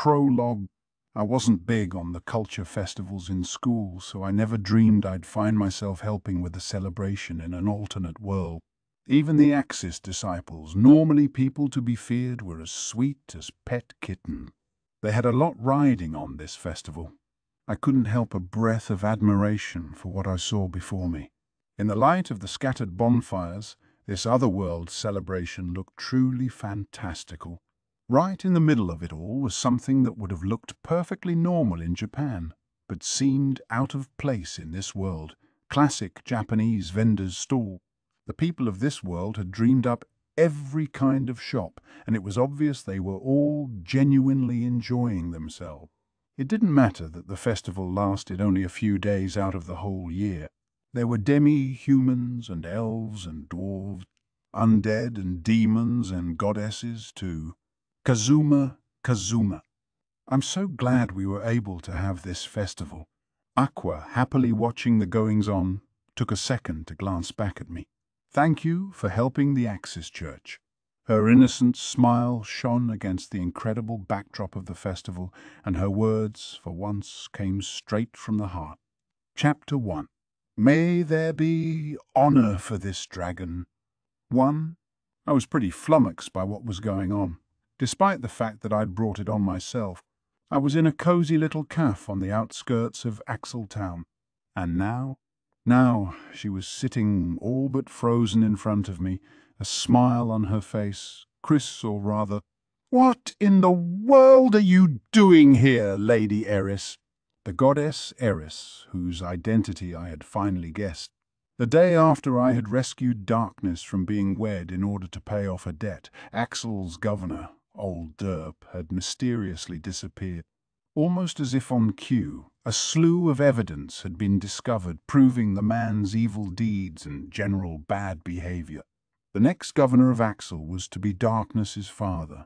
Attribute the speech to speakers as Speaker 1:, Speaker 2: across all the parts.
Speaker 1: Prologue. I wasn't big on the culture festivals in school, so I never dreamed I'd find myself helping with a celebration in an alternate world. Even the Axis disciples, normally people to be feared, were as sweet as pet kittens. They had a lot riding on this festival. I couldn't help a breath of admiration for what I saw before me. In the light of the scattered bonfires, this otherworld celebration looked truly fantastical. Right in the middle of it all was something that would have looked perfectly normal in Japan, but seemed out of place in this world. Classic Japanese vendor's stall. The people of this world had dreamed up every kind of shop, and it was obvious they were all genuinely enjoying themselves. It didn't matter that the festival lasted only a few days out of the whole year. There were demi-humans and elves and dwarves, undead and demons and goddesses too. Kazuma. I'm so glad we were able to have this festival. Aqua, happily watching the goings-on, took a second to glance back at me. Thank you for helping the Axis Church. Her innocent smile shone against the incredible backdrop of the festival, and her words, for once, came straight from the heart. Chapter 1. May there be honor for this dragon. 1. I was pretty flummoxed by what was going on. Despite the fact that I'd brought it on myself, I was in a cozy little cafe on the outskirts of Axeltown. And now she was sitting all but frozen in front of me, a smile on her face. Chris, or rather, "What in the world are you doing here, Lady Eris?" The goddess Eris, whose identity I had finally guessed. The day after I had rescued Darkness from being wed in order to pay off a debt, Axel's governor, old Derp, had mysteriously disappeared. Almost as if on cue, a slew of evidence had been discovered proving the man's evil deeds and general bad behavior. The next governor of Axel was to be Darkness's father.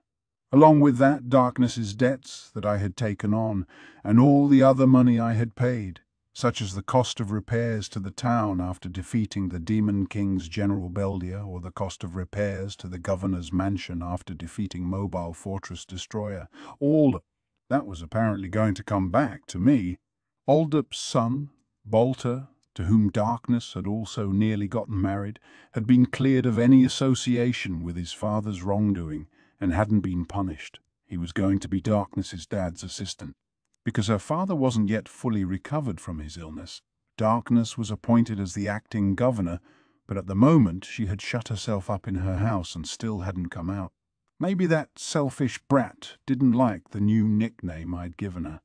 Speaker 1: Along with that, Darkness's debts that I had taken on, and all the other money I had paid, such as the cost of repairs to the town after defeating the Demon King's General Beldia, or the cost of repairs to the governor's mansion after defeating Mobile Fortress Destroyer. All that was apparently going to come back to me. Oldup's son, Bolter, to whom Darkness had also nearly gotten married, had been cleared of any association with his father's wrongdoing and hadn't been punished. He was going to be Darkness's dad's assistant. Because her father wasn't yet fully recovered from his illness, Darkness was appointed as the acting governor, but at the moment she had shut herself up in her house and still hadn't come out. Maybe that selfish brat didn't like the new nickname I'd given her.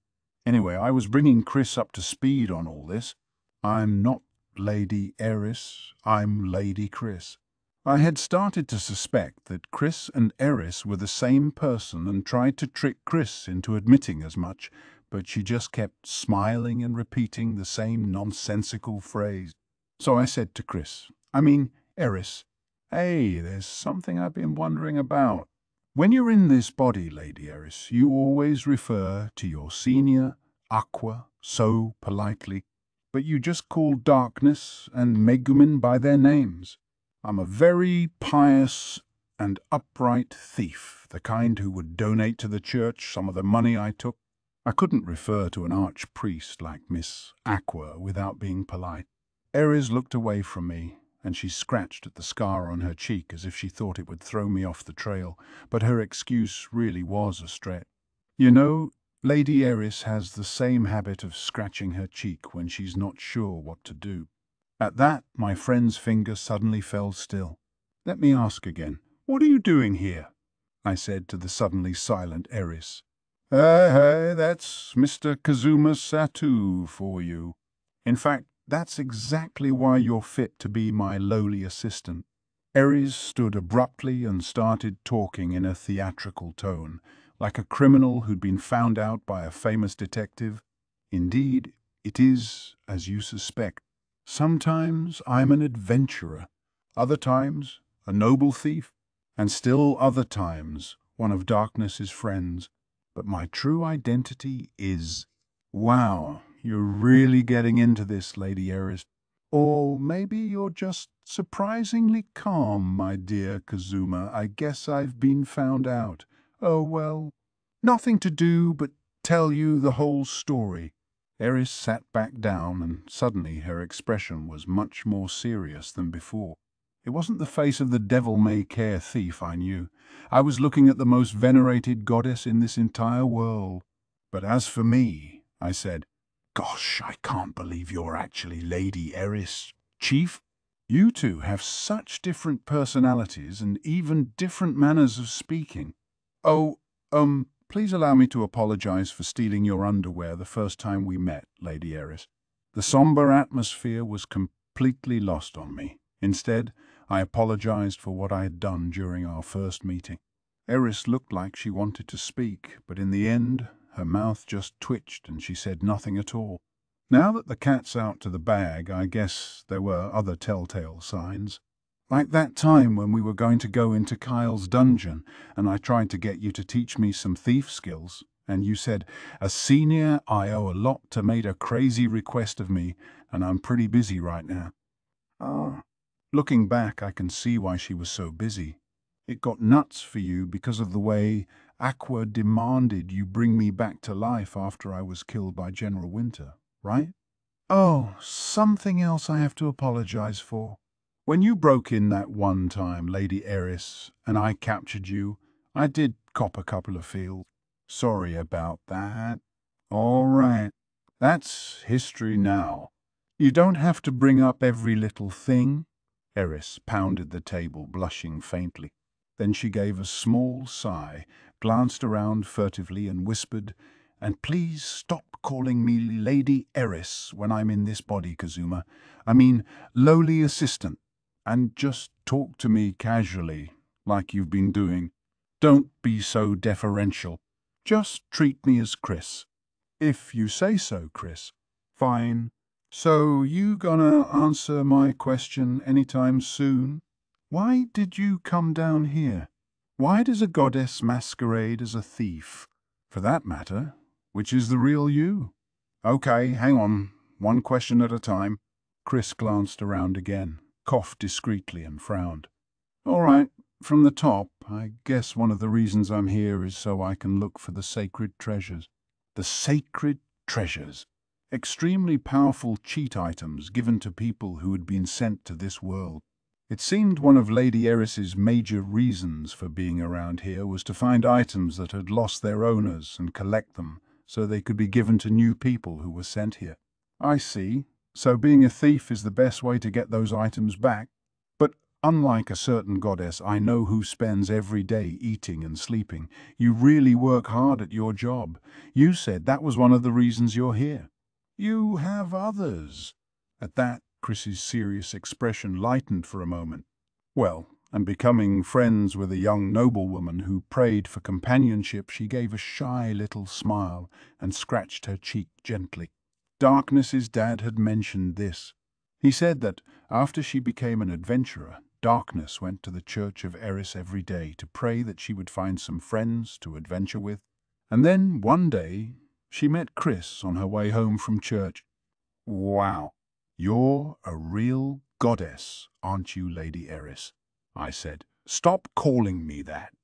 Speaker 1: Anyway, I was bringing Chris up to speed on all this. I'm not Lady Eris, I'm Lady Chris. I had started to suspect that Chris and Eris were the same person and tried to trick Chris into admitting as much, but she just kept smiling and repeating the same nonsensical phrase. So I said to Eris, "Hey, there's something I've been wondering about. When you're in this body, Lady Eris, you always refer to your senior, Aqua, so politely, but you just call Darkness and Megumin by their names. I'm a very pious and upright thief, the kind who would donate to the church some of the money I took." I couldn't refer to an archpriest like Miss Aqua without being polite. Eris looked away from me, and she scratched at the scar on her cheek as if she thought it would throw me off the trail, but her excuse really was a stretch. You know, Lady Eris has the same habit of scratching her cheek when she's not sure what to do. At that, my friend's finger suddenly fell still. "Let me ask again, what are you doing here?" I said to the suddenly silent Eris. Hey, that's Mr. Kazuma Satou for you. In fact, that's exactly why you're fit to be my lowly assistant." Eris stood abruptly and started talking in a theatrical tone, like a criminal who'd been found out by a famous detective. "Indeed, it is as you suspect. Sometimes I'm an adventurer, other times a noble thief, and still other times one of Darkness's friends. But my true identity is—" "Wow, you're really getting into this, Lady Eris. Or maybe you're just surprisingly calm, my dear Kazuma. I guess I've been found out. Oh well, Nothing to do but tell you the whole story." Eris sat back down, and suddenly her expression was much more serious than before. It wasn't the face of the devil-may-care thief I knew. I was looking at the most venerated goddess in this entire world. "But as for me," I said, "gosh, I can't believe you're actually Lady Eris, Chief. You two have such different personalities and even different manners of speaking." "Oh, please allow me to apologize for stealing your underwear the first time we met, Lady Eris." The somber atmosphere was completely lost on me. Instead, I apologized for what I had done during our first meeting. Eris looked like she wanted to speak, but in the end, her mouth just twitched and she said nothing at all. Now that the cat's out to the bag, I guess there were other telltale signs. Like that time when we were going to go into Kyle's dungeon and I tried to get you to teach me some thief skills, and you said, "As senior, I owe a lot to made a crazy request of me, and I'm pretty busy right now." Ah. Looking back, I can see why she was so busy. It got nuts for you because of the way Aqua demanded you bring me back to life after I was killed by General Winter, right? Oh, something else I have to apologize for. When you broke in that one time, Lady Eris, and I captured you, I did cop a couple of feels. Sorry about that. All right. That's history now. You don't have to bring up every little thing. Eris pounded the table, blushing faintly. Then she gave a small sigh, glanced around furtively and whispered, "And please stop calling me Lady Eris when I'm in this body, Kazuma. I mean, lowly assistant. And just talk to me casually, like you've been doing. Don't be so deferential. Just treat me as Chris." "If you say so, Chris." "Fine. So you gonna answer my question anytime soon? Why did you come down here? Why does a goddess masquerade as a thief? For that matter, which is the real you?" "Okay, hang on. One question at a time." Chris glanced around again, coughed discreetly and frowned. "All right, from the top, I guess one of the reasons I'm here is so I can look for the sacred treasures." The sacred treasures. Extremely powerful cheat items given to people who had been sent to this world. It seemed one of Lady Eris's major reasons for being around here was to find items that had lost their owners and collect them so they could be given to new people who were sent here. "I see. So being a thief is the best way to get those items back. But unlike a certain goddess I know who spends every day eating and sleeping, you really work hard at your job. You said that was one of the reasons you're here." "You have others." At that, Chris's serious expression lightened for a moment. "Well, I'm becoming friends with a young noblewoman who prayed for companionship." She gave a shy little smile and scratched her cheek gently. Darkness's dad had mentioned this. He said that after she became an adventurer, Darkness went to the Church of Eris every day to pray that she would find some friends to adventure with. And then, one day, she met Chris on her way home from church. "Wow, you're a real goddess, aren't you, Lady Eris?" I said. "Stop calling me that."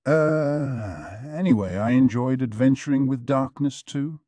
Speaker 1: Anyway, I enjoyed adventuring with Darkness too.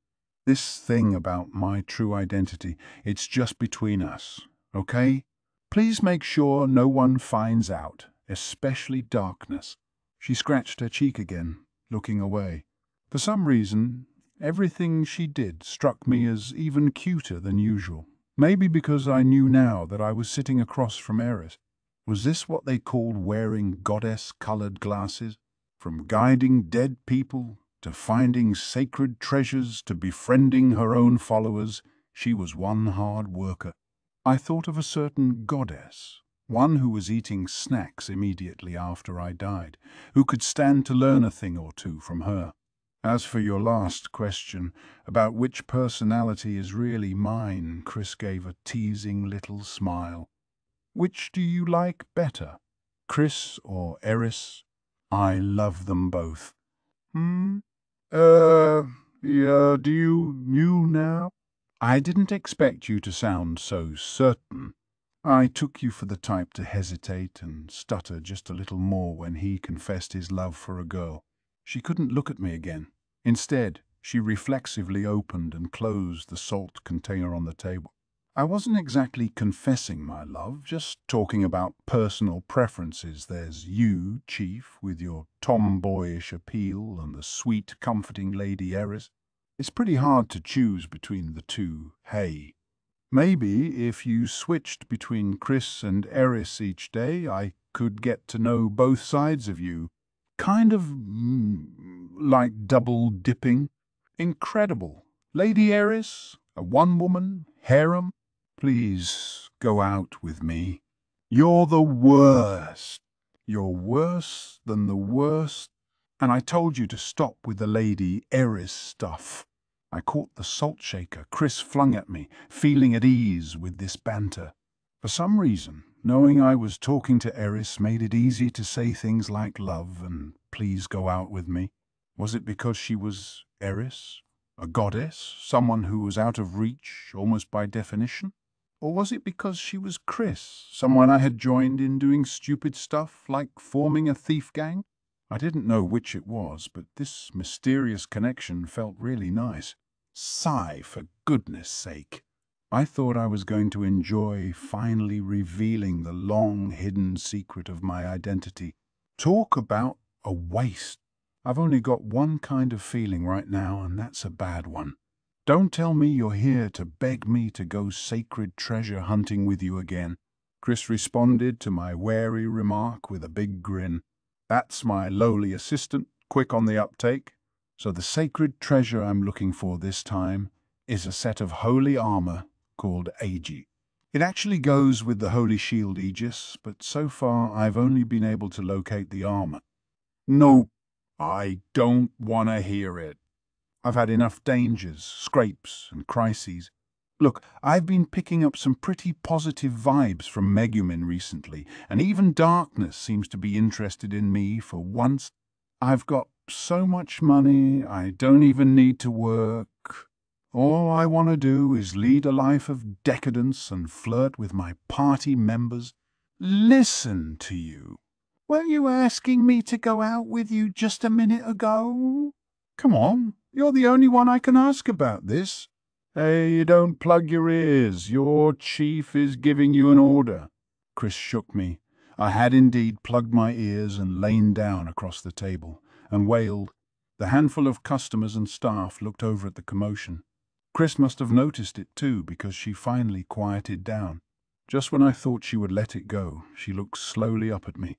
Speaker 1: This thing about my true identity, it's just between us, okay? Please make sure no one finds out, especially Darkness." She scratched her cheek again, looking away. For some reason, everything she did struck me as even cuter than usual. Maybe because I knew now that I was sitting across from Eris. Was this what they called wearing goddess-colored glasses? From guiding dead people to finding sacred treasures to befriending her own followers, she was one hard worker. I thought of a certain goddess, one who was eating snacks immediately after I died, who could stand to learn a thing or two from her. As for your last question, about which personality is really mine, Chris gave a teasing little smile. "Which do you like better, Chris or Eris? I love them both." Yeah, do you now? I didn't expect you to sound so certain. I took you for the type to hesitate and stutter just a little more when he confessed his love for a girl. She couldn't look at me again. Instead, she reflexively opened and closed the salt container on the table. I wasn't exactly confessing my love, just talking about personal preferences. There's you, Chief, with your tomboyish appeal, and the sweet, comforting Lady Eris. It's pretty hard to choose between the two, hey? Maybe if you switched between Chris and Eris each day, I could get to know both sides of you. Kind of like double dipping. Incredible. Lady Eris, a one-woman harem. Please go out with me. You're the worst. You're worse than the worst. And I told you to stop with the Lady Eris stuff. I caught the salt shaker Chris flung at me, feeling at ease with this banter. For some reason, knowing I was talking to Eris made it easy to say things like love and please go out with me. Was it because she was Eris? A goddess? Someone who was out of reach, almost by definition? Or was it because she was Chris, someone I had joined in doing stupid stuff like forming a thief gang? I didn't know which it was, but this mysterious connection felt really nice. Sigh, for goodness sake. I thought I was going to enjoy finally revealing the long-hidden secret of my identity. Talk about a waste. I've only got one kind of feeling right now, and that's a bad one. Don't tell me you're here to beg me to go sacred treasure hunting with you again. Chris responded to my wary remark with a big grin. That's my lowly assistant, quick on the uptake. So the sacred treasure I'm looking for this time is a set of holy armor called Agi. It actually goes with the Holy Shield Aegis, but so far I've only been able to locate the armor. No, I don't want to hear it. I've had enough dangers, scrapes, and crises. Look, I've been picking up some pretty positive vibes from Megumin recently, and even darkness seems to be interested in me for once. I've got so much money, I don't even need to work. All I want to do is lead a life of decadence and flirt with my party members. Listen to you. Weren't you asking me to go out with you just a minute ago? Come on, you're the only one I can ask about this. Hey, don't plug your ears. Your chief is giving you an order. Chris shook me. I had indeed plugged my ears and lain down across the table, and wailed. The handful of customers and staff looked over at the commotion. Chris must have noticed it too, because she finally quieted down. Just when I thought she would let it go, she looked slowly up at me.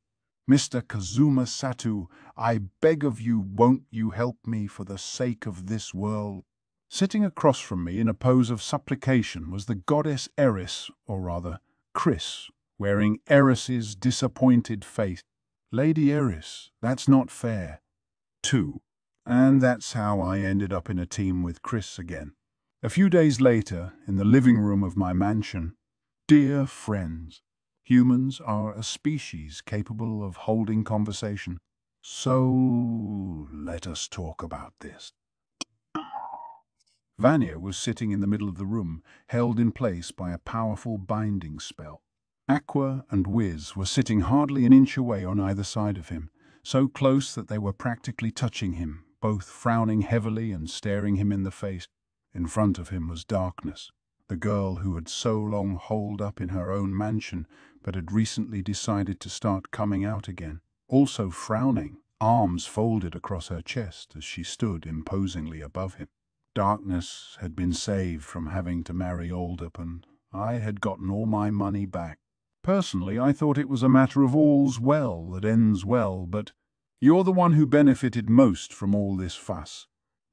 Speaker 1: Mr. Kazuma Satou, I beg of you, won't you help me for the sake of this world? Sitting across from me in a pose of supplication was the goddess Eris, or rather, Chris, wearing Eris's disappointed face. Lady Eris, that's not fair. 2. And that's how I ended up in a team with Chris again. A few days later, in the living room of my mansion, dear friends, humans are a species capable of holding conversation. So let us talk about this. Vanya was sitting in the middle of the room, held in place by a powerful binding spell. Aqua and Wiz were sitting hardly an inch away on either side of him, so close that they were practically touching him, both frowning heavily and staring him in the face. In front of him was Darkness, the girl who had so long holed up in her own mansion, but had recently decided to start coming out again, also frowning, arms folded across her chest as she stood imposingly above him. Darkness had been saved from having to marry Oldup, and I had gotten all my money back. Personally, I thought it was a matter of all's well that ends well, but you're the one who benefited most from all this fuss.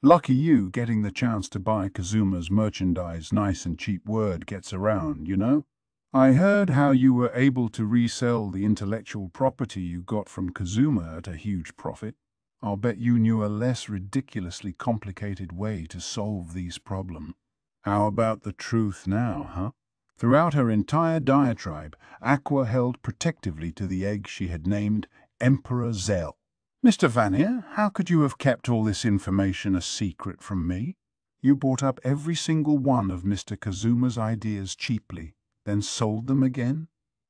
Speaker 1: Lucky you getting the chance to buy Kazuma's merchandise. Nice and cheap word gets around, you know? I heard how you were able to resell the intellectual property you got from Kazuma at a huge profit. I'll bet you knew a less ridiculously complicated way to solve these problems. How about the truth now, huh? Throughout her entire diatribe, Aqua held protectively to the egg she had named Emperor Zell. Mr. Vanier, how could you have kept all this information a secret from me? You bought up every single one of Mr. Kazuma's ideas cheaply, then sold them again?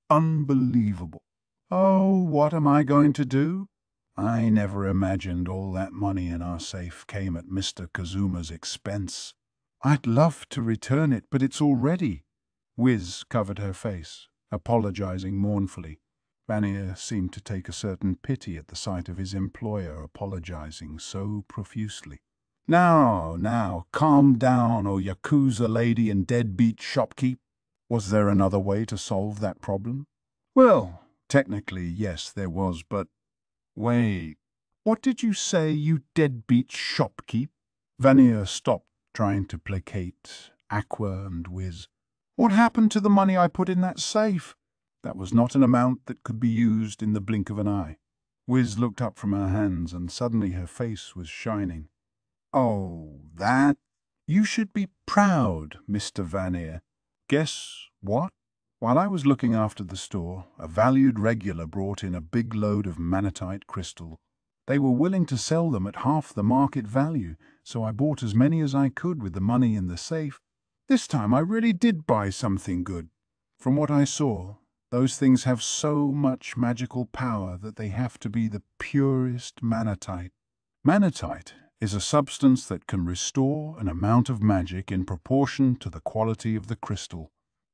Speaker 1: Unbelievable. Oh, what am I going to do? I never imagined all that money in our safe came at Mr. Kazuma's expense. I'd love to return it, but it's already. Wiz covered her face, apologizing mournfully. Vanir seemed to take a certain pity at the sight of his employer apologizing so profusely. Now, calm down, O Yakuza lady and deadbeat shopkeep. Was there another way to solve that problem? Well, technically, yes, there was, but... Wait, what did you say, you deadbeat shopkeep? Vanir stopped trying to placate Aqua and Wiz. What happened to the money I put in that safe? That was not an amount that could be used in the blink of an eye. Wiz looked up from her hands and suddenly her face was shining. Oh, that? You should be proud, Mr. Vanir. Guess what? While I was looking after the store, a valued regular brought in a big load of manatite crystal. They were willing to sell them at half the market value, so I bought as many as I could with the money in the safe. This time I really did buy something good. From what I saw, those things have so much magical power that they have to be the purest manatite. Manatite is a substance that can restore an amount of magic in proportion to the quality of the crystal.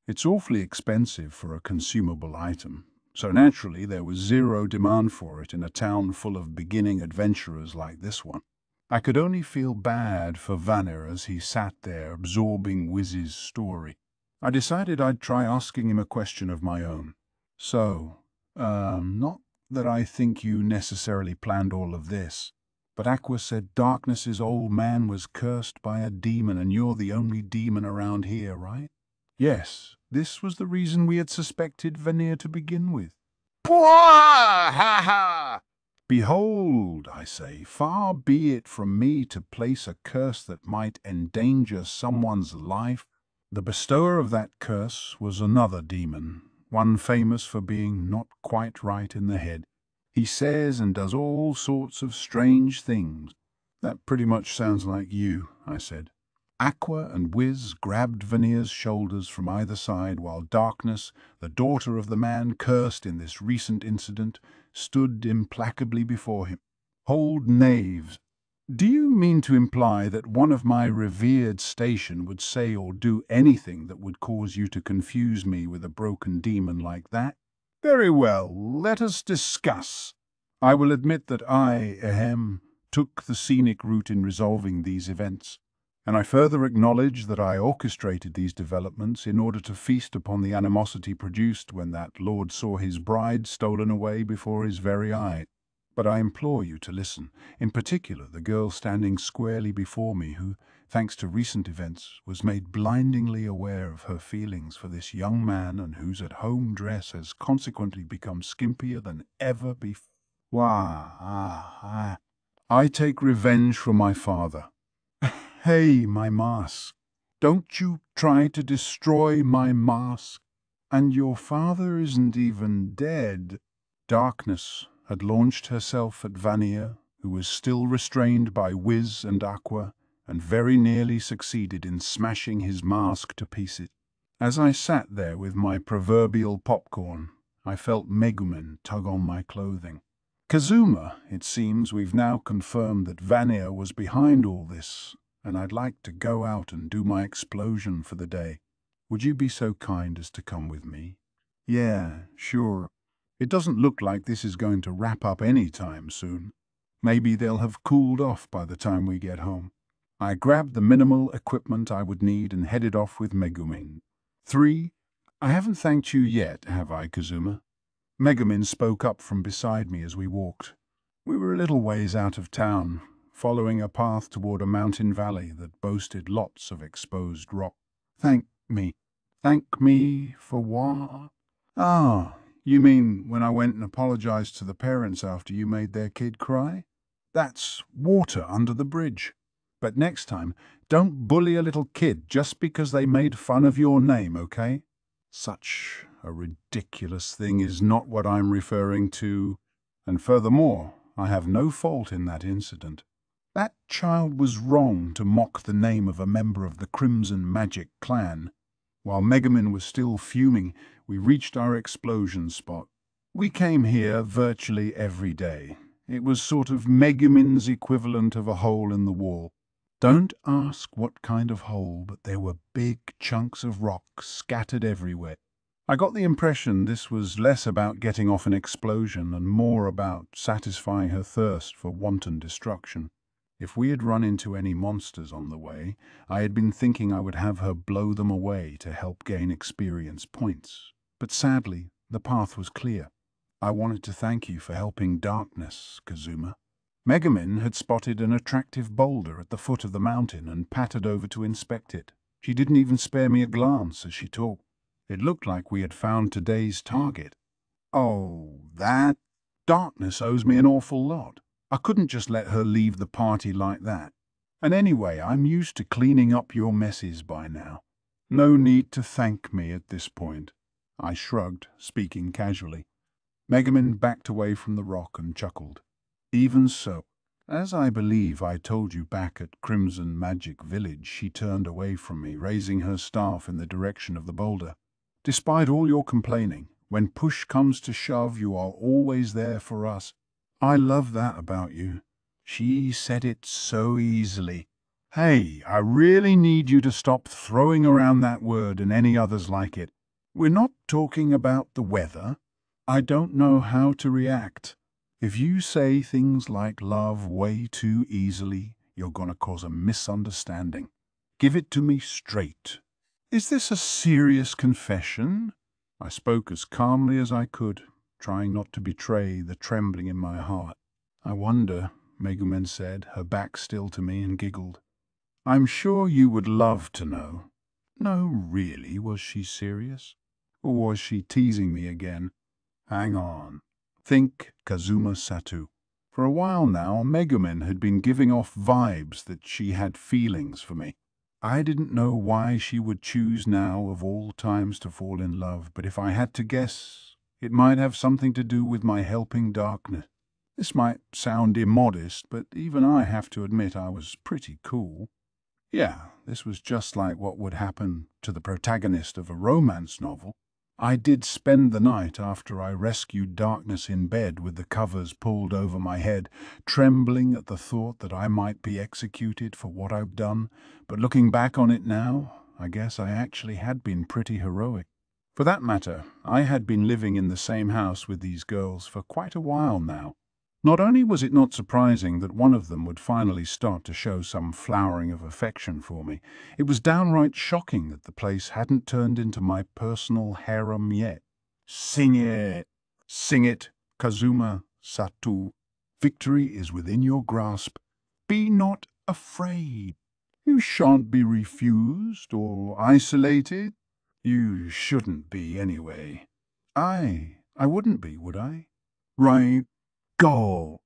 Speaker 1: It's awfully expensive for a consumable item, so naturally there was zero demand for it in a town full of beginning adventurers like this one. I could only feel bad for Vanir as he sat there absorbing Wiz's story. I decided I'd try asking him a question of my own. So, not that I think you necessarily planned all of this, but Aqua said Darkness's old man was cursed by a demon and you're the only demon around here, right? Yes, this was the reason we had suspected Vanir to begin with. Pwah! Ha ha! Behold, I say, far be it from me to place a curse that might endanger someone's life. The bestower of that curse was another demon, one famous for being not quite right in the head. He says and does all sorts of strange things. That pretty much sounds like you, I said. Aqua and Wiz grabbed Vanir's shoulders from either side while Darkness, the daughter of the man cursed in this recent incident, stood implacably before him. Hold knaves. Do you mean to imply that one of my revered station would say or do anything that would cause you to confuse me with a broken demon like that? Very well, let us discuss. I will admit that I, took the scenic route in resolving these events, and I further acknowledge that I orchestrated these developments in order to feast upon the animosity produced when that lord saw his bride stolen away before his very eye. But I implore you to listen, in particular the girl standing squarely before me who, thanks to recent events, was made blindingly aware of her feelings for this young man and whose at-home dress has consequently become skimpier than ever before. I take revenge for my father. Hey, my mask. Don't you try to destroy my mask. And your father isn't even dead. Darkness had launched herself at Vanir, who was still restrained by Wiz and Aqua, and very nearly succeeded in smashing his mask to pieces. As I sat there with my proverbial popcorn, I felt Megumin tug on my clothing. Kazuma, it seems we've now confirmed that Vanir was behind all this, and I'd like to go out and do my explosion for the day. Would you be so kind as to come with me? Yeah, sure. It doesn't look like this is going to wrap up any time soon. Maybe they'll have cooled off by the time we get home. I grabbed the minimal equipment I would need and headed off with Megumin. 3. I haven't thanked you yet, have I, Kazuma? Megumin spoke up from beside me as we walked. We were a little ways out of town, following a path toward a mountain valley that boasted lots of exposed rock. Thank me. Thank me for what? Ah, you mean when I went and apologized to the parents after you made their kid cry? That's water under the bridge. But next time, don't bully a little kid just because they made fun of your name, okay? Such a ridiculous thing is not what I'm referring to, and furthermore, I have no fault in that incident. That child was wrong to mock the name of a member of the Crimson Magic clan. While Megumin was still fuming, we reached our explosion spot. We came here virtually every day, It was sort of Megumin's equivalent of a hole in the wall. Don't ask what kind of hole, but there were big chunks of rock scattered everywhere. I got the impression this was less about getting off an explosion and more about satisfying her thirst for wanton destruction. If we had run into any monsters on the way, I had been thinking I would have her blow them away to help gain experience points. But sadly, the path was clear. I wanted to thank you for helping Darkness, Kazuma. Megumin had spotted an attractive boulder at the foot of the mountain and pattered over to inspect it. She didn't even spare me a glance as she talked. It looked like we had found today's target. Oh, that Darkness owes me an awful lot. I couldn't just let her leave the party like that. And anyway, I'm used to cleaning up your messes by now. No need to thank me at this point. I shrugged, speaking casually. Megumin backed away from the rock and chuckled. Even so, as I believe I told you back at Crimson Magic Village, she turned away from me, raising her staff in the direction of the boulder. Despite all your complaining, when push comes to shove, you are always there for us. I love that about you. She said it so easily. Hey, I really need you to stop throwing around that word and any others like it. We're not talking about the weather. I don't know how to react. If you say things like love way too easily, you're gonna cause a misunderstanding. Give it to me straight. Is this a serious confession? I spoke as calmly as I could, trying not to betray the trembling in my heart. I wonder, Megumin said, her back still to me, and giggled. I'm sure you would love to know. No, really, was she serious? Or was she teasing me again? Hang on. Think Kazuma Satou. For a while now, Megumin had been giving off vibes that she had feelings for me. I didn't know why she would choose now of all times to fall in love, but if I had to guess, it might have something to do with my helping Darkness. This might sound immodest, but even I have to admit I was pretty cool. Yeah, this was just like what would happen to the protagonist of a romance novel. I did spend the night after I rescued Darkness in bed with the covers pulled over my head, trembling at the thought that I might be executed for what I've done, but looking back on it now, I guess I actually had been pretty heroic. For that matter, I had been living in the same house with these girls for quite a while now. Not only was it not surprising that one of them would finally start to show some flowering of affection for me, it was downright shocking that the place hadn't turned into my personal harem yet. Sing it, Kazuma Satou. Victory is within your grasp. Be not afraid. You shan't be refused or isolated. You shouldn't be anyway. I wouldn't be, would I? Right. Go.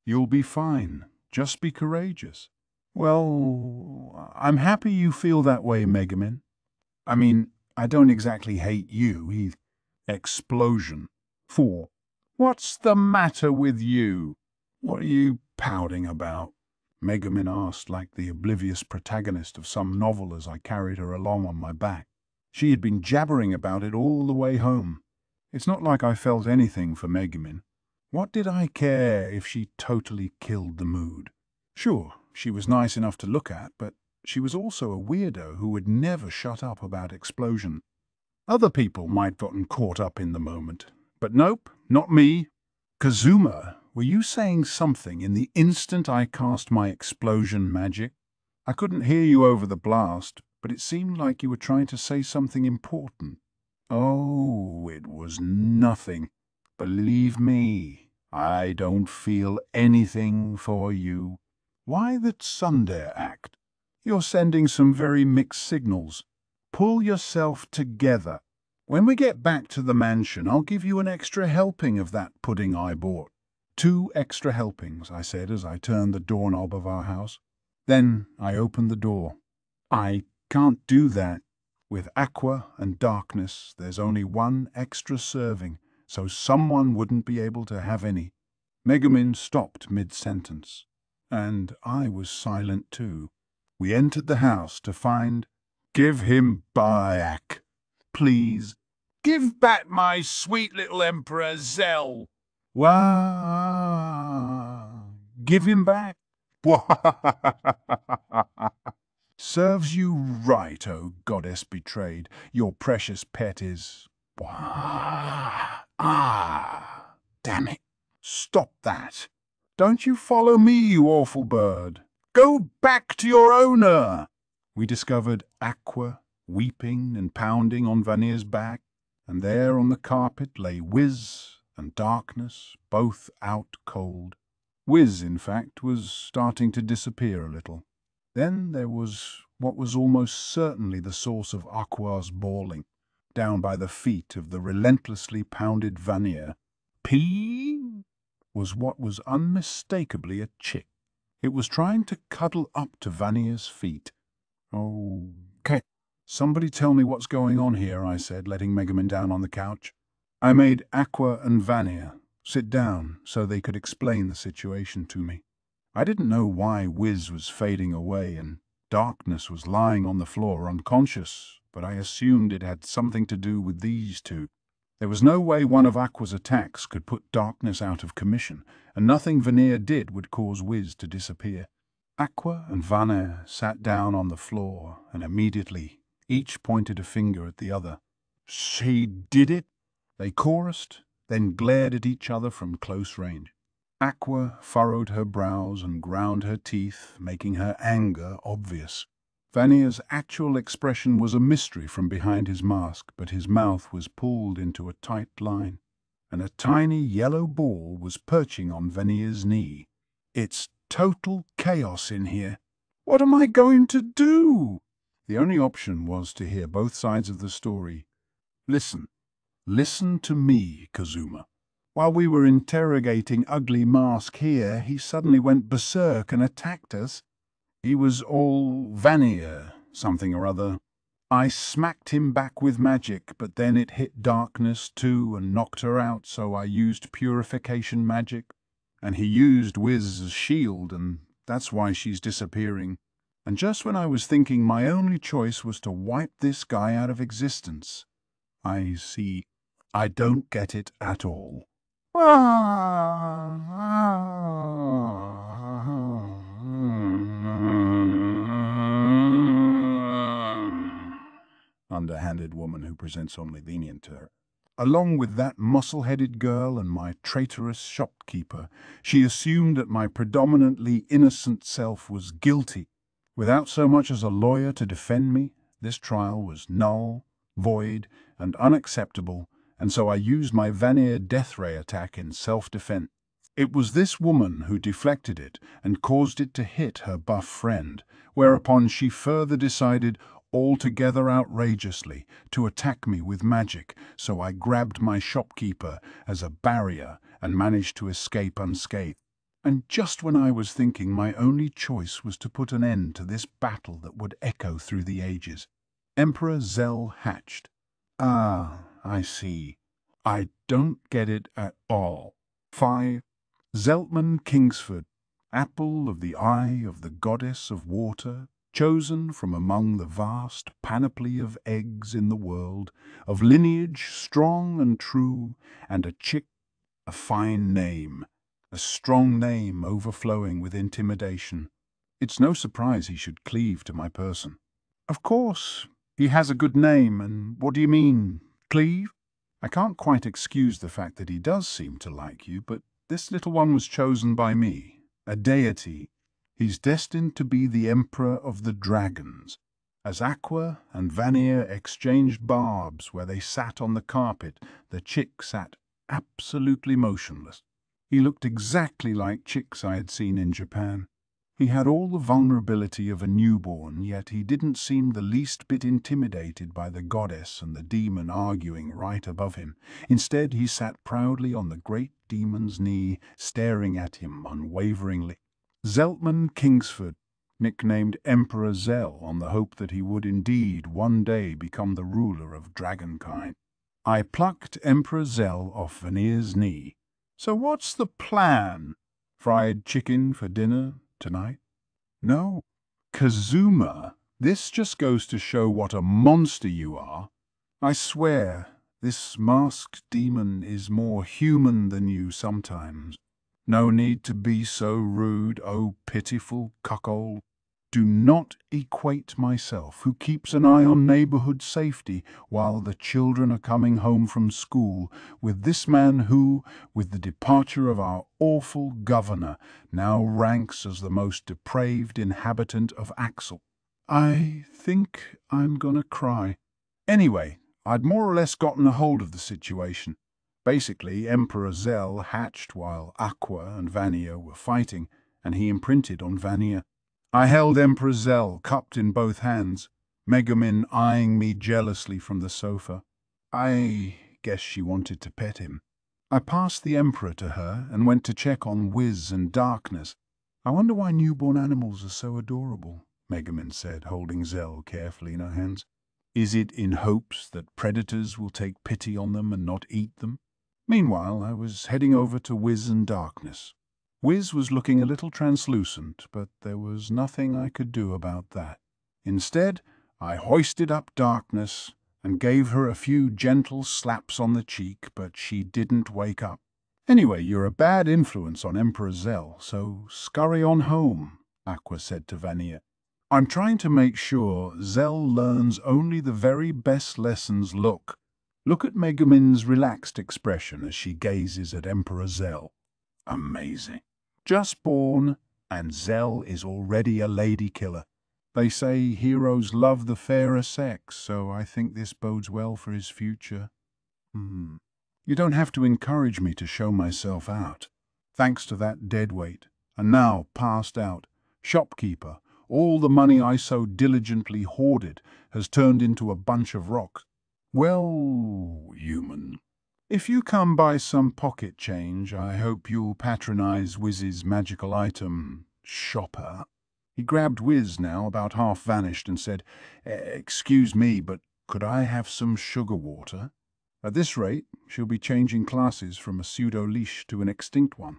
Speaker 1: You'll be fine. Just be courageous. Well, I'm happy you feel that way, Megumin. I mean, I don't exactly hate you either. Explosion. 4. What's the matter with you? What are you pouting about? Megumin asked like the oblivious protagonist of some novel as I carried her along on my back. She had been jabbering about it all the way home. It's not like I felt anything for Megumin. What did I care if she totally killed the mood? Sure, she was nice enough to look at, but she was also a weirdo who would never shut up about explosion. Other people might have gotten caught up in the moment, but nope, not me. Kazuma, were you saying something in the instant I cast my explosion magic? I couldn't hear you over the blast, but it seemed like you were trying to say something important. Oh, it was nothing. Believe me, I don't feel anything for you. Why the tsundere act? You're sending some very mixed signals. Pull yourself together. When we get back to the mansion, I'll give you an extra helping of that pudding I bought. 2 extra helpings, I said as I turned the doorknob of our house. Then I opened the door. I can't do that. With Aqua and Darkness, there's only 1 extra serving, so someone wouldn't be able to have any. Megumin stopped mid-sentence, and I was silent too. We entered the house to find, "Give him back, please. Give back my sweet little Emperor Zell." Why? Give him back. Serves you right, O goddess betrayed. Your precious pet is... Damn it. Stop that. Don't you follow me, you awful bird. Go back to your owner. We discovered Aqua weeping and pounding on Vanir's back, and there on the carpet lay Wiz and Darkness, both out cold. Wiz, in fact, was starting to disappear a little. Then there was what was almost certainly the source of Aqua's bawling, down by the feet of the relentlessly pounded Vanir. P was what was unmistakably a chick. It was trying to cuddle up to Vanir's feet. Okay. Somebody tell me what's going on here, I said, letting Megumin down on the couch. I made Aqua and Vanir sit down so they could explain the situation to me. I didn't know why Wiz was fading away and Darkness was lying on the floor unconscious, but I assumed it had something to do with these two. There was no way one of Aqua's attacks could put Darkness out of commission, and nothing Vanir did would cause Wiz to disappear. Aqua and Vanir sat down on the floor, and immediately each pointed a finger at the other. She did it? They chorused, then glared at each other from close range. Aqua furrowed her brows and ground her teeth, making her anger obvious. Vanir's actual expression was a mystery from behind his mask, but his mouth was pulled into a tight line, and a tiny yellow ball was perching on Vanir's knee. It's total chaos in here. What am I going to do? The only option was to hear both sides of the story. Listen to me, Kazuma. While we were interrogating Ugly Mask here, he suddenly went berserk and attacked us. He was all Vanir, something or other. I smacked him back with magic, but then it hit Darkness too and knocked her out, so I used purification magic. And he used Wiz's shield, and that's why she's disappearing. And just when I was thinking my only choice was to wipe this guy out of existence, I see. I don't get it at all. Underhanded woman who presents only lenient to her. Along with that muscle-headed girl and my traitorous shopkeeper, she assumed that my predominantly innocent self was guilty. Without so much as a lawyer to defend me, this trial was null, void, and unacceptable, and so I used my Vanir death ray attack in self-defense. It was this woman who deflected it and caused it to hit her buff friend, whereupon she further decided, altogether outrageously, to attack me with magic, so I grabbed my shopkeeper as a barrier and managed to escape unscathed. And just when I was thinking my only choice was to put an end to this battle that would echo through the ages, Emperor Zell hatched. Ah, I see. I don't get it at all. 5. Zeltman Kingsford, apple of the eye of the goddess of water, chosen from among the vast panoply of eggs in the world, of lineage strong and true, and a chick, a fine name, a strong name overflowing with intimidation. It's no surprise he should cleave to my person. Of course, he has a good name, and what do you mean, cleave? I can't quite excuse the fact that he does seem to like you, but this little one was chosen by me, a deity. He's destined to be the Emperor of the Dragons. As Aqua and Vanir exchanged barbs where they sat on the carpet, the chick sat absolutely motionless. He looked exactly like chicks I had seen in Japan. He had all the vulnerability of a newborn, yet he didn't seem the least bit intimidated by the goddess and the demon arguing right above him. Instead, he sat proudly on the great demon's knee, staring at him unwaveringly. Zeltman Kingsford, nicknamed Emperor Zell on the hope that he would indeed one day become the ruler of dragonkind. I plucked Emperor Zell off Vanir's knee. So what's the plan? Fried chicken for dinner tonight? No. Kazuma, this just goes to show what a monster you are. I swear, this masked demon is more human than you sometimes. No need to be so rude, oh pitiful cuckold. Do not equate myself, who keeps an eye on neighborhood safety while the children are coming home from school, with this man who, with the departure of our awful governor, now ranks as the most depraved inhabitant of Axel. I think I'm gonna cry. Anyway, I'd more or less gotten a hold of the situation. Basically, Emperor Zell hatched while Aqua and Vania were fighting, and he imprinted on Vania. I held Emperor Zell cupped in both hands, Megumin eyeing me jealously from the sofa. I guess she wanted to pet him. I passed the Emperor to her and went to check on Wiz and Darkness. I wonder why newborn animals are so adorable, Megumin said, holding Zell carefully in her hands. Is it in hopes that predators will take pity on them and not eat them? Meanwhile, I was heading over to Wiz and Darkness. Wiz was looking a little translucent, but there was nothing I could do about that. Instead, I hoisted up Darkness and gave her a few gentle slaps on the cheek, but she didn't wake up. Anyway, you're a bad influence on Emperor Zell, so scurry on home, Aqua said to Vania. I'm trying to make sure Zell learns only the very best lessons. Look at Megumin's relaxed expression as she gazes at Emperor Zell. Amazing. Just born, and Zell is already a lady killer. They say heroes love the fairer sex, so I think this bodes well for his future. You don't have to encourage me to show myself out. Thanks to that deadweight, and now passed out, shopkeeper, all the money I so diligently hoarded has turned into a bunch of rocks. Well, human, if you come by some pocket change, I hope you'll patronize Wiz's magical item shopper. He grabbed Wiz, now about half vanished, and said, Excuse me, but could I have some sugar water? At this rate, she'll be changing classes from a pseudo-leash to an extinct one.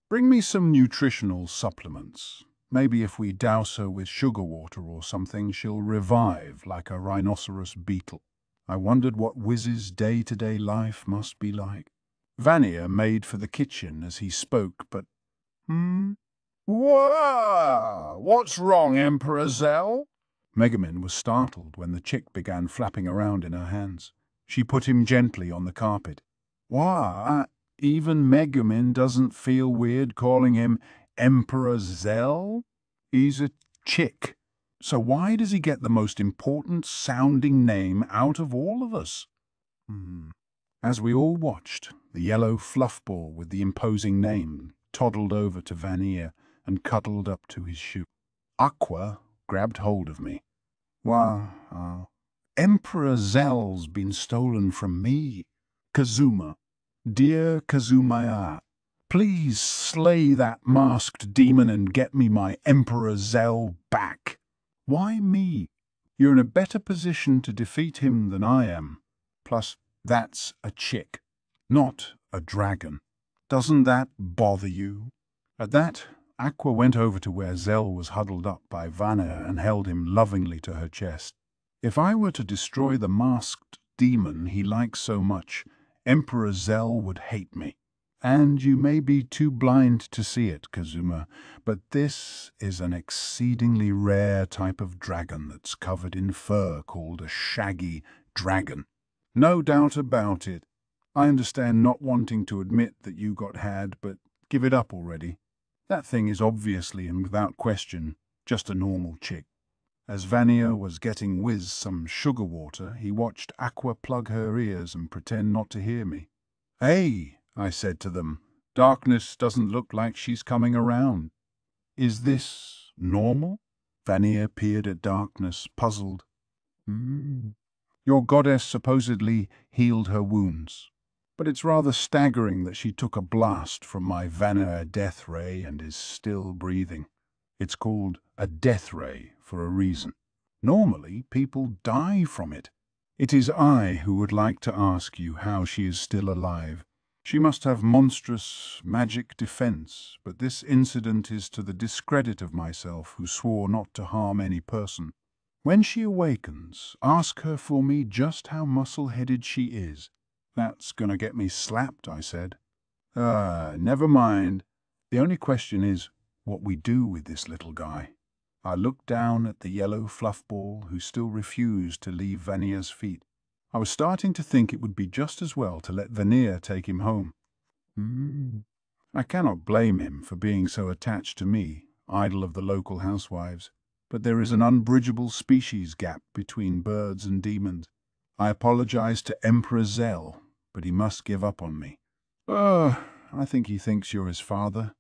Speaker 1: Bring me some nutritional supplements. Maybe if we douse her with sugar water or something, she'll revive like a rhinoceros beetle. I wondered what Wiz's day-to-day life must be like. Vania made for the kitchen as he spoke, but... Whoa! What's wrong, Emperor Zell? Megumin was startled when the chick began flapping around in her hands. She put him gently on the carpet. Why, even Megumin doesn't feel weird calling him Emperor Zell? He's a chick. So why does he get the most important-sounding name out of all of us? As we all watched, the yellow fluffball with the imposing name toddled over to Vania and cuddled up to his shoe. Aqua grabbed hold of me. Wow, Emperor Zell's been stolen from me. Kazuma, dear Kazuma, please slay that masked demon and get me my Emperor Zell back. Why me? You're in a better position to defeat him than I am. Plus, that's a chick, not a dragon. Doesn't that bother you? At that, Aqua went over to where Zell was huddled up by Vania and held him lovingly to her chest. If I were to destroy the masked demon he likes so much, Emperor Zell would hate me. And you may be too blind to see it, Kazuma, but this is an exceedingly rare type of dragon that's covered in fur called a shaggy dragon. No doubt about it. I understand not wanting to admit that you got had, but give it up already. That thing is obviously and without question just a normal chick. As Vania was getting Wiz some sugar water, he watched Aqua plug her ears and pretend not to hear me. Hey, I said to them, Darkness doesn't look like she's coming around. Is this normal? Vania peered at Darkness, puzzled. Your goddess supposedly healed her wounds, but it's rather staggering that she took a blast from my Vania death ray and is still breathing. It's called a death ray for a reason. Normally, people die from it. It is I who would like to ask you how she is still alive. She must have monstrous magic defense, but this incident is to the discredit of myself, who swore not to harm any person. When she awakens, ask her for me just how muscle-headed she is. That's gonna get me slapped, I said. Never mind. The only question is what we do with this little guy. I looked down at the yellow fluff ball who still refused to leave Vanier's feet. I was starting to think it would be just as well to let Vanier take him home. I cannot blame him for being so attached to me, idol of the local housewives, but there is an unbridgeable species gap between birds and demons. I apologized to Emperor Zell, but he must give up on me. I think he thinks you're his father.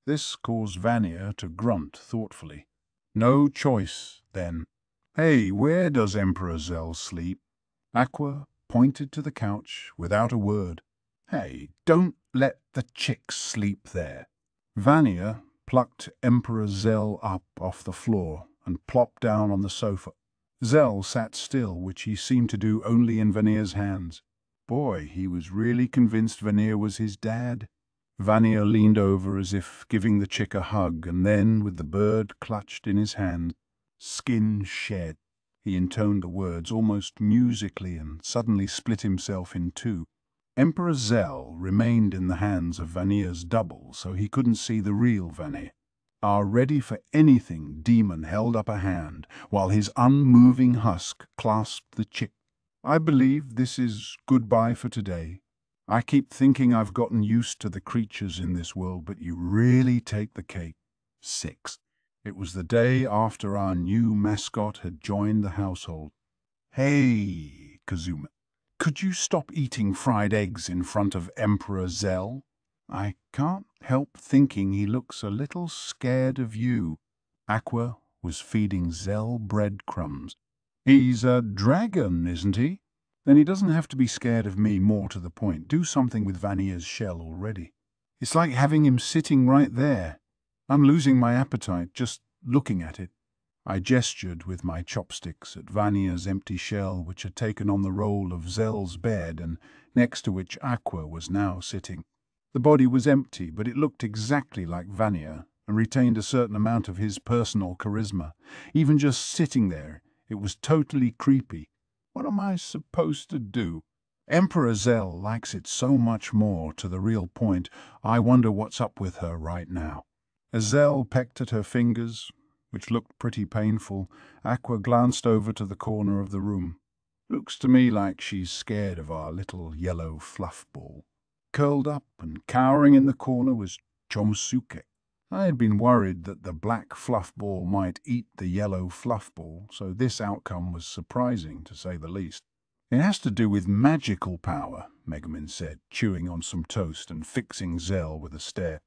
Speaker 1: This caused Vanier to grunt thoughtfully. No choice, then. Hey, where does Emperor Zell sleep? Aqua pointed to the couch without a word. Hey, don't let the chicks sleep there. Vanier plucked Emperor Zell up off the floor and plopped down on the sofa. Zell sat still, which he seemed to do only in Vanier's hands. Boy, he was really convinced Vanier was his dad. Vanier leaned over as if giving the chick a hug, and then, with the bird clutched in his hand, skin shed. He intoned the words almost musically and suddenly split himself in two. Emperor Zell remained in the hands of Vanier's double, so he couldn't see the real Vanier. Our ready-for-anything demon held up a hand, while his unmoving husk clasped the chick. I believe this is goodbye for today. I keep thinking I've gotten used to the creatures in this world, but you really take the cake. 6. It was the day after our new mascot had joined the household. Hey, Kazuma, could you stop eating fried eggs in front of Emperor Zell? I can't help thinking he looks a little scared of you. Aqua was feeding Zell breadcrumbs. He's a dragon, isn't he? Then he doesn't have to be scared of me. More to the point, do something with Vanier's shell already. It's like having him sitting right there. I'm losing my appetite just looking at it. I gestured with my chopsticks at Vanier's empty shell, which had taken on the role of Zell's bed and next to which Aqua was now sitting. The body was empty, but it looked exactly like Vanier and retained a certain amount of his personal charisma. Even just sitting there, it was totally creepy. What am I supposed to do? Emperor Zell likes it so much more. To the real point, I wonder what's up with her right now. As Zell pecked at her fingers, which looked pretty painful, Aqua glanced over to the corner of the room. Looks to me like she's scared of our little yellow fluff ball. Curled up and cowering in the corner was Chomosuke. I had been worried that the black fluff ball might eat the yellow fluff ball, so this outcome was surprising, to say the least. It has to do with magical power, Megumin said, chewing on some toast and fixing Zell with a stare.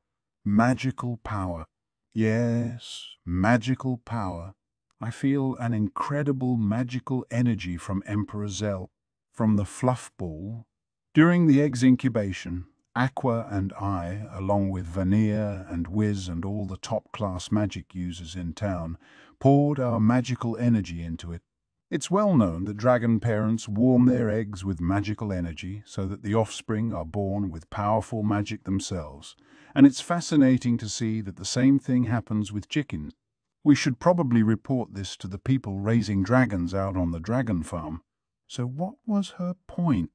Speaker 1: Magical power. Yes, magical power. I feel an incredible magical energy from Emperor Zell, from the fluff ball. During the egg's incubation, Aqua and I, along with Vanier and Wiz and all the top-class magic users in town, poured our magical energy into it. It's well known that dragon parents warm their eggs with magical energy so that the offspring are born with powerful magic themselves, and it's fascinating to see that the same thing happens with chickens. We should probably report this to the people raising dragons out on the dragon farm. So what was her point?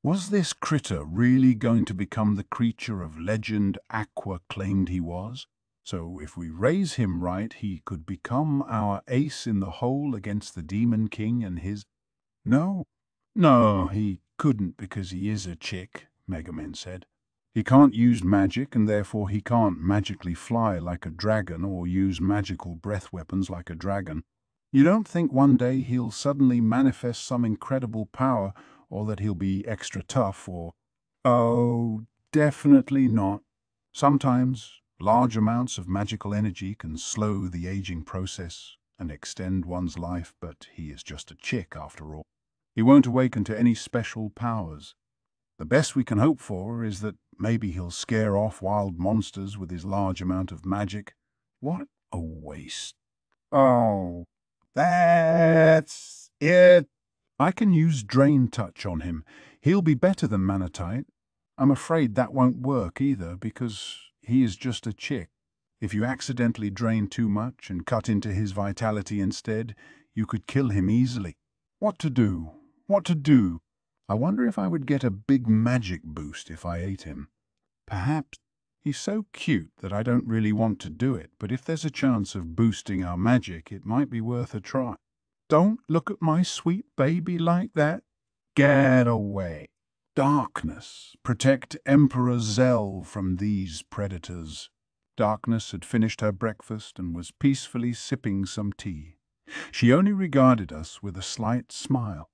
Speaker 1: Was this critter really going to become the creature of legend Aqua claimed he was? So if we raise him right, he could become our ace in the hole against the Demon King and his... No, he couldn't because he is a chick, Megumin said. He can't use magic and therefore he can't magically fly like a dragon or use magical breath weapons like a dragon. You don't think one day he'll suddenly manifest some incredible power, or that he'll be extra tough, or... Oh, definitely not. Sometimes large amounts of magical energy can slow the aging process and extend one's life, but he is just a chick after all. He won't awaken to any special powers. The best we can hope for is that maybe he'll scare off wild monsters with his large amount of magic. What a waste. Oh, that's it. I can use Drain Touch on him. He'll be better than Manatite. I'm afraid that won't work either, because he is just a chick. If you accidentally drain too much and cut into his vitality instead, you could kill him easily. What to do? What to do? I wonder if I would get a big magic boost if I ate him. Perhaps He's so cute that I don't really want to do it, but if there's a chance of boosting our magic, it might be worth a try. Don't look at my sweet baby like that. Get away. Darkness, protect Emperor Zell from these predators. Darkness had finished her breakfast and was peacefully sipping some tea. She only regarded us with a slight smile.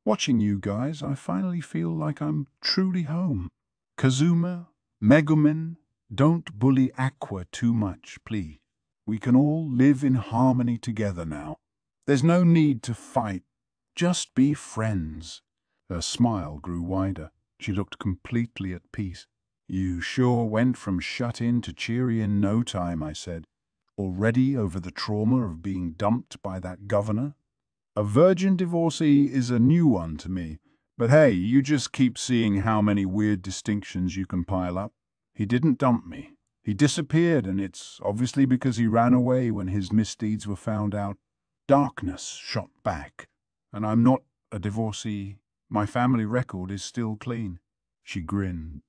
Speaker 1: Watching you guys, I finally feel like I'm truly home. Kazuma, Megumin, don't bully Aqua too much, please. We can all live in harmony together now. There's no need to fight. Just be friends. Her smile grew wider. She looked completely at peace. You sure went from shut-in to cheery in no time, I said. Already over the trauma of being dumped by that governor? A virgin divorcee is a new one to me. But hey, you just keep seeing how many weird distinctions you can pile up. He didn't dump me. He disappeared, and it's obviously because he ran away when his misdeeds were found out. Darkness shot back. And I'm not a divorcee. My family record is still clean. She grinned.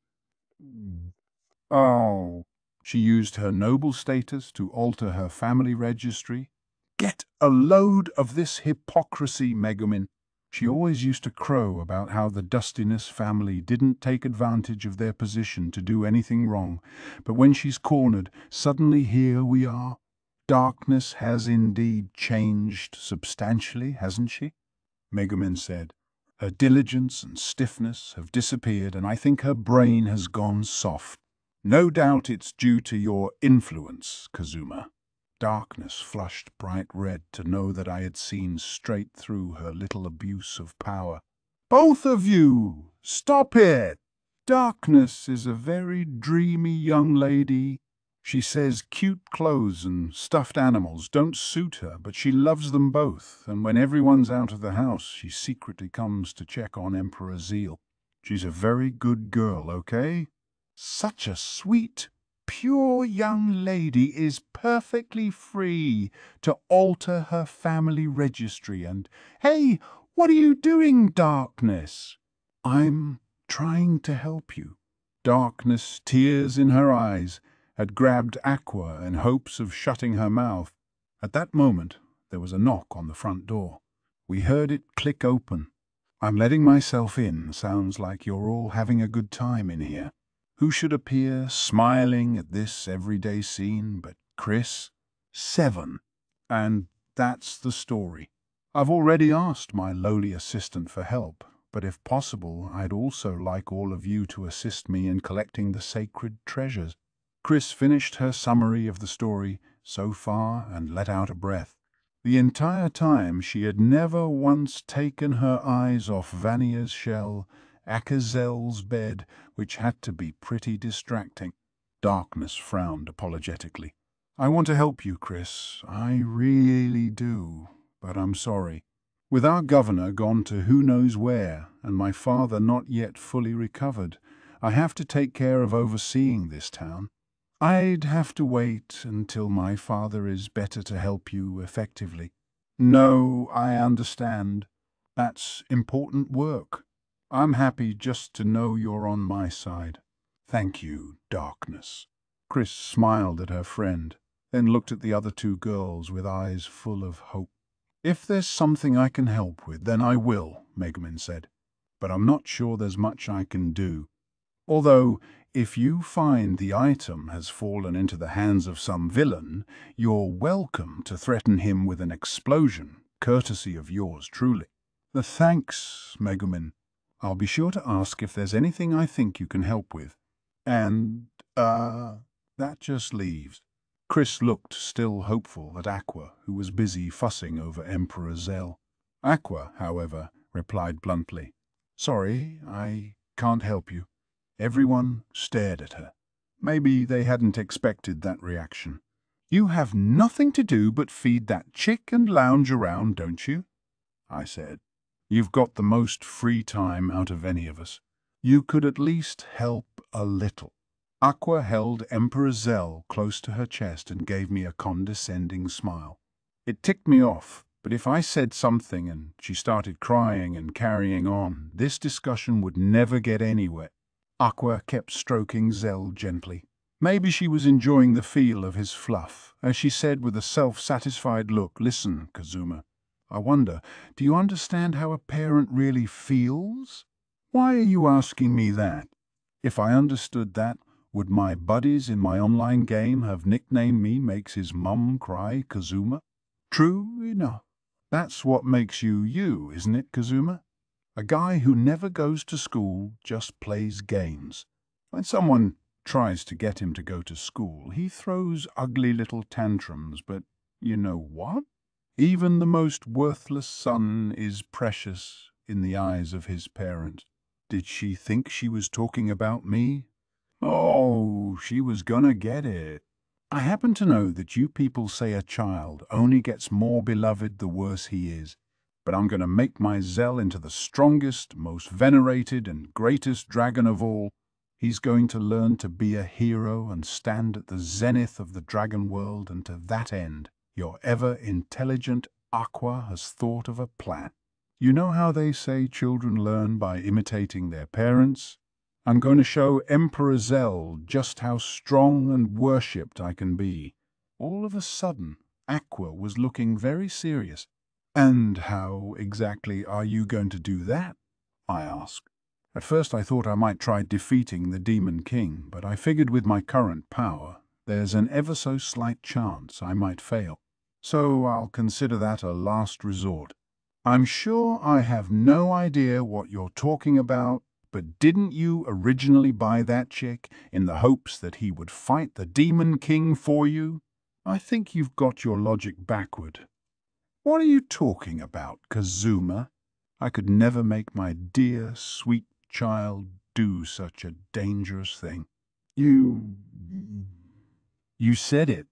Speaker 1: Oh. She used her noble status to alter her family registry. Get a load of this hypocrisy, Megumin. She always used to crow about how the Dustiness family didn't take advantage of their position to do anything wrong, but when she's cornered, suddenly here we are. Darkness has indeed changed substantially, hasn't she? Megumin said. Her diligence and stiffness have disappeared, and I think her brain has gone soft. No doubt it's due to your influence, Kazuma. Darkness flushed bright red to know that I had seen straight through her little abuse of power. Both of you! Stop it! Darkness is a very dreamy young lady. She says cute clothes and stuffed animals don't suit her, but she loves them both, and when everyone's out of the house, she secretly comes to check on Emperor Zeal. She's a very good girl, okay? Such a sweet, pure young lady is perfectly free to alter her family registry and, hey, what are you doing, Darkness? I'm trying to help you. Darkness, tears in her eyes, had grabbed Aqua in hopes of shutting her mouth. At that moment, there was a knock on the front door. We heard it click open. I'm letting myself in. Sounds like you're all having a good time in here. Who should appear, smiling at this everyday scene, but Chris? 7. And that's the story. I've already asked my lowly assistant for help, but if possible, I'd also like all of you to assist me in collecting the sacred treasures. Chris finished her summary of the story so far and let out a breath. The entire time she had never once taken her eyes off Vania's shell, Akazel's bed, which had to be pretty distracting. Darkness frowned apologetically. I want to help you, Chris. I really do, but I'm sorry. With our governor gone to who knows where, and my father not yet fully recovered, I have to take care of overseeing this town. I'd have to wait until my father is better to help you effectively. No, I understand. That's important work. I'm happy just to know you're on my side. Thank you, Darkness. Chris smiled at her friend, then looked at the other two girls with eyes full of hope. If there's something I can help with, then I will, Megumin said. But I'm not sure there's much I can do. Although, if you find the item has fallen into the hands of some villain, you're welcome to threaten him with an explosion, courtesy of yours truly. Thanks, Megumin. I'll be sure to ask if there's anything I think you can help with. And, that just leaves. Chris looked still hopeful at Aqua, who was busy fussing over Emperor Zell. Aqua, however, replied bluntly, Sorry, I can't help you. Everyone stared at her. Maybe they hadn't expected that reaction. You have nothing to do but feed that chick and lounge around, don't you? I said. You've got the most free time out of any of us. You could at least help a little. Aqua held Emperor Zell close to her chest and gave me a condescending smile. It ticked me off, but if I said something and she started crying and carrying on, this discussion would never get anywhere. Aqua kept stroking Zell gently. Maybe she was enjoying the feel of his fluff, as she said with a self-satisfied look, "Listen, Kazuma, I wonder, do you understand how a parent really feels?" "Why are you asking me that? If I understood that, would my buddies in my online game have nicknamed me Makes His Mum Cry Kazuma?" "True enough. That's what makes you you, isn't it, Kazuma? A guy who never goes to school, just plays games. When someone tries to get him to go to school, he throws ugly little tantrums, but you know what? Even the most worthless son is precious in the eyes of his parent." Did she think she was talking about me? Oh, she was gonna get it. "I happen to know that you people say a child only gets more beloved the worse he is. But I'm gonna make my Zell into the strongest, most venerated, and greatest dragon of all. He's going to learn to be a hero and stand at the zenith of the dragon world, and to that end, your ever-intelligent Aqua has thought of a plan. You know how they say children learn by imitating their parents? I'm going to show Emperor Zell just how strong and worshipped I can be." All of a sudden, Aqua was looking very serious. "And how exactly are you going to do that?" I asked. At first I thought I might try defeating the Demon King, but I figured with my current power, there's an ever so slight chance I might fail. So I'll consider that a last resort. "I'm sure I have no idea what you're talking about, but didn't you originally buy that chick in the hopes that he would fight the Demon King for you? I think you've got your logic backward." "What are you talking about, Kazuma? I could never make my dear, sweet child do such a dangerous thing." You said it.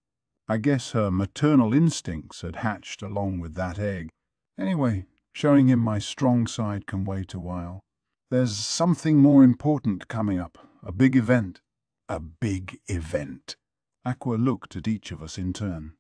Speaker 1: I guess her maternal instincts had hatched along with that egg. Anyway, showing him my strong side can wait a while. There's something more important coming up, a big event." "A big event?" Aqua looked at each of us in turn.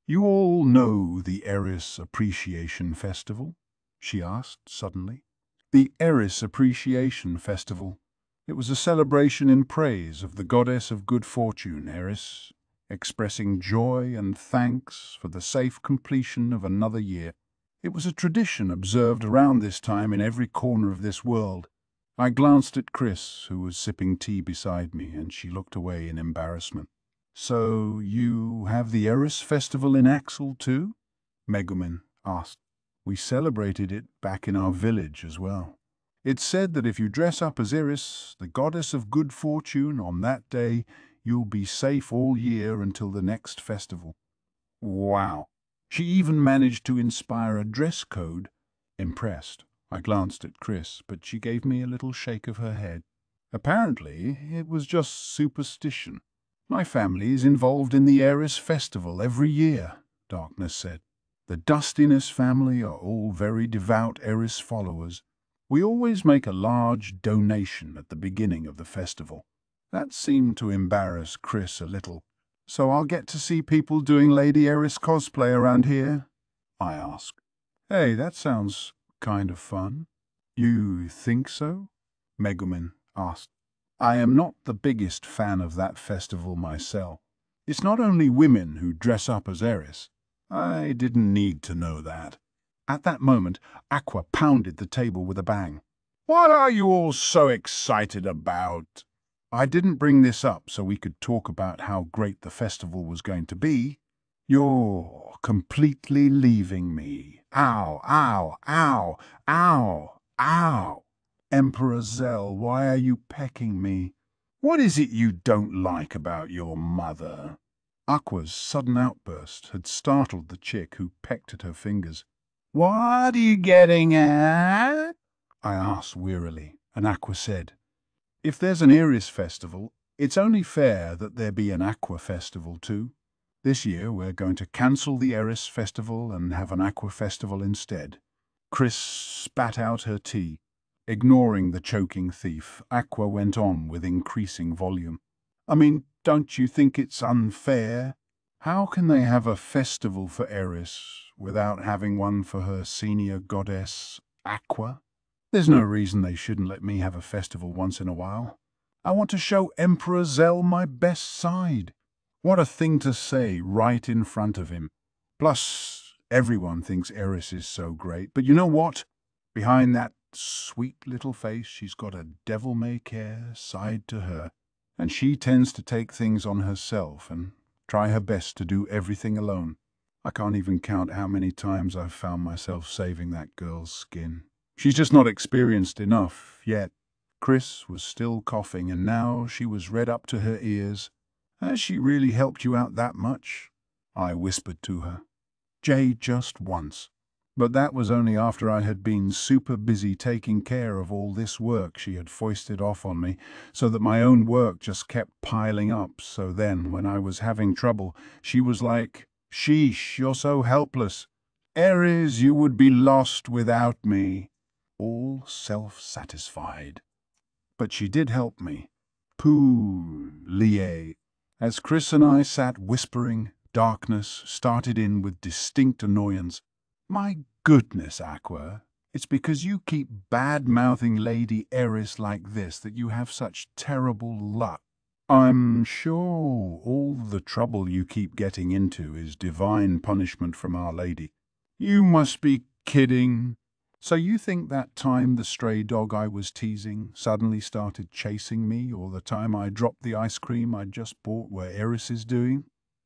Speaker 1: "You all know the Eris Appreciation Festival?" she asked suddenly. The Eris Appreciation Festival. It was a celebration in praise of the goddess of good fortune, Eris, expressing joy and thanks for the safe completion of another year. It was a tradition observed around this time in every corner of this world. I glanced at Chris, who was sipping tea beside me, and she looked away in embarrassment. "So you have the Eris Festival in Axel too?" Megumin asked. "We celebrated it back in our village as well. It's said that if you dress up as Eris, the goddess of good fortune, on that day, you'll be safe all year until the next festival." Wow. She even managed to inspire a dress code. Impressed. I glanced at Chris, but she gave me a little shake of her head. "Apparently, it was just superstition. My family is involved in the Eris Festival every year," Darkness said. "The Dustiness family are all very devout Eris followers. We always make a large donation at the beginning of the festival." That seemed to embarrass Chris a little. "So I'll get to see people doing Lady Eris cosplay around here?" I asked. "Hey, that sounds kind of fun." "You think so?" Megumin asked. "I am not the biggest fan of that festival myself. It's not only women who dress up as Eris." I didn't need to know that. At that moment, Aqua pounded the table with a bang. "What are you all so excited about?" "I didn't bring this up so we could talk about how great the festival was going to be. You're completely leaving me. Ow, ow, ow, ow, ow. Emperor Zell, why are you pecking me? What is it you don't like about your mother?" Aqua's sudden outburst had startled the chick who pecked at her fingers. "What are you getting at?" I asked wearily, and Aqua said, "If there's an Eris festival, it's only fair that there be an Aqua festival too. This year we're going to cancel the Eris festival and have an Aqua festival instead." Chris spat out her tea. Ignoring the choking thief, Aqua went on with increasing volume. "I mean, don't you think it's unfair? How can they have a festival for Eris without having one for her senior goddess, Aqua? There's no reason they shouldn't let me have a festival once in a while. I want to show Emperor Zell my best side. What a thing to say right in front of him. Plus, everyone thinks Eris is so great. But you know what? Behind that sweet little face, she's got a devil-may-care side to her. And she tends to take things on herself and try her best to do everything alone. I can't even count how many times I've found myself saving that girl's skin. She's just not experienced enough yet. Chris was still coughing, and now she was red up to her ears. Has she really helped you out that much? I whispered to her. Jay, just once. But that was only after I had been super busy taking care of all this work she had foisted off on me, so that my own work just kept piling up. So then, when I was having trouble, she was like, "Sheesh, you're so helpless. Ares, you would be lost without me." All self-satisfied. But she did help me. Pooh, lié. As Chris and I sat whispering, darkness started in with distinct annoyance. My goodness, Aqua, it's because you keep bad-mouthing Lady Eris like this that you have such terrible luck. I'm sure all the trouble you keep getting into is divine punishment from Our Lady. You must be kidding. So you think that time the stray dog I was teasing suddenly started chasing me, or the time I dropped the ice cream I'd just bought where Eris is doing?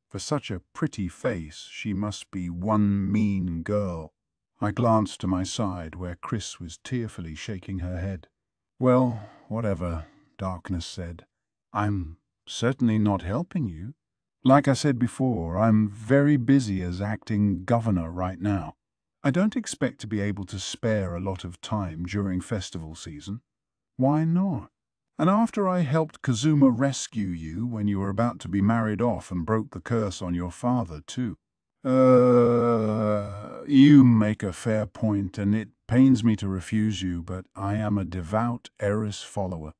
Speaker 1: For such a pretty face, she must be one mean girl. I glanced to my side where Chris was tearfully shaking her head. Well, whatever, Darkness said. I'm certainly not helping you. Like I said before, I'm very busy as acting governor right now. I don't expect to be able to spare a lot of time during festival season. Why not? And after I helped Kazuma rescue you when you were about to be married off and broke the curse on your father, too. You make a fair point, and it pains me to refuse you, but I am a devout Eris follower.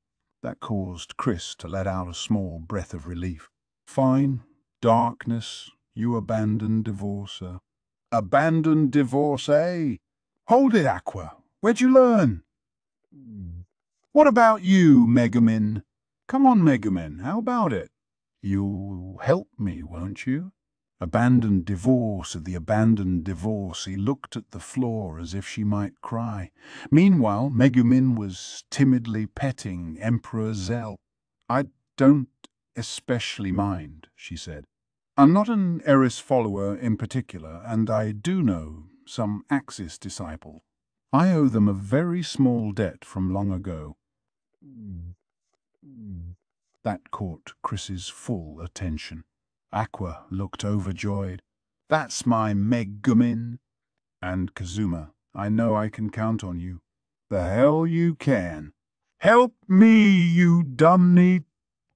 Speaker 1: That caused Chris to let out a small breath of relief. Fine, Darkness, you abandoned divorcer. Abandoned divorcee? Hold it, Aqua. Where'd you learn? What about you, Megumin? Come on, Megumin, how about it? You'll help me, won't you? Abandoned divorce of the abandoned divorcee looked at the floor as if she might cry. Meanwhile, Megumin was timidly petting Emperor Zell. I don't especially mind, she said. I'm not an Eris follower in particular, and I do know some Axis disciples. I owe them a very small debt from long ago. That caught Chris's full attention. Aqua looked overjoyed. That's my Megumin. And Kazuma, I know I can count on you. The hell you can. Help me, you dumb NEET.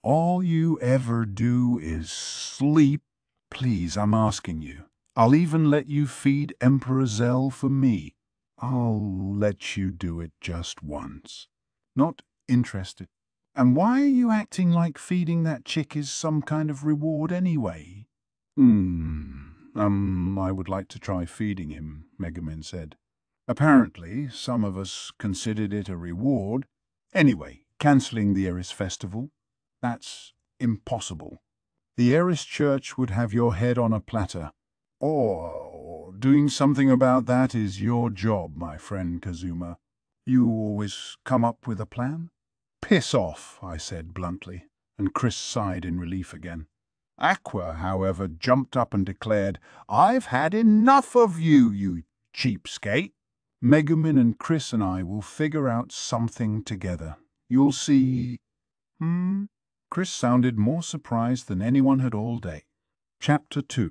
Speaker 1: All you ever do is sleep. Please, I'm asking you. I'll even let you feed Emperor Zell for me. I'll let you do it just once. Not interested. And why are you acting like feeding that chick is some kind of reward anyway? I would like to try feeding him, Megumin said. Apparently, some of us considered it a reward. Anyway, cancelling the Eris festival? That's impossible. The Eris Church would have your head on a platter. Or doing something about that is your job, my friend Kazuma. You always come up with a plan? Piss off, I said bluntly, and Chris sighed in relief again. Aqua, however, jumped up and declared, I've had enough of you, you cheapskate. Megumin and Chris and I will figure out something together. You'll see. Chris sounded more surprised than anyone had all day. Chapter 2.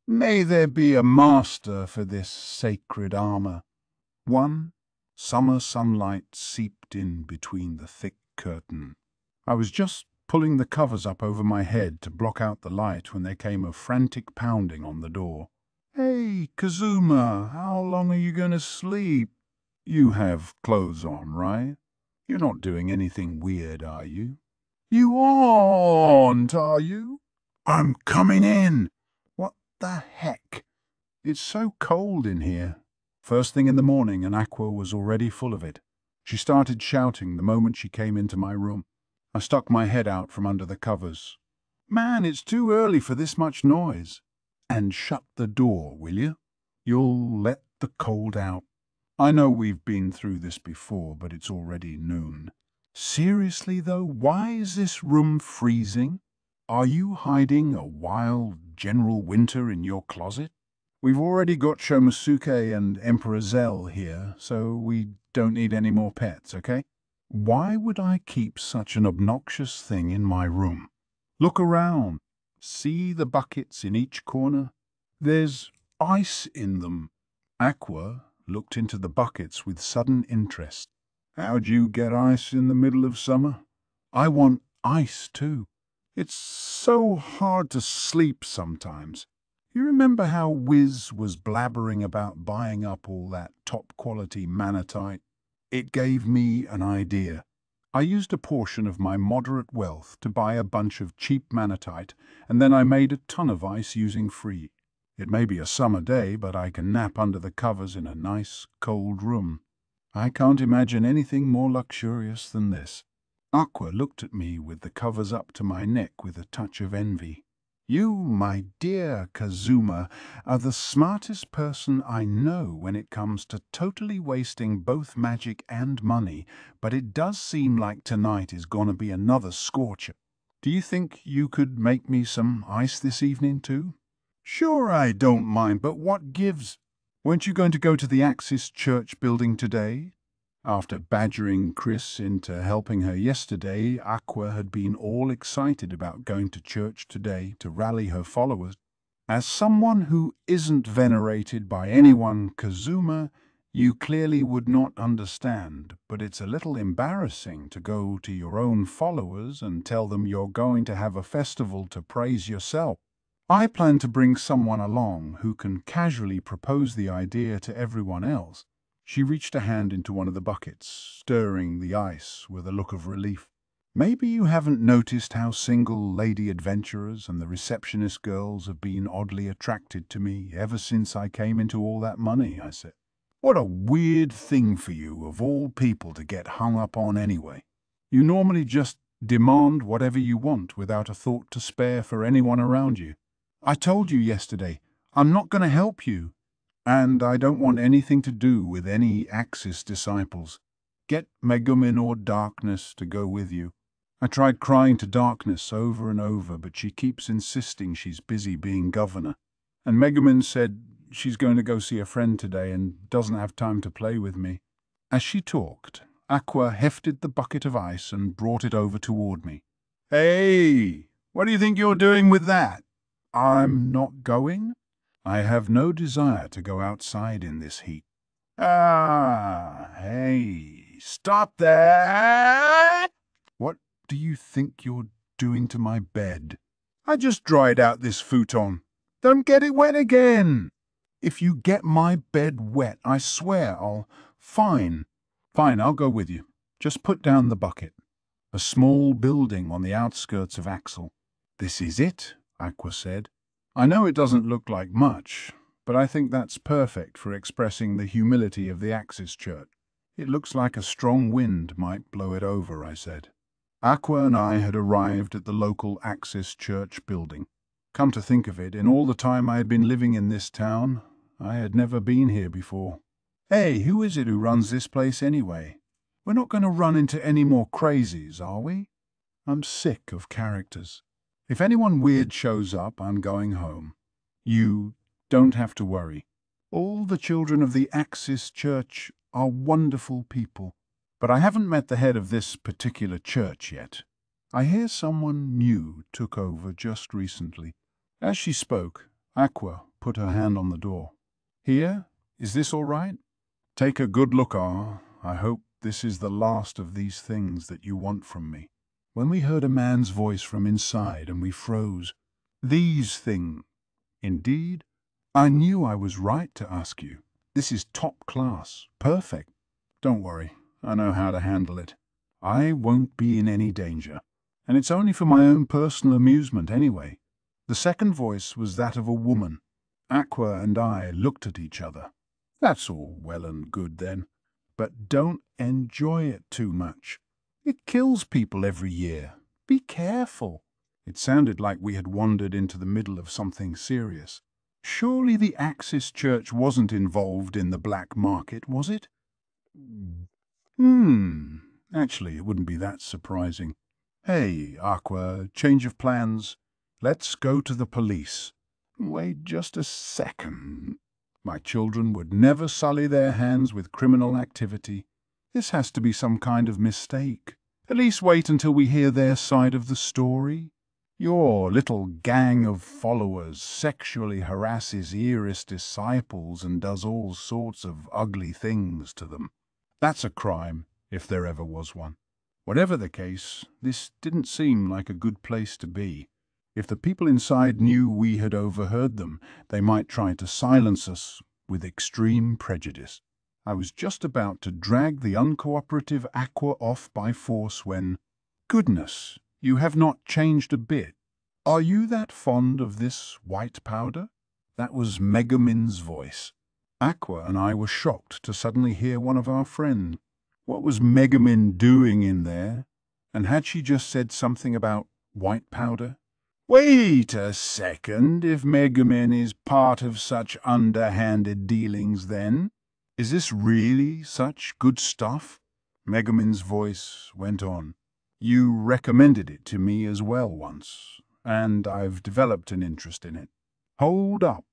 Speaker 1: May there be a master for this sacred armor. 1. Summer sunlight seeped in between the thick curtain. I was just pulling the covers up over my head to block out the light when there came a frantic pounding on the door. Hey, Kazuma, how long are you going to sleep? You have clothes on, right? You're not doing anything weird, are you? You aren't, are you? I'm coming in. What the heck? It's so cold in here. First thing in the morning, and Aqua was already full of it. She started shouting the moment she came into my room. I stuck my head out from under the covers. Man, it's too early for this much noise. And shut the door, will you? You'll let the cold out. I know we've been through this before, but it's already noon. Seriously, though, why is this room freezing? Are you hiding a wild general winter in your closet? We've already got Shomosuke and Emperor Zell here, so we don't need any more pets, okay? Why would I keep such an obnoxious thing in my room? Look around. See the buckets in each corner? There's ice in them. Aqua looked into the buckets with sudden interest. How'd you get ice in the middle of summer? I want ice too. It's so hard to sleep sometimes. You remember how Wiz was blabbering about buying up all that top-quality manatite? It gave me an idea. I used a portion of my moderate wealth to buy a bunch of cheap manatite, and then I made a ton of ice using free. It may be a summer day, but I can nap under the covers in a nice, cold room. I can't imagine anything more luxurious than this. Aqua looked at me with the covers up to my neck with a touch of envy. You, my dear Kazuma, are the smartest person I know when it comes to totally wasting both magic and money, but it does seem like tonight is gonna be another scorcher. Do you think you could make me some ice this evening too? Sure, I don't mind, but what gives? Weren't you going to go to the Axis church building today? After badgering Chris into helping her yesterday, Aqua had been all excited about going to church today to rally her followers. As someone who isn't venerated by anyone, Kazuma, you clearly would not understand, but it's a little embarrassing to go to your own followers and tell them you're going to have a festival to praise yourself. I plan to bring someone along who can casually propose the idea to everyone else. She reached a hand into one of the buckets, stirring the ice with a look of relief. Maybe you haven't noticed how single lady adventurers and the receptionist girls have been oddly attracted to me ever since I came into all that money, I said. What a weird thing for you, of all people, to get hung up on anyway. You normally just demand whatever you want without a thought to spare for anyone around you. I told you yesterday, I'm not going to help you. And I don't want anything to do with any Axis disciples. Get Megumin or Darkness to go with you. I tried crying to Darkness over and over, but she keeps insisting she's busy being governor. And Megumin said she's going to go see a friend today and doesn't have time to play with me. As she talked, Aqua hefted the bucket of ice and brought it over toward me. Hey, what do you think you're doing with that? I'm not going? I have no desire to go outside in this heat. Ah, hey, stop that! What do you think you're doing to my bed? I just dried out this futon. Don't get it wet again. If you get my bed wet, I swear I'll... Fine, I'll go with you. Just put down the bucket. A small building on the outskirts of Axel. This is it, Aqua said. I know it doesn't look like much, but I think that's perfect for expressing the humility of the Axis church. It looks like a strong wind might blow it over, I said. Aqua and I had arrived at the local Axis church building. Come to think of it, in all the time I had been living in this town, I had never been here before. Hey, who is it who runs this place anyway? We're not going to run into any more crazies, are we? I'm sick of characters. If anyone weird shows up, I'm going home. You don't have to worry. All the children of the Axis Church are wonderful people, but I haven't met the head of this particular church yet. I hear someone new took over just recently. As she spoke, Aqua put her hand on the door. Here? Is this all right? Take a good look, I hope this is the last of these things that you want from me. When we heard a man's voice from inside and we froze. These things. Indeed, I knew I was right to ask you. This is top class. Perfect. Don't worry, I know how to handle it. I won't be in any danger. And it's only for my own personal amusement anyway. The second voice was that of a woman. Aqua and I looked at each other. That's all well and good then, but don't enjoy it too much. It kills people every year. Be careful." It sounded like we had wandered into the middle of something serious. Surely the Axis Church wasn't involved in the black market, was it? Actually, it wouldn't be that surprising. Hey, Aqua, change of plans. Let's go to the police. Wait just a second. My children would never sully their hands with criminal activity. This has to be some kind of mistake. At least wait until we hear their side of the story. Your little gang of followers sexually harasses Eris disciples and does all sorts of ugly things to them. That's a crime, if there ever was one. Whatever the case, this didn't seem like a good place to be. If the people inside knew we had overheard them, they might try to silence us with extreme prejudice. I was just about to drag the uncooperative Aqua off by force when, "Goodness, you have not changed a bit. Are you that fond of this white powder?" That was Megumin's voice. Aqua and I were shocked to suddenly hear one of our friends. What was Megumin doing in there? And had she just said something about white powder? Wait a second, if Megumin is part of such underhanded dealings then? Is this really such good stuff? Megumin's voice went on. You recommended it to me as well once, and I've developed an interest in it. Hold up.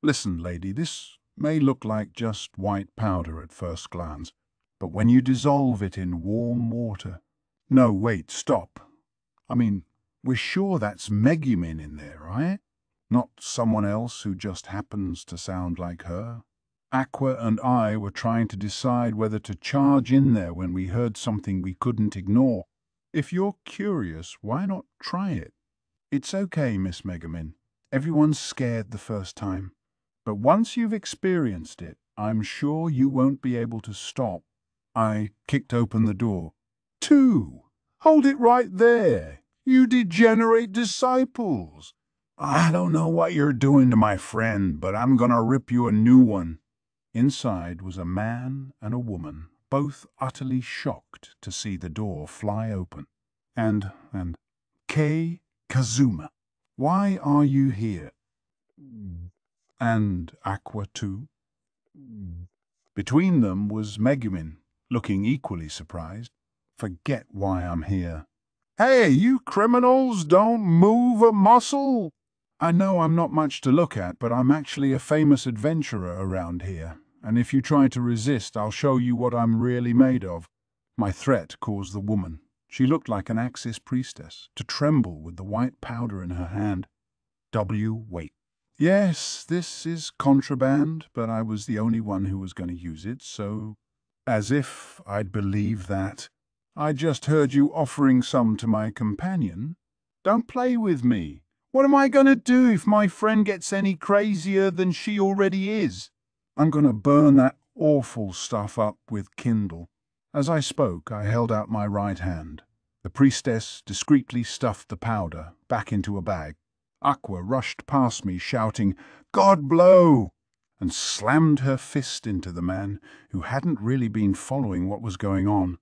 Speaker 1: Listen, lady, this may look like just white powder at first glance, but when you dissolve it in warm water... No, wait, stop. I mean, we're sure that's Megumin in there, right? Not someone else who just happens to sound like her. Aqua and I were trying to decide whether to charge in there when we heard something we couldn't ignore. If you're curious, why not try it? It's okay, Miss Megumin. Everyone's scared the first time. But once you've experienced it, I'm sure you won't be able to stop. I kicked open the door. Two! Hold it right there! You degenerate disciples! I don't know what you're doing to my friend, but I'm gonna rip you a new one. Inside was a man and a woman, both utterly shocked to see the door fly open. And Kazuma, why are you here? And Aqua too? Between them was Megumin, looking equally surprised. Forget why I'm here. Hey, you criminals, don't move a muscle! I know I'm not much to look at, but I'm actually a famous adventurer around here, and if you try to resist, I'll show you what I'm really made of. My threat caused the woman, she looked like an Axis priestess, to tremble with the white powder in her hand. Wait. Yes, this is contraband, but I was the only one who was going to use it, so... As if I'd believe that. I just heard you offering some to my companion. Don't play with me. What am I going to do if my friend gets any crazier than she already is? I'm going to burn that awful stuff up with Kindle. As I spoke, I held out my right hand. The priestess discreetly stuffed the powder back into a bag. Aqua rushed past me, shouting, "God blow!" and slammed her fist into the man, who hadn't really been following what was going on.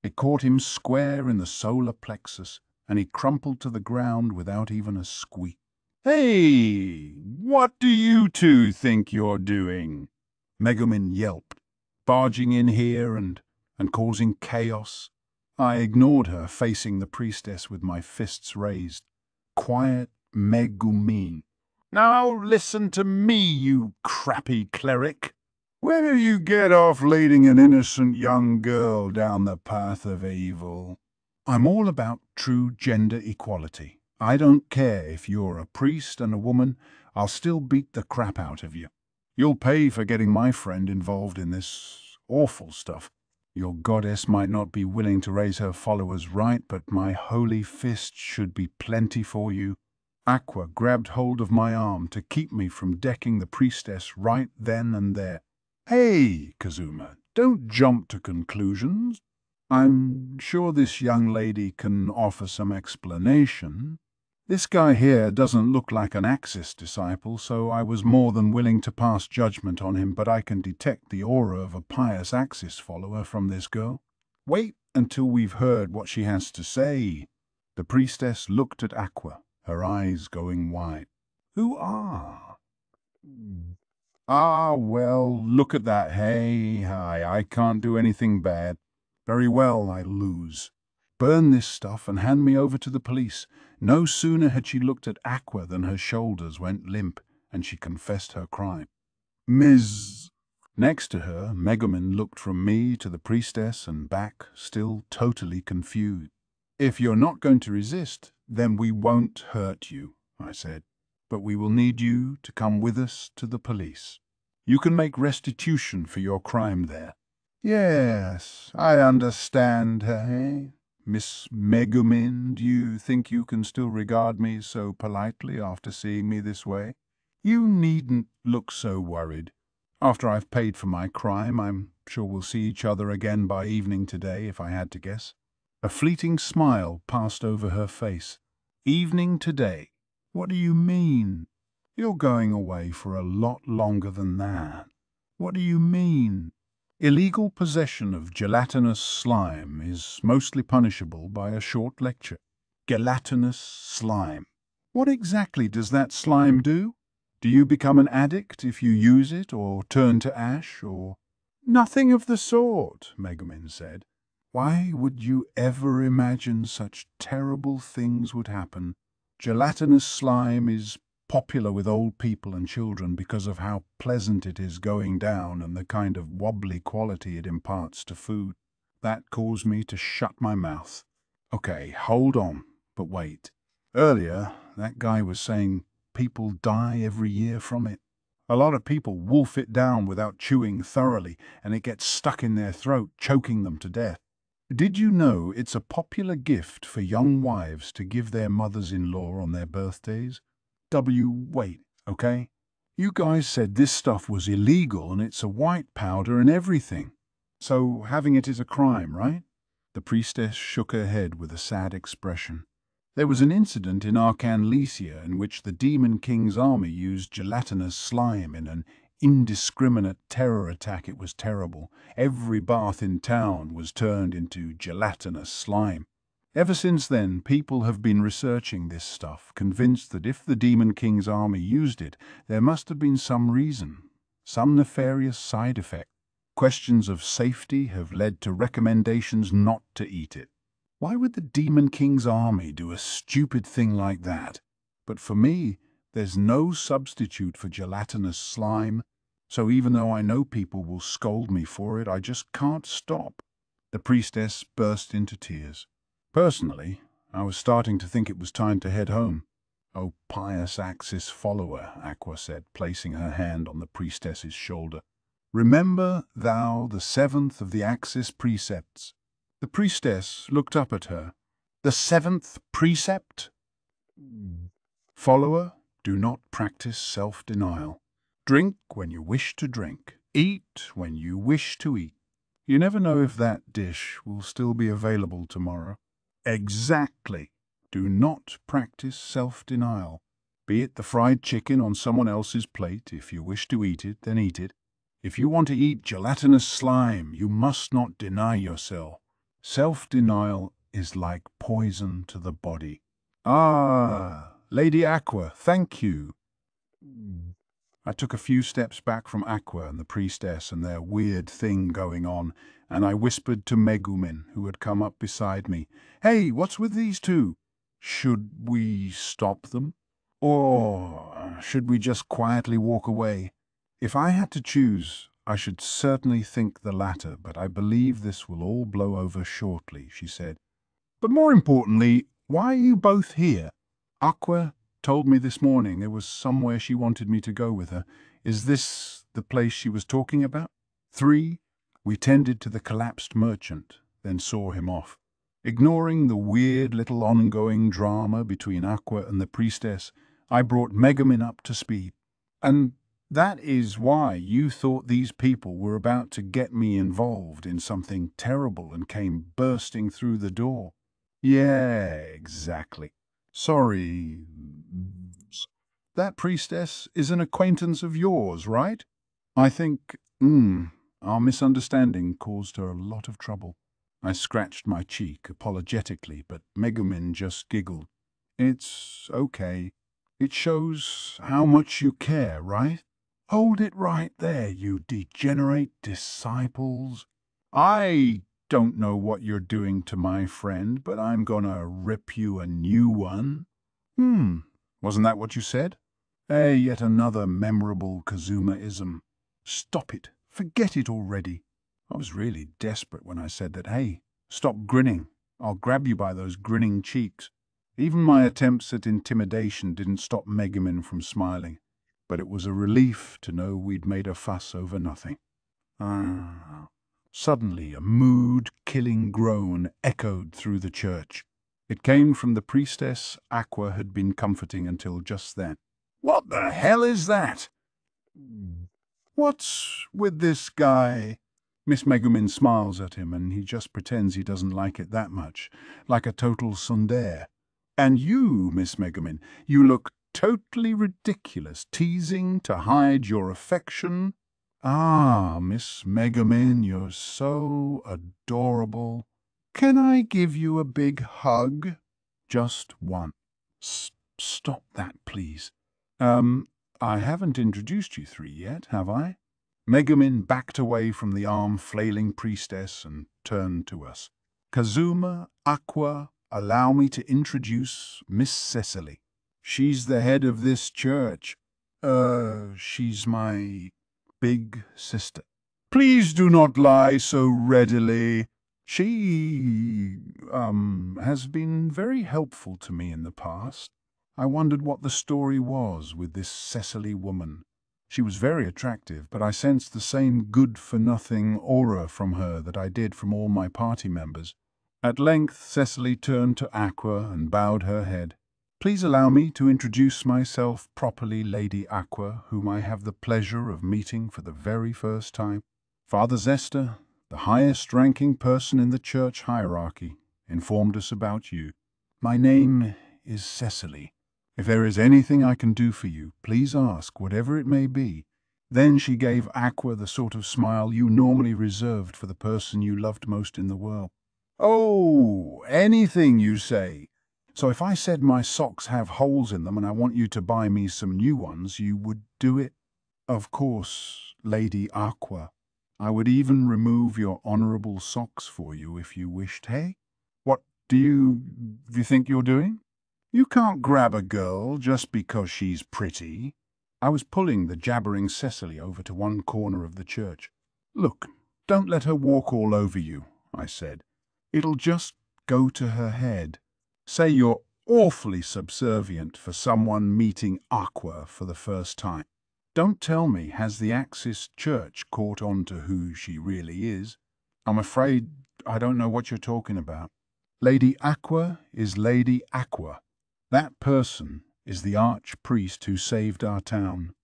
Speaker 1: It caught him square in the solar plexus, and he crumpled to the ground without even a squeak. Hey, what do you two think you're doing? Megumin yelped, barging in here and causing chaos. I ignored her, facing the priestess with my fists raised. Quiet, Megumin. Now listen to me, you crappy cleric. When do you get off leading an innocent young girl down the path of evil? I'm all about true gender equality. I don't care if you're a priest and a woman, I'll still beat the crap out of you. You'll pay for getting my friend involved in this awful stuff. Your goddess might not be willing to raise her followers right, but my holy fist should be plenty for you. Aqua grabbed hold of my arm to keep me from decking the priestess right then and there. Hey, Kazuma, don't jump to conclusions. I'm sure this young lady can offer some explanation. This guy here doesn't look like an Axis disciple, so I was more than willing to pass judgment on him, but I can detect the aura of a pious Axis follower from this girl. Wait until we've heard what she has to say. The priestess looked at Aqua, her eyes going wide. Who are? Ah, well, look at that. Hey, I can't do anything bad. Very well, I lose. Burn this stuff and hand me over to the police. No sooner had she looked at Aqua than her shoulders went limp, and she confessed her crime. Ms. Next to her, Megumin looked from me to the priestess and back, still totally confused. If you're not going to resist, then we won't hurt you, I said. But we will need you to come with us to the police. You can make restitution for your crime there. Yes, I understand, eh? Miss Megumin, do you think you can still regard me so politely after seeing me this way? You needn't look so worried. After I've paid for my crime, I'm sure we'll see each other again by evening today, if I had to guess. A fleeting smile passed over her face. Evening today? What do you mean? You're going away for a lot longer than that. What do you mean? Illegal possession of gelatinous slime is mostly punishable by a short lecture. Gelatinous slime. What exactly does that slime do? Do you become an addict if you use it, or turn to ash, or— Nothing of the sort, Megumin said. Why would you ever imagine such terrible things would happen? Gelatinous slime is popular with old people and children because of how pleasant it is going down and the kind of wobbly quality it imparts to food. That caused me to shut my mouth. Okay, hold on, but wait. Earlier, that guy was saying people die every year from it. A lot of people wolf it down without chewing thoroughly, and it gets stuck in their throat, choking them to death. Did you know it's a popular gift for young wives to give their mothers-in-law on their birthdays? Wait, okay? You guys said this stuff was illegal and it's a white powder and everything. So having it is a crime, right? The priestess shook her head with a sad expression. There was an incident in Arcanlesia in which the Demon King's army used gelatinous slime in an indiscriminate terror attack. It was terrible. Every bath in town was turned into gelatinous slime. Ever since then, people have been researching this stuff, convinced that if the Demon King's army used it, there must have been some reason, some nefarious side effect. Questions of safety have led to recommendations not to eat it. Why would the Demon King's army do a stupid thing like that? But for me, there's no substitute for gelatinous slime, so even though I know people will scold me for it, I just can't stop. The priestess burst into tears. Personally, I was starting to think it was time to head home. "Oh, pious Axis follower," Aqua said, placing her hand on the priestess's shoulder. "Remember thou the seventh of the Axis precepts." The priestess looked up at her. "The seventh precept? Follower, do not practice self-denial. Drink when you wish to drink. Eat when you wish to eat. You never know if that dish will still be available tomorrow." Exactly. Do not practice self-denial. Be it the fried chicken on someone else's plate. If you wish to eat it, then eat it. If you want to eat gelatinous slime, you must not deny yourself. Self-denial is like poison to the body. Ah, Lady Aqua, thank you. I took a few steps back from Aqua and the priestess and their weird thing going on, and I whispered to Megumin, who had come up beside me, "Hey, what's with these two? Should we stop them? Or should we just quietly walk away?" If I had to choose, I should certainly think the latter, but I believe this will all blow over shortly, she said. But more importantly, why are you both here? Aqua told me this morning there was somewhere she wanted me to go with her. Is this the place she was talking about? 3. We tended to the collapsed merchant, then saw him off. Ignoring the weird little ongoing drama between Aqua and the priestess, I brought Megumin up to speed. And that is why you thought these people were about to get me involved in something terrible and came bursting through the door. Yeah, exactly. Sorry. That priestess is an acquaintance of yours, right? I think, our misunderstanding caused her a lot of trouble. I scratched my cheek apologetically, but Megumin just giggled. It's okay. It shows how much you care, right? Hold it right there, you degenerate disciples. I don't know what you're doing to my friend, but I'm gonna rip you a new one. Wasn't that what you said? Yet another memorable Kazuma-ism. Stop it. Forget it already. I was really desperate when I said that. Hey, stop grinning. I'll grab you by those grinning cheeks. Even my attempts at intimidation didn't stop Megumin from smiling, but it was a relief to know we'd made a fuss over nothing. Suddenly, a mood-killing groan echoed through the church. It came from the priestess Aqua had been comforting until just then. What the hell is that? What's with this guy? Miss Megumin smiles at him, and he just pretends he doesn't like it that much, like a total tsundere. And you, Miss Megumin, you look totally ridiculous, teasing to hide your affection. Ah, Miss Megumin, you're so adorable. Can I give you a big hug? Just one. Stop that, please. I haven't introduced you three yet, have I? Megumin backed away from the arm-flailing priestess and turned to us. Kazuma, Aqua, allow me to introduce Miss Cecily. She's the head of this church. She's my big sister. Please do not lie so readily. She, has been very helpful to me in the past. I wondered what the story was with this Cecily woman. She was very attractive, but I sensed the same good-for-nothing aura from her that I did from all my party members. At length, Cecily turned to Aqua and bowed her head. Please allow me to introduce myself properly, Lady Aqua, whom I have the pleasure of meeting for the very first time. Father Zesta, the highest-ranking person in the church hierarchy, informed us about you. My name is Cecily. If there is anything I can do for you, please ask, whatever it may be. Then she gave Aqua the sort of smile you normally reserved for the person you loved most in the world. Oh, anything you say. So if I said my socks have holes in them and I want you to buy me some new ones, you would do it? Of course, Lady Aqua. I would even remove your honorable socks for you if you wished, hey? What do you think you're doing? You can't grab a girl just because she's pretty. I was pulling the jabbering Cecily over to one corner of the church. Look, don't let her walk all over you, I said. It'll just go to her head. Say you're awfully subservient for someone meeting Aqua for the first time. Don't tell me, has the Axis Church caught on to who she really is? I'm afraid I don't know what you're talking about. Lady Aqua is Lady Aqua. That person is the archpriest who saved our town.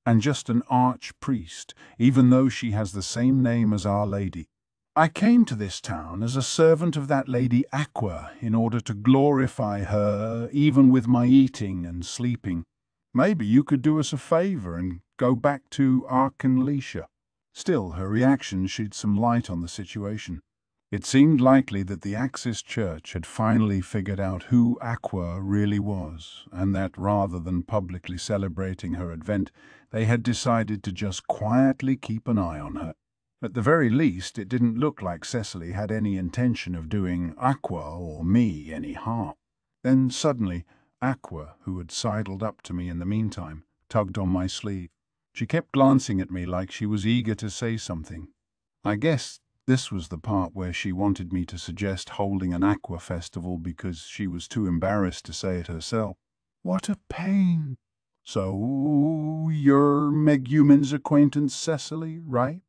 Speaker 1: And just an archpriest, even though she has the same name as Our Lady. I came to this town as a servant of that Lady Aqua in order to glorify her, even with my eating and sleeping. Maybe you could do us a favor and go back to Arkanleisha. Still, her reaction shed some light on the situation. It seemed likely that the Axis Church had finally figured out who Aqua really was, and that rather than publicly celebrating her advent, they had decided to just quietly keep an eye on her. At the very least, it didn't look like Cecily had any intention of doing Aqua or me any harm. Then suddenly, Aqua, who had sidled up to me in the meantime, tugged on my sleeve. She kept glancing at me like she was eager to say something. I guess this was the part where she wanted me to suggest holding an Aqua festival because she was too embarrassed to say it herself. What a pain. So, you're Megumin's acquaintance Cecily, right?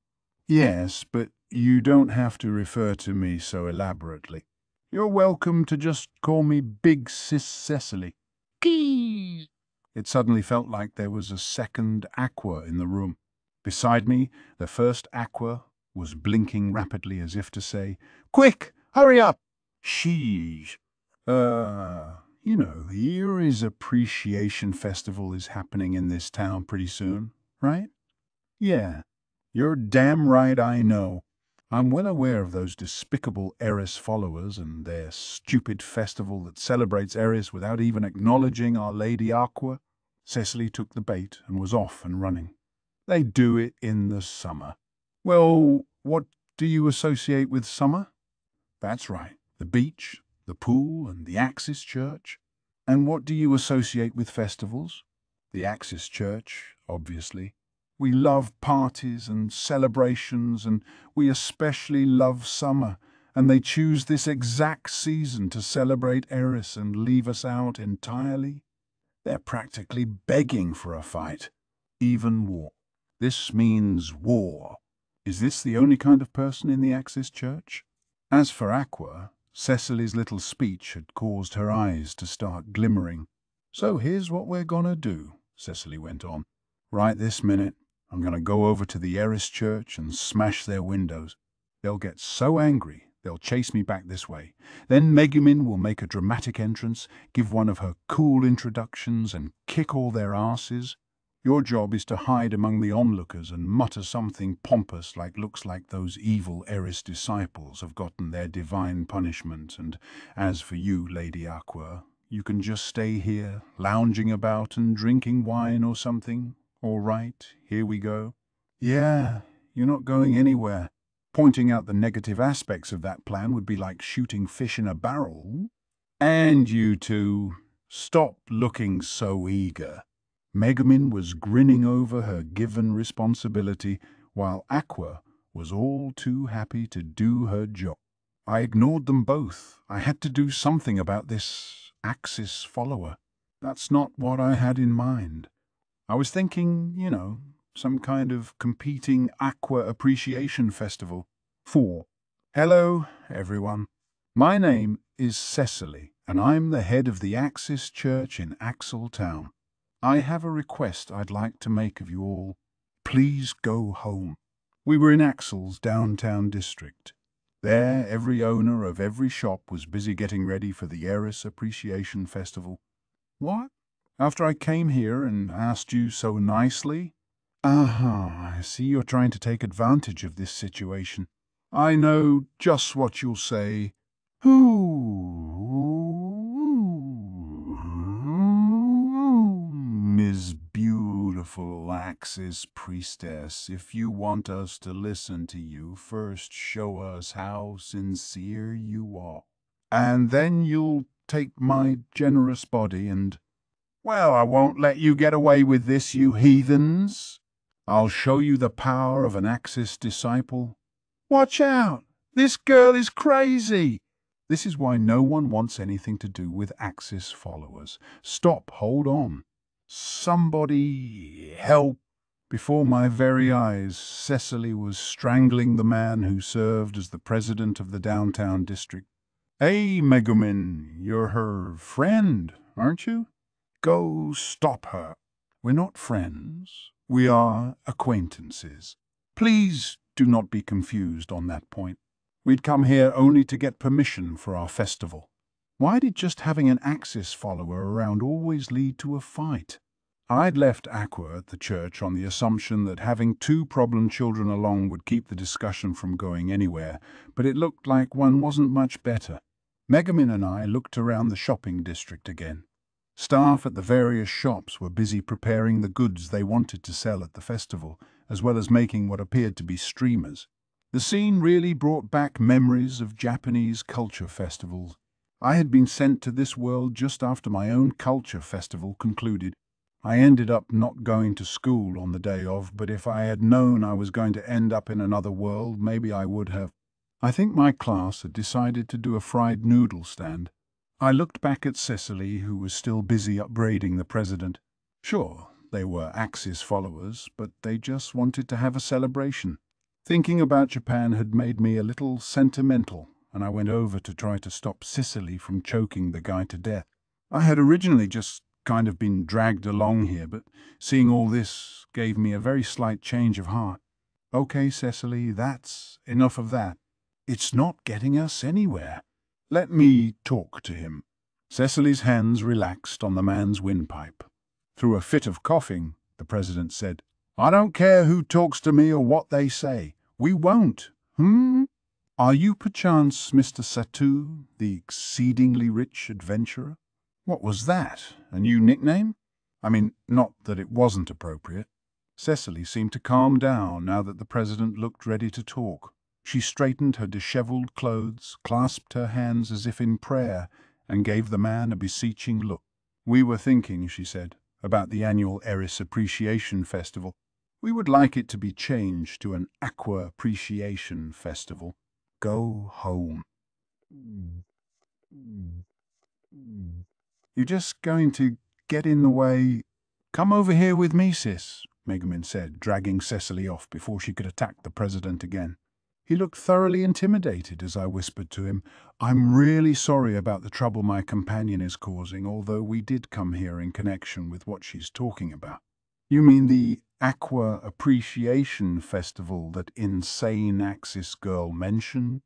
Speaker 1: Yes, but you don't have to refer to me so elaborately. You're welcome to just call me Big Sis Cecily. Gee! It suddenly felt like there was a second Aqua in the room. Beside me, the first Aqua was blinking rapidly as if to say, Quick! Hurry up! Sheesh. The Erie's Appreciation Festival is happening in this town pretty soon, right? Yeah. You're damn right I know. I'm well aware of those despicable Eris followers and their stupid festival that celebrates Eris without even acknowledging Our Lady Aqua. Cecily took the bait and was off and running. They do it in the summer. Well, what do you associate with summer? That's right, the beach, the pool, and the Axis Church. And what do you associate with festivals? The Axis Church, obviously. We love parties and celebrations, and we especially love summer, and they choose this exact season to celebrate Eris and leave us out entirely. They're practically begging for a fight, even war. This means war. Is this the only kind of person in the Axis Church? As for Aqua, Cecily's little speech had caused her eyes to start glimmering. So here's what we're gonna do, Cecily went on. Right this minute, I'm going to go over to the Eris Church and smash their windows. They'll get so angry, they'll chase me back this way. Then Megumin will make a dramatic entrance, give one of her cool introductions, and kick all their asses. Your job is to hide among the onlookers and mutter something pompous looks like those evil Eris disciples have gotten their divine punishment, and as for you, Lady Aqua, you can just stay here, lounging about and drinking wine or something. All right, here we go. Yeah, you're not going anywhere. Pointing out the negative aspects of that plan would be like shooting fish in a barrel. And you two, stop looking so eager. Megumin was grinning over her given responsibility, while Aqua was all too happy to do her job. I ignored them both. I had to do something about this Axis follower. That's not what I had in mind. I was thinking, some kind of competing Aqua appreciation festival. 4. Hello, everyone. My name is Cecily, and I'm the head of the Axis Church in Axel Town. I have a request I'd like to make of you all. Please go home. We were in Axel's downtown district. There, every owner of every shop was busy getting ready for the Eris Appreciation Festival. What? After I came here and asked you so nicely? I see you're trying to take advantage of this situation. I know just what you'll say. Ms. Beautiful Axis Priestess, if you want us to listen to you, first show us how sincere you are. And then you'll take my generous body and... Well, I won't let you get away with this, you heathens. I'll show you the power of an Axis disciple. Watch out! This girl is crazy! This is why no one wants anything to do with Axis followers. Stop, hold on. Somebody help! Before my very eyes, Cecily was strangling the man who served as the president of the downtown district. Hey, Megumin, you're her friend, aren't you? Go stop her. We're not friends. We are acquaintances. Please do not be confused on that point. We'd come here only to get permission for our festival. Why did just having an Axis follower around always lead to a fight? I'd left Aqua at the church on the assumption that having 2 problem children along would keep the discussion from going anywhere, but it looked like one wasn't much better. Megumin and I looked around the shopping district again. Staff at the various shops were busy preparing the goods they wanted to sell at the festival, as well as making what appeared to be streamers. The scene really brought back memories of Japanese culture festivals. I had been sent to this world just after my own culture festival concluded. I ended up not going to school on the day of, but if I had known I was going to end up in another world, maybe I would have. I think my class had decided to do a fried noodle stand. I looked back at Cecily, who was still busy upbraiding the president. Sure, they were Axis followers, but they just wanted to have a celebration. Thinking about Japan had made me a little sentimental, and I went over to try to stop Cecily from choking the guy to death. I had originally just kind of been dragged along here, but seeing all this gave me a very slight change of heart. Okay, Cecily, that's enough of that. It's not getting us anywhere. Let me talk to him. Cecily's hands relaxed on the man's windpipe. Through a fit of coughing, the president said, I don't care who talks to me or what they say. We won't. Are you perchance Mr. Satou, the exceedingly rich adventurer? What was that? A new nickname? I mean, not that it wasn't appropriate. Cecily seemed to calm down now that the president looked ready to talk. She straightened her disheveled clothes, clasped her hands as if in prayer, and gave the man a beseeching look. "We were thinking," she said, "about the annual Eris Appreciation Festival. We would like it to be changed to an Aqua Appreciation Festival. Go home." "You're just going to get in the way?" "Come over here with me, sis," Megumin said, dragging Cecily off before she could attack the president again. He looked thoroughly intimidated as I whispered to him, "I'm really sorry about the trouble my companion is causing, although we did come here in connection with what she's talking about." "You mean the Aqua Appreciation Festival that insane Axis girl mentioned?"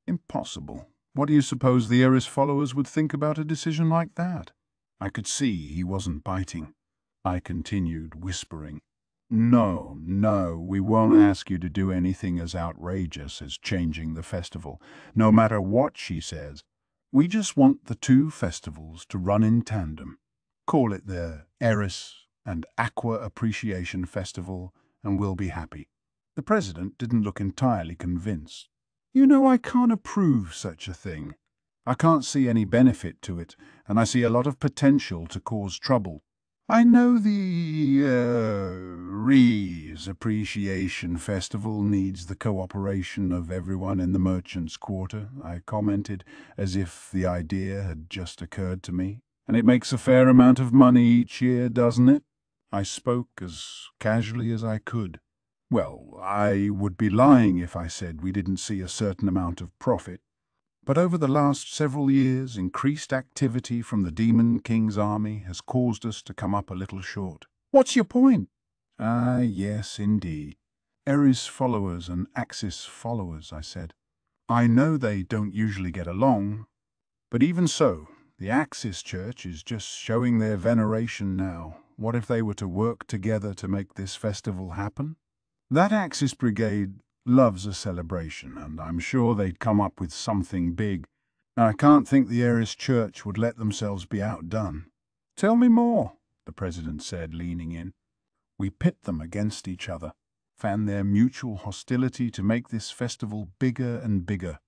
Speaker 1: "Impossible. What do you suppose the Eris followers would think about a decision like that?" I could see he wasn't biting. I continued, whispering, No, we won't ask you to do anything as outrageous as changing the festival, no matter what she says. We just want the two festivals to run in tandem. Call it the Eris and Aqua Appreciation Festival, and we'll be happy." The president didn't look entirely convinced. "You know, I can't approve such a thing. I can't see any benefit to it, and I see a lot of potential to cause trouble. I know the Rees Appreciation Festival needs the cooperation of everyone in the Merchants' Quarter," I commented, as if the idea had just occurred to me. "And it makes a fair amount of money each year, doesn't it?" I spoke as casually as I could. "Well, I would be lying if I said we didn't see a certain amount of profit. But over the last several years, increased activity from the Demon King's army has caused us to come up a little short." "What's your point?" "Ah, yes, indeed. Eris followers and Axis followers," I said. "I know they don't usually get along, but even so, the Axis Church is just showing their veneration now. What if they were to work together to make this festival happen? That Axis brigade loves a celebration, and I'm sure they'd come up with something big. I can't think the Eris Church would let themselves be outdone." "Tell me more," the president said, leaning in. "We pit them against each other, fan their mutual hostility to make this festival bigger and bigger.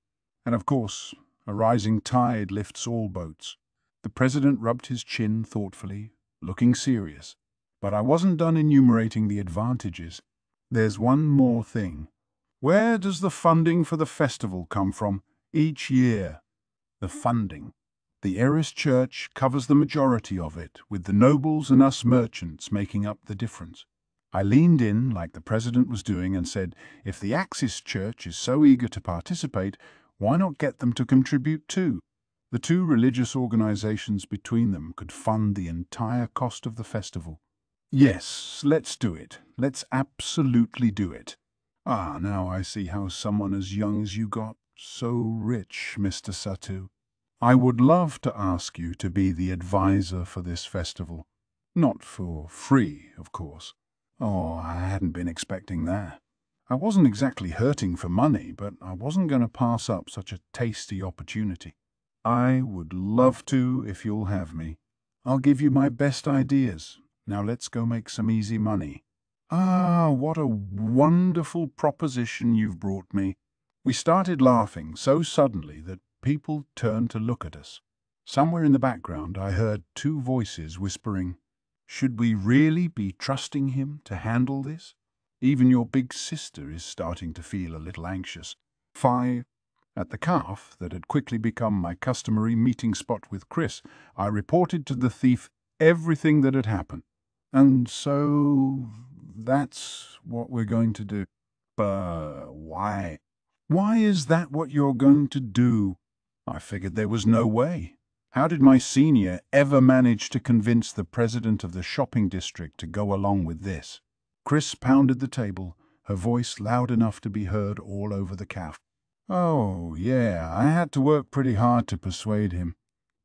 Speaker 1: And of course, a rising tide lifts all boats." The president rubbed his chin thoughtfully, looking serious. But I wasn't done enumerating the advantages. "There's one more thing. Where does the funding for the festival come from each year?" "The funding. The Eris Church covers the majority of it, with the nobles and us merchants making up the difference." I leaned in, like the president was doing, and said, "If the Axis Church is so eager to participate, why not get them to contribute too? The two religious organizations between them could fund the entire cost of the festival." "Yes, let's do it. Let's absolutely do it." "Ah, now I see how someone as young as you got so rich, Mr. Satou. I would love to ask you to be the advisor for this festival. Not for free, of course." Oh, I hadn't been expecting that. I wasn't exactly hurting for money, but I wasn't going to pass up such a tasty opportunity. "I would love to if you'll have me. I'll give you my best ideas. Now let's go make some easy money." "Ah, what a wonderful proposition you've brought me." We started laughing so suddenly that people turned to look at us. Somewhere in the background I heard two voices whispering, "Should we really be trusting him to handle this? Even your big sister is starting to feel a little anxious." At the cafe that had quickly become my customary meeting spot with Chris, I reported to the thief everything that had happened. "And so that's what we're going to do." "But why?" "Why is that what you're going to do?" I figured there was no way. How did my senior ever manage to convince the president of the shopping district to go along with this? Chris pounded the table, her voice loud enough to be heard all over the cafe. "Oh, yeah, I had to work pretty hard to persuade him,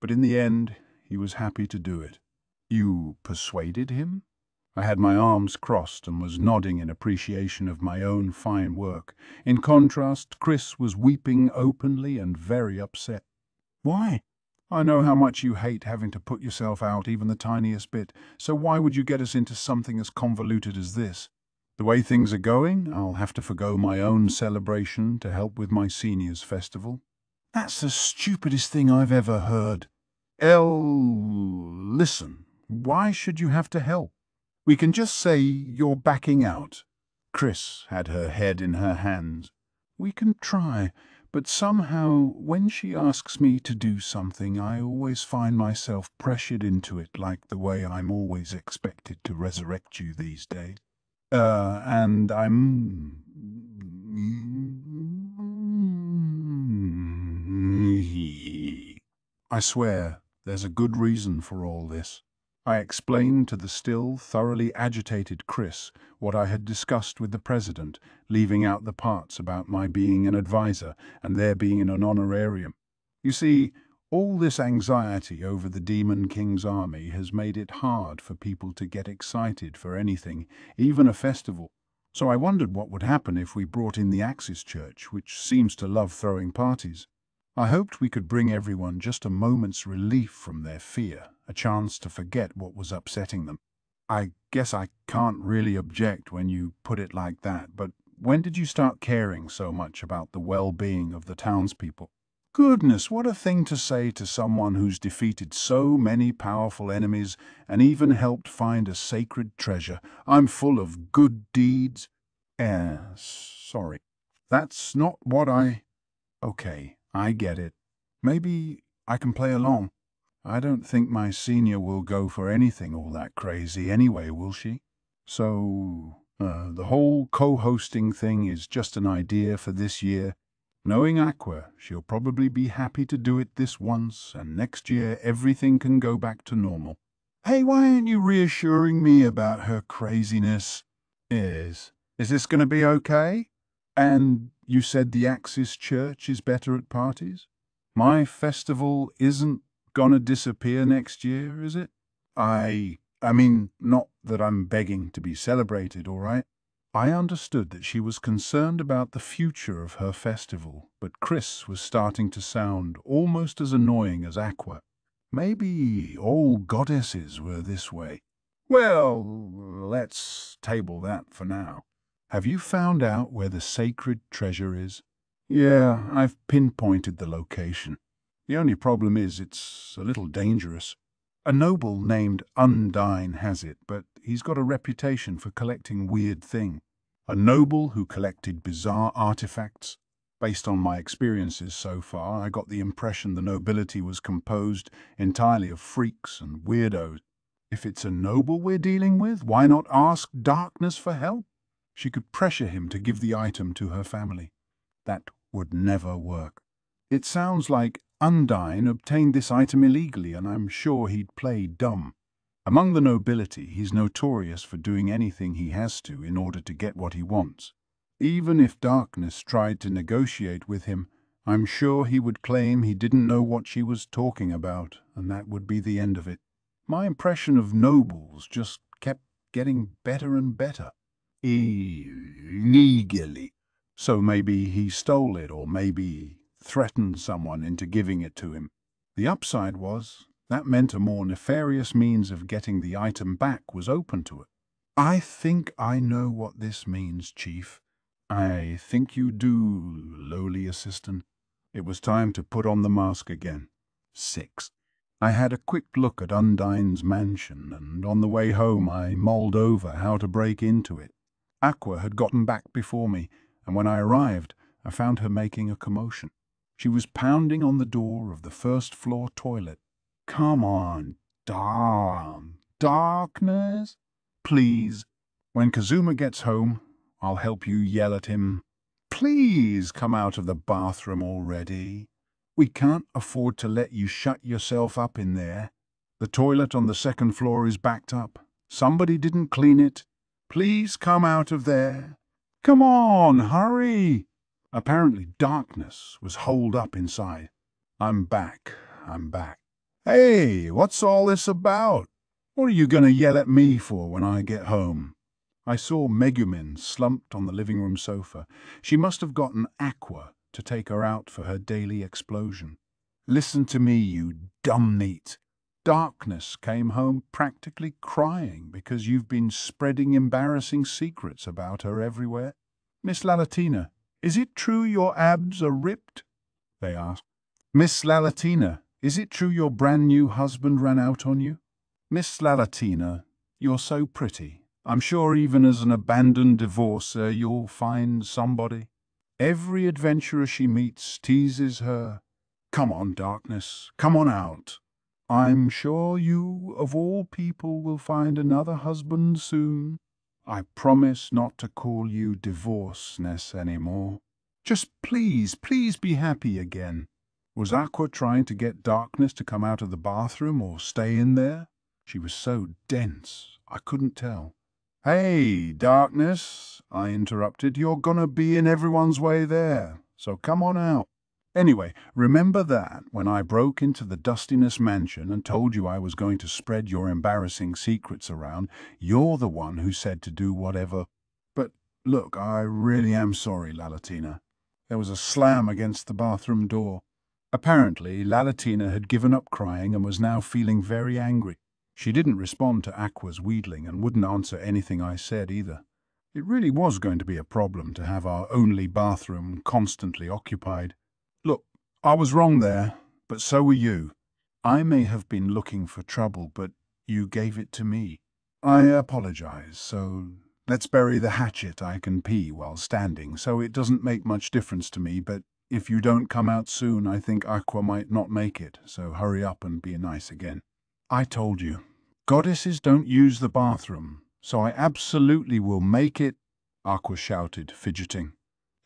Speaker 1: but in the end, he was happy to do it." "You persuaded him?" I had my arms crossed and was nodding in appreciation of my own fine work. In contrast, Chris was weeping openly and very upset. Why? I know how much you hate having to put yourself out even the tiniest bit, so why would you get us into something as convoluted as this? The way things are going, I'll have to forgo my own celebration to help with my seniors' festival. That's the stupidest thing I've ever heard. Listen, why should you have to help? We can just say you're backing out. Chris had her head in her hands. We can try, but somehow when she asks me to do something, I always find myself pressured into it like the way I'm always expected to resurrect you these days. And I swear, there's a good reason for all this. I explained to the still thoroughly agitated Chris what I had discussed with the president, leaving out the parts about my being an advisor and there being an honorarium. You see, all this anxiety over the Demon King's army has made it hard for people to get excited for anything, even a festival. So I wondered what would happen if we brought in the Axis Church, which seems to love throwing parties. I hoped we could bring everyone just a moment's relief from their fear, a chance to forget what was upsetting them. I guess I can't really object when you put it like that, but when did you start caring so much about the well-being of the townspeople? Goodness, what a thing to say to someone who's defeated so many powerful enemies and even helped find a sacred treasure. I'm full of good deeds. Sorry. That's not what Okay, I get it. Maybe I can play along. I don't think my senior will go for anything all that crazy anyway, will she? So, the whole co-hosting thing is just an idea for this year. Knowing Aqua, she'll probably be happy to do it this once, and next year everything can go back to normal. Hey, why aren't you reassuring me about her craziness? Is this going to be okay? And you said the Axis Church is better at parties? My festival isn't gonna disappear next year, is it? I mean, not that I'm begging to be celebrated, all right? I understood that she was concerned about the future of her festival, but Chris was starting to sound almost as annoying as Aqua. Maybe all goddesses were this way. Well, let's table that for now. Have you found out where the sacred treasure is? Yeah, I've pinpointed the location. The only problem is it's a little dangerous. A noble named Undyne has it, but he's got a reputation for collecting weird things. A noble who collected bizarre artifacts. Based on my experiences so far, I got the impression the nobility was composed entirely of freaks and weirdos. If it's a noble we're dealing with, why not ask Darkness for help? She could pressure him to give the item to her family. That would never work. It sounds like Undyne obtained this item illegally, and I'm sure he'd play dumb. Among the nobility, he's notorious for doing anything he has to in order to get what he wants. Even if Darkness tried to negotiate with him, I'm sure he would claim he didn't know what she was talking about, and that would be the end of it. My impression of nobles just kept getting better and better. Illegally. So maybe he stole it, or maybe threatened someone into giving it to him. The upside was, that meant a more nefarious means of getting the item back was open to it. I think I know what this means, Chief. I think you do, lowly assistant. It was time to put on the mask again. 6. I had a quick look at Undyne's mansion, and on the way home I mulled over how to break into it. Aqua had gotten back before me, and when I arrived, I found her making a commotion. She was pounding on the door of the first-floor toilet. Come on, Darkness? Please. When Kazuma gets home, I'll help you yell at him. Please come out of the bathroom already. We can't afford to let you shut yourself up in there. The toilet on the second floor is backed up. Somebody didn't clean it. Please come out of there. Come on, hurry! Apparently Darkness was holed up inside. I'm back. Hey, what's all this about? What are you going to yell at me for when I get home? I saw Megumin slumped on the living room sofa. She must have gotten Aqua to take her out for her daily explosion. Listen to me, you dumb NEET. Darkness came home practically crying because you've been spreading embarrassing secrets about her everywhere. Miss Lalatina, is it true your abs are ripped? They asked. Miss Lalatina, is it true your brand new husband ran out on you? Miss Lalatina, you're so pretty. I'm sure even as an abandoned divorcer you'll find somebody. Every adventurer she meets teases her. Come on, Darkness, come on out. I'm sure you, of all people, will find another husband soon. I promise not to call you Divorceness anymore. Just please, please be happy again. Was Aqua trying to get Darkness to come out of the bathroom or stay in there? She was so dense, I couldn't tell. Hey, Darkness, I interrupted. You're gonna be in everyone's way there, so come on out. Anyway, remember that when I broke into the Dustiness mansion and told you I was going to spread your embarrassing secrets around, you're the one who said to do whatever. But look, I really am sorry, Lalatina. There was a slam against the bathroom door. Apparently, Lalatina had given up crying and was now feeling very angry. She didn't respond to Aqua's wheedling and wouldn't answer anything I said either. It really was going to be a problem to have our only bathroom constantly occupied. Look, I was wrong there, but so were you. I may have been looking for trouble, but you gave it to me. I apologize, so let's bury the hatchet. I can pee while standing, so it doesn't make much difference to me, but if you don't come out soon, I think Aqua might not make it, so hurry up and be nice again. I told you, goddesses don't use the bathroom, so I absolutely will make it, Aqua shouted, fidgeting.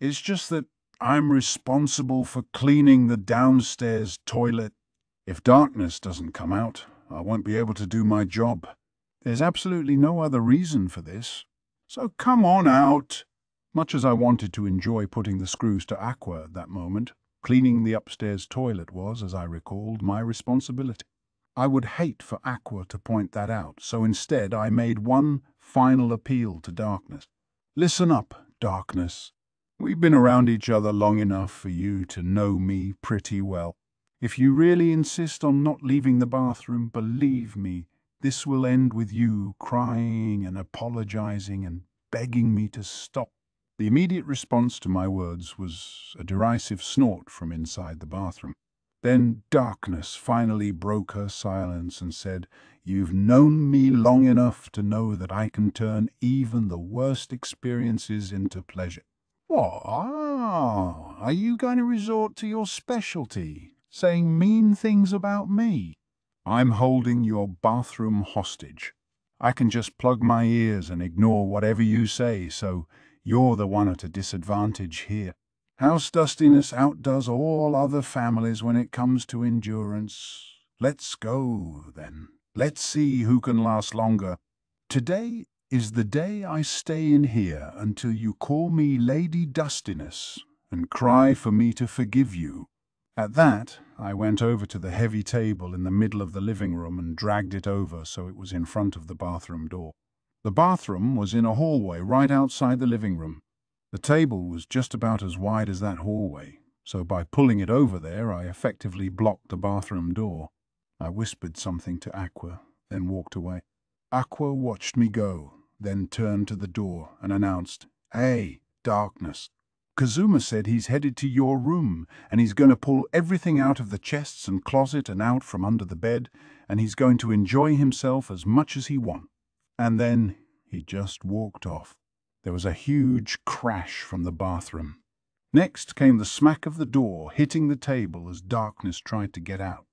Speaker 1: It's just that I'm responsible for cleaning the downstairs toilet. If Darkness doesn't come out, I won't be able to do my job. There's absolutely no other reason for this. So come on out. Much as I wanted to enjoy putting the screws to Aqua at that moment, cleaning the upstairs toilet was, as I recalled, my responsibility. I would hate for Aqua to point that out, so instead I made one final appeal to Darkness. Listen up, Darkness. We've been around each other long enough for you to know me pretty well. If you really insist on not leaving the bathroom, believe me, this will end with you crying and apologizing and begging me to stop. The immediate response to my words was a derisive snort from inside the bathroom. Then Darkness finally broke her silence and said, "You've known me long enough to know that I can turn even the worst experiences into pleasure." What? Are you going to resort to your specialty, saying mean things about me? I'm holding your bathroom hostage. I can just plug my ears and ignore whatever you say, so you're the one at a disadvantage here. House Dustiness outdoes all other families when it comes to endurance. Let's go, then. Let's see who can last longer. Today is the day I stay in here until you call me Lady Dustiness and cry for me to forgive you. At that, I went over to the heavy table in the middle of the living room and dragged it over so it was in front of the bathroom door. The bathroom was in a hallway right outside the living room. The table was just about as wide as that hallway, so by pulling it over there, I effectively blocked the bathroom door. I whispered something to Aqua, then walked away. Aqua watched me go, then turned to the door and announced, "Hey, Darkness. Kazuma said he's headed to your room, and he's going to pull everything out of the chests and closet and out from under the bed, and he's going to enjoy himself as much as he wants." And then he just walked off. There was a huge crash from the bathroom. Next came the smack of the door hitting the table as Darkness tried to get out.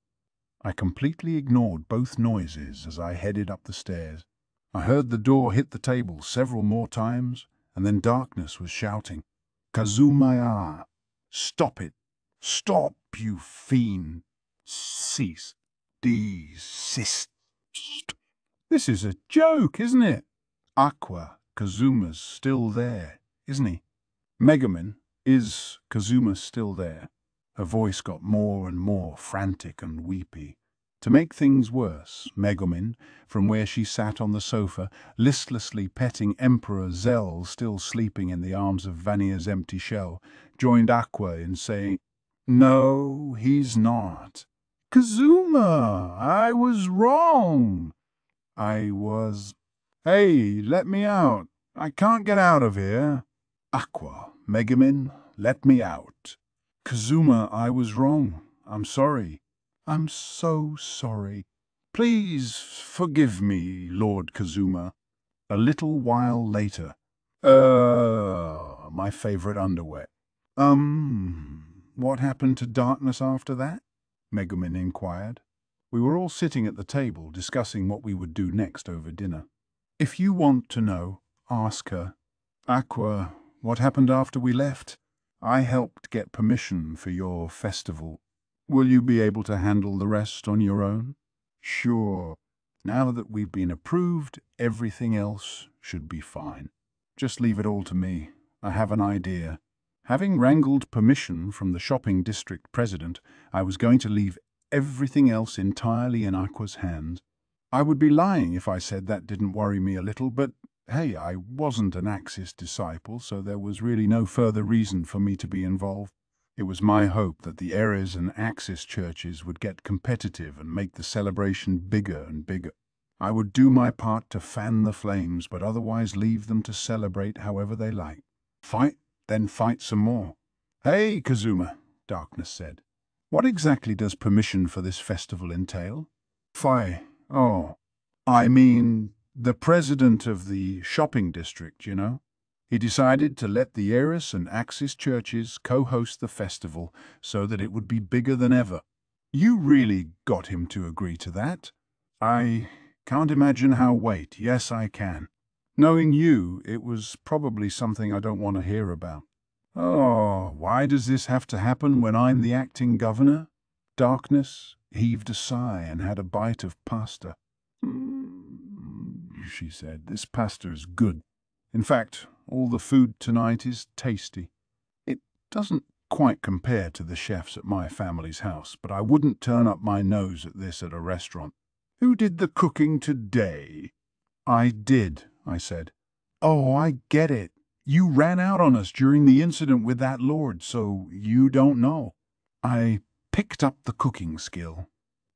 Speaker 1: I completely ignored both noises as I headed up the stairs. I heard the door hit the table several more times, and then Darkness was shouting, "Kazuma, stop it! Stop, you fiend! Cease! Desist! This is a joke, isn't it? Aqua, Kazuma's still there, isn't he? Megumin, is Kazuma still there?" Her voice got more and more frantic and weepy. To make things worse, Megumin, from where she sat on the sofa, listlessly petting Emperor Zell still sleeping in the arms of Vanir's empty shell, joined Aqua in saying, "No, he's not. Kazuma, I was wrong. I was... Hey, let me out. I can't get out of here." "Aqua, Megumin, let me out." "Kazuma, I was wrong. I'm sorry." "I'm so sorry." "Please forgive me, Lord Kazuma." A little while later. My favorite underwear. What happened to darkness after that?" Megumin inquired. We were all sitting at the table discussing what we would do next over dinner. "If you want to know, ask her." "Aqua, what happened after we left?" "I helped get permission for your festival. Will you be able to handle the rest on your own?" "Sure. Now that we've been approved, everything else should be fine. Just leave it all to me. I have an idea." Having wrangled permission from the shopping district president, I was going to leave everything else entirely in Aqua's hands. I would be lying if I said that didn't worry me a little, but hey, I wasn't an Axis disciple, so there was really no further reason for me to be involved. It was my hope that the Eres and Axis churches would get competitive and make the celebration bigger and bigger. I would do my part to fan the flames, but otherwise leave them to celebrate however they like. Fight, then fight some more. "Hey, Kazuma," Darkness said. "What exactly does permission for this festival entail?" I mean, the president of the shopping district, you know. He decided to let the Eris and Axis churches co-host the festival so that it would be bigger than ever." "You really got him to agree to that?" "I can't imagine how. Wait, yes I can. Knowing you, it was probably something I don't want to hear about." "Oh, why does this have to happen when I'm the acting governor?" Darkness heaved a sigh and had a bite of pasta. She said, "This pasta is good. In fact, all the food tonight is tasty. It doesn't quite compare to the chefs at my family's house, but I wouldn't turn up my nose at this at a restaurant." "Who did the cooking today?" "I did," I said. "Oh, I get it. You ran out on us during the incident with that lord, so you don't know." "I picked up the cooking skill.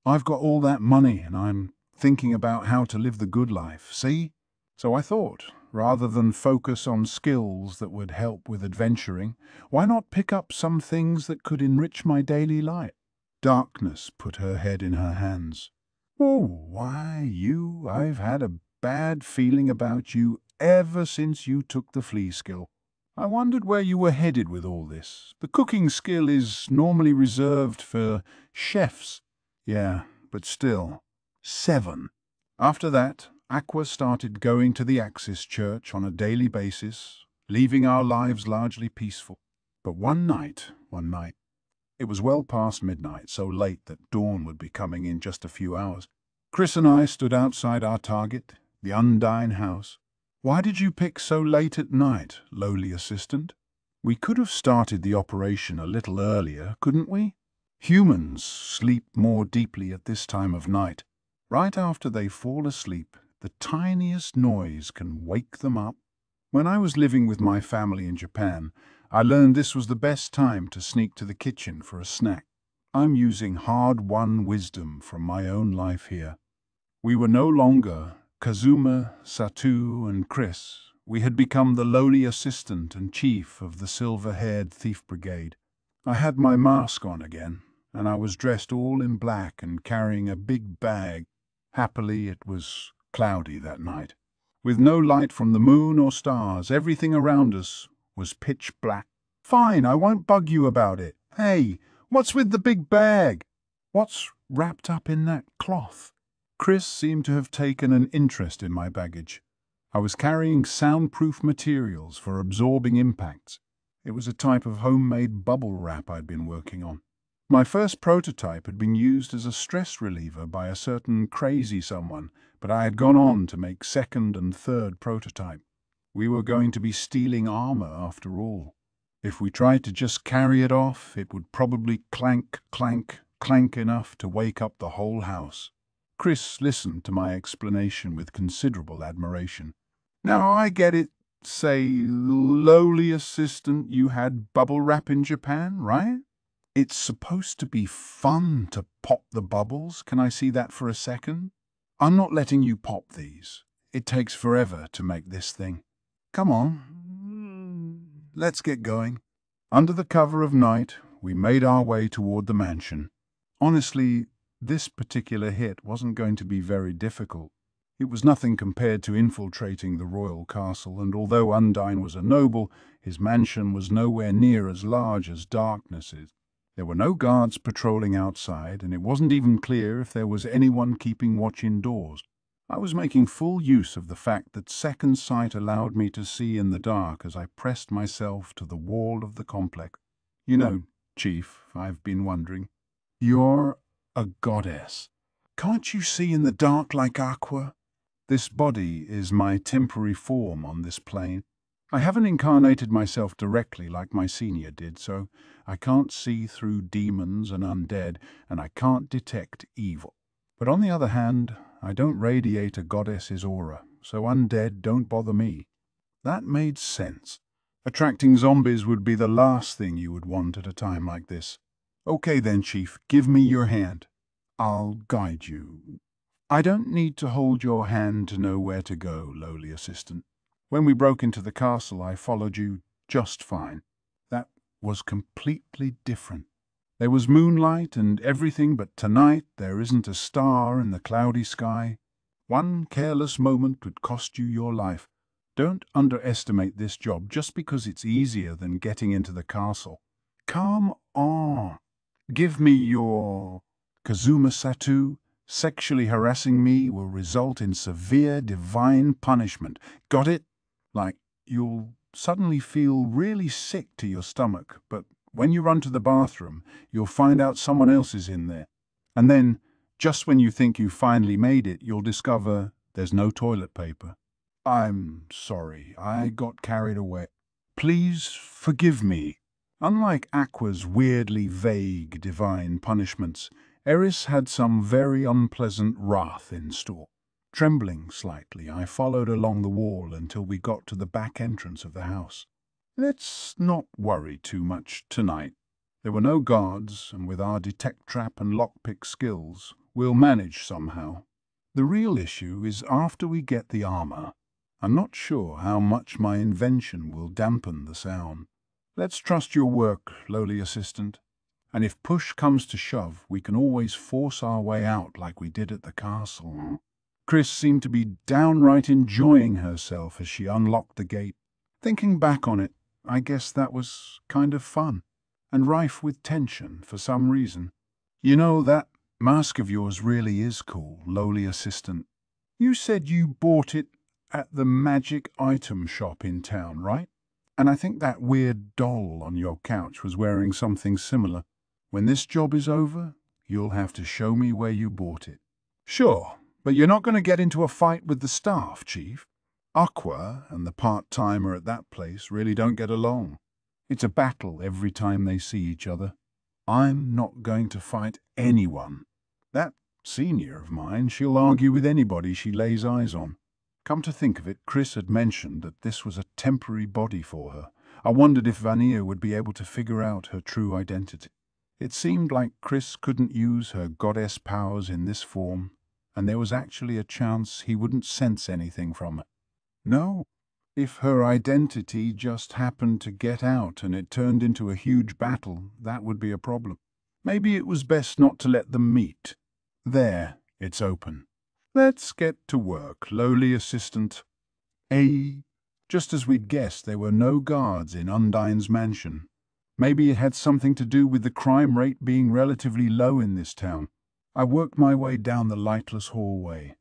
Speaker 1: I've got all that money and I'm thinking about how to live the good life, see? So I thought, rather than focus on skills that would help with adventuring, why not pick up some things that could enrich my daily life?" Darkness put her head in her hands. "Oh, why, I've had a bad feeling about you ever since you took the flea skill. I wondered where you were headed with all this. The cooking skill is normally reserved for chefs." "Yeah, but still. 7. After that, Aqua started going to the Axis church on a daily basis, leaving our lives largely peaceful. But one night, it was well past midnight, so late that dawn would be coming in just a few hours. Chris and I stood outside our target, the Undine house. "Why did you pick so late at night, lowly assistant?" "We could have started the operation a little earlier, couldn't we? Humans sleep more deeply at this time of night. Right after they fall asleep, the tiniest noise can wake them up. When I was living with my family in Japan, I learned this was the best time to sneak to the kitchen for a snack. I'm using hard-won wisdom from my own life here." We were no longer Kazuma, Satou, and Chris. We had become the lowly assistant and chief of the silver-haired thief brigade. I had my mask on again, and I was dressed all in black and carrying a big bag. Happily, it was cloudy that night. With no light from the moon or stars, everything around us was pitch black. "Fine, I won't bug you about it. Hey, what's with the big bag? What's wrapped up in that cloth?" Chris seemed to have taken an interest in my baggage. I was carrying soundproof materials for absorbing impacts. It was a type of homemade bubble wrap I'd been working on. My first prototype had been used as a stress reliever by a certain crazy someone, but I had gone on to make second and third prototype. We were going to be stealing armor after all. If we tried to just carry it off, it would probably clank, clank, clank enough to wake up the whole house. Chris listened to my explanation with considerable admiration. Now I get it, say, lowly assistant, you had bubble wrap in Japan, right? It's supposed to be fun to pop the bubbles. Can I see that for a second? I'm not letting you pop these. It takes forever to make this thing. Come on, let's get going. Under the cover of night, we made our way toward the mansion. Honestly, this particular hit wasn't going to be very difficult. It was nothing compared to infiltrating the royal castle, and although Undine was a noble, his mansion was nowhere near as large as Darkness is. There were no guards patrolling outside, and it wasn't even clear if there was anyone keeping watch indoors. I was making full use of the fact that second sight allowed me to see in the dark as I pressed myself to the wall of the complex. You know, Chief, I've been wondering. You're a goddess. Can't you see in the dark like Aqua? This body is my temporary form on this plane. I haven't incarnated myself directly like my senior did, so I can't see through demons and undead, and I can't detect evil. But on the other hand, I don't radiate a goddess's aura, so undead don't bother me. That made sense. Attracting zombies would be the last thing you would want at a time like this. Okay then, Chief, give me your hand. I'll guide you. I don't need to hold your hand to know where to go, lowly assistant. When we broke into the castle, I followed you just fine. That was completely different. There was moonlight and everything, but tonight there isn't a star in the cloudy sky. One careless moment could cost you your life. Don't underestimate this job just because it's easier than getting into the castle. Come on. Give me your Kazuma Satou. Sexually harassing me will result in severe divine punishment. Got it? Like, you'll suddenly feel really sick to your stomach, but when you run to the bathroom, you'll find out someone else is in there. And then, just when you think you finally made it, you'll discover there's no toilet paper. I'm sorry, I got carried away. Please forgive me. Unlike Aqua's weirdly vague divine punishments, Eris had some very unpleasant wrath in store. Trembling slightly, I followed along the wall until we got to the back entrance of the house. Let's not worry too much tonight. There were no guards, and with our detect trap and lockpick skills, we'll manage somehow. The real issue is after we get the armor. I'm not sure how much my invention will dampen the sound. Let's trust your work, lowly assistant. And if push comes to shove, we can always force our way out like we did at the castle. Chris seemed to be downright enjoying herself as she unlocked the gate. Thinking back on it, I guess that was kind of fun, and rife with tension for some reason. You know, that mask of yours really is cool, lowly assistant. You said you bought it at the magic item shop in town, right? And I think that weird doll on your couch was wearing something similar. When this job is over, you'll have to show me where you bought it. Sure, but you're not going to get into a fight with the staff, Chief. Aqua and the part-timer at that place really don't get along. It's a battle every time they see each other. I'm not going to fight anyone. That senior of mine, she'll argue with anybody she lays eyes on. Come to think of it, Chris had mentioned that this was a temporary body for her. I wondered if Vanilla would be able to figure out her true identity. It seemed like Chris couldn't use her goddess powers in this form, and there was actually a chance he wouldn't sense anything from her. No, if her identity just happened to get out and it turned into a huge battle, that would be a problem. Maybe it was best not to let them meet. There, it's open. Let's get to work, lowly assistant. Just as we'd guessed, there were no guards in Undine's mansion. Maybe it had something to do with the crime rate being relatively low in this town. I worked my way down the lightless hallway.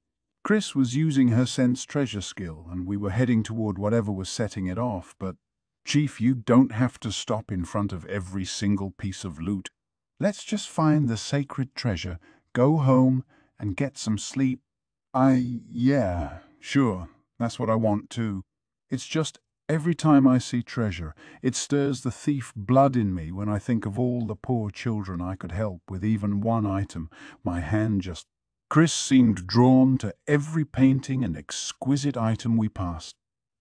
Speaker 1: Chris was using her sense treasure skill, and we were heading toward whatever was setting it off, but, Chief, you don't have to stop in front of every single piece of loot. Let's just find the sacred treasure, go home, and get some sleep. Yeah, sure, that's what I want too. It's just Every time I see treasure, it stirs the thief blood in me when I think of all the poor children I could help with even one item. My hand just... Chris seemed drawn to every painting and exquisite item we passed.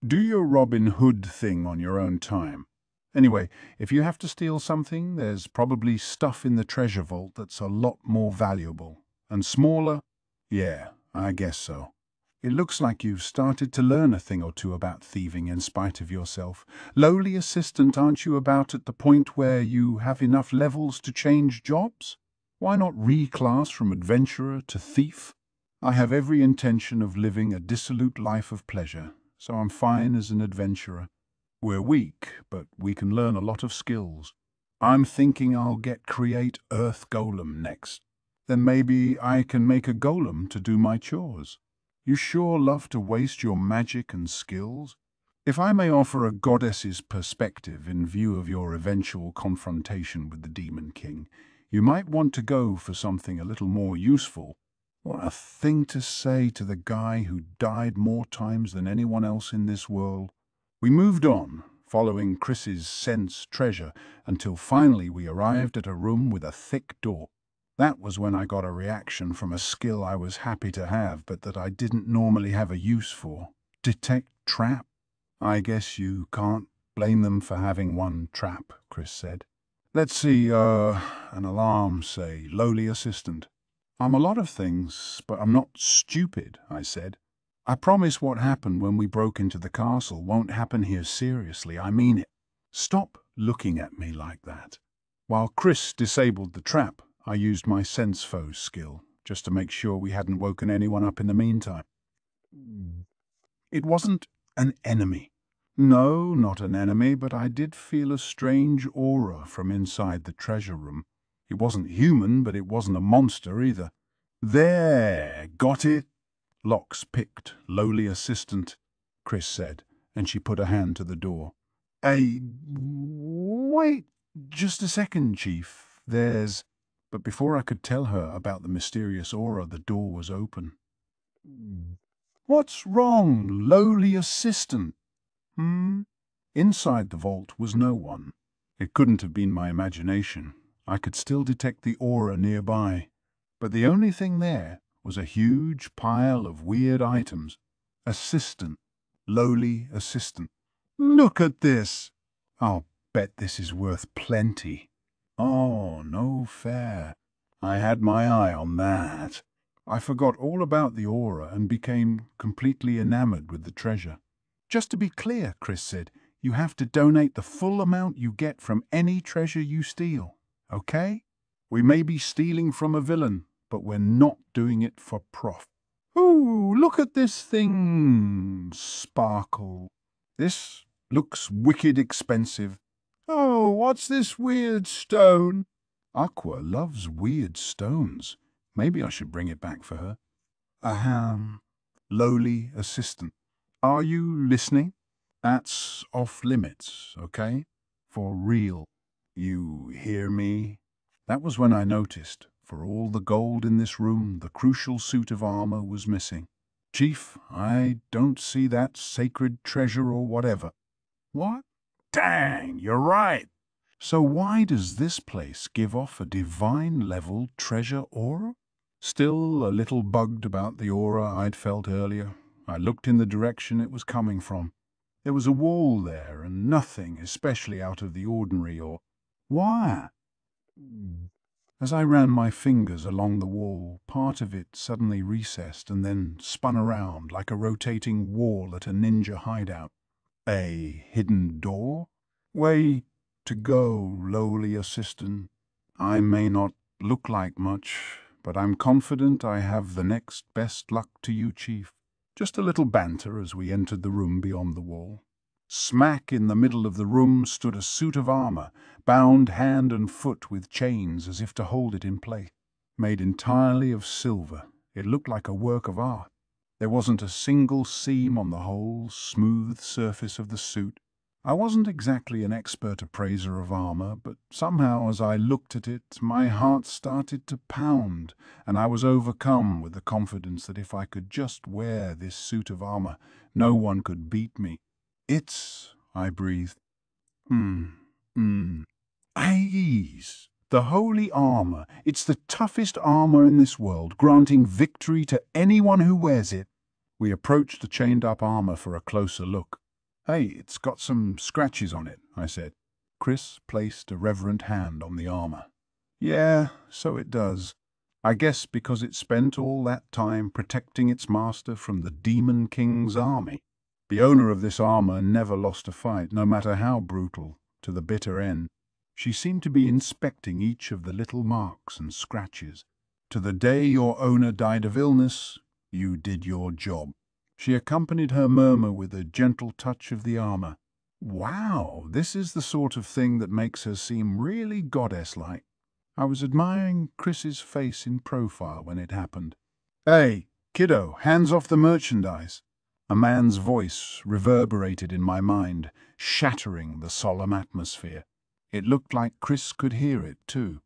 Speaker 1: Do your Robin Hood thing on your own time. Anyway, if you have to steal something, there's probably stuff in the treasure vault that's a lot more valuable. And smaller? Yeah, I guess so. It looks like you've started to learn a thing or two about thieving in spite of yourself. Lowly assistant, aren't you about at the point where you have enough levels to change jobs? Why not reclass from adventurer to thief? I have every intention of living a dissolute life of pleasure, so I'm fine as an adventurer. We're weak, but we can learn a lot of skills. I'm thinking I'll get Create Earth Golem next. Then maybe I can make a golem to do my chores. You sure love to waste your magic and skills. If I may offer a goddess's perspective in view of your eventual confrontation with the Demon King, you might want to go for something a little more useful. What a thing to say to the guy who died more times than anyone else in this world. We moved on, following Chris's sense treasure, until finally we arrived at a room with a thick door. That was when I got a reaction from a skill I was happy to have, but that I didn't normally have a use for. Detect trap. I guess you can't blame them for having one trap, Chris said. Let's see, an alarm, say, lowly assistant. I'm a lot of things, but I'm not stupid, I said. I promise what happened when we broke into the castle won't happen here seriously, I mean it. Stop looking at me like that. While Chris disabled the trap, I used my sense foe skill, just to make sure we hadn't woken anyone up in the meantime. It wasn't an enemy. No, not an enemy, but I did feel a strange aura from inside the treasure room. It wasn't human, but it wasn't a monster either. There, got it? Locks picked, lowly assistant, Chris said, and she put a hand to the door. Wait, just a second, Chief. There's... But before I could tell her about the mysterious aura, the door was open. What's wrong, lowly assistant? Inside the vault was no one. It couldn't have been my imagination. I could still detect the aura nearby. But the only thing there was a huge pile of weird items. Assistant. Lowly assistant. Look at this! I'll bet this is worth plenty. Oh, no fair. I had my eye on that. I forgot all about the aura and became completely enamored with the treasure. Just to be clear, Chris said, you have to donate the full amount you get from any treasure you steal, okay? We may be stealing from a villain, but we're not doing it for profit. Ooh, look at this thing, Sparkle. This looks wicked expensive. Oh, what's this weird stone? Aqua loves weird stones. Maybe I should bring it back for her. Ahem. Lowly assistant. Are you listening? That's off limits, okay? For real. You hear me? That was when I noticed, for all the gold in this room, the crucial suit of armor was missing. Chief, I don't see that sacred treasure or whatever. What? Dang, you're right. So why does this place give off a divine-level treasure aura? Still a little bugged about the aura I'd felt earlier, I looked in the direction it was coming from. There was a wall there, and nothing especially out of the ordinary or... Why? As I ran my fingers along the wall, part of it suddenly recessed and then spun around like a rotating wall at a ninja hideout. A hidden door? Way to go, lowly assistant. I may not look like much, but I'm confident I have the next best luck to you, Chief. Just a little banter as we entered the room beyond the wall. Smack in the middle of the room stood a suit of armor, bound hand and foot with chains as if to hold it in place. Made entirely of silver, it looked like a work of art. There wasn't a single seam on the whole smooth surface of the suit. I wasn't exactly an expert appraiser of armor, but somehow as I looked at it, my heart started to pound, and I was overcome with the confidence that if I could just wear this suit of armor, no one could beat me. It's I breathed. Aes, the holy armor. It's the toughest armor in this world, granting victory to anyone who wears it. We approached the chained-up armor for a closer look. Hey, it's got some scratches on it, I said. Chris placed a reverent hand on the armor. Yeah, so it does. I guess because it spent all that time protecting its master from the Demon King's army. The owner of this armor never lost a fight, no matter how brutal, to the bitter end. She seemed to be inspecting each of the little marks and scratches. To the day your owner died of illness, you did your job. She accompanied her murmur with a gentle touch of the armor. Wow, this is the sort of thing that makes her seem really goddess-like. I was admiring Chris's face in profile when it happened. Hey, kiddo, hands off the merchandise. A man's voice reverberated in my mind, shattering the solemn atmosphere. It looked like Chris could hear it, too.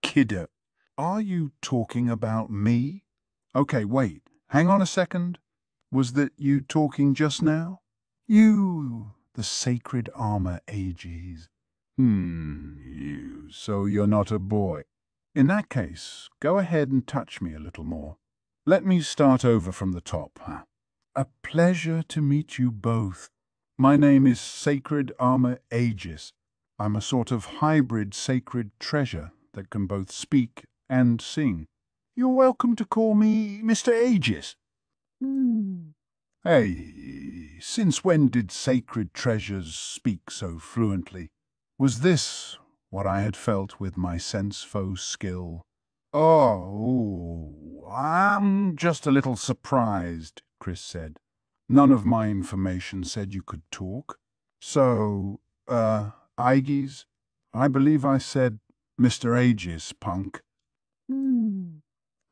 Speaker 1: Kiddo. Are you talking about me? Okay, wait. Hang on a second. Was that you talking just now? You, the sacred armor ages. So you're not a boy. In that case, go ahead and touch me a little more. Let me start over from the top, huh? A pleasure to meet you both. My name is Sacred Armor Aegis. I'm a sort of hybrid sacred treasure that can both speak and sing. You're welcome to call me Mr. Aegis. Hey, since when did sacred treasures speak so fluently? Was this what I had felt with my sense-foe skill? Oh, I'm just a little surprised, Chris said. None of my information said you could talk. So, Aegis? I believe I said Mr. Aegis, punk. I'm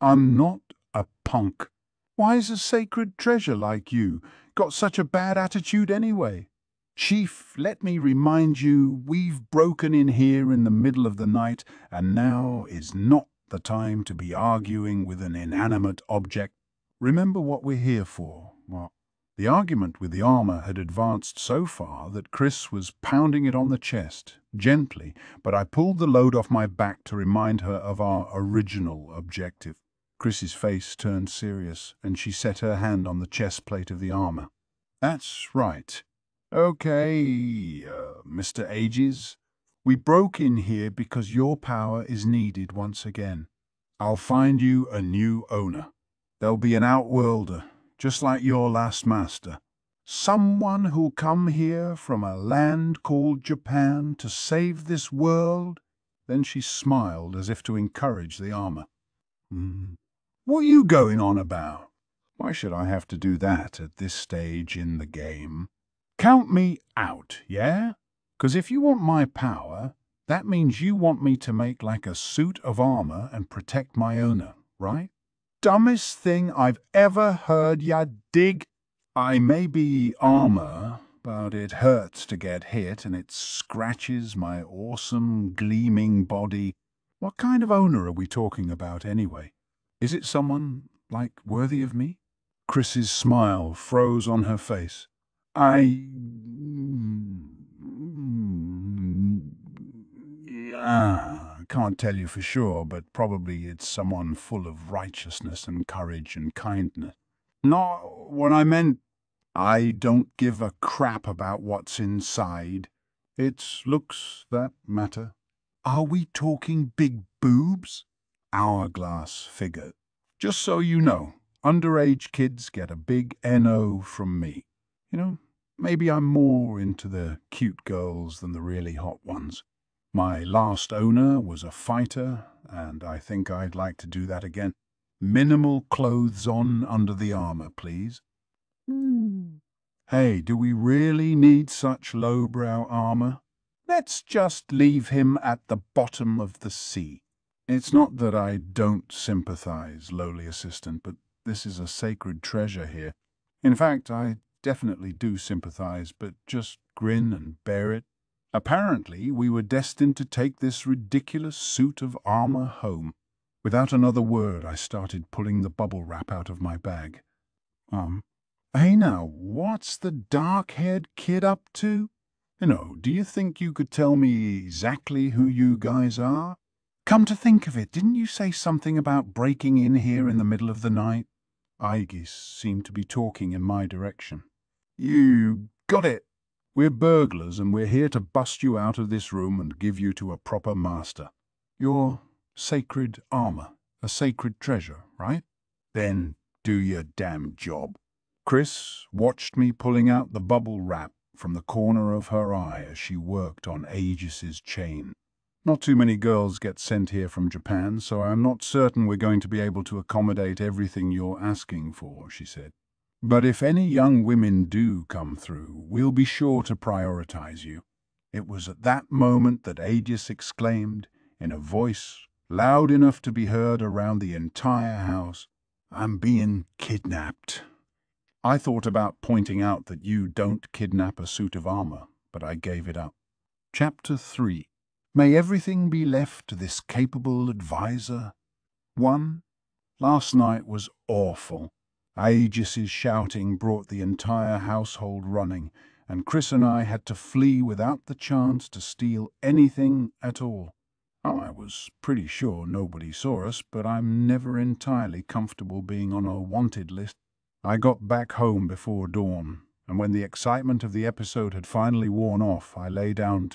Speaker 1: not a punk. Why is a sacred treasure like you got such a bad attitude anyway? Chief, let me remind you, we've broken in here in the middle of the night, and now is not the time to be arguing with an inanimate object. Remember what we're here for. Well, the argument with the armor had advanced so far that Chris was pounding it on the chest, gently, but I pulled the load off my back to remind her of our original objective. Chris's face turned serious, and she set her hand on the chest plate of the armor. That's right. Okay, Mr. Aegis. We broke in here because your power is needed once again. I'll find you a new owner. There'll be an outworlder, just like your last master. Someone who'll come here from a land called Japan to save this world. Then she smiled as if to encourage the armor. What are you going on about? Why should I have to do that at this stage in the game? Count me out, yeah? 'Cause if you want my power, that means you want me to make like a suit of armor and protect my owner, right? Dumbest thing I've ever heard, ya dig? I may be armor, but it hurts to get hit and it scratches my awesome, gleaming body. What kind of owner are we talking about anyway? Is it someone, like, worthy of me? Chris's smile froze on her face. I can't tell you for sure, but probably it's someone full of righteousness and courage and kindness. Not what I meant. I don't give a crap about what's inside. It's looks that matter. Are we talking big boobs? Hourglass figure. Just so you know, underage kids get a big NO from me. You know, maybe I'm more into the cute girls than the really hot ones. My last owner was a fighter, and I think I'd like to do that again. Minimal clothes on under the armor, please. Hey, do we really need such lowbrow armor? Let's just leave him at the bottom of the sea. It's not that I don't sympathize, lowly assistant, but this is a sacred treasure here. In fact, I definitely do sympathize, but just grin and bear it. Apparently, we were destined to take this ridiculous suit of armor home. Without another word, I started pulling the bubble wrap out of my bag. Hey now, what's the dark-haired kid up to? Do you think you could tell me exactly who you guys are? Come to think of it, didn't you say something about breaking in here in the middle of the night? Aegis seemed to be talking in my direction. You got it. We're burglars and we're here to bust you out of this room and give you to a proper master. Your sacred armor, a sacred treasure, right? Then do your damn job. Chris watched me pulling out the bubble wrap from the corner of her eye as she worked on Aegis's chain. Not too many girls get sent here from Japan, so I'm not certain we're going to be able to accommodate everything you're asking for, she said. But if any young women do come through, we'll be sure to prioritize you. It was at that moment that Aegis exclaimed, in a voice loud enough to be heard around the entire house, "I'm being kidnapped." I thought about pointing out that you don't kidnap a suit of armor, but I gave it up. Chapter 3. May everything be left to this capable advisor. 1. Last night was awful. Aegis's shouting brought the entire household running, and Chris and I had to flee without the chance to steal anything at all. I was pretty sure nobody saw us, but I'm never entirely comfortable being on a wanted list. I got back home before dawn, and when the excitement of the episode had finally worn off, I lay down.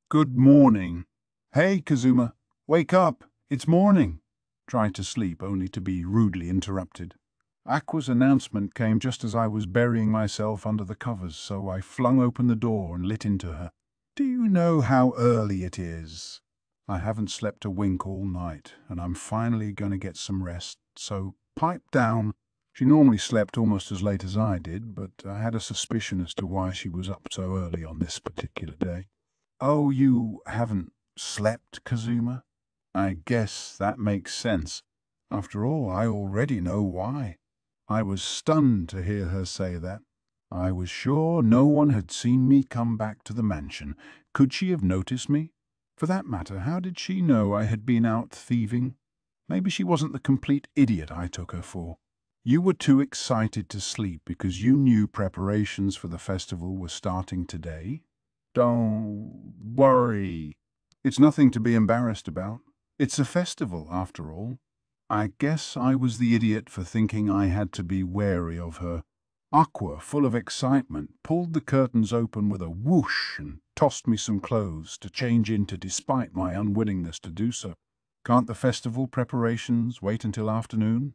Speaker 1: Good morning. Hey, Kazuma, wake up. It's morning. Tried to sleep, only to be rudely interrupted. Aqua's announcement came just as I was burying myself under the covers, so I flung open the door and lit into her. Do you know how early it is? I haven't slept a wink all night, and I'm finally going to get some rest, so pipe down. She normally slept almost as late as I did, but I had a suspicion as to why she was up so early on this particular day. Oh, you haven't slept, Kazuma? I guess that makes sense. After all, I already know why. I was stunned to hear her say that. I was sure no one had seen me come back to the mansion. Could she have noticed me? For that matter, how did she know I had been out thieving? Maybe she wasn't the complete idiot I took her for. You were too excited to sleep because you knew preparations for the festival were starting today? Don't worry. It's nothing to be embarrassed about. It's a festival, after all. I guess I was the idiot for thinking I had to be wary of her. Aqua, full of excitement, pulled the curtains open with a whoosh and tossed me some clothes to change into despite my unwillingness to do so. Can't the festival preparations wait until afternoon?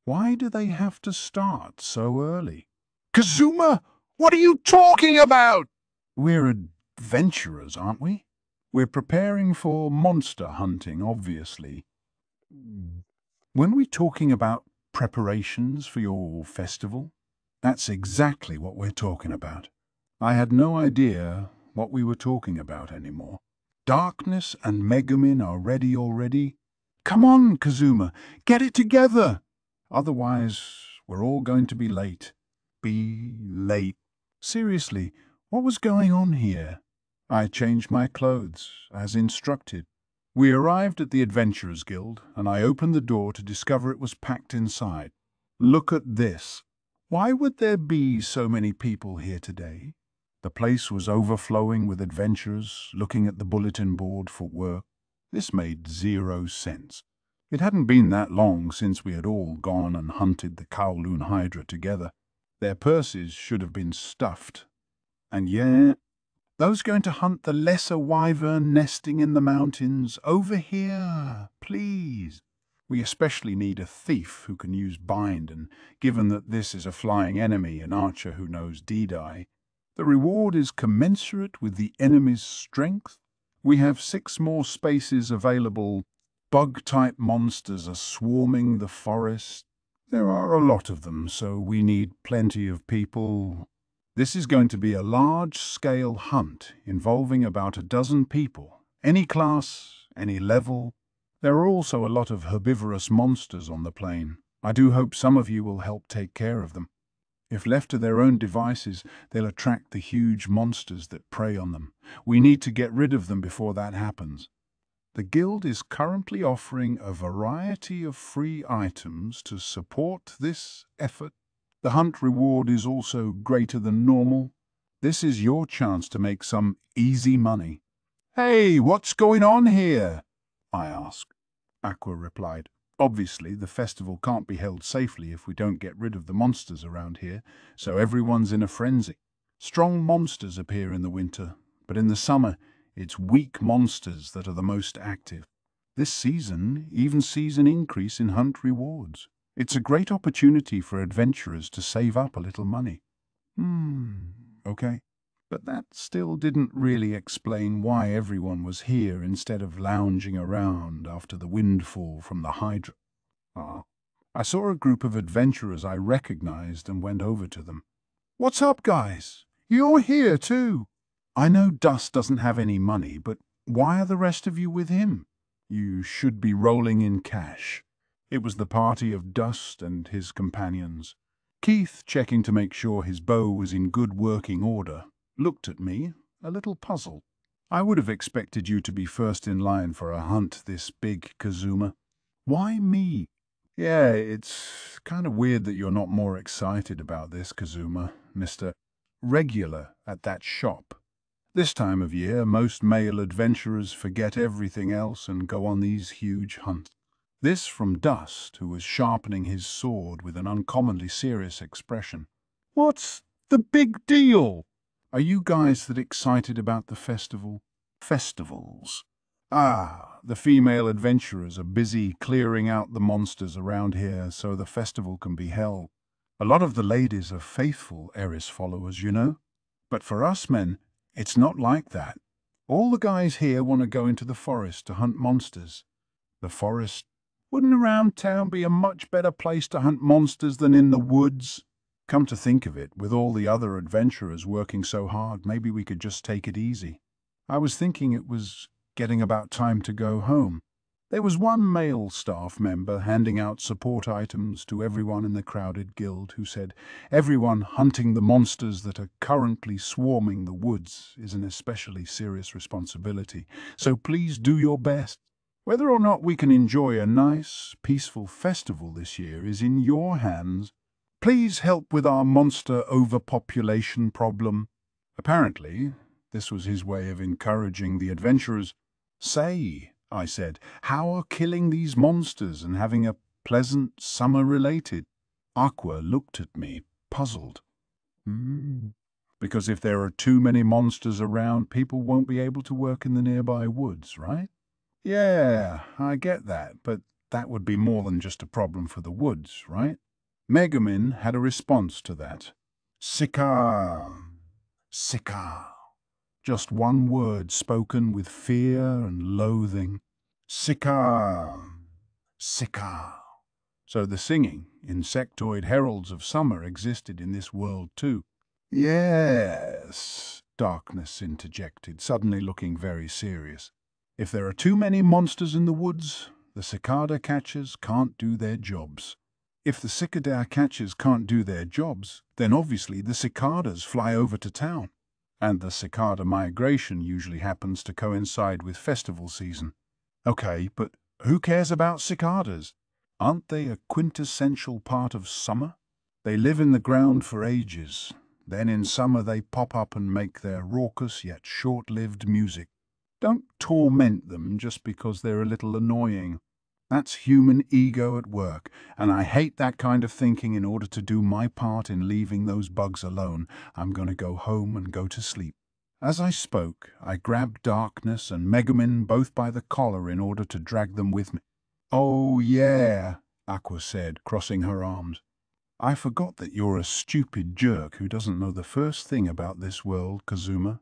Speaker 1: Why do they have to start so early? Kazuma, what are you talking about? We're adventurers, aren't we? We're preparing for monster hunting, obviously. When we're talking about preparations for your festival, that's exactly what we're talking about. I had no idea what we were talking about anymore. Darkness and Megumin are ready already. Come on, Kazuma, get it together. Otherwise, we're all going to be late. Be late. Seriously, what was going on here? I changed my clothes, as instructed. We arrived at the Adventurers Guild, and I opened the door to discover it was packed inside. Look at this. Why would there be so many people here today? The place was overflowing with adventurers looking at the bulletin board for work. This made zero sense. It hadn't been that long since we had all gone and hunted the Kowloon Hydra together. Their purses should have been stuffed. And yet, those going to hunt the lesser wyvern nesting in the mountains, over here, please. We especially need a thief who can use bind, and given that this is a flying enemy, an archer who knows D-die, the reward is commensurate with the enemy's strength. We have 6 more spaces available. Bug-type monsters are swarming the forest. There are a lot of them, so we need plenty of people. This is going to be a large-scale hunt involving about a dozen people, any class, any level. There are also a lot of herbivorous monsters on the plain. I do hope some of you will help take care of them. If left to their own devices, they'll attract the huge monsters that prey on them. We need to get rid of them before that happens. The Guild is currently offering a variety of free items to support this effort. The hunt reward is also greater than normal. This is your chance to make some easy money." "Hey, what's going on here?" I asked. Aqua replied, "Obviously, the festival can't be held safely if we don't get rid of the monsters around here, so everyone's in a frenzy. Strong monsters appear in the winter, but in the summer, it's weak monsters that are the most active. This season even sees an increase in hunt rewards. It's a great opportunity for adventurers to save up a little money." Okay. But that still didn't really explain why everyone was here instead of lounging around after the windfall from the Hydra. I saw a group of adventurers I recognized and went over to them. "What's up, guys? You're here too." "I know Dust doesn't have any money, but why are the rest of you with him? You should be rolling in cash." It was the party of Dust and his companions. Keith, checking to make sure his bow was in good working order, looked at me, a little puzzled. "I would have expected you to be first in line for a hunt this big, Kazuma." "Why me?" "Yeah, it's kind of weird that you're not more excited about this, Kazuma, Mr. Regular at that shop. This time of year, most male adventurers forget everything else and go on these huge hunts." This from Dust, who was sharpening his sword with an uncommonly serious expression. "What's the big deal? Are you guys that excited about the festival?" "Festivals? The female adventurers are busy clearing out the monsters around here so the festival can be held. A lot of the ladies are faithful Eris followers, you know. But for us men, it's not like that. All the guys here want to go into the forest to hunt monsters." "The forest? Wouldn't around town be a much better place to hunt monsters than in the woods?" "Come to think of it, with all the other adventurers working so hard, maybe we could just take it easy." I was thinking it was getting about time to go home. There was one male staff member handing out support items to everyone in the crowded guild who said, "Everyone hunting the monsters that are currently swarming the woods is an especially serious responsibility, so please do your best. Whether or not we can enjoy a nice, peaceful festival this year is in your hands. Please help with our monster overpopulation problem." Apparently, this was his way of encouraging the adventurers. "Say," I said, "how are killing these monsters and having a pleasant summer related?" Aqua looked at me, puzzled. "Because if there are too many monsters around, people won't be able to work in the nearby woods, right?" "Yeah, I get that, but that would be more than just a problem for the woods, right?" Megumin had a response to that. "Sika, Sika." Just one word spoken with fear and loathing. "Sika, Sika." So the singing, insectoid heralds of summer existed in this world too. "Yes," Darkness interjected, suddenly looking very serious. "If there are too many monsters in the woods, the cicada catchers can't do their jobs. If the cicada catchers can't do their jobs, then obviously the cicadas fly over to town. And the cicada migration usually happens to coincide with festival season." "Okay, but who cares about cicadas? Aren't they a quintessential part of summer? They live in the ground for ages. Then in summer they pop up and make their raucous yet short-lived music. Don't torment them just because they're a little annoying. That's human ego at work, and I hate that kind of thinking. In order to do my part in leaving those bugs alone, I'm going to go home and go to sleep." As I spoke, I grabbed Darkness and Megumin both by the collar in order to drag them with me. "Oh yeah," Aqua said, crossing her arms. "I forgot that you're a stupid jerk who doesn't know the first thing about this world, Kazuma.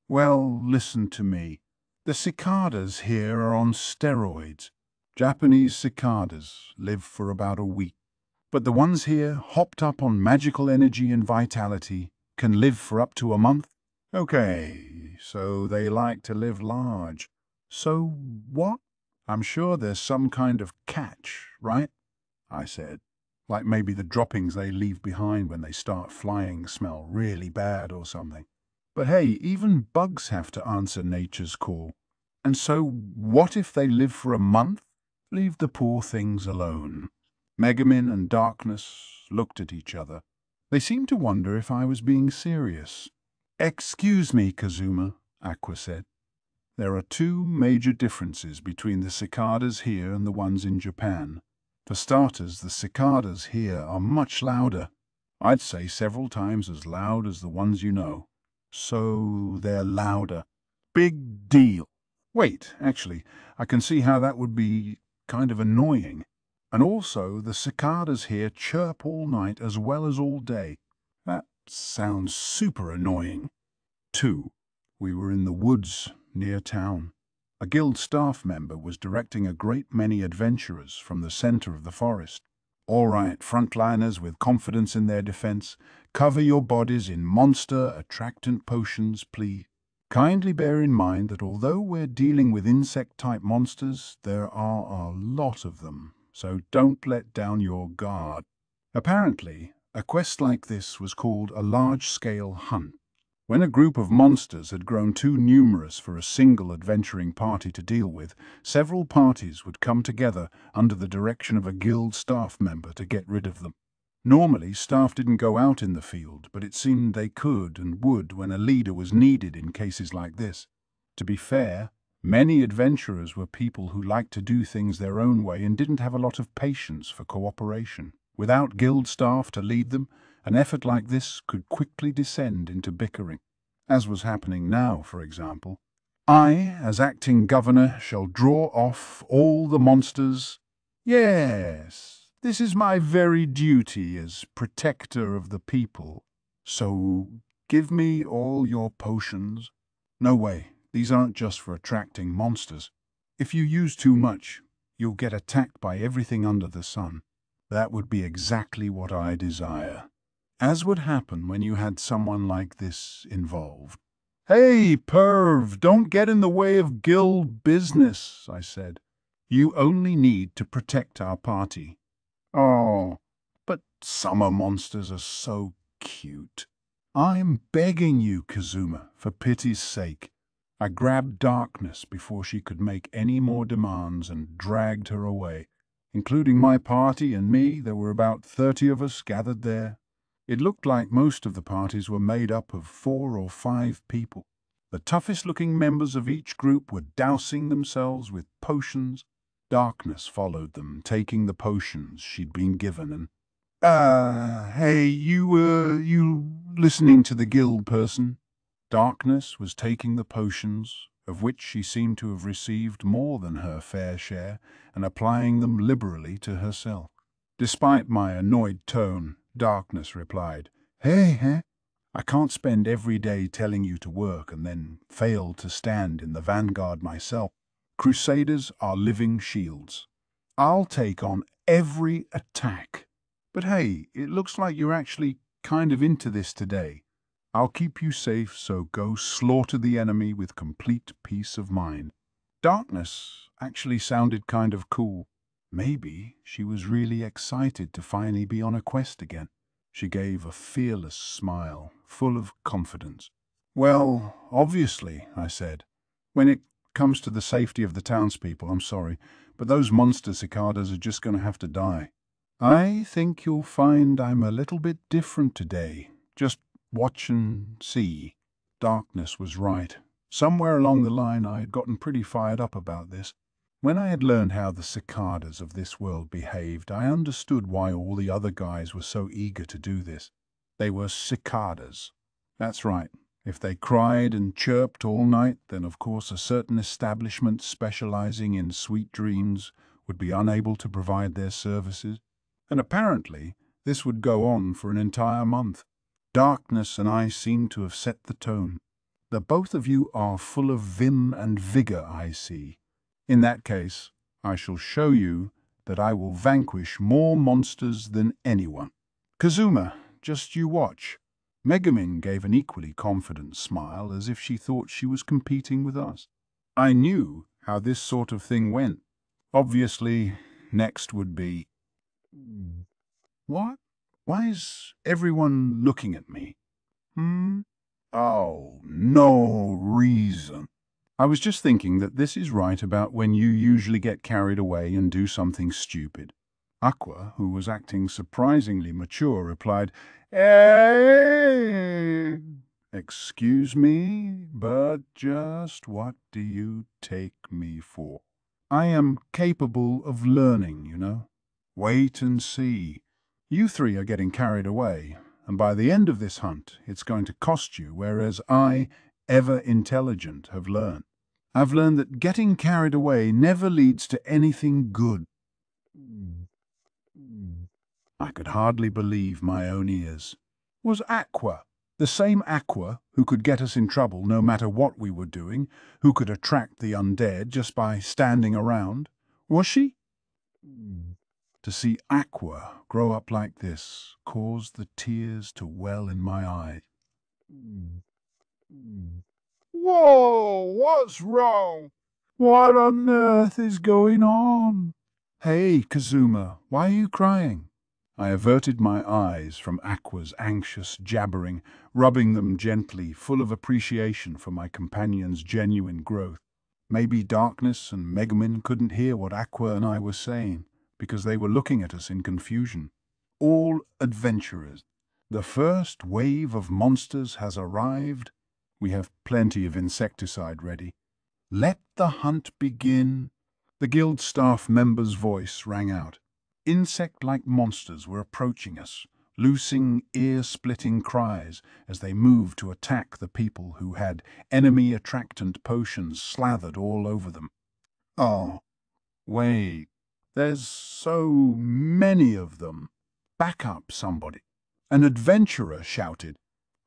Speaker 1: Well, listen to me. The cicadas here are on steroids. Japanese cicadas live for about a week. But the ones here, hopped up on magical energy and vitality, can live for up to a month." "Okay, so they like to live large. So what?" "I'm sure there's some kind of catch, right?" I said. "Like maybe the droppings they leave behind when they start flying smell really bad or something. But hey, even bugs have to answer nature's call. And so what if they live for a month? Leave the poor things alone." Megumin and Darkness looked at each other. They seemed to wonder if I was being serious. "Excuse me, Kazuma," Aqua said. "There are two major differences between the cicadas here and the ones in Japan. For starters, the cicadas here are much louder. I'd say several times as loud as the ones you know. So they're louder. Big deal. Wait, actually, I can see how that would be kind of annoying. And also, the cicadas here chirp all night as well as all day. That sounds super annoying." 2. We were in the woods near town. A guild staff member was directing a great many adventurers from the center of the forest. "All right, frontliners with confidence in their defense, cover your bodies in monster attractant potions, please. Kindly bear in mind that although we're dealing with insect-type monsters, there are a lot of them, so don't let down your guard." Apparently, a quest like this was called a large-scale hunt. When a group of monsters had grown too numerous for a single adventuring party to deal with, several parties would come together under the direction of a guild staff member to get rid of them. Normally, staff didn't go out in the field, but it seemed they could and would when a leader was needed in cases like this. To be fair, many adventurers were people who liked to do things their own way and didn't have a lot of patience for cooperation. Without guild staff to lead them, an effort like this could quickly descend into bickering, as was happening now, for example. "I, as acting governor, shall draw off all the monsters. Yes, this is my very duty as protector of the people. So give me all your potions." "No way, these aren't just for attracting monsters. If you use too much, you'll get attacked by everything under the sun. That would be exactly what I desire." As would happen when you had someone like this involved. "Hey, perv, don't get in the way of guild business," I said. "You only need to protect our party." "Oh, but summer monsters are so cute." "I'm begging you, Kazuma, for pity's sake." I grabbed Darkness before she could make any more demands and dragged her away. Including my party and me, there were about 30 of us gathered there. It looked like most of the parties were made up of 4 or 5 people. The toughest-looking members of each group were dousing themselves with potions. Darkness followed them, taking the potions she'd been given and, "Hey, you listening to the guild person?" Darkness was taking the potions, of which she seemed to have received more than her fair share, and applying them liberally to herself. Despite my annoyed tone, Darkness replied, Hey, I can't spend every day telling you to work and then fail to stand in the vanguard myself. Crusaders are living shields. I'll take on every attack. But hey, it looks like you're actually kind of into this today. I'll keep you safe, so go slaughter the enemy with complete peace of mind." Darkness actually sounded kind of cool. Maybe she was really excited to finally be on a quest again. She gave a fearless smile, full of confidence. "Well, obviously," I said. "When it comes to the safety of the townspeople, I'm sorry, but those monster cicadas are just going to have to die." "I think you'll find I'm a little bit different today. Just watch and see." Darkness was right. Somewhere along the line I had gotten pretty fired up about this. When I had learned how the cicadas of this world behaved, I understood why all the other guys were so eager to do this. They were cicadas. That's right. If they cried and chirped all night, then of course a certain establishment specializing in sweet dreams would be unable to provide their services. And apparently, this would go on for an entire month. Darkness and I seem to have set the tone. The both of you are full of vim and vigor, I see. In that case, I shall show you that I will vanquish more monsters than anyone. Kazuma, just you watch. Megumin gave an equally confident smile, as if she thought she was competing with us. I knew how this sort of thing went. Obviously, next would be... What? Why is everyone looking at me? Oh, no reason. I was just thinking that this is right about when you usually get carried away and do something stupid. Aqua, who was acting surprisingly mature, replied, "Eh, excuse me, but just what do you take me for? I am capable of learning, you know. Wait and see. You three are getting carried away, and by the end of this hunt, it's going to cost you, whereas I, ever intelligent, have learned. I've learned that getting carried away never leads to anything good." I could hardly believe my own ears. Was Aqua, the same Aqua who could get us in trouble no matter what we were doing, who could attract the undead just by standing around? Was she? To see Aqua grow up like this caused the tears to well in my eyes. Whoa, what's wrong? What on earth is going on? Hey, Kazuma, why are you crying? I averted my eyes from Aqua's anxious jabbering, rubbing them gently, full of appreciation for my companion's genuine growth. Maybe Darkness and Megumin couldn't hear what Aqua and I were saying, because they were looking at us in confusion. All adventurers. The first wave of monsters has arrived. We have plenty of insecticide ready. Let the hunt begin. The guild staff member's voice rang out. Insect-like monsters were approaching us, loosing ear-splitting cries as they moved to attack the people who had enemy attractant potions slathered all over them. Oh, wait, there's so many of them. Back up, somebody. An adventurer shouted.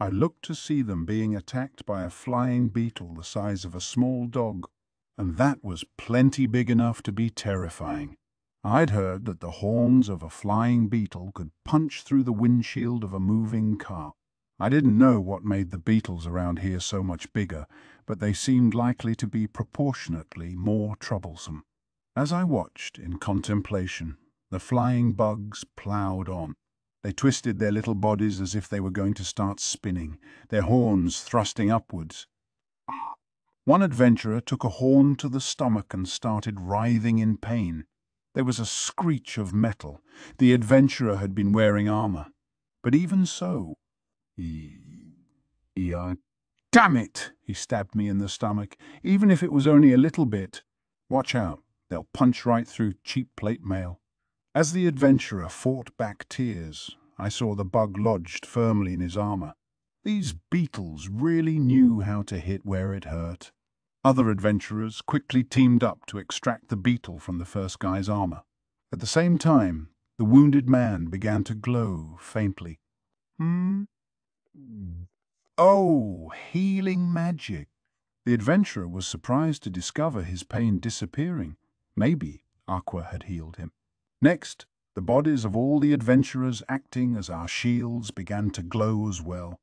Speaker 1: I looked to see them being attacked by a flying beetle the size of a small dog, and that was plenty big enough to be terrifying. I'd heard that the horns of a flying beetle could punch through the windshield of a moving car. I didn't know what made the beetles around here so much bigger, but they seemed likely to be proportionately more troublesome. As I watched in contemplation, the flying bugs ploughed on. They twisted their little bodies as if they were going to start spinning, their horns thrusting upwards. One adventurer took a horn to the stomach and started writhing in pain. There was a screech of metal. The adventurer had been wearing armor. But even so, damn it! He stabbed me in the stomach, even if it was only a little bit. Watch out, they'll punch right through cheap plate mail. As the adventurer fought back tears, I saw the bug lodged firmly in his armor. These beetles really knew how to hit where it hurt. Other adventurers quickly teamed up to extract the beetle from the first guy's armor. At the same time, the wounded man began to glow faintly. Oh, healing magic. The adventurer was surprised to discover his pain disappearing. Maybe Aqua had healed him. Next, the bodies of all the adventurers acting as our shields began to glow as well.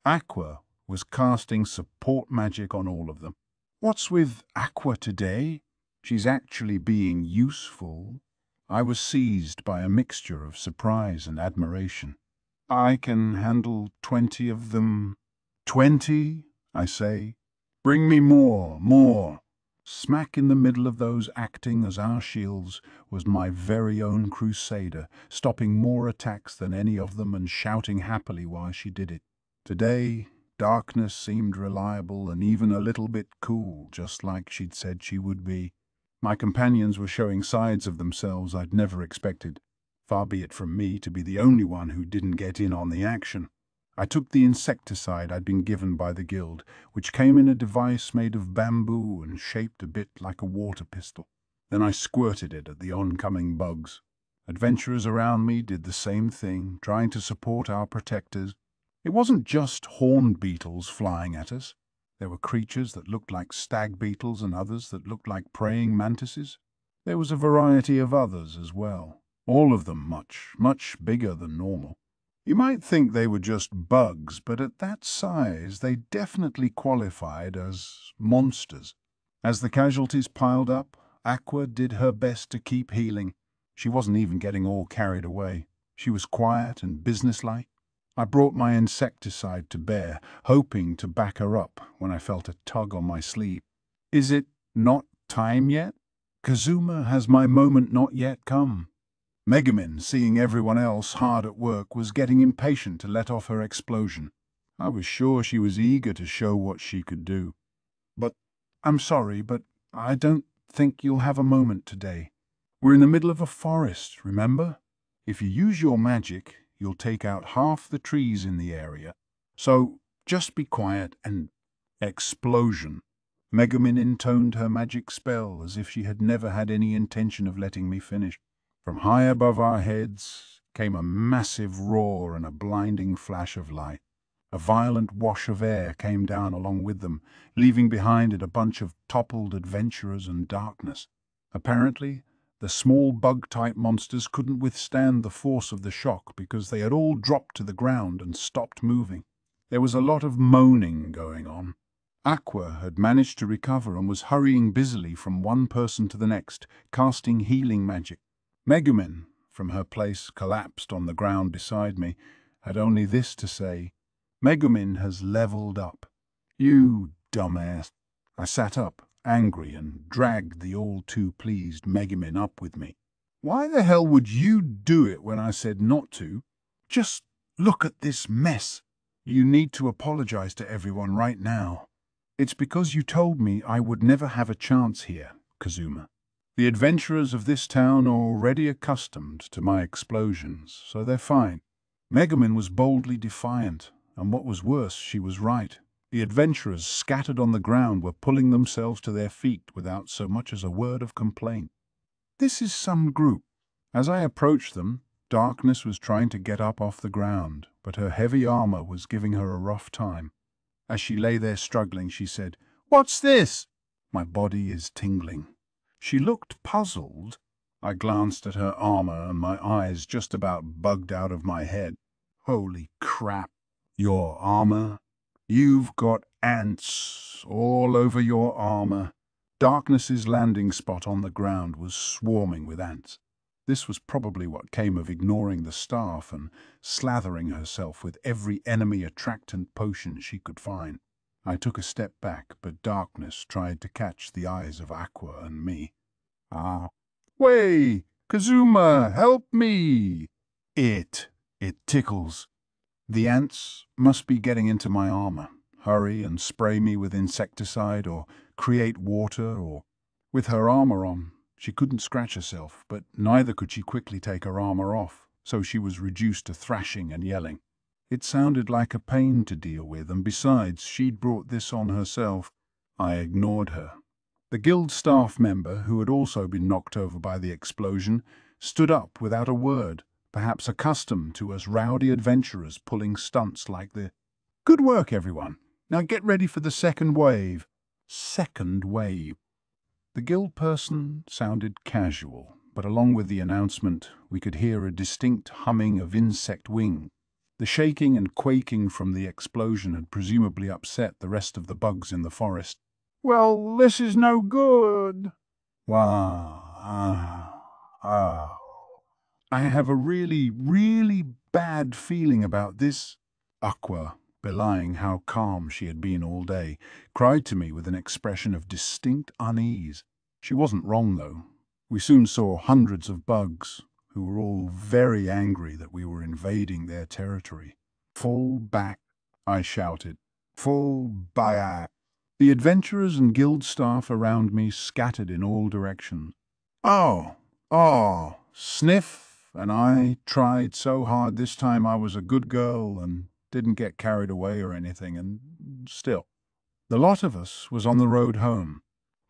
Speaker 1: Aqua was casting support magic on all of them. What's with Aqua today? She's actually being useful. I was seized by a mixture of surprise and admiration. I can handle 20 of them. 20, I say. Bring me more. Smack in the middle of those acting as our shields was my very own crusader, stopping more attacks than any of them and shouting happily while she did it. Today, Darkness seemed reliable and even a little bit cool, just like she'd said she would be. My companions were showing sides of themselves I'd never expected. Far be it from me to be the only one who didn't get in on the action. I took the insecticide I'd been given by the guild, which came in a device made of bamboo and shaped a bit like a water pistol. Then I squirted it at the oncoming bugs. Adventurers around me did the same thing, trying to support our protectors. It wasn't just horned beetles flying at us. There were creatures that looked like stag beetles and others that looked like praying mantises. There was a variety of others as well, all of them much bigger than normal. You might think they were just bugs, but at that size they definitely qualified as monsters. As the casualties piled up, Aqua did her best to keep healing. She wasn't even getting all carried away. She was quiet and businesslike. I brought my insecticide to bear, hoping to back her up when I felt a tug on my sleeve. Is it not time yet? Kazuma, has my moment not yet come? Megumin, seeing everyone else hard at work, was getting impatient to let off her explosion. I was sure she was eager to show what she could do. But I'm sorry, but I don't think you'll have a moment today. We're in the middle of a forest, remember? If you use your magic, you'll take out half the trees in the area. So just be quiet and... Explosion. Megumin intoned her magic spell as if she had never had any intention of letting me finish. From high above our heads came a massive roar and a blinding flash of light. A violent wash of air came down along with them, leaving behind it a bunch of toppled adventurers and darkness. Apparently, the small bug-type monsters couldn't withstand the force of the shock because they had all dropped to the ground and stopped moving. There was a lot of moaning going on. Aqua had managed to recover and was hurrying busily from one person to the next, casting healing magic. Megumin, from her place collapsed on the ground beside me, had only this to say: "Megumin has leveled up." You dumbass. I sat up, angry, and dragged the all-too-pleased Megumin up with me. Why the hell would you do it when I said not to? Just look at this mess. You need to apologize to everyone right now. It's because you told me I would never have a chance here, Kazuma. The adventurers of this town are already accustomed to my explosions, so they're fine. Megumin was boldly defiant, and what was worse, she was right. The adventurers scattered on the ground were pulling themselves to their feet without so much as a word of complaint. This is some group. As I approached them, Darkness was trying to get up off the ground, but her heavy armor was giving her a rough time. As she lay there struggling, she said, "What's this?" My body is tingling. She looked puzzled. I glanced at her armor and my eyes just about bugged out of my head. Holy crap. Your armor? You've got ants all over your armor. Darkness's landing spot on the ground was swarming with ants. This was probably what came of ignoring the staff and slathering herself with every enemy attractant potion she could find. I took a step back, but Darkness tried to catch the eyes of Aqua and me. "Ah, way, Kazuma, help me!" It tickles. The ants must be getting into my armor. Hurry and spray me with insecticide or create water or... With her armor on, she couldn't scratch herself, but neither could she quickly take her armor off, so she was reduced to thrashing and yelling. It sounded like a pain to deal with, and besides, she'd brought this on herself. I ignored her. The guild staff member, who had also been knocked over by the explosion, stood up without a word, perhaps accustomed to us rowdy adventurers pulling stunts like the... "Good work, everyone. Now get ready for the second wave." Second wave. The guild person sounded casual, but along with the announcement, we could hear a distinct humming of insect wing. The shaking and quaking from the explosion had presumably upset the rest of the bugs in the forest. "Well, this is no good." I have a really, really bad feeling about this. Aqua, belying how calm she had been all day, cried to me with an expression of distinct unease. She wasn't wrong, though. We soon saw hundreds of bugs, who were all very angry that we were invading their territory. "Fall back," I shouted. "Fall back." The adventurers and guild staff around me scattered in all directions. Oh, sniff, and I tried so hard this time I was a good girl and didn't get carried away or anything, and still. The lot of us was on the road home.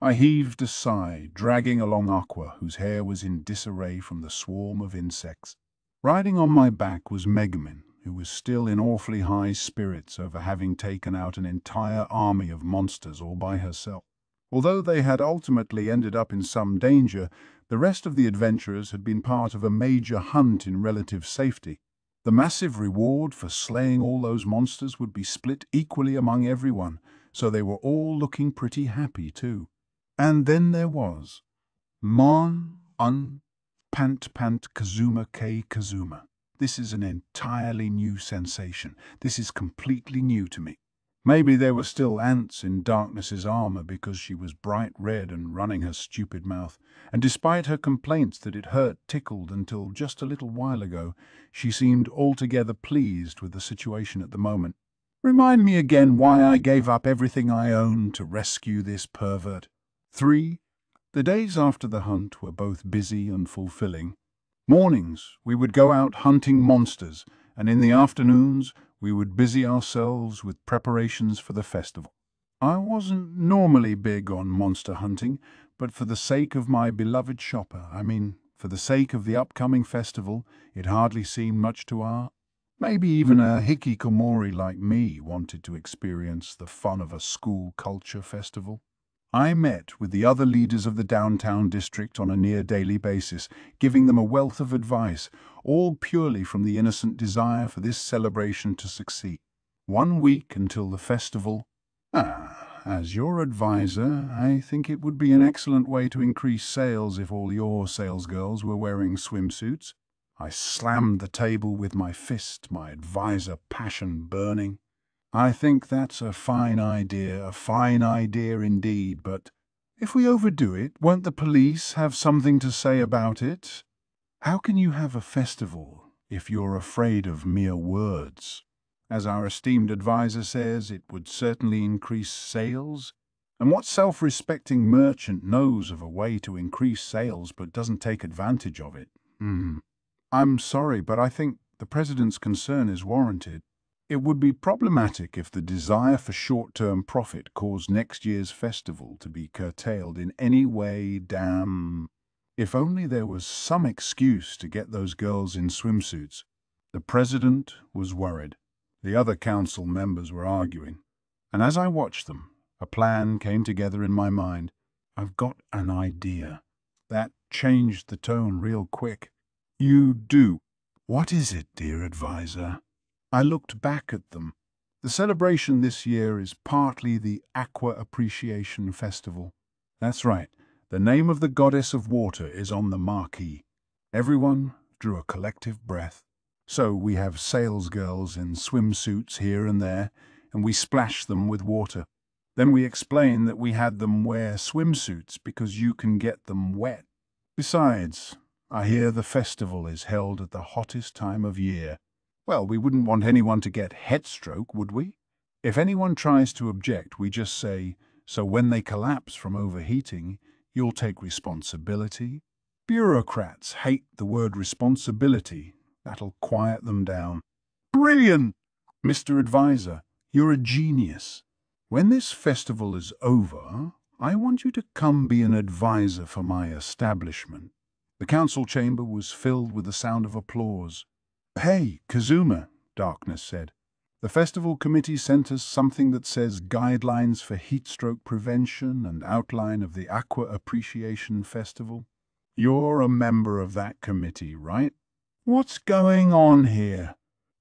Speaker 1: I heaved a sigh, dragging along Aqua, whose hair was in disarray from the swarm of insects. Riding on my back was Megumin, who was still in awfully high spirits over having taken out an entire army of monsters all by herself. Although they had ultimately ended up in some danger, the rest of the adventurers had been part of a major hunt in relative safety. The massive reward for slaying all those monsters would be split equally among everyone, so they were all looking pretty happy too. And then there was Pant Kazuma K Kazuma. This is an entirely new sensation. This is completely new to me. Maybe there were still ants in Darkness's armor because she was bright red and running her stupid mouth, and despite her complaints that it tickled until just a little while ago, she seemed altogether pleased with the situation at the moment. Remind me again why I gave up everything I owned to rescue this pervert. 3. The days after the hunt were both busy and fulfilling. Mornings, we would go out hunting monsters, and in the afternoons, we would busy ourselves with preparations for the festival. I wasn't normally big on monster hunting, but for the sake of my beloved shopper, for the sake of the upcoming festival, it hardly seemed much to our. Maybe even a hikikomori like me wanted to experience the fun of a school culture festival. I met with the other leaders of the downtown district on a near-daily basis, giving them a wealth of advice, all purely from the innocent desire for this celebration to succeed. 1 week until the festival. As your advisor, I think it would be an excellent way to increase sales if all your salesgirls were wearing swimsuits. I slammed the table with my fist, my advisor passion burning. I think that's a fine idea indeed, but if we overdo it, won't the police have something to say about it? How can you have a festival if you're afraid of mere words? As our esteemed advisor says, it would certainly increase sales. And what self-respecting merchant knows of a way to increase sales but doesn't take advantage of it? I'm sorry, but I think the president's concern is warranted. It would be problematic if the desire for short-term profit caused next year's festival to be curtailed in any way. Damn. If only there was some excuse to get those girls in swimsuits. The president was worried. The other council members were arguing. And as I watched them, a plan came together in my mind. I've got an idea. That changed the tone real quick. You do. What is it, dear advisor? I looked back at them. The celebration this year is partly the Aqua Appreciation Festival. That's right, the name of the goddess of water is on the marquee. Everyone drew a collective breath. So we have salesgirls in swimsuits here and there, and we splash them with water. Then we explain that we had them wear swimsuits because you can get them wet. Besides, I hear the festival is held at the hottest time of year. Well, we wouldn't want anyone to get heatstroke, would we? If anyone tries to object, we just say, so when they collapse from overheating, you'll take responsibility. Bureaucrats hate the word responsibility. That'll quiet them down. Brilliant! Mr. Advisor, you're a genius. When this festival is over, I want you to come be an advisor for my establishment. The council chamber was filled with the sound of applause. Hey, Kazuma, Darkness said. The festival committee sent us something that says guidelines for heatstroke prevention and outline of the Aqua Appreciation Festival. You're a member of that committee, right? What's going on here?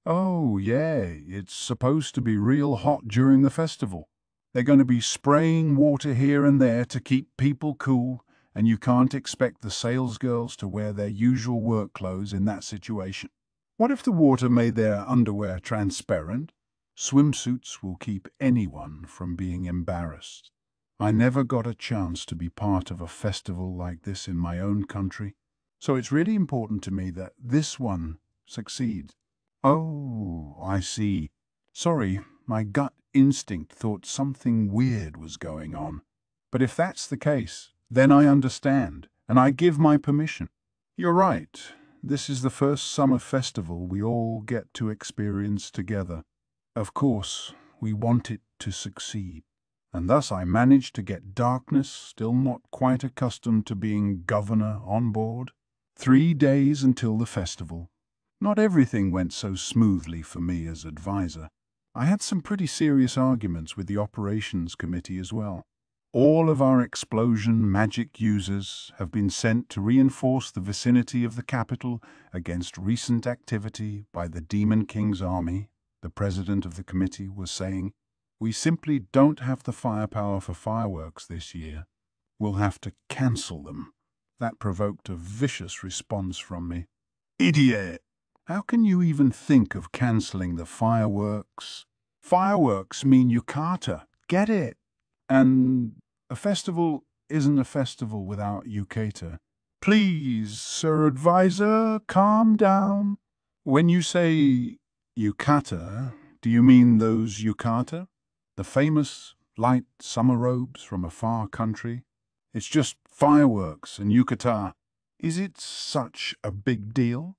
Speaker 1: Oh, yeah, it's supposed to be real hot during the festival. They're going to be spraying water here and there to keep people cool, and you can't expect the salesgirls to wear their usual work clothes in that situation. What if the water made their underwear transparent? Swimsuits will keep anyone from being embarrassed. I never got a chance to be part of a festival like this in my own country, so it's really important to me that this one succeeds. Oh, I see. Sorry, my gut instinct thought something weird was going on. But if that's the case, then I understand, and I give my permission. You're right. This is the first summer festival we all get to experience together. Of course, we want it to succeed. And thus I managed to get Darkness, still not quite accustomed to being governor, on board. 3 days until the festival. Not everything went so smoothly for me as advisor. I had some pretty serious arguments with the operations committee as well. All of our explosion magic users have been sent to reinforce the vicinity of the capital against recent activity by the Demon King's army, the president of the committee was saying. We simply don't have the firepower for fireworks this year. We'll have to cancel them. That provoked a vicious response from me. Idiot! How can you even think of cancelling the fireworks? Fireworks mean yukata. Get it? And a festival isn't a festival without yukata. Please, Sir Advisor, calm down. When you say yukata, do you mean those yukata? The famous light summer robes from a far country? It's just fireworks and yukata. Is it such a big deal?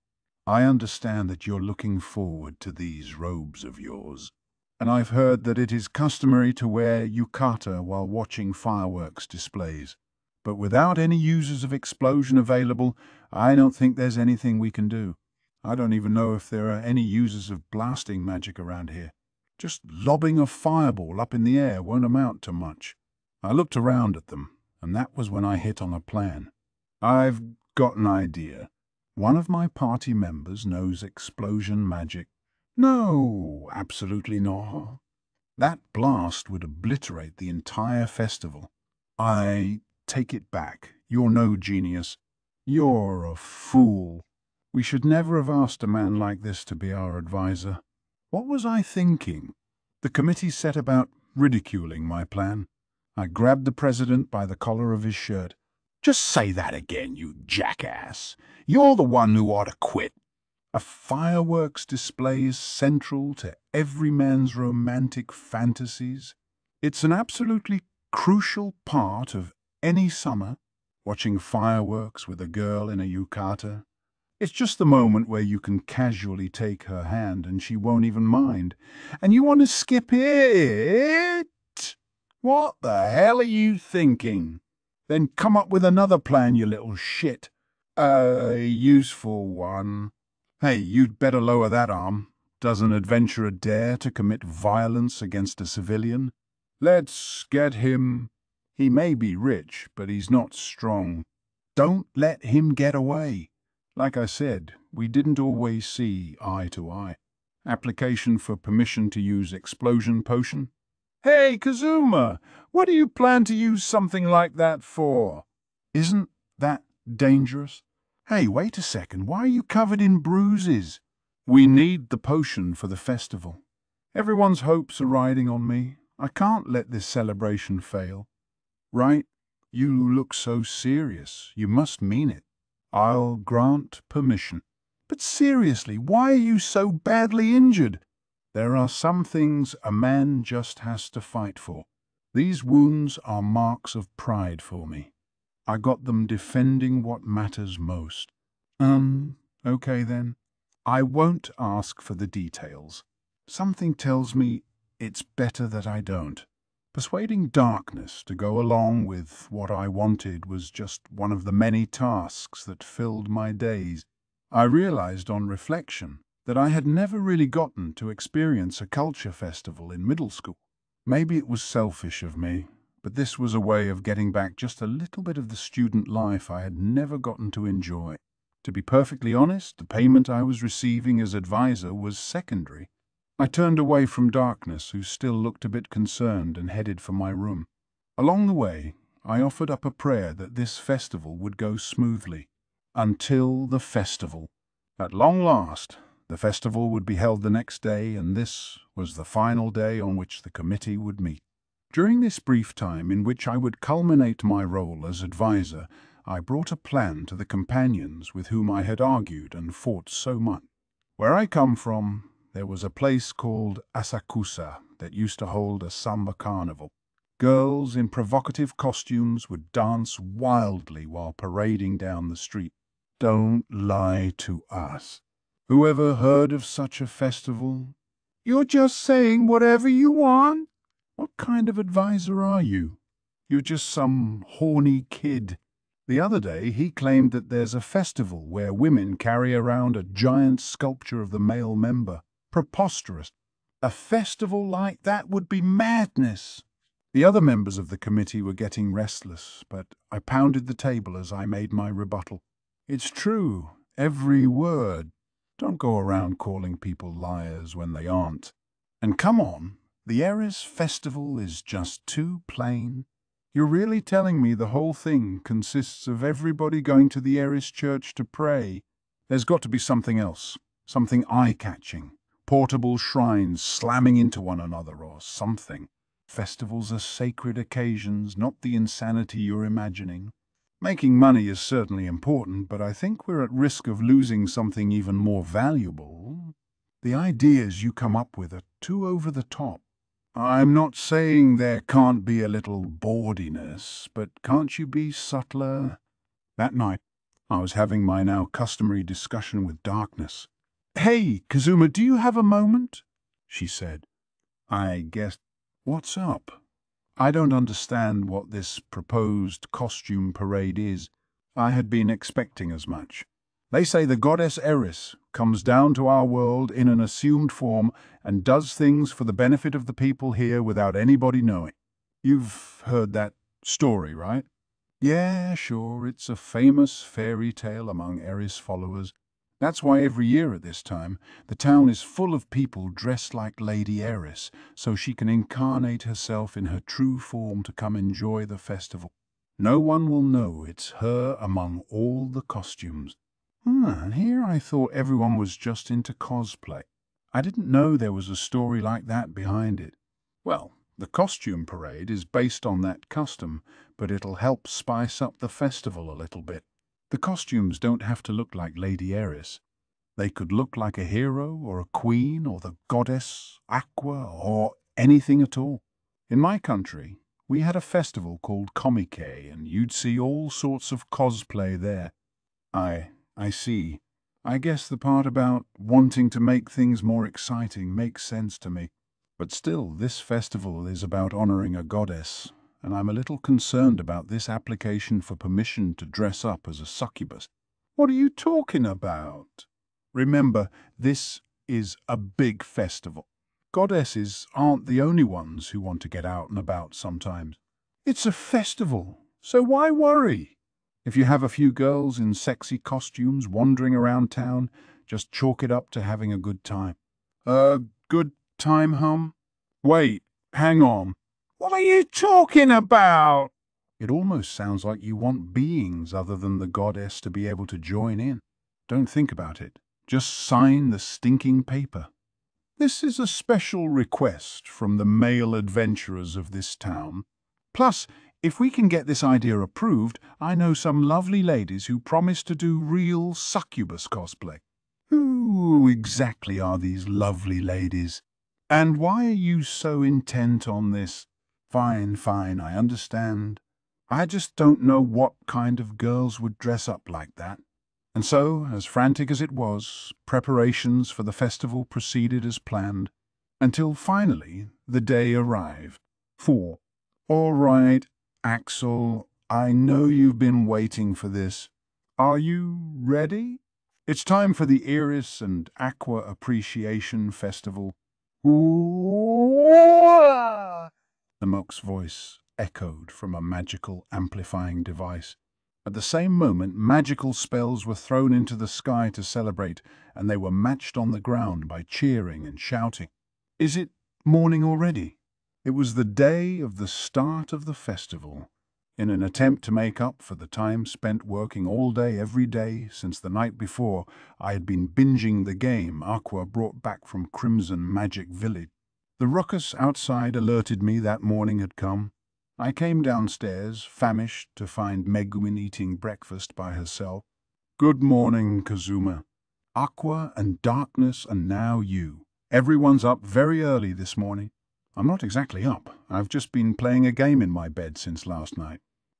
Speaker 1: I understand that you're looking forward to these robes of yours, and I've heard that it is customary to wear yukata while watching fireworks displays. But without any users of explosion available, I don't think there's anything we can do. I don't even know if there are any users of blasting magic around here. Just lobbing a fireball up in the air won't amount to much. I looked around at them, and that was when I hit on a plan. I've got an idea. One of my party members knows explosion magic. No, absolutely not. That blast would obliterate the entire festival. I take it back. You're no genius. You're a fool. We should never have asked a man like this to be our advisor. What was I thinking? The committee set about ridiculing my plan. I grabbed the president by the collar of his shirt. Just say that again, you jackass. You're the one who ought to quit. A fireworks display is central to every man's romantic fantasies. It's an absolutely crucial part of any summer, watching fireworks with a girl in a yukata. It's just the moment where you can casually take her hand and she won't even mind. And you want to skip it? What the hell are you thinking? Then come up with another plan, you little shit. A useful one. Hey, you'd better lower that arm. Does an adventurer dare to commit violence against a civilian? Let's get him. He may be rich, but he's not strong. Don't let him get away. Like I said, we didn't always see eye to eye. Application for permission to use explosion potion? Hey, Kazuma, what do you plan to use something like that for? Isn't that dangerous? Hey, wait a second, why are you covered in bruises? We need the potion for the festival. Everyone's hopes are riding on me. I can't let this celebration fail. Right? You look so serious. You must mean it. I'll grant permission. But seriously, why are you so badly injured? There are some things a man just has to fight for. These wounds are marks of pride for me. I got them defending what matters most. Okay then. I won't ask for the details. Something tells me it's better that I don't. Persuading darkness to go along with what I wanted was just one of the many tasks that filled my days. I realized on reflection that I had never really gotten to experience a culture festival in middle school. Maybe it was selfish of me, but this was a way of getting back just a little bit of the student life I had never gotten to enjoy. To be perfectly honest, the payment I was receiving as advisor was secondary. I turned away from darkness, who still looked a bit concerned, and headed for my room. Along the way, I offered up a prayer that this festival would go smoothly. Until the festival. At long last, the festival would be held the next day, and this was the final day on which the committee would meet. During this brief time in which I would culminate my role as advisor, I brought a plan to the companions with whom I had argued and fought so much. Where I come from, there was a place called Asakusa that used to hold a summer carnival. Girls in provocative costumes would dance wildly while parading down the street. Don't lie to us. Whoever heard of such a festival? You're just saying whatever you want? What kind of advisor are you? You're just some horny kid. The other day he claimed that there's a festival where women carry around a giant sculpture of the male member. Preposterous. A festival like that would be madness. The other members of the committee were getting restless, but I pounded the table as I made my rebuttal. It's true, every word. Don't go around calling people liars when they aren't. And come on, the Eris festival is just too plain. You're really telling me the whole thing consists of everybody going to the Eris church to pray? There's got to be something else, something eye-catching. portable shrines slamming into one another or something. Festivals are sacred occasions, not the insanity you're imagining. Making money is certainly important, but I think we're at risk of losing something even more valuable. The ideas you come up with are too over the top. I'm not saying there can't be a little bawdiness, but can't you be subtler? That night, I was having my now customary discussion with darkness. "Hey, Kazuma, do you have a moment?" she said. I guessed, "What's up?" I don't understand what this proposed costume parade is. I had been expecting as much. They say the goddess Eris comes down to our world in an assumed form and does things for the benefit of the people here without anybody knowing. You've heard that story, right? Yeah, sure, it's a famous fairy tale among Eris followers. That's why every year at this time, the town is full of people dressed like Lady Eris, so she can incarnate herself in her true form to come enjoy the festival. No one will know it's her among all the costumes. Here I thought everyone was just into cosplay. I didn't know there was a story like that behind it. Well, the costume parade is based on that custom, but it'll help spice up the festival a little bit. The costumes don't have to look like Lady Eris. They could look like a hero or a queen or the goddess Aqua or anything at all. In my country, we had a festival called Comic, and you'd see all sorts of cosplay there. I see. I guess the part about wanting to make things more exciting makes sense to me. But still, this festival is about honoring a goddess, and I'm a little concerned about this application for permission to dress up as a succubus. What are you talking about? Remember, this is a big festival. Goddesses aren't the only ones who want to get out and about sometimes. It's a festival, so why worry? If you have a few girls in sexy costumes wandering around town, just chalk it up to having a good time. A good time, hum? Wait, hang on. What are you talking about? It almost sounds like you want beings other than the goddess to be able to join in. Don't think about it. Just sign the stinking paper. This is a special request from the male adventurers of this town. Plus, if we can get this idea approved, I know some lovely ladies who promise to do real succubus cosplay. Who exactly are these lovely ladies? And why are you so intent on this? Fine, I understand. I just don't know what kind of girls would dress up like that. And so, as frantic as it was, preparations for the festival proceeded as planned, until finally the day arrived. 4. All right, Axel, I know you've been waiting for this. Are you ready? It's time for the Iris and Aqua Appreciation Festival. The monk's voice echoed from a magical amplifying device. At the same moment, magical spells were thrown into the sky to celebrate, and they were matched on the ground by cheering and shouting. Is it morning already? It was the day of the start of the festival. In an attempt to make up for the time spent working all day every day since the night before, I had been binging the game Aqua brought back from Crimson Magic Village. The ruckus outside alerted me that morning had come. I came downstairs, famished, to find Megumin eating breakfast by herself. Good morning, Kazuma. Aqua and darkness and now you. Everyone's up very early this morning. I'm not exactly up. I've just been playing a game in my bed since last night.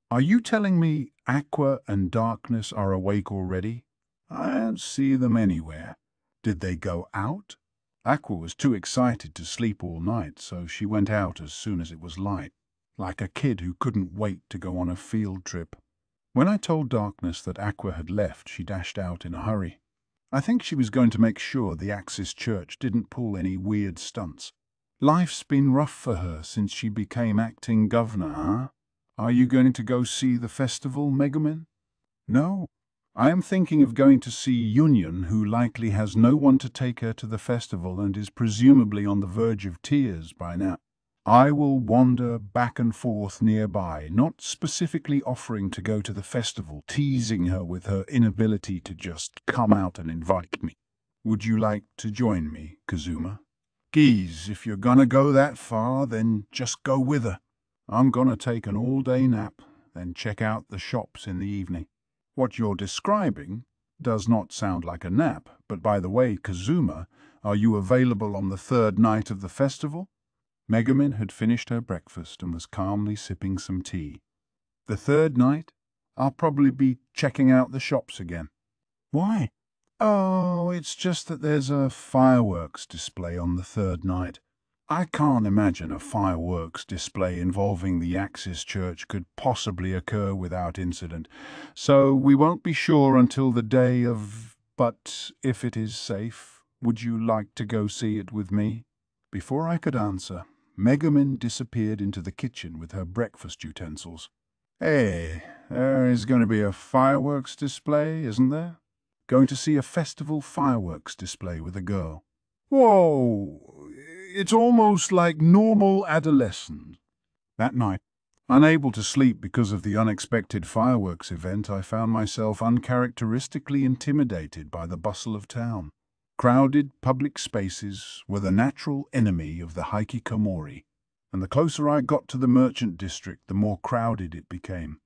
Speaker 1: Are you telling me Aqua and darkness are awake already? I don't see them anywhere. Did they go out? Aqua was too excited to sleep all night, so she went out as soon as it was light, like a kid who couldn't wait to go on a field trip. When I told Darkness that Aqua had left, she dashed out in a hurry. I think she was going to make sure the Axis Church didn't pull any weird stunts. Life's been rough for her since she became acting governor, huh? Are you going to go see the festival, Megumin? No. I am thinking of going to see Union, who likely has no one to take her to the festival and is presumably on the verge of tears by now. I will wander back and forth nearby, not specifically offering to go to the festival, teasing her with her inability to just come out and invite me. Would you like to join me, Kazuma? Geez, if you're gonna go that far, then just go with her. I'm gonna take an all-day nap, then check out the shops in the evening. What you're describing does not sound like a nap, but by the way, Kazuma, are you available on the third night of the festival? Megumin had finished her breakfast and was calmly sipping some tea. The third night? I'll probably be checking out the shops again. Why? Oh, it's just that there's a fireworks display on the third night. I can't imagine a fireworks display involving the Axis Church could possibly occur without incident, so we won't be sure until the day of... But if it is safe, would you like to go see it with me? Before I could answer, Megumin disappeared into the kitchen with her breakfast utensils. Hey, there is going to be a fireworks display, isn't there? Going to see a festival fireworks display with a girl. Whoa, it's almost like normal adolescence. That night, unable to sleep because of the unexpected fireworks event, I found myself uncharacteristically intimidated by the bustle of town. Crowded public spaces were the natural enemy of the hikikomori, and the closer I got to the merchant district, the more crowded it became.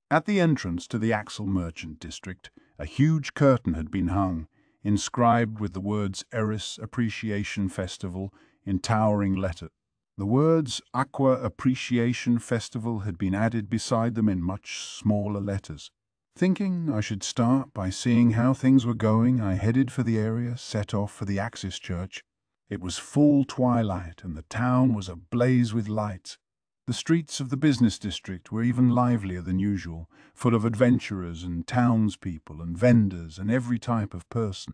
Speaker 1: At the entrance to the Axel merchant district, a huge curtain had been hung, inscribed with the words Eris Appreciation Festival in towering letters. The words Aqua Appreciation Festival had been added beside them in much smaller letters. Thinking I should start by seeing how things were going, I headed for the area, set off for the Axis Church. It was full twilight, and the town was ablaze with lights. The streets of the business district were even livelier than usual, full of adventurers and townspeople and vendors and every type of person.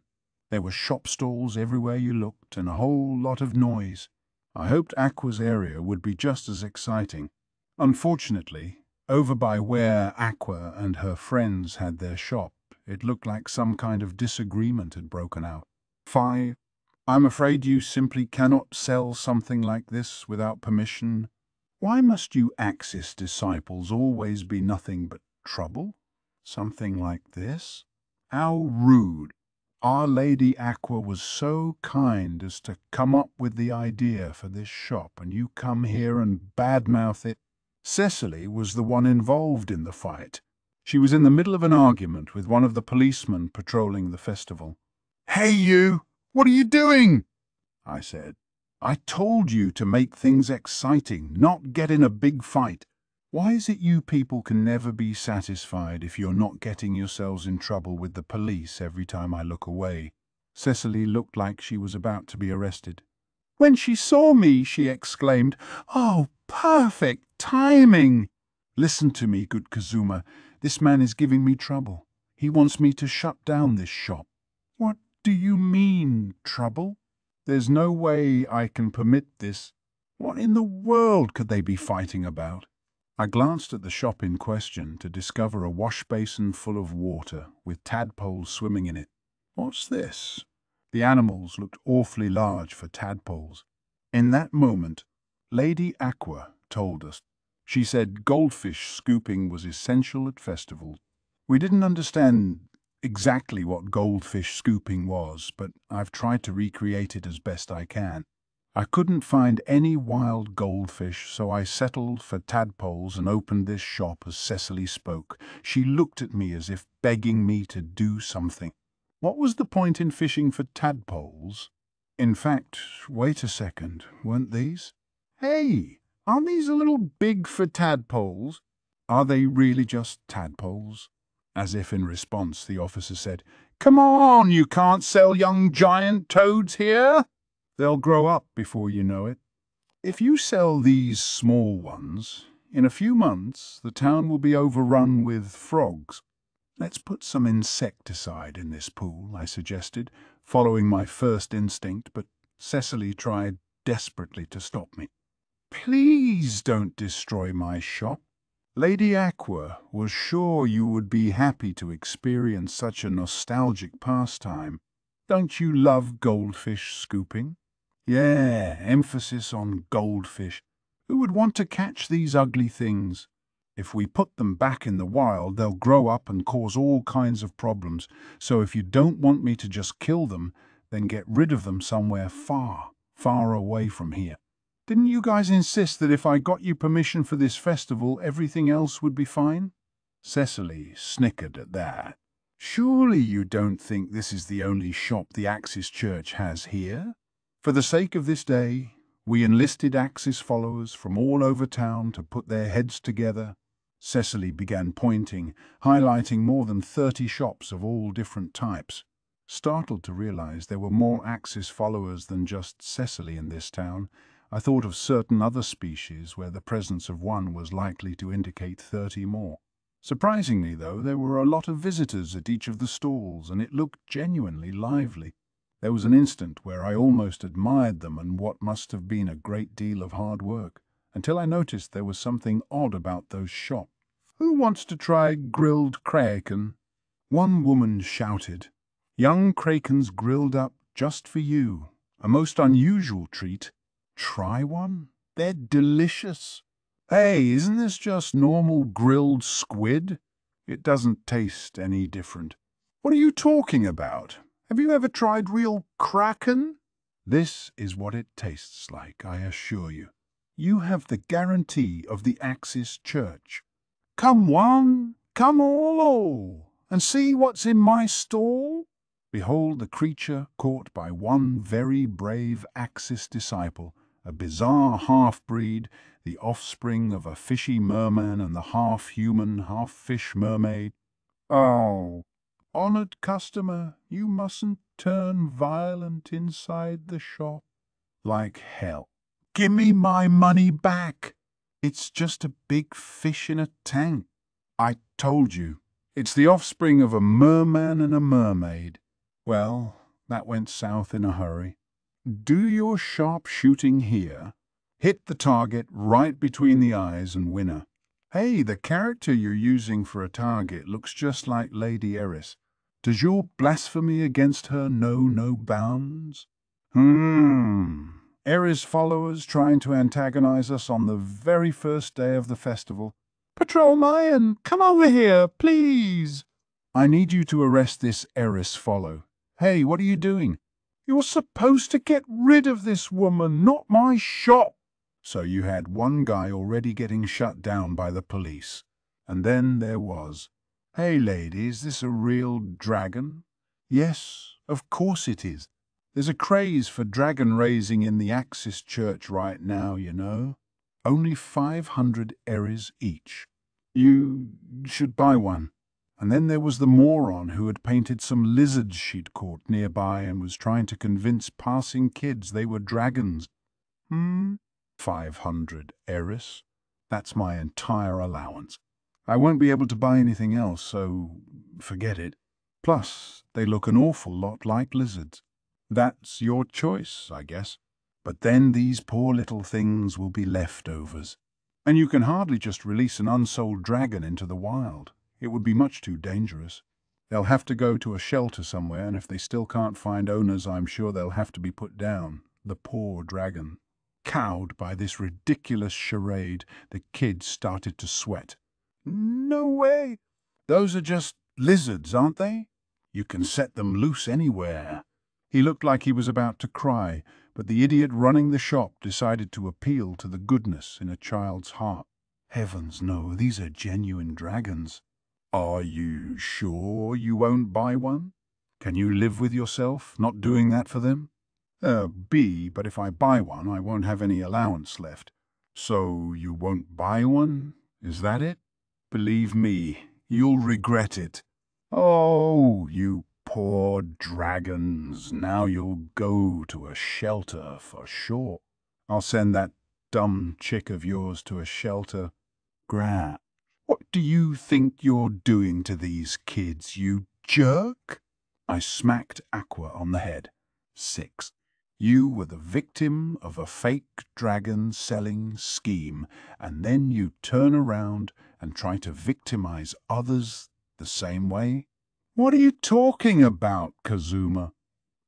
Speaker 1: There were shop stalls everywhere you looked and a whole lot of noise. I hoped Aqua's area would be just as exciting. Unfortunately, over by where Aqua and her friends had their shop, it looked like some kind of disagreement had broken out. I'm afraid you simply cannot sell something like this without permission. Why must you Axis disciples always be nothing but trouble? Something like this? How rude. Our Lady Aqua was so kind as to come up with the idea for this shop, and you come here and badmouth it. Cecily was the one involved in the fight. She was in the middle of an argument with one of the policemen patrolling the festival. "Hey you! What are you doing?" I said. "I told you to make things exciting, not get in a big fight. Why is it you people can never be satisfied if you're not getting yourselves in trouble with the police every time I look away?" Cecily looked like she was about to be arrested. When she saw me, she exclaimed, "Oh, perfect timing!" "Listen to me, good Kazuma. This man is giving me trouble. He wants me to shut down this shop." "What do you mean, trouble? There's no way I can permit this. What in the world could they be fighting about?" I glanced at the shop in question to discover a wash basin full of water with tadpoles swimming in it. What's this? The animals looked awfully large for tadpoles. In that moment, Lady Aqua told us. She said goldfish scooping was essential at festivals. We didn't understand exactly what goldfish scooping was, but I've tried to recreate it as best I can. I couldn't find any wild goldfish, so I settled for tadpoles and opened this shop as Cecily spoke. She looked at me as if begging me to do something. What was the point in fishing for tadpoles? In fact, wait a second, weren't these? Hey, aren't these a little big for tadpoles? Are they really just tadpoles? As if in response, the officer said, "Come on, you can't sell young giant toads here. They'll grow up before you know it. If you sell these small ones, in a few months the town will be overrun with frogs." "Let's put some insecticide in this pool," I suggested, following my first instinct, but Cecily tried desperately to stop me. "Please don't destroy my shop. Lady Aqua was sure you would be happy to experience such a nostalgic pastime. Don't you love goldfish scooping?" "Yeah, emphasis on goldfish. Who would want to catch these ugly things? If we put them back in the wild, they'll grow up and cause all kinds of problems. So if you don't want me to just kill them, then get rid of them somewhere far, far away from here. Didn't you guys insist that if I got you permission for this festival, everything else would be fine? Cecily snickered at that. Surely you don't think this is the only shop the Axis Church has here? For the sake of this day, we enlisted Axis followers from all over town to put their heads together. Cecily began pointing, highlighting more than 30 shops of all different types. Startled to realize there were more Axis followers than just Cecily in this town, I thought of certain other species where the presence of one was likely to indicate 30 more. Surprisingly, though, there were a lot of visitors at each of the stalls, and it looked genuinely lively. There was an instant where I almost admired them and what must have been a great deal of hard work, until I noticed there was something odd about those shops. Who wants to try grilled kraken? One woman shouted. Young krakens grilled up just for you. A most unusual treat. Try one? They're delicious. Hey, isn't this just normal grilled squid? It doesn't taste any different. What are you talking about? Have you ever tried real kraken? This is what it tastes like, I assure you. You have the guarantee of the Axis Church. Come one, come all, and see what's in my stall. Behold the creature caught by one very brave Axis disciple, a bizarre half-breed, the offspring of a fishy merman and the half-human, half-fish mermaid. Oh, honored customer, you mustn't turn violent inside the shop. Like hell. Give me my money back. It's just a big fish in a tank. I told you. It's the offspring of a merman and a mermaid. Well, that went south in a hurry. Do your sharp shooting here. Hit the target right between the eyes and winner. Hey, the character you're using for a target looks just like Lady Eris. Does your blasphemy against her know no bounds? Eris followers trying to antagonize us on the very first day of the festival. Patrol Mayan, come over here, please. I need you to arrest this Eris follow. Hey, what are you doing? You're supposed to get rid of this woman, not my shop. So you had one guy already getting shut down by the police. And then there was, hey lady, is this a real dragon? Yes, of course it is. There's a craze for dragon raising in the Axis Church right now, you know. Only 500 Eris each. You should buy one. And then there was the moron who had painted some lizards she'd caught nearby and was trying to convince passing kids they were dragons. 500 Eris? That's my entire allowance. I won't be able to buy anything else, so forget it. Plus, they look an awful lot like lizards. That's your choice, I guess. But then these poor little things will be leftovers. And you can hardly just release an unsold dragon into the wild. It would be much too dangerous. They'll have to go to a shelter somewhere, and if they still can't find owners, I'm sure they'll have to be put down. The poor dragon. Cowed by this ridiculous charade, the kid started to sweat. No way! Those are just lizards, aren't they? You can set them loose anywhere. He looked like he was about to cry, but the idiot running the shop decided to appeal to the goodness in a child's heart. Heavens no, these are genuine dragons. Are you sure you won't buy one? Can you live with yourself, not doing that for them? B, but if I buy one, I won't have any allowance left. So you won't buy one? Is that it? Believe me, you'll regret it. Oh, you poor dragons. Now you'll go to a shelter for sure. I'll send that dumb chick of yours to a shelter. Grat. What do you think you're doing to these kids, you jerk? I smacked Aqua on the head. 6. You were the victim of a fake dragon-selling scheme, and then you turn around and try to victimize others the same way? What are you talking about, Kazuma?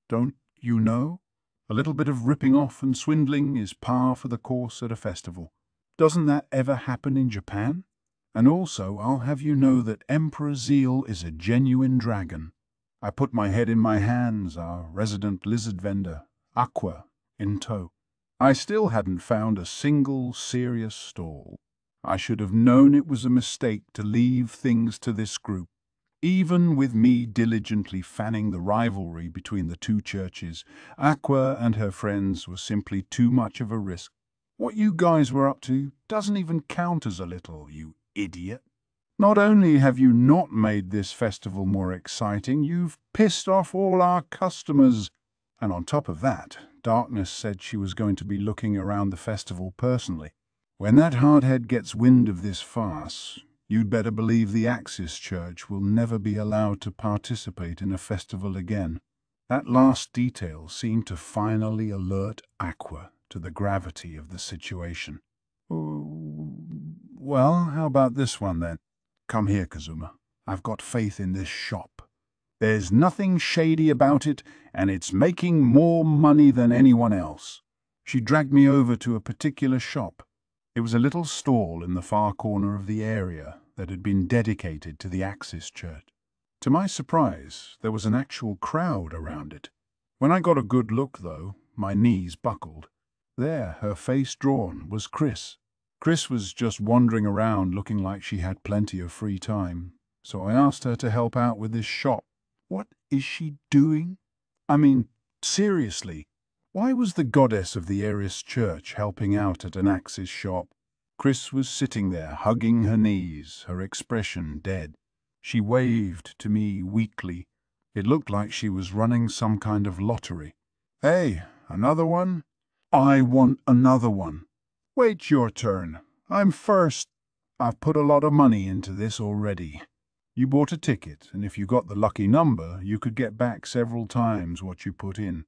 Speaker 1: Don't you know? A little bit of ripping off and swindling is par for the course at a festival. Doesn't that ever happen in Japan? And also, I'll have you know that Emperor Zeal is a genuine dragon. I put my head in my hands, our resident lizard vendor, Aqua, in tow. I still hadn't found a single serious stall. I should have known it was a mistake to leave things to this group. Even with me diligently fanning the rivalry between the two churches, Aqua and her friends were simply too much of a risk. What you guys were up to doesn't even count as a little, you idiot. Not only have you not made this festival more exciting, you've pissed off all our customers. And on top of that, Darkness said she was going to be looking around the festival personally. When that hardhead gets wind of this farce, you'd better believe the Axis Church will never be allowed to participate in a festival again. That last detail seemed to finally alert Aqua to the gravity of the situation. Well, how about this one then? Come here, Kazuma. I've got faith in this shop. There's nothing shady about it, and it's making more money than anyone else. She dragged me over to a particular shop. It was a little stall in the far corner of the area that had been dedicated to the Axis Church. To my surprise, there was an actual crowd around it. When I got a good look, though, my knees buckled. There, her face drawn, was Chris. Chris was just wandering around looking like she had plenty of free time, so I asked her to help out with this shop. What is she doing? I mean, seriously, why was the goddess of the Eris Church helping out at an Axis shop? Chris was sitting there, hugging her knees, her expression dead. She waved to me weakly. It looked like she was running some kind of lottery. Hey, another one? I want another one. Wait your turn. I'm first. I've put a lot of money into this already. You bought a ticket, and if you got the lucky number, you could get back several times what you put in.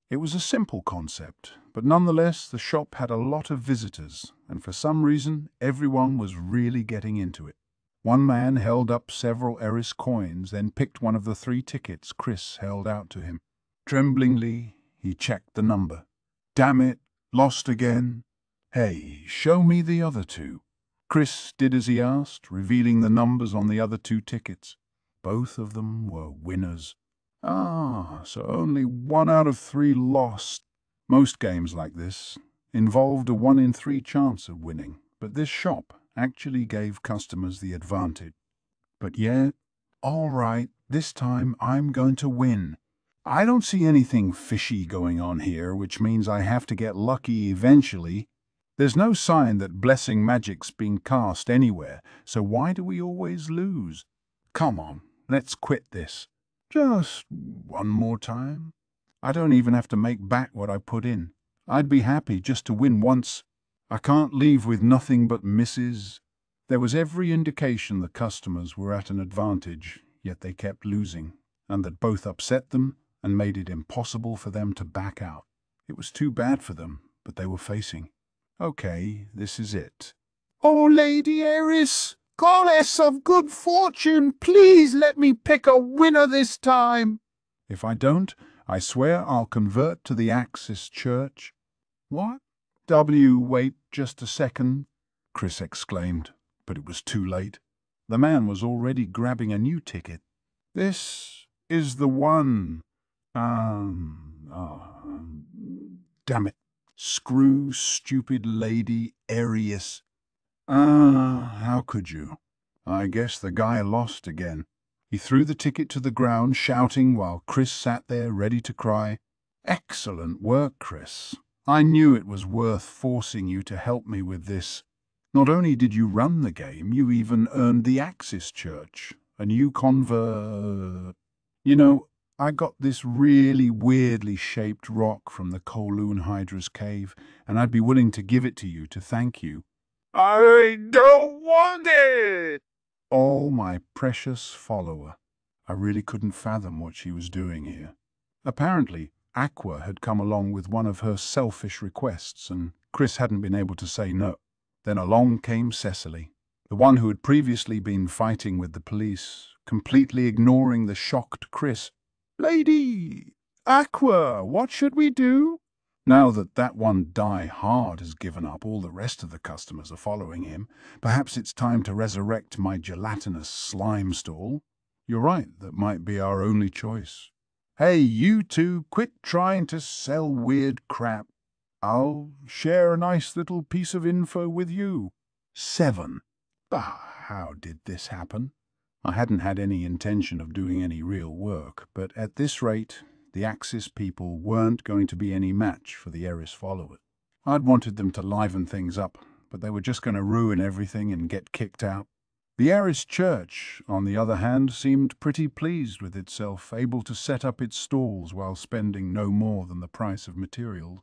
Speaker 1: It was a simple concept, but nonetheless the shop had a lot of visitors, and for some reason everyone was really getting into it. One man held up several Eris coins, then picked one of the 3 tickets Chris held out to him. Tremblingly, he checked the number. Damn it, lost again. Hey, show me the other 2. Chris did as he asked, revealing the numbers on the other 2 tickets. Both of them were winners. So only 1 out of 3 lost. Most games like this involved a 1 in 3 chance of winning, but this shop actually gave customers the advantage. But yet, all right, this time I'm going to win. I don't see anything fishy going on here, which means I have to get lucky eventually. There's no sign that blessing magic's being cast anywhere, so why do we always lose? Come on, let's quit this. Just one more time. I don't even have to make back what I put in. I'd be happy just to win once. I can't leave with nothing but misses. There was every indication the customers were at an advantage, yet they kept losing, and that both upset them and made it impossible for them to back out. It was too bad for them, but they were facing. Okay, this is it. Oh, Lady Eris, goddess of good fortune, please let me pick a winner this time. If I don't, I swear I'll convert to the Axis Church. What? Wait just a second, Chris exclaimed, but it was too late. The man was already grabbing a new ticket. This is the one. Damn it. Screw stupid Lady Eris. How could you? I guess the guy lost again. He threw the ticket to the ground, shouting while Chris sat there ready to cry. Excellent work, Chris. I knew it was worth forcing you to help me with this. Not only did you run the game, you even earned the Axis Church, a new convert. You know, I got this really weirdly shaped rock from the Kowloon Hydra's cave, and I'd be willing to give it to you to thank you. I don't want it! Oh, my precious follower. I really couldn't fathom what she was doing here. Apparently, Aqua had come along with one of her selfish requests, and Chris hadn't been able to say no. Then along came Cecily, the one who had previously been fighting with the police, completely ignoring the shocked Chris. Lady Aqua, what should we do? Now that one die-hard has given up, all the rest of the customers are following him. Perhaps it's time to resurrect my gelatinous slime stall. You're right, that might be our only choice. Hey, you two, quit trying to sell weird crap. I'll share a nice little piece of info with you. 7. How did this happen? I hadn't had any intention of doing any real work, but at this rate, the Axis people weren't going to be any match for the Eris followers. I'd wanted them to liven things up, but they were just going to ruin everything and get kicked out. The Eris Church, on the other hand, seemed pretty pleased with itself, able to set up its stalls while spending no more than the price of materials.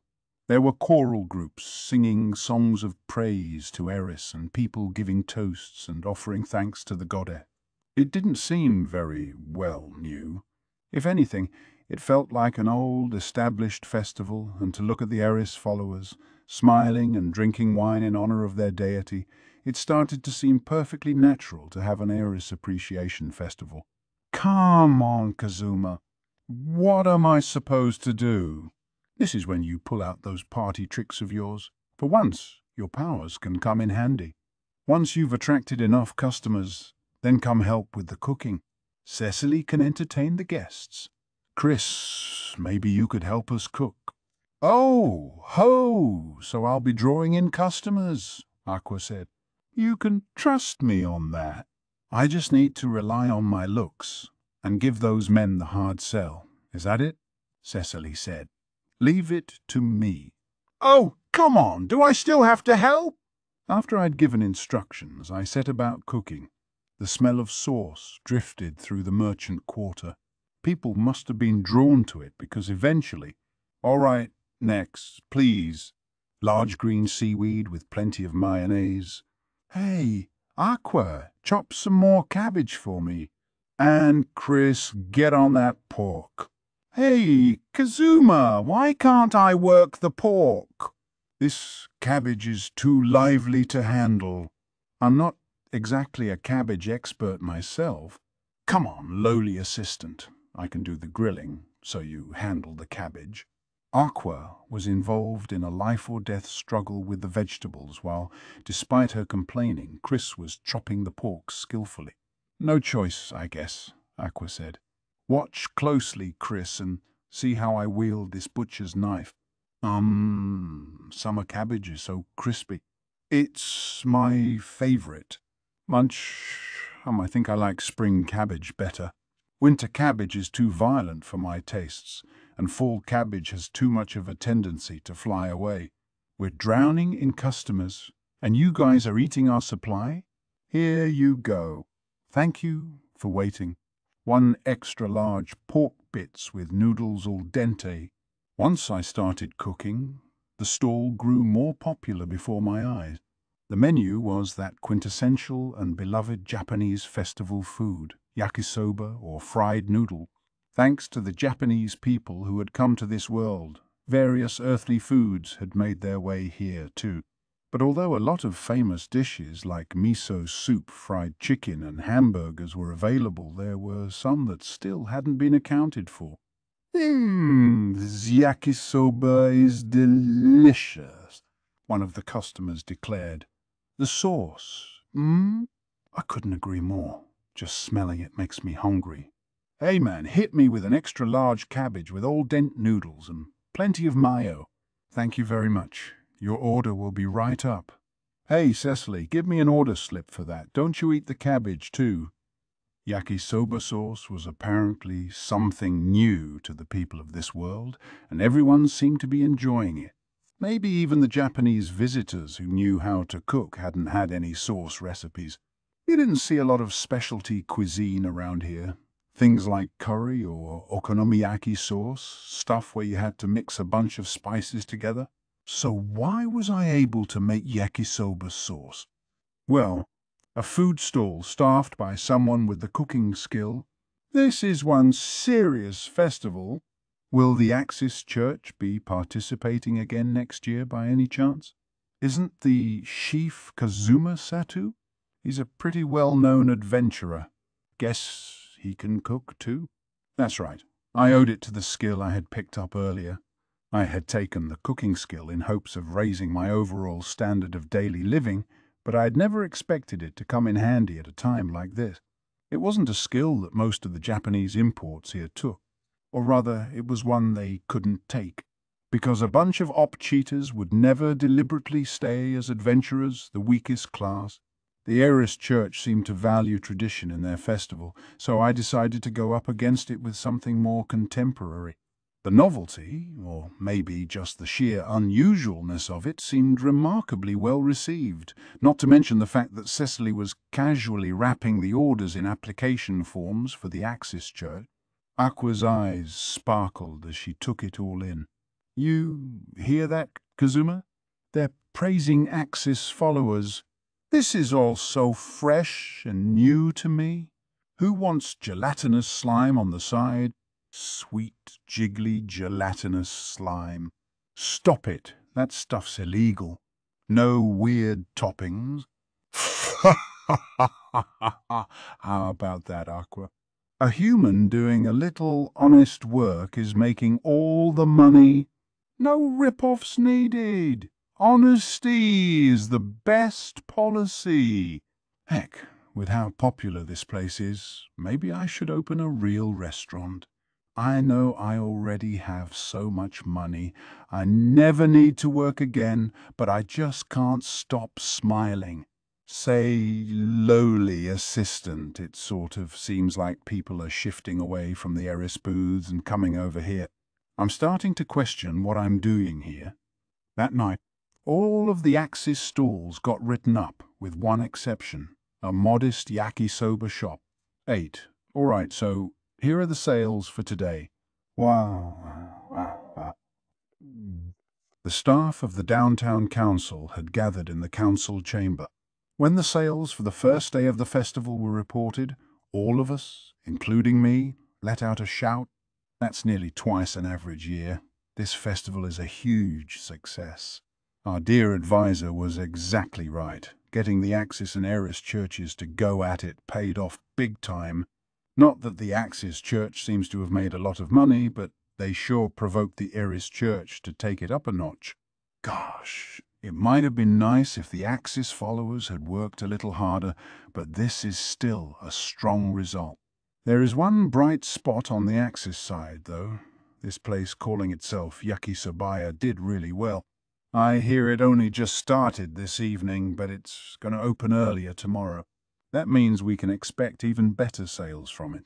Speaker 1: There were choral groups singing songs of praise to Eris and people giving toasts and offering thanks to the goddess. It didn't seem very, well, new. If anything, it felt like an old, established festival, and to look at the Eris followers, smiling and drinking wine in honor of their deity, it started to seem perfectly natural to have an Eris Appreciation Festival. Come on, Kazuma. What am I supposed to do? This is when you pull out those party tricks of yours. For once, your powers can come in handy. Once you've attracted enough customers, then come help with the cooking. Cecily can entertain the guests. Chris, maybe you could help us cook. Oh, ho, so I'll be drawing in customers, Aqua said. You can trust me on that. I just need to rely on my looks and give those men the hard sell. Is that it? Cecily said. Leave it to me. Oh, come on, do I still have to help? After I'd given instructions, I set about cooking. The smell of sauce drifted through the merchant quarter. People must have been drawn to it because eventually, all right, next, please. Large green seaweed with plenty of mayonnaise. Hey, Aqua, chop some more cabbage for me. And Chris, get on that pork. Hey, Kazuma, why can't I work the pork? This cabbage is too lively to handle. I'm not exactly a cabbage expert myself. Come on, lowly assistant. I can do the grilling, so you handle the cabbage. Aqua was involved in a life-or-death struggle with the vegetables while, despite her complaining, Chris was chopping the pork skillfully. No choice, I guess, Aqua said. Watch closely, Chris, and see how I wield this butcher's knife. Summer cabbage is so crispy. It's my favorite. I think I like spring cabbage better. Winter cabbage is too violent for my tastes, and fall cabbage has too much of a tendency to fly away. We're drowning in customers, and you guys are eating our supply? Here you go. Thank you for waiting. 1 extra large pork bits with noodles al dente. Once I started cooking, the stall grew more popular before my eyes. The menu was that quintessential and beloved Japanese festival food, yakisoba or fried noodle. Thanks to the Japanese people who had come to this world, various earthly foods had made their way here too. But although a lot of famous dishes like miso soup, fried chicken and hamburgers were available, there were some that still hadn't been accounted for. This yakisoba is delicious, one of the customers declared. The sauce, I couldn't agree more. Just smelling it makes me hungry. Hey man, hit me with an extra large cabbage with al dente noodles and plenty of mayo. Thank you very much. Your order will be right up. Hey Cecily, give me an order slip for that. Don't you eat the cabbage too? Yakisoba sauce was apparently something new to the people of this world, and everyone seemed to be enjoying it. Maybe even the Japanese visitors who knew how to cook hadn't had any sauce recipes. You didn't see a lot of specialty cuisine around here. Things like curry or okonomiyaki sauce, stuff where you had to mix a bunch of spices together. So why was I able to make yakisoba sauce? Well, a food stall staffed by someone with the cooking skill. This is one serious festival. Will the Axis Church be participating again next year by any chance? Isn't the chief Kazuma Satou? He's a pretty well-known adventurer. Guess he can cook too? That's right. I owed it to the skill I had picked up earlier. I had taken the cooking skill in hopes of raising my overall standard of daily living, but I had never expected it to come in handy at a time like this. It wasn't a skill that most of the Japanese imports here took, or rather, it was one they couldn't take, because a bunch of op-cheaters would never deliberately stay as adventurers, the weakest class. The Eris Church seemed to value tradition in their festival, so I decided to go up against it with something more contemporary. The novelty, or maybe just the sheer unusualness of it, seemed remarkably well received, not to mention the fact that Cecily was casually wrapping the orders in application forms for the Axis Church. Aqua's eyes sparkled as she took it all in. "You hear that, Kazuma? They're praising Axis followers. This is all so fresh and new to me. Who wants gelatinous slime on the side? Sweet, jiggly, gelatinous slime. Stop it. That stuff's illegal. No weird toppings." How about that, Aqua? A human doing a little honest work is making all the money. No rip-offs needed. Honesty is the best policy. Heck, with how popular this place is, maybe I should open a real restaurant. I know I already have so much money. I never need to work again, but I just can't stop smiling. Say, lowly assistant, it sort of seems like people are shifting away from the Eris booths and coming over here. I'm starting to question what I'm doing here. That night, all of the Axis stalls got written up, with one exception, a modest yakisoba shop. 8. All right, so here are the sales for today. Wow. The staff of the downtown council had gathered in the council chamber. When the sales for the first day of the festival were reported, all of us, including me, let out a shout. That's nearly twice an average year. This festival is a huge success. Our dear advisor was exactly right. Getting the Axis and Eris churches to go at it paid off big time. Not that the Axis church seems to have made a lot of money, but they sure provoked the Eris church to take it up a notch. Gosh, it might have been nice if the Axis followers had worked a little harder, but this is still a strong result. There is one bright spot on the Axis side, though. This place calling itself Yakisobaya did really well. I hear it only just started this evening, but it's going to open earlier tomorrow. That means we can expect even better sales from it.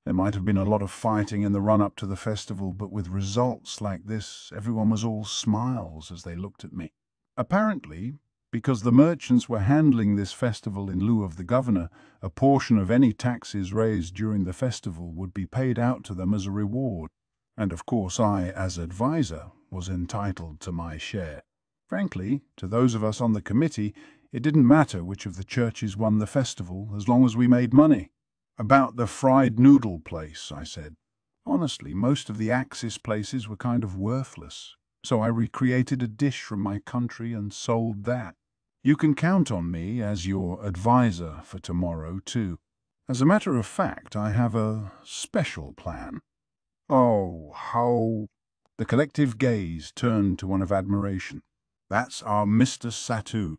Speaker 1: There might have been a lot of fighting in the run-up to the festival, but with results like this, everyone was all smiles as they looked at me. Apparently, because the merchants were handling this festival in lieu of the governor, a portion of any taxes raised during the festival would be paid out to them as a reward. And of course I, as advisor, was entitled to my share. Frankly, to those of us on the committee, it didn't matter which of the churches won the festival, as long as we made money. About the fried noodle place, I said. Honestly, most of the Axis places were kind of worthless, so I recreated a dish from my country and sold that. You can count on me as your advisor for tomorrow, too. As a matter of fact, I have a special plan. Oh, how... The collective gaze turned to one of admiration. That's our Mr. Satou.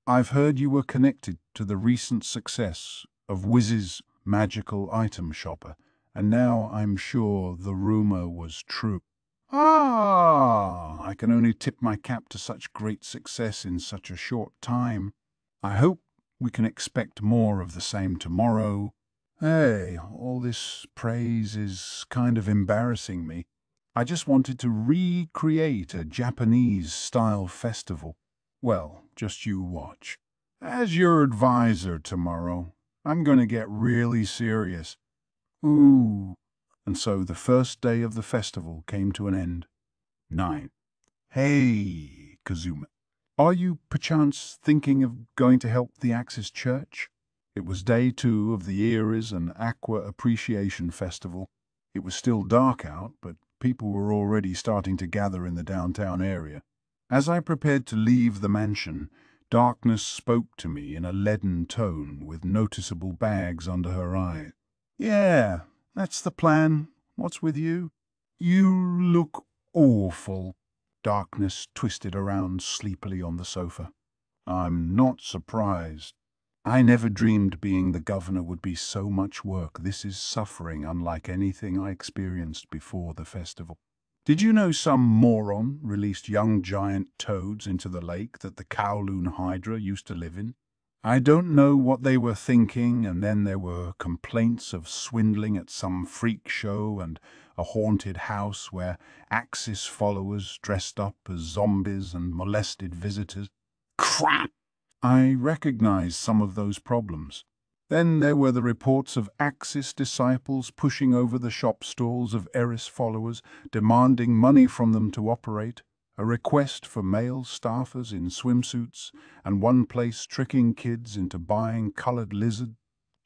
Speaker 1: I've heard you were connected to the recent success of Wiz's magical item shopper, and now I'm sure the rumor was true. Ah, I can only tip my cap to such great success in such a short time. I hope we can expect more of the same tomorrow. Hey, all this praise is kind of embarrassing me. I just wanted to recreate a Japanese-style festival. Well, just you watch. As your advisor tomorrow, I'm going to get really serious. Ooh. And so the first day of the festival came to an end. 9. Hey, Kazuma. Are you perchance thinking of going to help the Axis Church? It was day 2 of the Eris and Aqua Appreciation Festival. It was still dark out, but people were already starting to gather in the downtown area. As I prepared to leave the mansion, darkness spoke to me in a leaden tone with noticeable bags under her eyes. Yeah, that's the plan. What's with you? You look awful. Darkness twisted around sleepily on the sofa. I'm not surprised. I never dreamed being the governor would be so much work. This is suffering unlike anything I experienced before the festival. Did you know some moron released young giant toads into the lake that the Kowloon Hydra used to live in? I don't know what they were thinking, and then there were complaints of swindling at some freak show and a haunted house where Axis followers dressed up as zombies and molested visitors. Crap! I recognized some of those problems. Then there were the reports of Axis disciples pushing over the shop stalls of Eris followers, demanding money from them to operate, a request for male staffers in swimsuits, and one place tricking kids into buying colored lizard.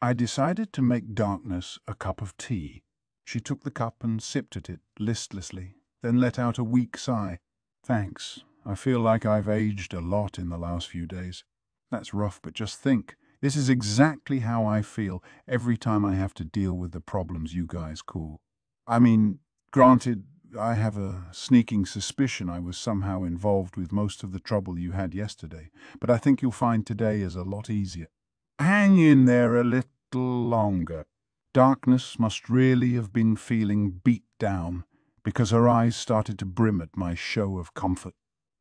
Speaker 1: I decided to make Darkness a cup of tea. She took the cup and sipped at it listlessly, then let out a weak sigh. Thanks. I feel like I've aged a lot in the last few days. That's rough, but just think. This is exactly how I feel every time I have to deal with the problems you guys call. I mean, granted, I have a sneaking suspicion I was somehow involved with most of the trouble you had yesterday, but I think you'll find today is a lot easier. Hang in there a little longer. Darkness must really have been feeling beat down, because her eyes started to brim at my show of comfort.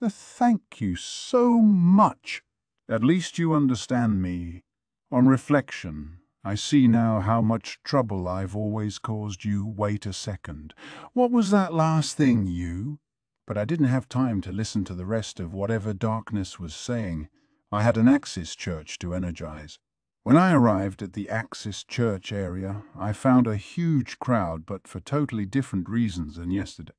Speaker 1: Thank you so much. At least you understand me. On reflection, I see now how much trouble I've always caused you. Wait a second. What was that last thing, you? But I didn't have time to listen to the rest of whatever Darkness was saying. I had an Axis church to energize. When I arrived at the Axis church area, I found a huge crowd, but for totally different reasons than yesterday.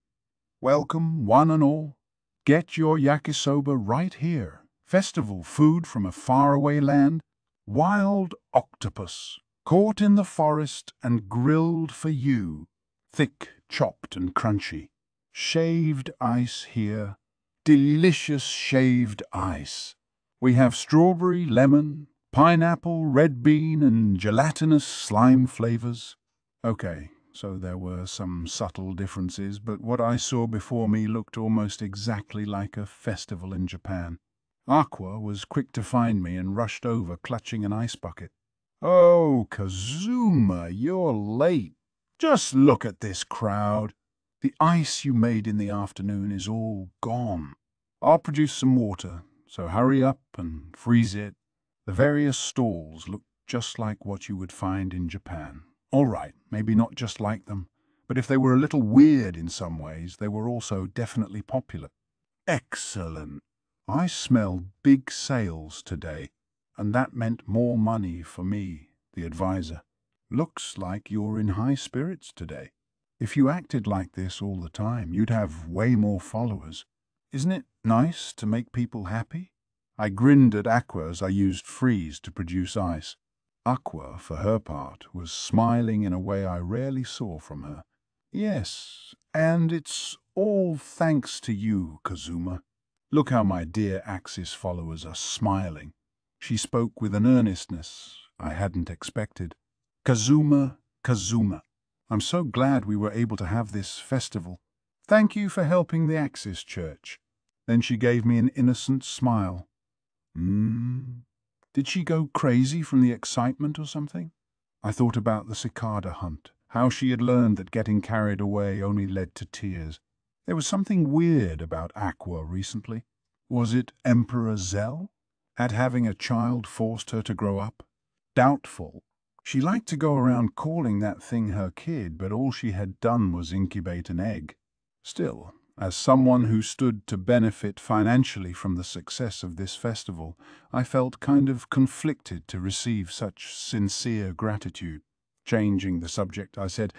Speaker 1: Welcome, one and all. Get your yakisoba right here. Festival food from a faraway land. Wild octopus, caught in the forest and grilled for you. Thick, chopped and crunchy. Shaved ice here. Delicious shaved ice. We have strawberry, lemon, pineapple, red bean and gelatinous slime flavors. Okay, so there were some subtle differences, but what I saw before me looked almost exactly like a festival in Japan. Aqua was quick to find me and rushed over, clutching an ice bucket. Oh, Kazuma, you're late. Just look at this crowd. The ice you made in the afternoon is all gone. I'll produce some water, so hurry up and freeze it. The various stalls look just like what you would find in Japan. All right, maybe not just like them, but if they were a little weird in some ways, they were also definitely popular. Excellent. I smell big sales today, and that meant more money for me, the advisor. Looks like you're in high spirits today. If you acted like this all the time, you'd have way more followers. Isn't it nice to make people happy? I grinned at Aqua as I used freeze to produce ice. Aqua, for her part, was smiling in a way I rarely saw from her. Yes, and it's all thanks to you, Kazuma. Look how my dear Axis followers are smiling. She spoke with an earnestness I hadn't expected. Kazuma, Kazuma, I'm so glad we were able to have this festival. Thank you for helping the Axis Church. Then she gave me an innocent smile. Did she go crazy from the excitement or something? I thought about the cicada hunt, how she had learned that getting carried away only led to tears. There was something weird about Aqua recently. Was it Emperor Zell? Had having a child forced her to grow up? Doubtful. She liked to go around calling that thing her kid, but all she had done was incubate an egg. Still, as someone who stood to benefit financially from the success of this festival, I felt kind of conflicted to receive such sincere gratitude. Changing the subject, I said,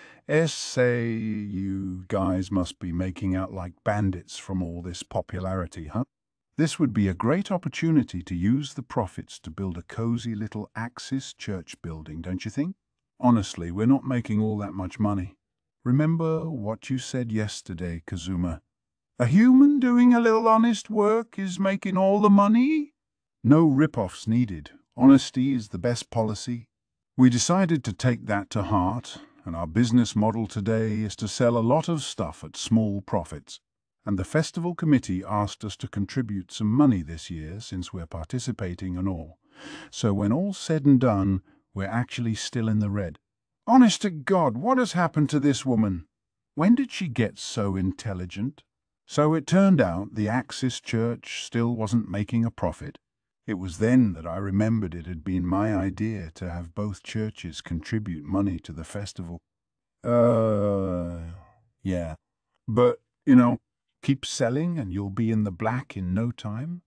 Speaker 1: "Say, you guys must be making out like bandits from all this popularity, huh? This would be a great opportunity to use the profits to build a cozy little Axis church building, don't you think? Honestly, we're not making all that much money. Remember what you said yesterday, Kazuma. A human doing a little honest work is making all the money? No rip-offs needed. Honesty is the best policy. We decided to take that to heart, and our business model today is to sell a lot of stuff at small profits. And the festival committee asked us to contribute some money this year since we're participating and all. So when all's said and done, we're actually still in the red. Honest to God, what has happened to this woman? When did she get so intelligent? So it turned out the Axis Church still wasn't making a profit. It was then that I remembered it had been my idea to have both churches contribute money to the festival. Yeah. But, keep selling and you'll be in the black in no time?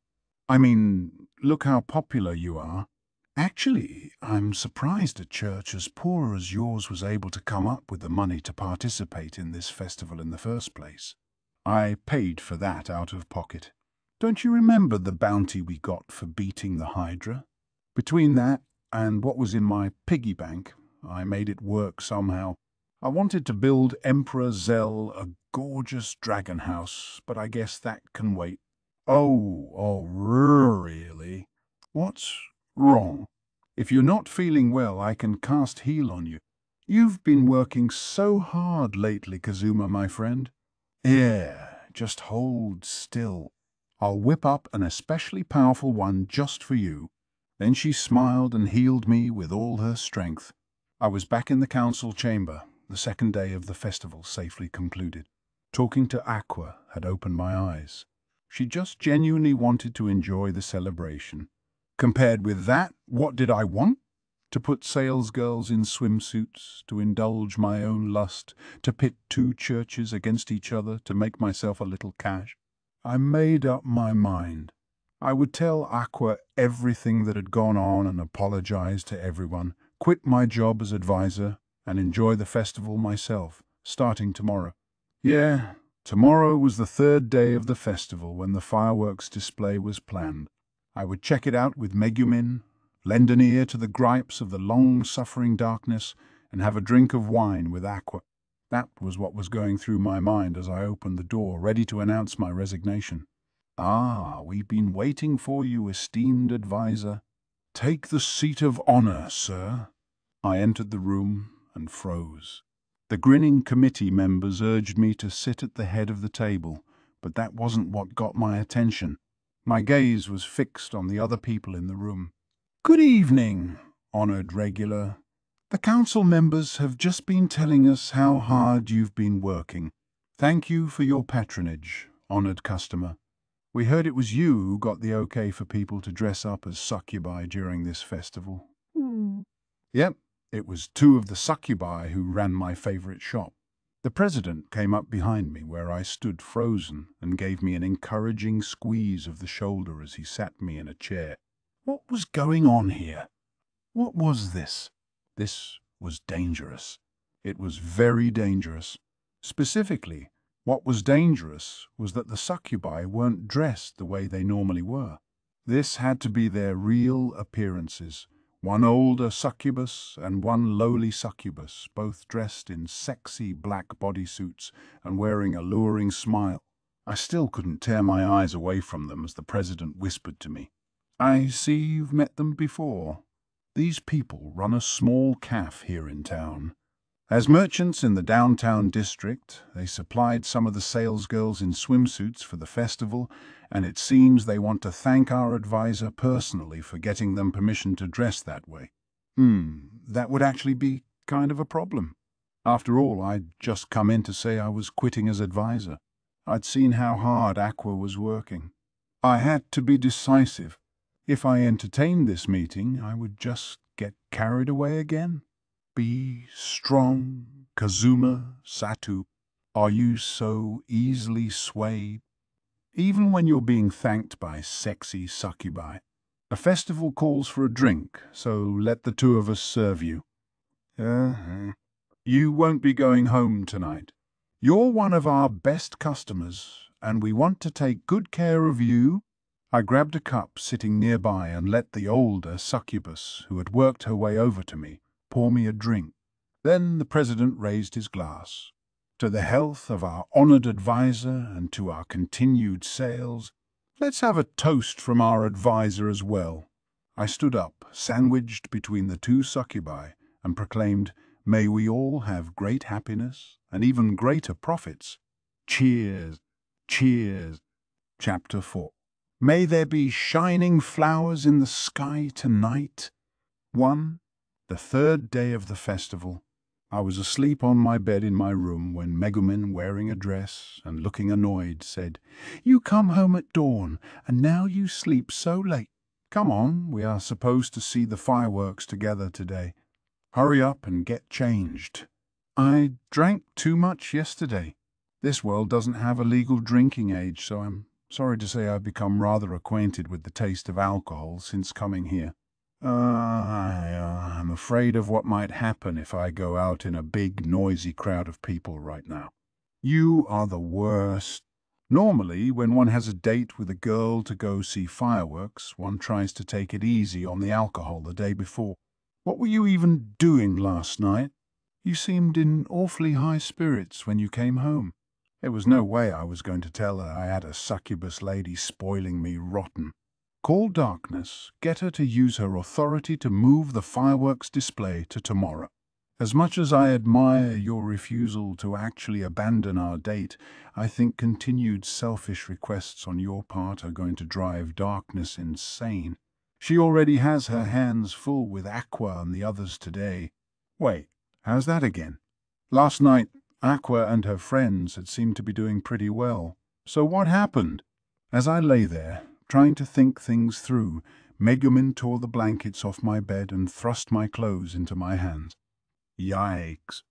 Speaker 1: I mean, look how popular you are. Actually, I'm surprised a church as poor as yours was able to come up with the money to participate in this festival in the first place. I paid for that out of pocket. Don't you remember the bounty we got for beating the Hydra? Between that and what was in my piggy bank, I made it work somehow. I wanted to build Emperor Zell a gorgeous dragon house, but I guess that can wait. Oh, really? What's wrong? If you're not feeling well, I can cast heal on you. You've been working so hard lately, Kazuma, my friend. Yeah, just hold still. I'll whip up an especially powerful one just for you. Then she smiled and healed me with all her strength. I was back in the council chamber, the second day of the festival safely concluded. Talking to Aqua had opened my eyes. She just genuinely wanted to enjoy the celebration. Compared with that, what did I want? To put salesgirls in swimsuits, to indulge my own lust, to pit two churches against each other to make myself a little cash. I made up my mind. I would tell Aqua everything that had gone on and apologize to everyone, quit my job as advisor, and enjoy the festival myself, starting tomorrow. Yeah, tomorrow was the third day of the festival when the fireworks display was planned. I would check it out with Megumin, lend an ear to the gripes of the long-suffering darkness, and have a drink of wine with Aqua. That was what was going through my mind as I opened the door, ready to announce my resignation. Ah, we've been waiting for you, esteemed advisor. Take the seat of honor, sir. I entered the room and froze. The grinning committee members urged me to sit at the head of the table, but that wasn't what got my attention. My gaze was fixed on the other people in the room. Good evening, honored regular. The council members have just been telling us how hard you've been working. Thank you for your patronage, honored customer. We heard it was you who got the okay for people to dress up as succubi during this festival. Yep, it was two of the succubi who ran my favorite shop. The president came up behind me where I stood frozen and gave me an encouraging squeeze of the shoulder as he sat me in a chair. What was going on here? What was this? This was dangerous. It was very dangerous. Specifically, what was dangerous was that the succubi weren't dressed the way they normally were. This had to be their real appearances. One older succubus and one lowly succubus, both dressed in sexy black bodysuits and wearing a luring smile. I still couldn't tear my eyes away from them as the president whispered to me, I see you've met them before. These people run a small cafe here in town. As merchants in the downtown district, they supplied some of the salesgirls in swimsuits for the festival, and it seems they want to thank our advisor personally for getting them permission to dress that way. That would actually be kind of a problem. After all, I'd just come in to say I was quitting as advisor. I'd seen how hard Aqua was working. I had to be decisive. If I entertained this meeting, I would just get carried away again. Be strong, Kazuma Satou. Are you so easily swayed? Even when you're being thanked by sexy succubi. A festival calls for a drink, so let the two of us serve you. You won't be going home tonight. You're one of our best customers, and we want to take good care of you. I grabbed a cup sitting nearby and let the older succubus, who had worked her way over to me, pour me a drink. Then the president raised his glass. To the health of our honored advisor and to our continued sales, let's have a toast from our advisor as well. I stood up, sandwiched between the two succubi, and proclaimed, May we all have great happiness and even greater profits. Cheers, cheers. Chapter 4. May there be shining flowers in the sky tonight. 1. The third day of the festival. I was asleep on my bed in my room when Megumin, wearing a dress and looking annoyed, said, "You come home at dawn, and now you sleep so late. Come on, we are supposed to see the fireworks together today. Hurry up and get changed." I drank too much yesterday. This world doesn't have a legal drinking age, so I'm sorry to say I've become rather acquainted with the taste of alcohol since coming here. I'm afraid of what might happen if I go out in a big, noisy crowd of people right now. You are the worst. Normally, when one has a date with a girl to go see fireworks, one tries to take it easy on the alcohol the day before. What were you even doing last night? You seemed in awfully high spirits when you came home. There was no way I was going to tell her I had a succubus lady spoiling me rotten. Call Darkness, get her to use her authority to move the fireworks display to tomorrow. As much as I admire your refusal to actually abandon our date, I think continued selfish requests on your part are going to drive Darkness insane. She already has her hands full with Aqua and the others today. Wait, how's that again? Last night, Aqua and her friends had seemed to be doing pretty well. So what happened? As I lay there, trying to think things through, Megumin tore the blankets off my bed and thrust my clothes into my hands. Yikes.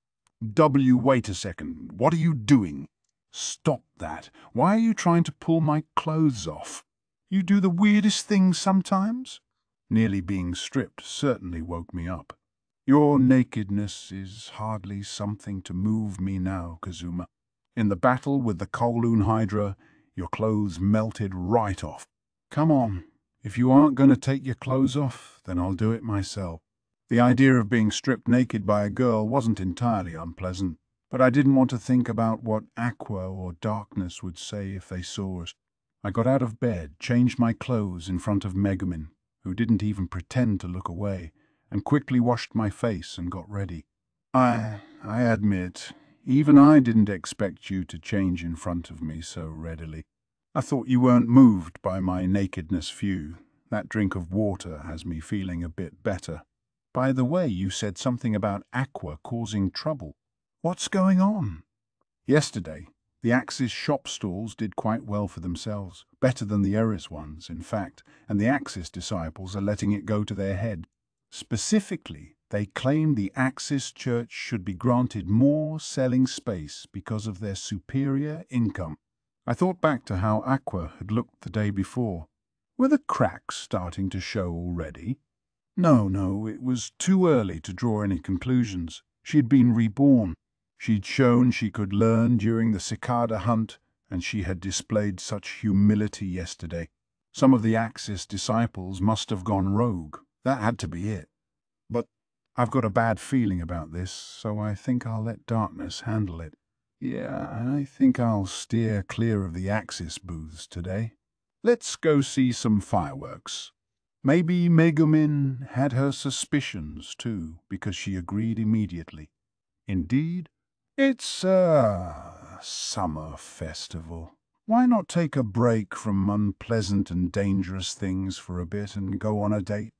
Speaker 1: Wait a second. What are you doing? Stop that. Why are you trying to pull my clothes off? You do the weirdest things sometimes. Nearly being stripped certainly woke me up. Your nakedness is hardly something to move me now, Kazuma. In the battle with the Kowloon Hydra, your clothes melted right off. Come on, if you aren't going to take your clothes off, then I'll do it myself. The idea of being stripped naked by a girl wasn't entirely unpleasant, but I didn't want to think about what Aqua or Darkness would say if they saw us. I got out of bed, changed my clothes in front of Megumin, who didn't even pretend to look away, and quickly washed my face and got ready. I admit, even I didn't expect you to change in front of me so readily. I thought you weren't moved by my nakedness view. That drink of water has me feeling a bit better. By the way, you said something about Aqua causing trouble. What's going on? Yesterday, the Axis shop stalls did quite well for themselves, better than the Eris ones, in fact, and the Axis disciples are letting it go to their head. Specifically, they claim the Axis Church should be granted more selling space because of their superior income. I thought back to how Aqua had looked the day before. Were the cracks starting to show already? No, it was too early to draw any conclusions. She'd been reborn. She'd shown she could learn during the cicada hunt, and she had displayed such humility yesterday. Some of the Axis disciples must have gone rogue. That had to be it. But I've got a bad feeling about this, so I think I'll let Darkness handle it. Yeah, I think I'll steer clear of the Axis booths today. Let's go see some fireworks. Maybe Megumin had her suspicions, too, because she agreed immediately. Indeed, it's a summer festival. Why not take a break from unpleasant and dangerous things for a bit and go on a date?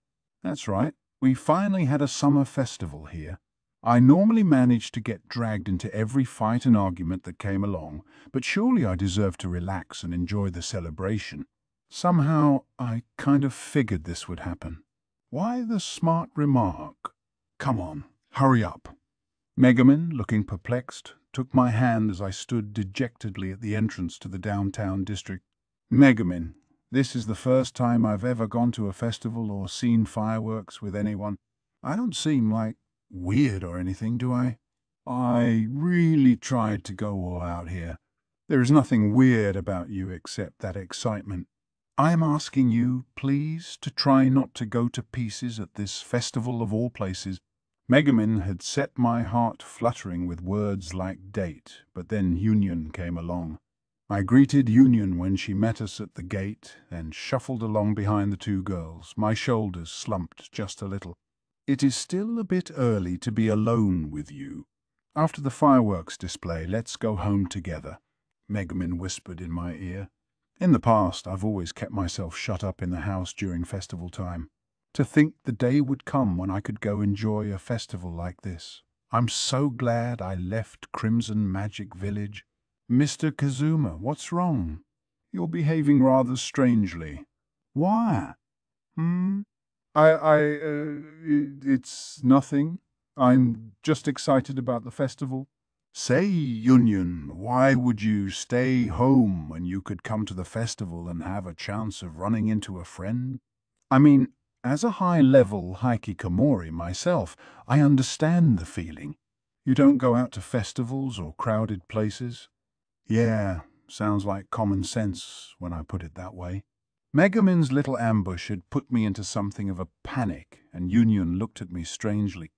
Speaker 1: That's right, we finally had a summer festival here. I normally manage to get dragged into every fight and argument that came along, but surely I deserve to relax and enjoy the celebration. Somehow, I kind of figured this would happen. Why the smart remark? Come on, hurry up. Megumin, looking perplexed, took my hand as I stood dejectedly at the entrance to the downtown district. Megumin, this is the first time I've ever gone to a festival or seen fireworks with anyone. I don't seem like weird or anything, do I? I really tried to go all out here. There is nothing weird about you except that excitement. I'm asking you, please, to try not to go to pieces at this festival of all places. Megumin had set my heart fluttering with words like date, but then Union came along. I greeted Union when she met us at the gate and shuffled along behind the two girls, my shoulders slumped just a little. It is still a bit early to be alone with you. After the fireworks display, let's go home together, Megumin whispered in my ear. In the past, I've always kept myself shut up in the house during festival time. To think the day would come when I could go enjoy a festival like this. I'm so glad I left Crimson Magic Village. Mr. Kazuma, what's wrong? You're behaving rather strangely. Why? It's nothing. I'm just excited about the festival. Say, Union, why would you stay home when you could come to the festival and have a chance of running into a friend? I mean, as a high-level hikikomori myself, I understand the feeling. You don't go out to festivals or crowded places? Yeah, sounds like common sense when I put it that way. Megumin's little ambush had put me into something of a panic, and Union looked at me strangely.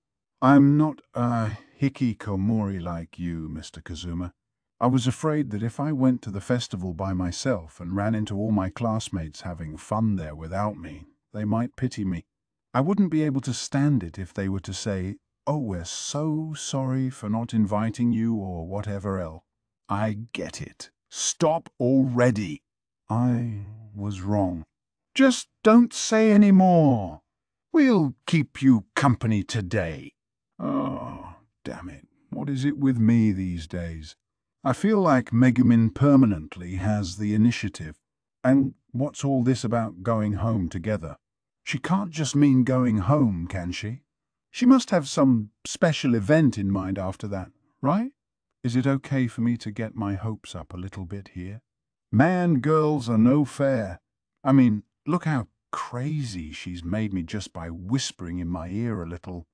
Speaker 1: I'm not a hikikomori like you, Mr. Kazuma. I was afraid that if I went to the festival by myself and ran into all my classmates having fun there without me, they might pity me. I wouldn't be able to stand it if they were to say, "Oh, we're so sorry for not inviting you," or whatever else. I get it. Stop already. I was wrong. Just don't say any more. We'll keep you company today. Oh, damn it. What is it with me these days? I feel like Megumin permanently has the initiative. And what's all this about going home together? She can't just mean going home, can she? She must have some special event in mind after that, right? Is it okay for me to get my hopes up a little bit here? Man, girls are no fair. I mean, look how crazy she's made me just by whispering in my ear a little.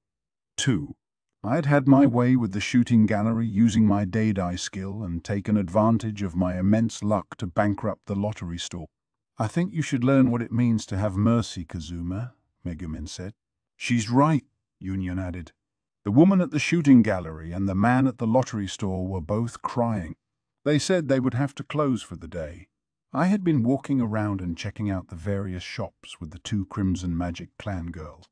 Speaker 1: 2. I'd had my way with the shooting gallery using my Deidai skill and taken advantage of my immense luck to bankrupt the lottery store. I think you should learn what it means to have mercy, Kazuma, Megumin said. She's right, Union added. The woman at the shooting gallery and the man at the lottery store were both crying. They said they would have to close for the day. I had been walking around and checking out the various shops with the 2 Crimson Magic clan girls.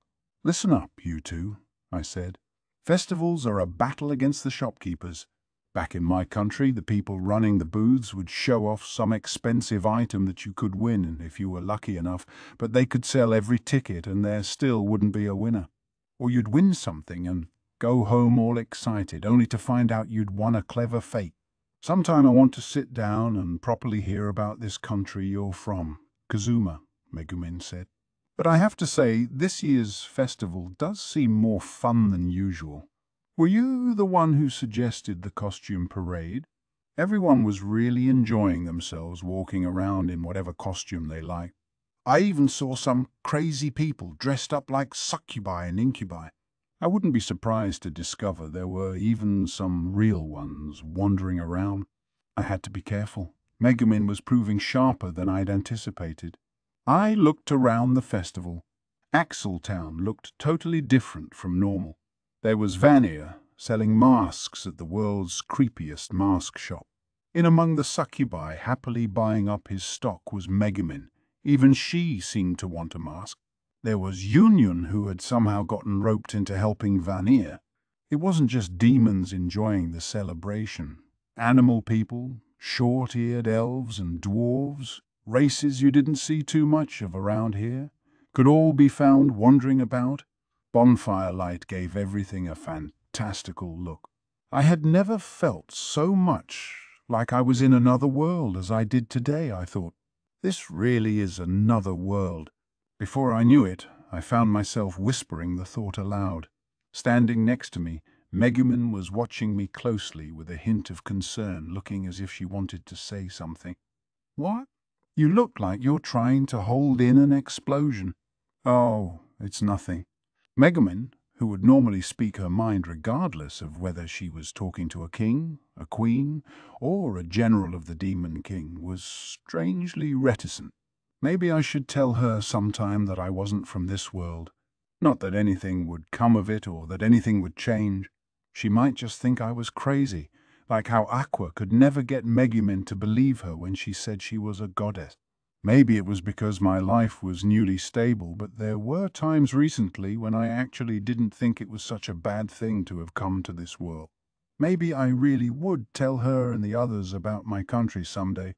Speaker 1: Listen up, you two, I said. Festivals are a battle against the shopkeepers. Back in my country, the people running the booths would show off some expensive item that you could win if you were lucky enough, but they could sell every ticket and there still wouldn't be a winner. Or you'd win something and go home all excited, only to find out you'd won a clever fake. Sometime I want to sit down and properly hear about this country you're from, Kazuma, Megumin said. But I have to say, this year's festival does seem more fun than usual. Were you the one who suggested the costume parade? Everyone was really enjoying themselves walking around in whatever costume they liked. I even saw some crazy people dressed up like succubi and incubi. I wouldn't be surprised to discover there were even some real ones wandering around. I had to be careful. Megumin was proving sharper than I'd anticipated. I looked around the festival. Axeltown looked totally different from normal. There was Vania selling masks at the world's creepiest mask shop. In among the succubi happily buying up his stock was Megumin. Even she seemed to want a mask. There was Union, who had somehow gotten roped into helping Vania. It wasn't just demons enjoying the celebration. Animal people, short-eared elves and dwarves, races you didn't see too much of around here, could all be found wandering about. Bonfire light gave everything a fantastical look. I had never felt so much like I was in another world as I did today, I thought. This really is another world. Before I knew it, I found myself whispering the thought aloud. Standing next to me, Megumin was watching me closely with a hint of concern, looking as if she wanted to say something. What? You look like you're trying to hold in an explosion. Oh, it's nothing. Megumin, who would normally speak her mind regardless of whether she was talking to a king, a queen, or a general of the Demon King, was strangely reticent. Maybe I should tell her sometime that I wasn't from this world. Not that anything would come of it or that anything would change. She might just think I was crazy, like how Aqua could never get Megumin to believe her when she said she was a goddess. Maybe it was because my life was newly stable, but there were times recently when I actually didn't think it was such a bad thing to have come to this world. Maybe I really would tell her and the others about my country someday.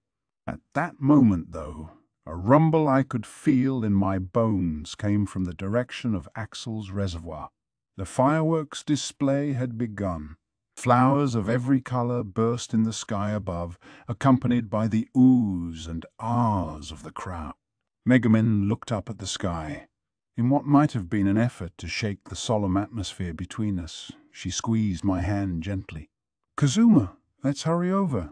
Speaker 1: At that moment, though, a rumble I could feel in my bones came from the direction of Axel's reservoir. The fireworks display had begun. Flowers of every color burst in the sky above, accompanied by the oohs and ahs of the crowd. Megumin looked up at the sky. In what might have been an effort to shake the solemn atmosphere between us, she squeezed my hand gently. "Kazuma, let's hurry over.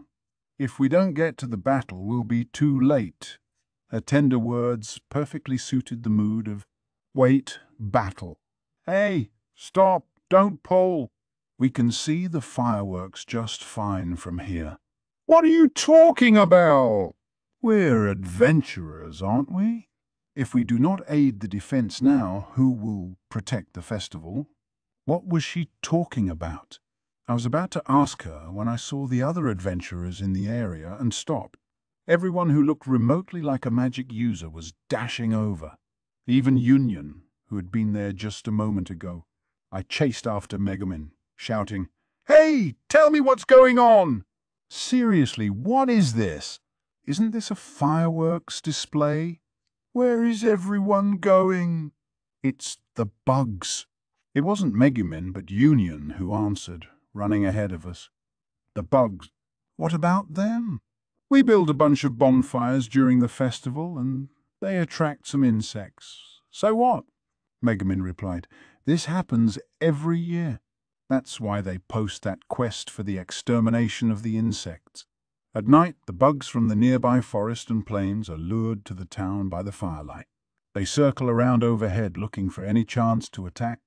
Speaker 1: If we don't get to the battle, we'll be too late." Her tender words perfectly suited the mood of, "Wait, battle. Hey, stop, don't pull. We can see the fireworks just fine from here." "What are you talking about?" "We're adventurers, aren't we? If we do not aid the defense now, who will protect the festival?" What was she talking about? I was about to ask her when I saw the other adventurers in the area and stopped. Everyone who looked remotely like a magic user was dashing over. Even Union, who had been there just a moment ago. I chased after Megumin, shouting, "Hey, tell me what's going on!" "Seriously, what is this? Isn't this a fireworks display? Where is everyone going?" "It's the bugs." It wasn't Megumin, but Union who answered, running ahead of us. "The bugs. What about them?" "We build a bunch of bonfires during the festival, and they attract some insects." "So what?" Megumin replied. "This happens every year. That's why they post that quest for the extermination of the insects. At night, the bugs from the nearby forest and plains are lured to the town by the firelight. They circle around overhead looking for any chance to attack.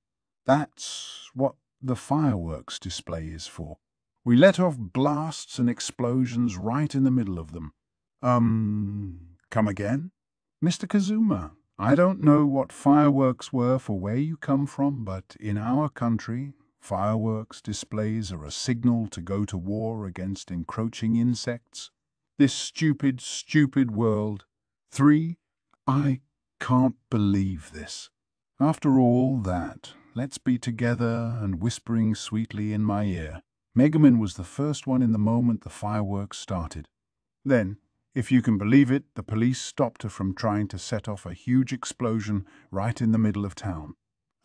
Speaker 1: That's what the fireworks display is for. We let off blasts and explosions right in the middle of them." Come again?" "Mr. Kazuma, I don't know what fireworks were for where you come from, but in our country, fireworks displays are a signal to go to war against encroaching insects. This stupid, stupid world. 3. I can't believe this. After all that, let's be together and whispering sweetly in my ear." Megumin was the first one in the moment the fireworks started. Then, if you can believe it, the police stopped her from trying to set off a huge explosion right in the middle of town,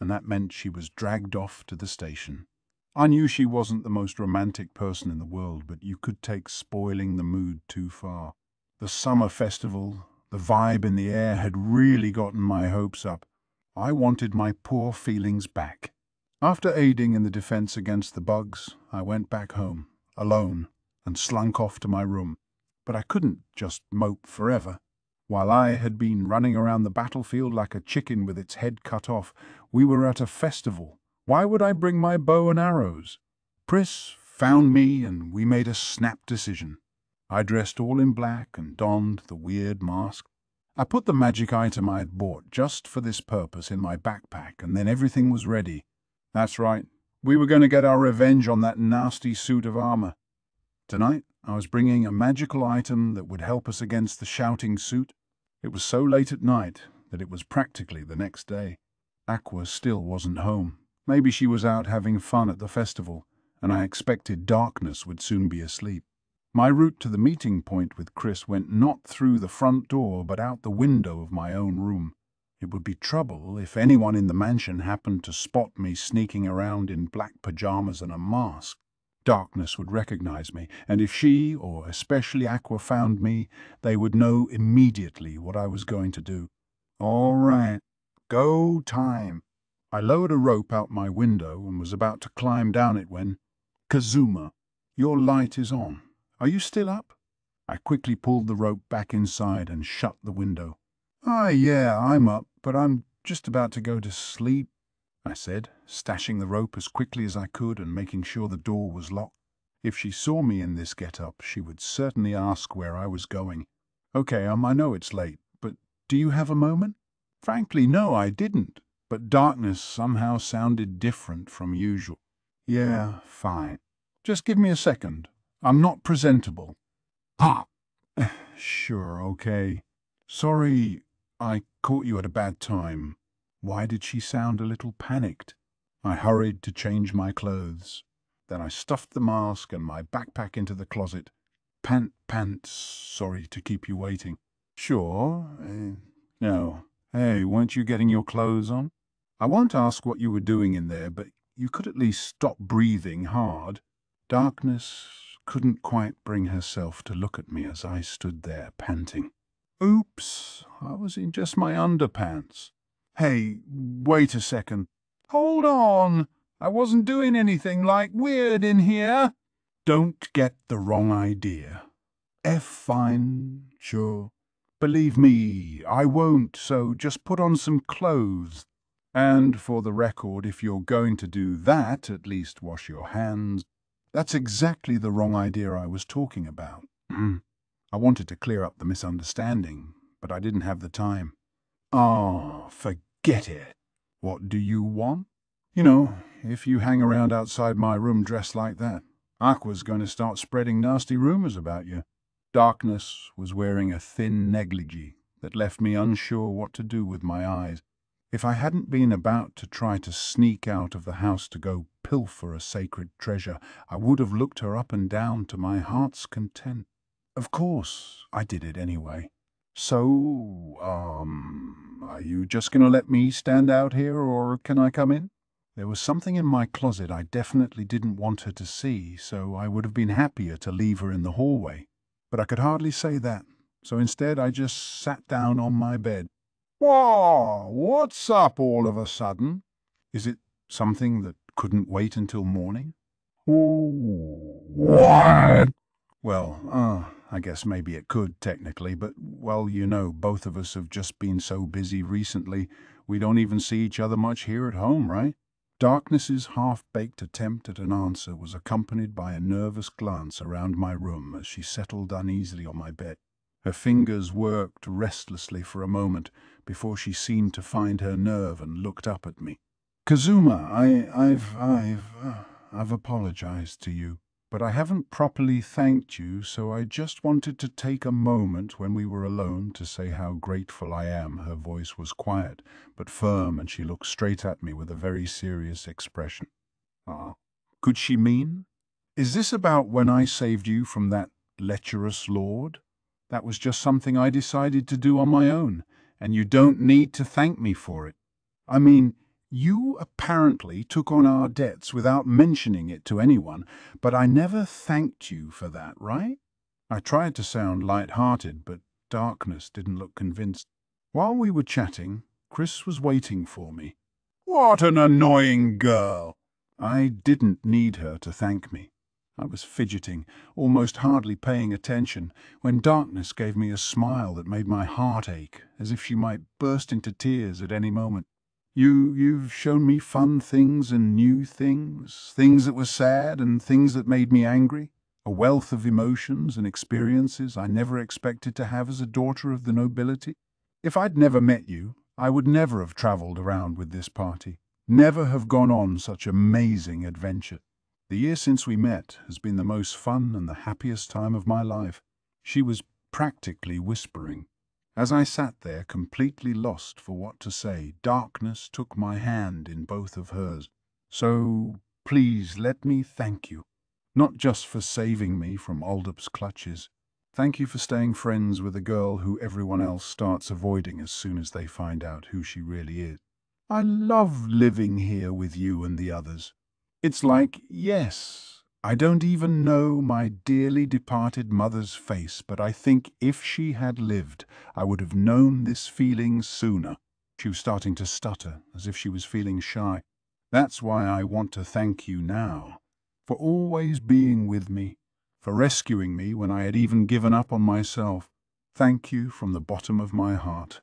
Speaker 1: and that meant she was dragged off to the station. I knew she wasn't the most romantic person in the world, but you could take spoiling the mood too far. The summer festival, the vibe in the air had really gotten my hopes up. I wanted my poor feelings back. After aiding in the defense against the bugs, I went back home, alone, and slunk off to my room. But I couldn't just mope forever. While I had been running around the battlefield like a chicken with its head cut off, we were at a festival. Why would I bring my bow and arrows? Pris found me and we made a snap decision. I dressed all in black and donned the weird mask. I put the magic item I had bought just for this purpose in my backpack, and then everything was ready. That's right, we were going to get our revenge on that nasty suit of armor. Tonight, I was bringing a magical item that would help us against the shouting suit. It was so late at night that it was practically the next day. Aqua still wasn't home. Maybe she was out having fun at the festival, and I expected Darkness would soon be asleep. My route to the meeting point with Chris went not through the front door but out the window of my own room. It would be trouble if anyone in the mansion happened to spot me sneaking around in black pajamas and a mask. Darkness would recognize me, and if she, or especially Aqua, found me, they would know immediately what I was going to do. All right, go time. I lowered a rope out my window and was about to climb down it when, "Kazuma, your light is on. Are you still up?" I quickly pulled the rope back inside and shut the window. Yeah, I'm up, but I'm just about to go to sleep," I said, stashing the rope as quickly as I could and making sure the door was locked. If she saw me in this get-up, she would certainly ask where I was going. "Okay, I know it's late, but do you have a moment?" Frankly, no, I didn't, but Darkness somehow sounded different from usual. "Yeah, fine. Just give me a second. I'm not presentable." "Ha! Sure, okay. Sorry, I caught you at a bad time." Why did she sound a little panicked? I hurried to change my clothes. Then I stuffed the mask and my backpack into the closet. Sorry to keep you waiting. Sure. No. Hey, weren't you getting your clothes on? I won't ask what you were doing in there, but you could at least stop breathing hard. Darkness couldn't quite bring herself to look at me as I stood there panting. Oops, I was in just my underpants. Hey, wait a second. Hold on. I wasn't doing anything like weird in here. Don't get the wrong idea. Fine, sure. Believe me, I won't, so just put on some clothes. And for the record, if you're going to do that, at least wash your hands. That's exactly the wrong idea I was talking about. I wanted to clear up the misunderstanding, but I didn't have the time. Forget it. What do you want? You know, if you hang around outside my room dressed like that, Aqua's going to start spreading nasty rumors about you. Darkness was wearing a thin negligee that left me unsure what to do with my eyes. If I hadn't been about to try to sneak out of the house to go pilfer a sacred treasure, I would have looked her up and down to my heart's content. Of course, I did it anyway. So, are you just going to let me stand out here, or can I come in? There was something in my closet I definitely didn't want her to see, so I would have been happier to leave her in the hallway. But I could hardly say that, so instead I just sat down on my bed. Whoa, what's up all of a sudden? Is it something that couldn't wait until morning? What? Well, I guess maybe it could, technically, but, well, you know, both of us have just been so busy recently, we don't even see each other much here at home, right? Darkness's half-baked attempt at an answer was accompanied by a nervous glance around my room as she settled uneasily on my bed. Her fingers worked restlessly for a moment before she seemed to find her nerve and looked up at me. Kazuma, I've apologized to you, but I haven't properly thanked you, so I just wanted to take a moment when we were alone to say how grateful I am. Her voice was quiet but firm, and she looked straight at me with a very serious expression. Could she mean? Is this about when I saved you from that lecherous lord? That was just something I decided to do on my own, and you don't need to thank me for it. I mean, you apparently took on our debts without mentioning it to anyone, but I never thanked you for that, right? I tried to sound light-hearted, but Darkness didn't look convinced. While we were chatting, Chris was waiting for me. What an annoying girl! I didn't need her to thank me. I was fidgeting, almost hardly paying attention, when Darkness gave me a smile that made my heart ache, as if she might burst into tears at any moment. You've shown me fun things and new things, things that were sad and things that made me angry, a wealth of emotions and experiences I never expected to have as a daughter of the nobility. If I'd never met you, I would never have travelled around with this party, never have gone on such amazing adventure. The year since we met has been the most fun and the happiest time of my life. She was practically whispering. As I sat there completely lost for what to say, Darkness took my hand in both of hers. So, please let me thank you. Not just for saving me from Aldup's clutches. Thank you for staying friends with a girl who everyone else starts avoiding as soon as they find out who she really is. I love living here with you and the others. It's like, yes, I don't even know my dearly departed mother's face, but I think if she had lived, I would have known this feeling sooner. She was starting to stutter, as if she was feeling shy. That's why I want to thank you now, for always being with me, for rescuing me when I had even given up on myself. Thank you from the bottom of my heart.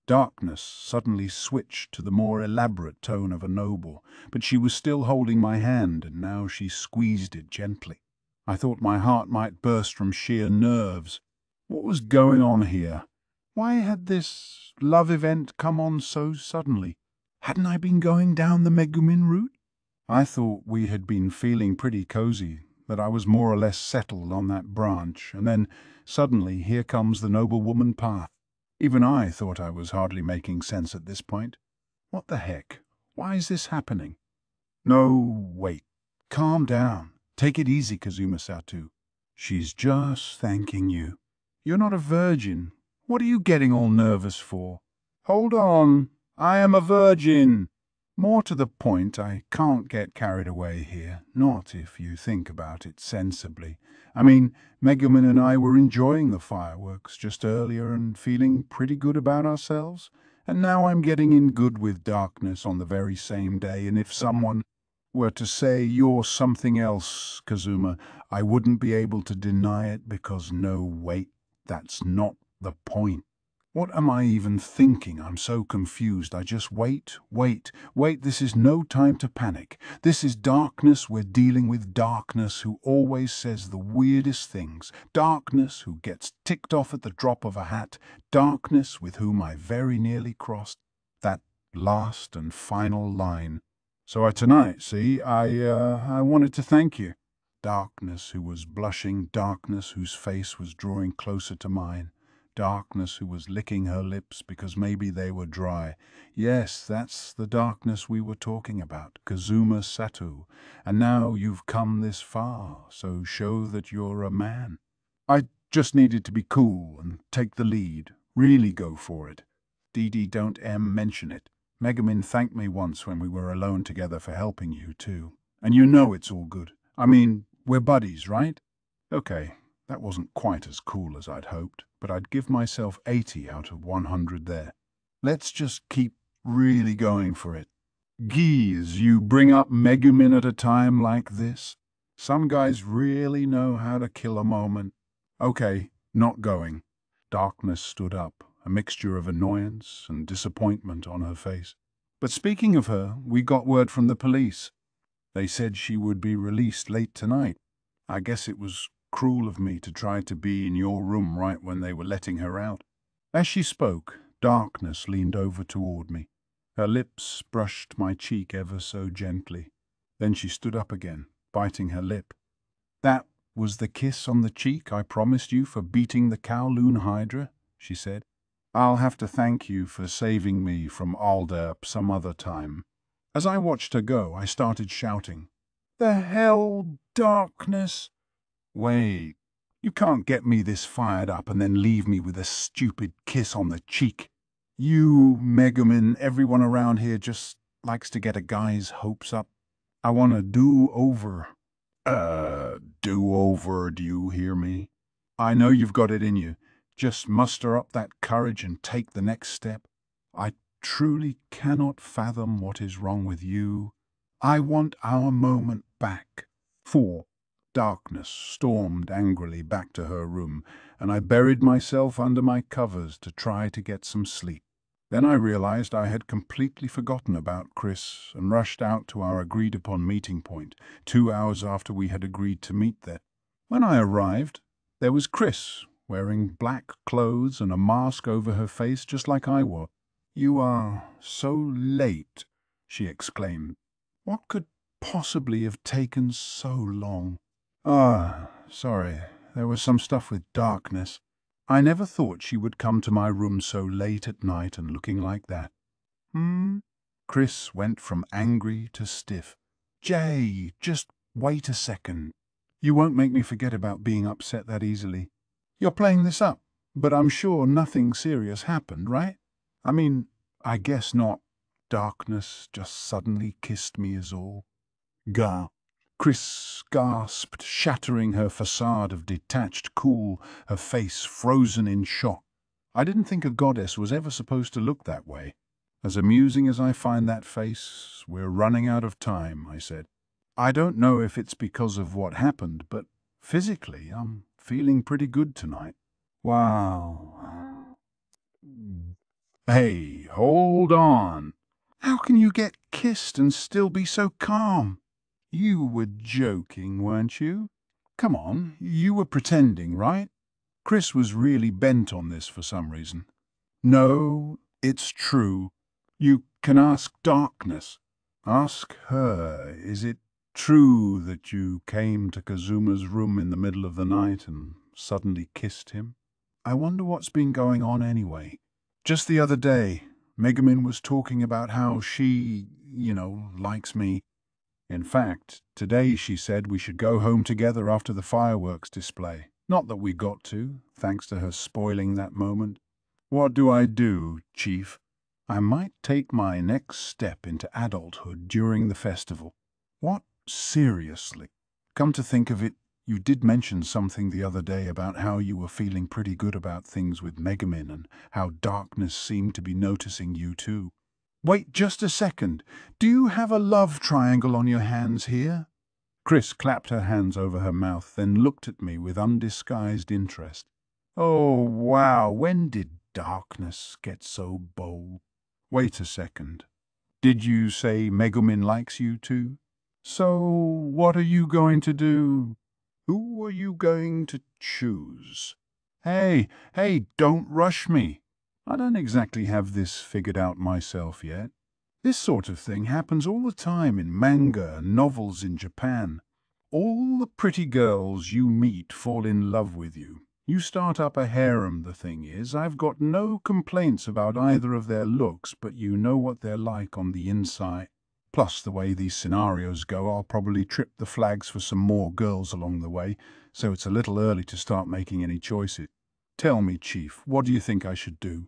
Speaker 1: Darkness suddenly switched to the more elaborate tone of a noble, but she was still holding my hand, and now she squeezed it gently. I thought my heart might burst from sheer nerves. What was going on here? Why had this love event come on so suddenly? Hadn't I been going down the Megumin route? I thought we had been feeling pretty cozy, that I was more or less settled on that branch, and then suddenly here comes the noblewoman path. Even I thought I was hardly making sense at this point. What the heck? Why is this happening? No, wait. Calm down. Take it easy, Kazuma Satou. She's just thanking you. You're not a virgin. What are you getting all nervous for? Hold on. I am a virgin. More to the point, I can't get carried away here, not if you think about it sensibly. I mean, Megumin and I were enjoying the fireworks just earlier and feeling pretty good about ourselves, and now I'm getting in good with darkness on the very same day, and if someone were to say you're something else, Kazuma, I wouldn't be able to deny it because no, wait, that's not the point. What am I even thinking? I'm so confused. I just wait. This is no time to panic. This is darkness. We're dealing with darkness who always says the weirdest things. Darkness who gets ticked off at the drop of a hat. Darkness with whom I very nearly crossed that last and final line. So tonight, see, I wanted to thank you. Darkness who was blushing, darkness whose face was drawing closer to mine. Darkness who was licking her lips because maybe they were dry. Yes, that's the darkness we were talking about, Kazuma Satou. And now you've come this far, so show that you're a man. I just needed to be cool and take the lead, really go for it. Dee don't mention it. Megumin thanked me once when we were alone together for helping you too. And you know it's all good. I mean, we're buddies, right? Okay. That wasn't quite as cool as I'd hoped, but I'd give myself 80 out of 100 there. Let's just keep really going for it. Geez, you bring up Megumin at a time like this? Some guys really know how to kill a moment. Okay, not going. Darkness stood up, a mixture of annoyance and disappointment on her face. But speaking of her, we got word from the police. They said she would be released late tonight. I guess it was cruel of me to try to be in your room right when they were letting her out. As she spoke, darkness leaned over toward me. Her lips brushed my cheek ever so gently. Then she stood up again, biting her lip. That was the kiss on the cheek I promised you for beating the Kowloon Hydra, she said. I'll have to thank you for saving me from Alderp some other time. As I watched her go, I started shouting, The hell, darkness! Wait, you can't get me this fired up and then leave me with a stupid kiss on the cheek. You, Megumin, everyone around here just likes to get a guy's hopes up. I want a do-over. Do-over, do you hear me? I know you've got it in you. Just muster up that courage and take the next step. I truly cannot fathom what is wrong with you. I want our moment back. 4. Darkness stormed angrily back to her room, and I buried myself under my covers to try to get some sleep. Then I realized I had completely forgotten about Chris and rushed out to our agreed-upon meeting point, 2 hours after we had agreed to meet there. When I arrived, there was Chris, wearing black clothes and a mask over her face just like I was. You are so late, she exclaimed. What could possibly have taken so long? Sorry, there was some stuff with darkness. I never thought she would come to my room so late at night and looking like that. Chris went from angry to stiff. Jay, just wait a second. You won't make me forget about being upset that easily. You're playing this up, but I'm sure nothing serious happened, right? I mean, I guess not. Darkness just suddenly kissed me is all. Gah. Chris gasped, shattering her facade of detached cool, her face frozen in shock. I didn't think a goddess was ever supposed to look that way. As amusing as I find that face, we're running out of time, I said. I don't know if it's because of what happened, but physically I'm feeling pretty good tonight. Wow. Hey, hold on. How can you get kissed and still be so calm? You were joking, weren't you? Come on, you were pretending, right? Chris was really bent on this for some reason. No, it's true. You can ask Darkness. Ask her, is it true that you came to Kazuma's room in the middle of the night and suddenly kissed him? I wonder what's been going on anyway. Just the other day, Megumin was talking about how she, likes me. In fact, today she said we should go home together after the fireworks display. Not that we got to, thanks to her spoiling that moment. What do I do, Chief? I might take my next step into adulthood during the festival. What? Seriously? Come to think of it, you did mention something the other day about how you were feeling pretty good about things with Megumin and how darkness seemed to be noticing you too. Wait just a second. Do you have a love triangle on your hands here? Chris clapped her hands over her mouth, then looked at me with undisguised interest. Oh, wow, when did darkness get so bold? Wait a second. Did you say Megumin likes you too? So, what are you going to do? Who are you going to choose? Hey, don't rush me. I don't exactly have this figured out myself yet. This sort of thing happens all the time in manga and novels in Japan. All the pretty girls you meet fall in love with you. You start up a harem, the thing is. I've got no complaints about either of their looks, but you know what they're like on the inside. Plus, the way these scenarios go, I'll probably trip the flags for some more girls along the way, so it's a little early to start making any choices. Tell me, Chief, what do you think I should do?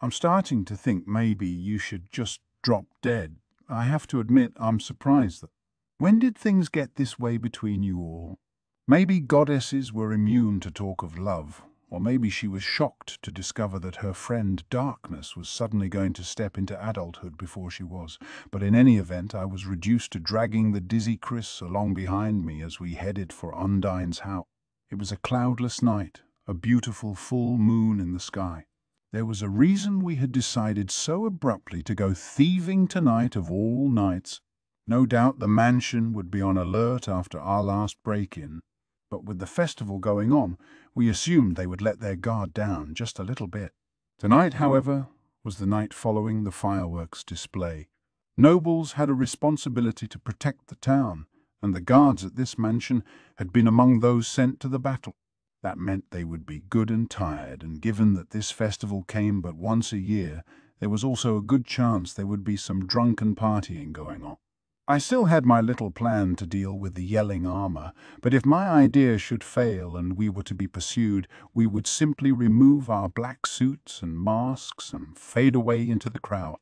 Speaker 1: I'm starting to think maybe you should just drop dead. I have to admit I'm surprised that. When did things get this way between you all? Maybe goddesses were immune to talk of love, or maybe she was shocked to discover that her friend Darkness was suddenly going to step into adulthood before she was. But in any event, I was reduced to dragging the dizzy Chris along behind me as we headed for Undine's house. It was a cloudless night, a beautiful full moon in the sky. There was a reason we had decided so abruptly to go thieving tonight of all nights. No doubt the mansion would be on alert after our last break-in, but with the festival going on, we assumed they would let their guard down just a little bit. Tonight, however, was the night following the fireworks display. Nobles had a responsibility to protect the town, and the guards at this mansion had been among those sent to the battle. That meant they would be good and tired, and given that this festival came but once a year, there was also a good chance there would be some drunken partying going on. I still had my little plan to deal with the yelling armor, but if my idea should fail and we were to be pursued, we would simply remove our black suits and masks and fade away into the crowd.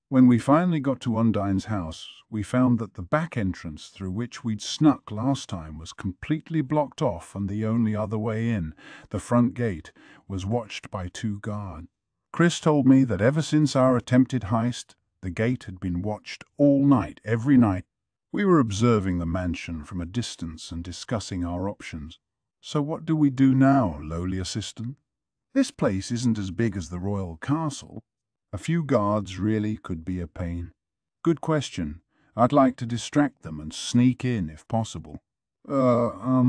Speaker 1: When we finally got to Undine's house, we found that the back entrance through which we'd snuck last time was completely blocked off, and the only other way in, the front gate, was watched by 2 guards. Chris told me that ever since our attempted heist, the gate had been watched all night, every night. We were observing the mansion from a distance and discussing our options. So what do we do now, lowly assistant? This place isn't as big as the royal castle. A few guards really could be a pain. Good question. I'd like to distract them and sneak in if possible. Are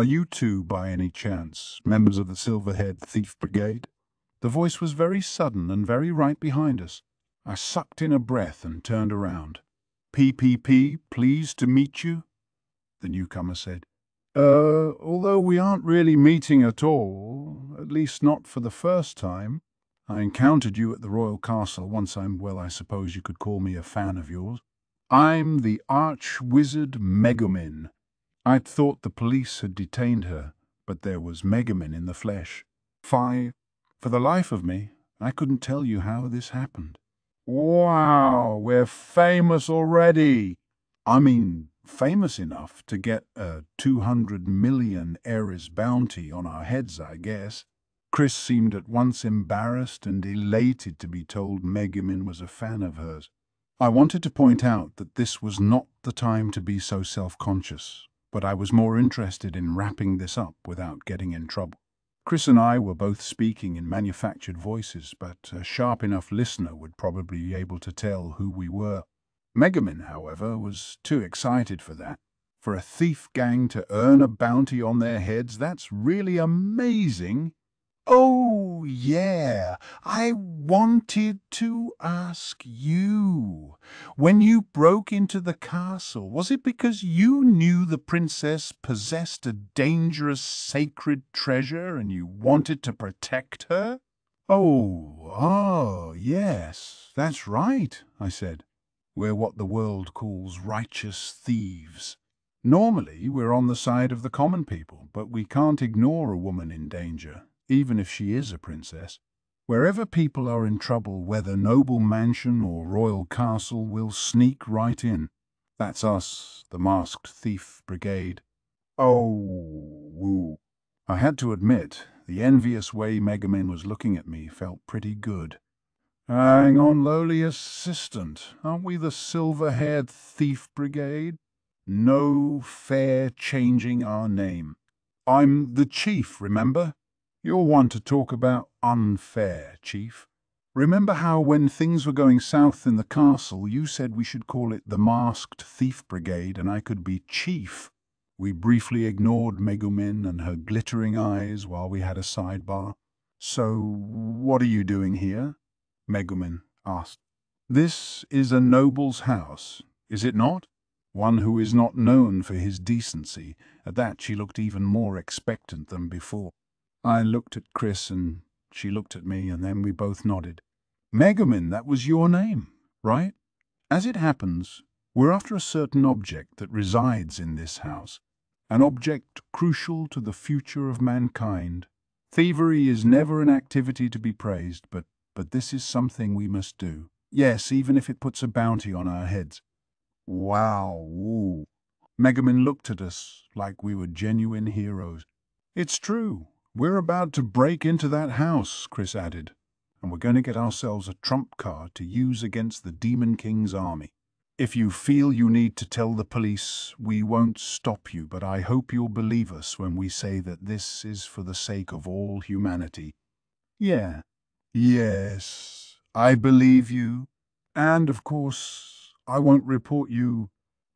Speaker 1: you two, by any chance, members of the Silverhead Thief Brigade? The voice was very sudden and very right behind us. I sucked in a breath and turned around. PPP, pleased to meet you, the newcomer said. Although we aren't really meeting at all, at least not for the first time. I encountered you at the Royal Castle once. I suppose you could call me a fan of yours. I'm the arch-wizard Megumin. I'd thought the police had detained her, but there was Megumin in the flesh. For the life of me, I couldn't tell you how this happened. Wow, we're famous already. I mean, famous enough to get a 200 million Eris bounty on our heads, I guess. Chris seemed at once embarrassed and elated to be told Megumin was a fan of hers. I wanted to point out that this was not the time to be so self-conscious, but I was more interested in wrapping this up without getting in trouble. Chris and I were both speaking in manufactured voices, but a sharp enough listener would probably be able to tell who we were. Megumin, however, was too excited for that. For a thief gang to earn a bounty on their heads, that's really amazing. Oh, yeah, I wanted to ask you. When you broke into the castle, was it because you knew the princess possessed a dangerous sacred treasure and you wanted to protect her? Oh, yes, that's right, I said. We're what the world calls righteous thieves. Normally, we're on the side of the common people, but we can't ignore a woman in danger, even if she is a princess. Wherever people are in trouble, whether noble mansion or royal castle, we'll sneak right in. That's us, the Masked Thief Brigade. Oh, woo. I had to admit, the envious way Megumin was looking at me felt pretty good. Hang on, lowly assistant. Aren't we the silver-haired thief brigade? No fair changing our name. I'm the chief, remember? You're one to talk about unfair, chief. Remember how when things were going south in the castle, you said we should call it the Masked Thief Brigade and I could be chief? We briefly ignored Megumin and her glittering eyes while we had a sidebar. So, what are you doing here? Megumin asked. This is a noble's house, is it not? One who is not known for his decency. At that she looked even more expectant than before. I looked at Chris and she looked at me, and then we both nodded. Megumin, that was your name, right? As it happens, we're after a certain object that resides in this house, an object crucial to the future of mankind. Thievery is never an activity to be praised, but this is something we must do. Yes, even if it puts a bounty on our heads. Wow. Woo. Megumin looked at us like we were genuine heroes. It's true. We're about to break into that house, Chris added, and we're going to get ourselves a trump card to use against the Demon King's army. If you feel you need to tell the police, we won't stop you, but I hope you'll believe us when we say that this is for the sake of all humanity. Yeah. Yes, I believe you. And, of course, I won't report you,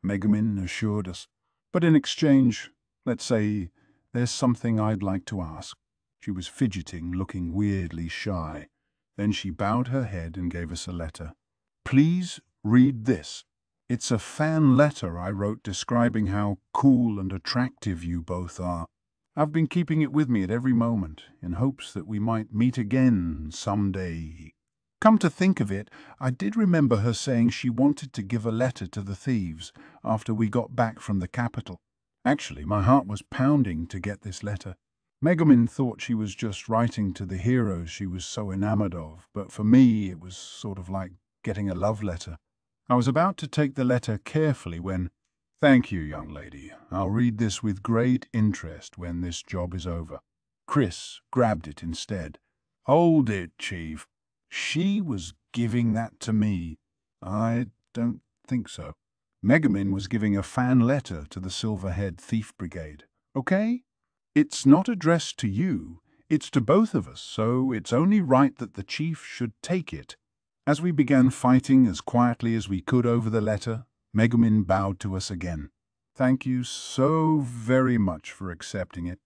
Speaker 1: Megumin assured us. But in exchange, let's say, there's something I'd like to ask. She was fidgeting, looking weirdly shy. Then she bowed her head and gave us a letter. Please read this. It's a fan letter I wrote describing how cool and attractive you both are. I've been keeping it with me at every moment, in hopes that we might meet again someday. Come to think of it, I did remember her saying she wanted to give a letter to the thieves after we got back from the capital. Actually, my heart was pounding to get this letter. Megumin thought she was just writing to the heroes she was so enamored of, but for me it was sort of like getting a love letter. I was about to take the letter carefully when, "Thank you, young lady. I'll read this with great interest when this job is over." Chris grabbed it instead. Hold it, Chief. She was giving that to me. I don't think so. Megumin was giving a fan letter to the Silverhead Thief Brigade. Okay? It's not addressed to you. It's to both of us, so it's only right that the chief should take it. As we began fighting as quietly as we could over the letter, Megumin bowed to us again. Thank you so very much for accepting it.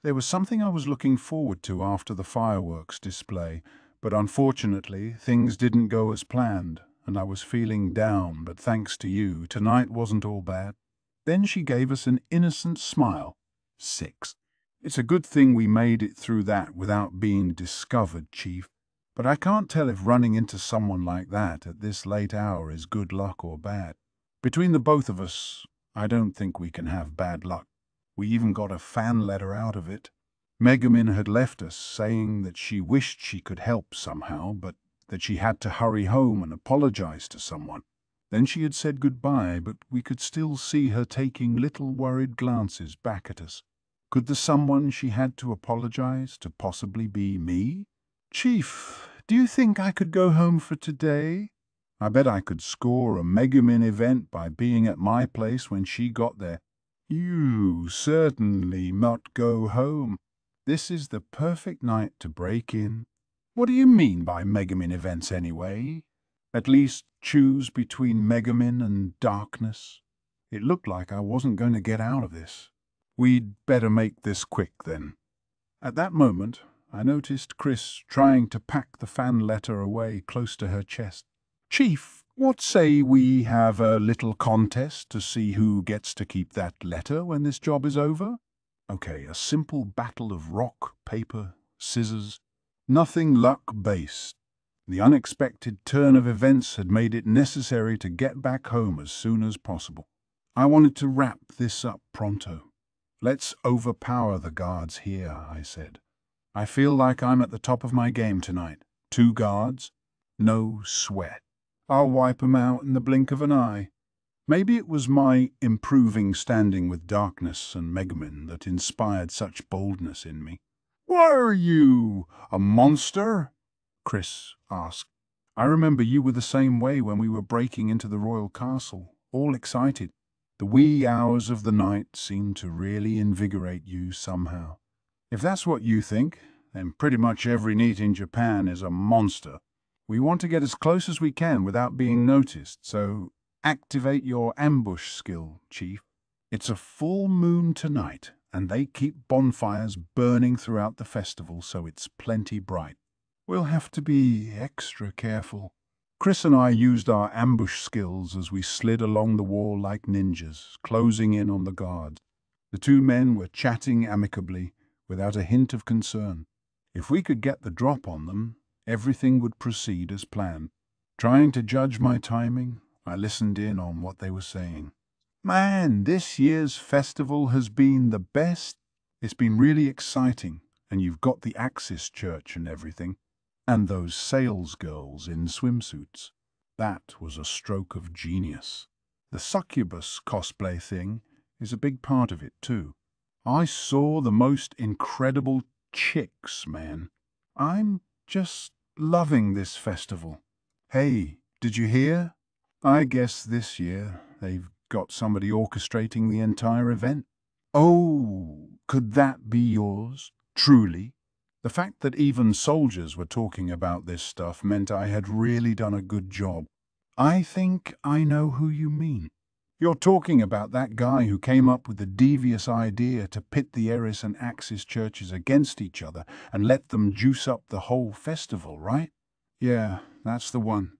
Speaker 1: There was something I was looking forward to after the fireworks display, but unfortunately things didn't go as planned, and I was feeling down, but thanks to you, tonight wasn't all bad. Then she gave us an innocent smile. 6. It's a good thing we made it through that without being discovered, Chief. But I can't tell if running into someone like that at this late hour is good luck or bad. Between the both of us, I don't think we can have bad luck. We even got a fan letter out of it. Megumin had left us saying that she wished she could help somehow, but that she had to hurry home and apologize to someone. Then she had said goodbye, but we could still see her taking little worried glances back at us. Could the someone she had to apologize to possibly be me? Chief, do you think I could go home for today? I bet I could score a Megumin event by being at my place when she got there. You certainly not go home. This is the perfect night to break in. What do you mean by Megumin events anyway? At least choose between Megumin and darkness. It looked like I wasn't going to get out of this. We'd better make this quick then. At that moment, I noticed Chris trying to pack the fan letter away close to her chest. Chief, what say we have a little contest to see who gets to keep that letter when this job is over? Okay, a simple battle of rock, paper, scissors. Nothing luck-based. The unexpected turn of events had made it necessary to get back home as soon as possible. I wanted to wrap this up pronto. Let's overpower the guards here, I said. I feel like I'm at the top of my game tonight. 2 guards? No sweat. I'll wipe 'em out in the blink of an eye. Maybe it was my improving standing with darkness and Megumin that inspired such boldness in me. "What are you, a monster?" Chris asked. "I remember you were the same way when we were breaking into the royal castle, all excited. The wee hours of the night seemed to really invigorate you somehow. If that's what you think, then pretty much every NEET in Japan is a monster. We want to get as close as we can without being noticed, so activate your ambush skill, Chief. It's a full moon tonight, and they keep bonfires burning throughout the festival, so it's plenty bright. We'll have to be extra careful." Chris and I used our ambush skills as we slid along the wall like ninjas, closing in on the guards. The 2 men were chatting amicably, without a hint of concern. If we could get the drop on them, everything would proceed as planned. Trying to judge my timing, I listened in on what they were saying. "Man, this year's festival has been the best. It's been really exciting, and you've got the Axis Church and everything. And those sales girls in swimsuits. That was a stroke of genius. The succubus cosplay thing is a big part of it too. I saw the most incredible chicks, man. I'm just loving this festival. Hey, did you hear? I guess this year they've got somebody orchestrating the entire event." "Oh, could that be yours? Truly?" The fact that even soldiers were talking about this stuff meant I had really done a good job. "I think I know who you mean. You're talking about that guy who came up with the devious idea to pit the Eris and Axis churches against each other and let them juice up the whole festival, right?" "Yeah, that's the one.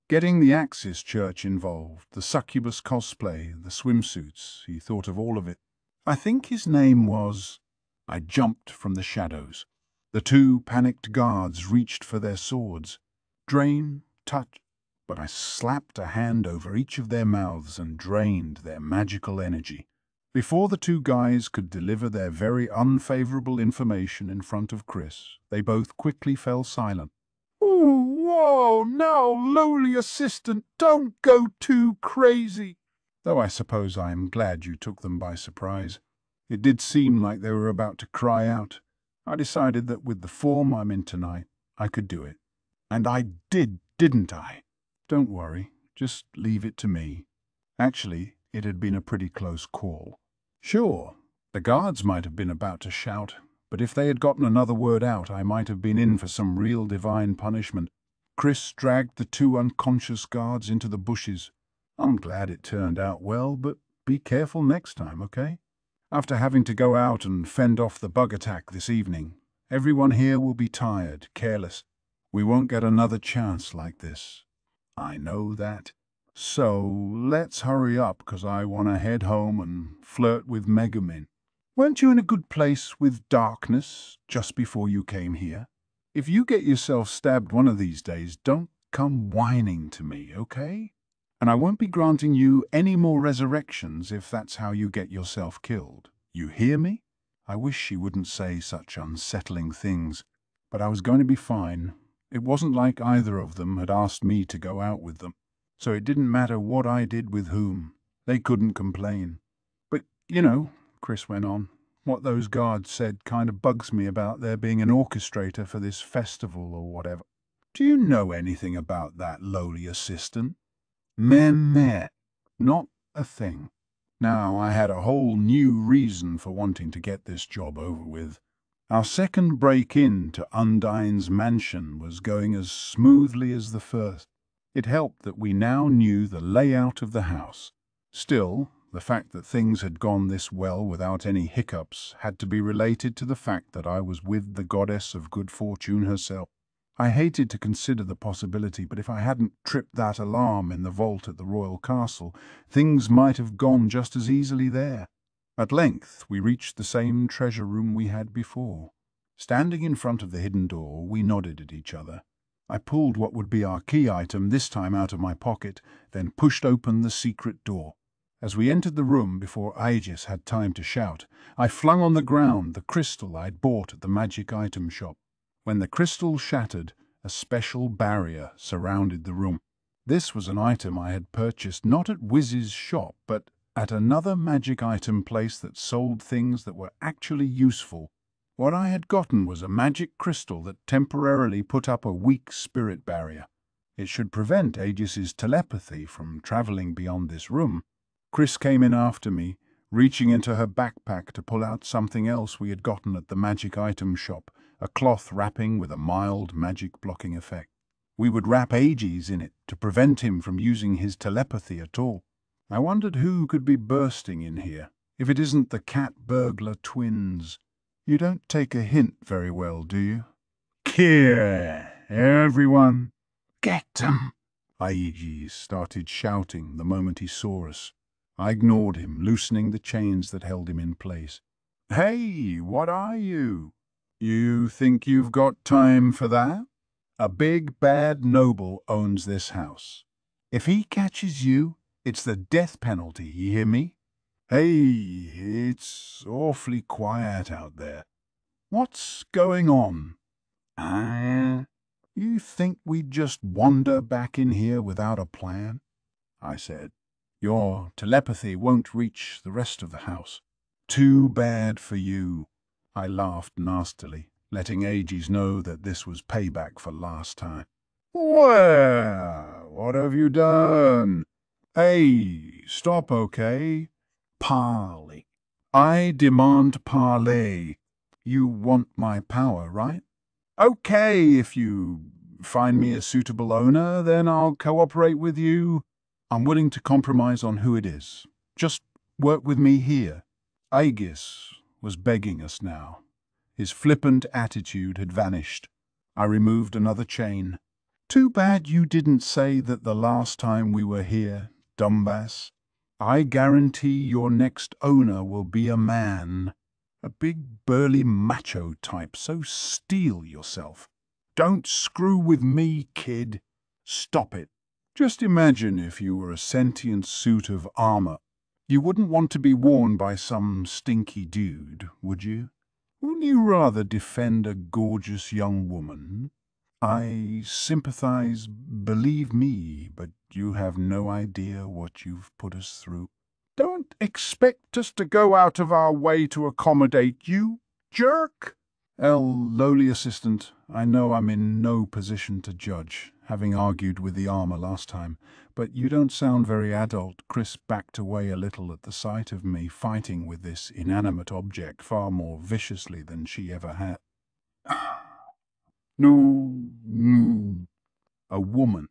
Speaker 1: Getting the Axis church involved, the succubus cosplay, the swimsuits, he thought of all of it. I think his name was—" I jumped from the shadows. The 2 panicked guards reached for their swords. Drain, touch, but I slapped a hand over each of their mouths and drained their magical energy. Before the 2 guys could deliver their very unfavorable information in front of Chris, they both quickly fell silent. "Ooh, whoa, now, lowly assistant, don't go too crazy." Though I suppose I am glad you took them by surprise. It did seem like they were about to cry out. I decided that with the form I'm in tonight, I could do it. And I did, didn't I? Don't worry, just leave it to me. Actually, it had been a pretty close call. Sure, the guards might have been about to shout, but if they had gotten another word out, I might have been in for some real divine punishment. Chris dragged the 2 unconscious guards into the bushes. I'm glad it turned out well, but be careful next time, okay? After having to go out and fend off the bug attack this evening, everyone here will be tired, careless. We won't get another chance like this. I know that. So let's hurry up, because I want to head home and flirt with Megumin. Weren't you in a good place with darkness just before you came here? If you get yourself stabbed one of these days, don't come whining to me, okay? And I won't be granting you any more resurrections if that's how you get yourself killed. You hear me? I wish she wouldn't say such unsettling things, but I was going to be fine. It wasn't like either of them had asked me to go out with them, so it didn't matter what I did with whom. They couldn't complain. But, you know, Chris went on, what those guards said kind of bugs me about there being an orchestrator for this festival or whatever. Do you know anything about that lowly assistant? Meh, not a thing. Now I had a whole new reason for wanting to get this job over with. Our second break-in to Undine's mansion was going as smoothly as the first. It helped that we now knew the layout of the house. Still, the fact that things had gone this well without any hiccups had to be related to the fact that I was with the goddess of good fortune herself. I hated to consider the possibility, but if I hadn't tripped that alarm in the vault at the royal castle, things might have gone just as easily there. At length we reached the same treasure room we had before. Standing in front of the hidden door, we nodded at each other. I pulled what would be our key item, this time out of my pocket, then pushed open the secret door. As we entered the room, before Aegis had time to shout, I flung on the ground the crystal I'd bought at the magic item shop. When the crystal shattered, a special barrier surrounded the room. This was an item I had purchased not at Wiz's shop, but at another magic item place that sold things that were actually useful. What I had gotten was a magic crystal that temporarily put up a weak spirit barrier. It should prevent Aegis's telepathy from traveling beyond this room. Chris came in after me, reaching into her backpack to pull out something else we had gotten at the magic item shop, a cloth wrapping with a mild magic blocking effect. We would wrap Aegis in it to prevent him from using his telepathy at all. I wondered who could be bursting in here, if it isn't the cat burglar twins. You don't take a hint very well, do you? Here, everyone, get them! Aegis started shouting the moment he saw us. I ignored him, loosening the chains that held him in place. Hey, what are you? You think you've got time for that? A big bad noble owns this house. If he catches you, it's the death penalty, you hear me? Hey, it's awfully quiet out there. What's going on? You think we'd just wander back in here without a plan? I said. Your telepathy won't reach the rest of the house. Too bad for you. I laughed nastily, letting Aegis know that this was payback for last time. Well, what have you done? Hey, stop, okay? Parley. I demand parley. You want my power, right? Okay, if you find me a suitable owner, then I'll cooperate with you. I'm willing to compromise on who it is. Just work with me here. Aegis was begging us now. His flippant attitude had vanished. I removed another chain. Too bad you didn't say that the last time we were here, dumbass. I guarantee your next owner will be a man. A big, burly macho type, so steel yourself. Don't screw with me, kid. Stop it. Just imagine if you were a sentient suit of armor. You wouldn't want to be worn by some stinky dude, would you? Wouldn't you rather defend a gorgeous young woman? I sympathize, believe me, but you have no idea what you've put us through. Don't expect us to go out of our way to accommodate you, jerk! Lowly assistant, I know I'm in no position to judge, having argued with the armor last time, but you don't sound very adult. Chris backed away a little at the sight of me fighting with this inanimate object far more viciously than she ever had. No. A woman.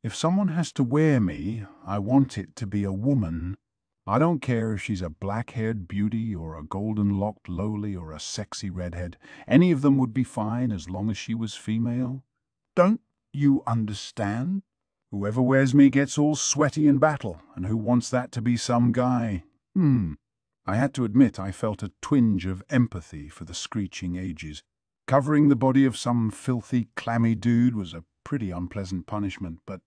Speaker 1: If someone has to wear me, I want it to be a woman. I don't care if she's a black-haired beauty or a golden-locked lowly or a sexy redhead. Any of them would be fine as long as she was female. Don't you understand? Whoever wears me gets all sweaty in battle, and who wants that to be some guy? I had to admit I felt a twinge of empathy for the screeching Aegis. Covering the body of some filthy, clammy dude was a pretty unpleasant punishment, but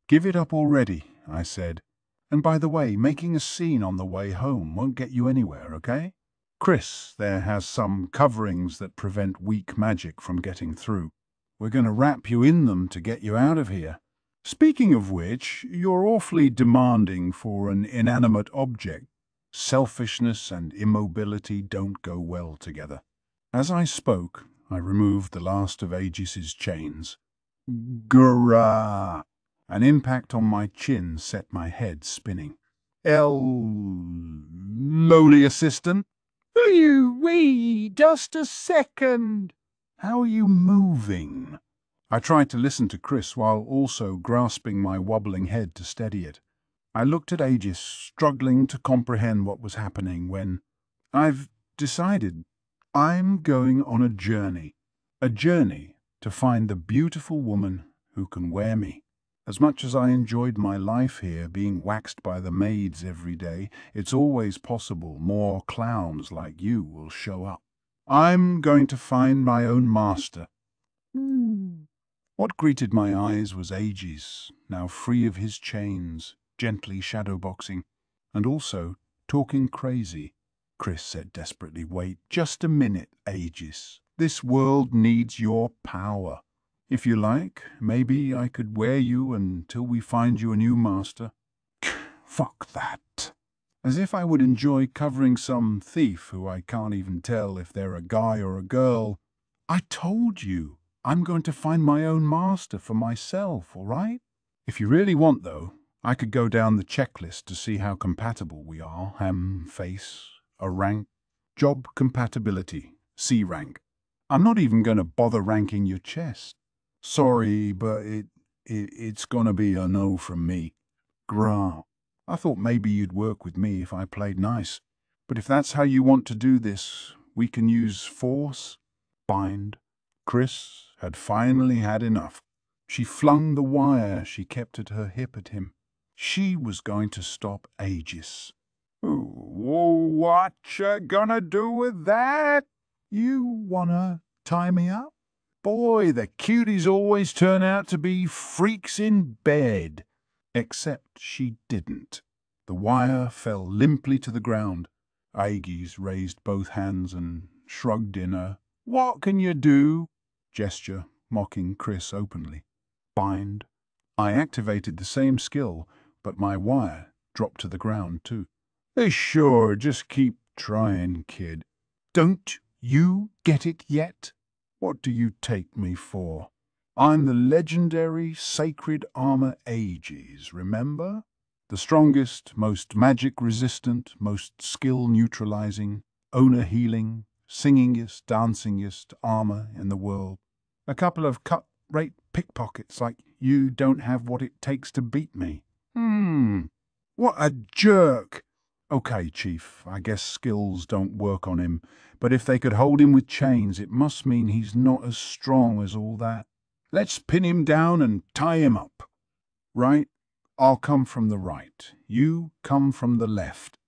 Speaker 1: give it up already, I said. And by the way, making a scene on the way home won't get you anywhere, okay? Chris there has some coverings that prevent weak magic from getting through. We're going to wrap you in them to get you out of here. Speaking of which, you're awfully demanding for an inanimate object. Selfishness and immobility don't go well together. As I spoke, I removed the last of Aegis's chains. Grrrah! An impact on my chin set my head spinning. Lowly assistant? Just a second. How are you moving? I tried to listen to Chris while also grasping my wobbling head to steady it. I looked at Aegis, struggling to comprehend what was happening when I've decided I'm going on a journey to find the beautiful woman who can wear me. As much as I enjoyed my life here, being waxed by the maids every day, it's always possible more clowns like you will show up. I'm going to find my own master. What greeted my eyes was Aegis, now free of his chains, gently shadowboxing, and also talking crazy. Chris said desperately, "Wait just a minute, Aegis. This world needs your power. If you like, maybe I could wear you until we find you a new master." Fuck that. As if I would enjoy covering some thief who I can't even tell if they're a guy or a girl. I told you, I'm going to find my own master for myself, all right? If you really want, though, I could go down the checklist to see how compatible we are. Face, a rank, job compatibility, C rank. I'm not even going to bother ranking your chest. Sorry, but it's going to be a no from me. Grah. I thought maybe you'd work with me if I played nice. But if that's how you want to do this, we can use force, bind. Chris had finally had enough. She flung the wire she kept at her hip at him. She was going to stop Aegis. What you gonna do with that? You wanna tie me up? Boy, the cuties always turn out to be freaks in bed. Except she didn't. The wire fell limply to the ground. Aegis raised both hands and shrugged in a "What can you do?" gesture, mocking Chris openly. Bind. I activated the same skill, but my wire dropped to the ground too. Sure, just keep trying, kid. Don't you get it yet? What do you take me for? I'm the legendary sacred armor Aegis, remember? The strongest, most magic-resistant, most skill-neutralizing, owner-healing, singingest, dancingest armor in the world. A couple of cut-rate pickpockets like you don't have what it takes to beat me. What a jerk! Okay, Chief, I guess skills don't work on him, but if they could hold him with chains, it must mean he's not as strong as all that. Let's pin him down and tie him up. Right? I'll come from the right. You come from the left.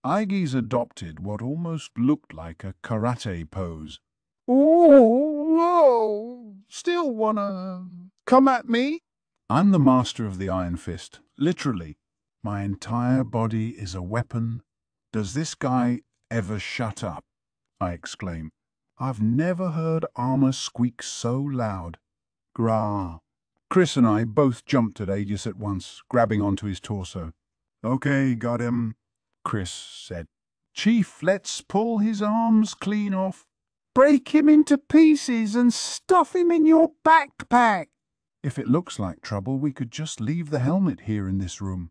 Speaker 1: Aegis adopted what almost looked like a karate pose. Oh, still wanna come at me? I'm the master of the Iron Fist, literally. My entire body is a weapon. Does this guy ever shut up? I exclaim. I've never heard armor squeak so loud. Grah. Chris and I both jumped at Aegis at once, grabbing onto his torso. Okay, got him, Chris said. Chief, let's pull his arms clean off. Break him into pieces and stuff him in your backpack. If it looks like trouble, we could just leave the helmet here in this room.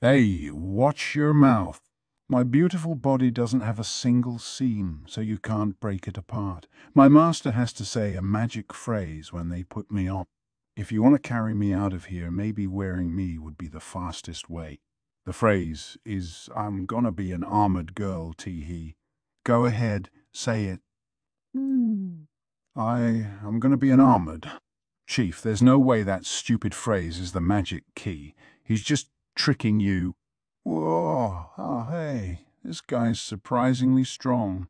Speaker 1: Hey, watch your mouth. My beautiful body doesn't have a single seam, so you can't break it apart. My master has to say a magic phrase when they put me on. If you want to carry me out of here, maybe wearing me would be the fastest way. The phrase is, I'm gonna be an armored girl, tee-hee. Go ahead, say it. I'm gonna be an armored. Chief, there's no way that stupid phrase is the magic key. He's just tricking you. Whoa, hey, this guy's surprisingly strong.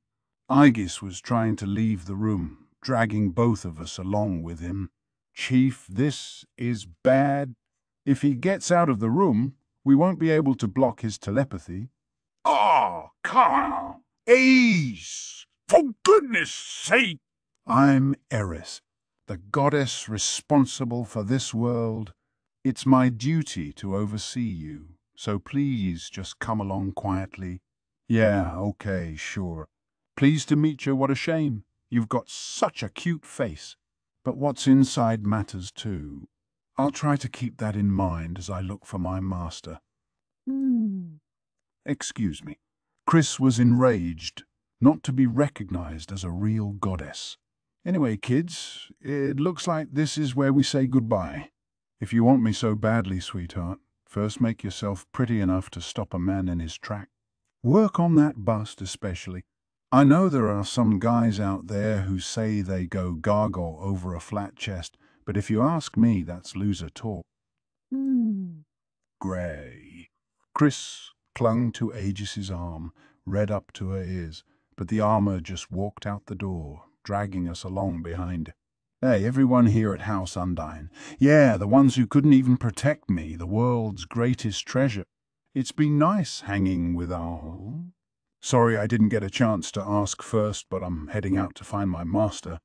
Speaker 1: Aegis was trying to leave the room, dragging both of us along with him. Chief, this is bad. If he gets out of the room, we won't be able to block his telepathy. Oh, come on. Ace! For goodness sake! I'm Eris, the goddess responsible for this world. It's my duty to oversee you, so please just come along quietly. Yeah, okay, sure. Pleased to meet you, what a shame. You've got such a cute face. But what's inside matters too. I'll try to keep that in mind as I look for my master. Excuse me. Chris was enraged, not to be recognized as a real goddess. Anyway, kids, it looks like this is where we say goodbye. If you want me so badly, sweetheart, first make yourself pretty enough to stop a man in his track. Work on that bust especially. I know there are some guys out there who say they go gargle over a flat chest, but if you ask me, that's loser talk. Grey. Chris clung to Aegis's arm, red up to her ears, but the armor just walked out the door, dragging us along behind. Hey, everyone here at House Undine. Yeah, the ones who couldn't even protect me, the world's greatest treasure. It's been nice hanging with our... Sorry I didn't get a chance to ask first, but I'm heading out to find my master.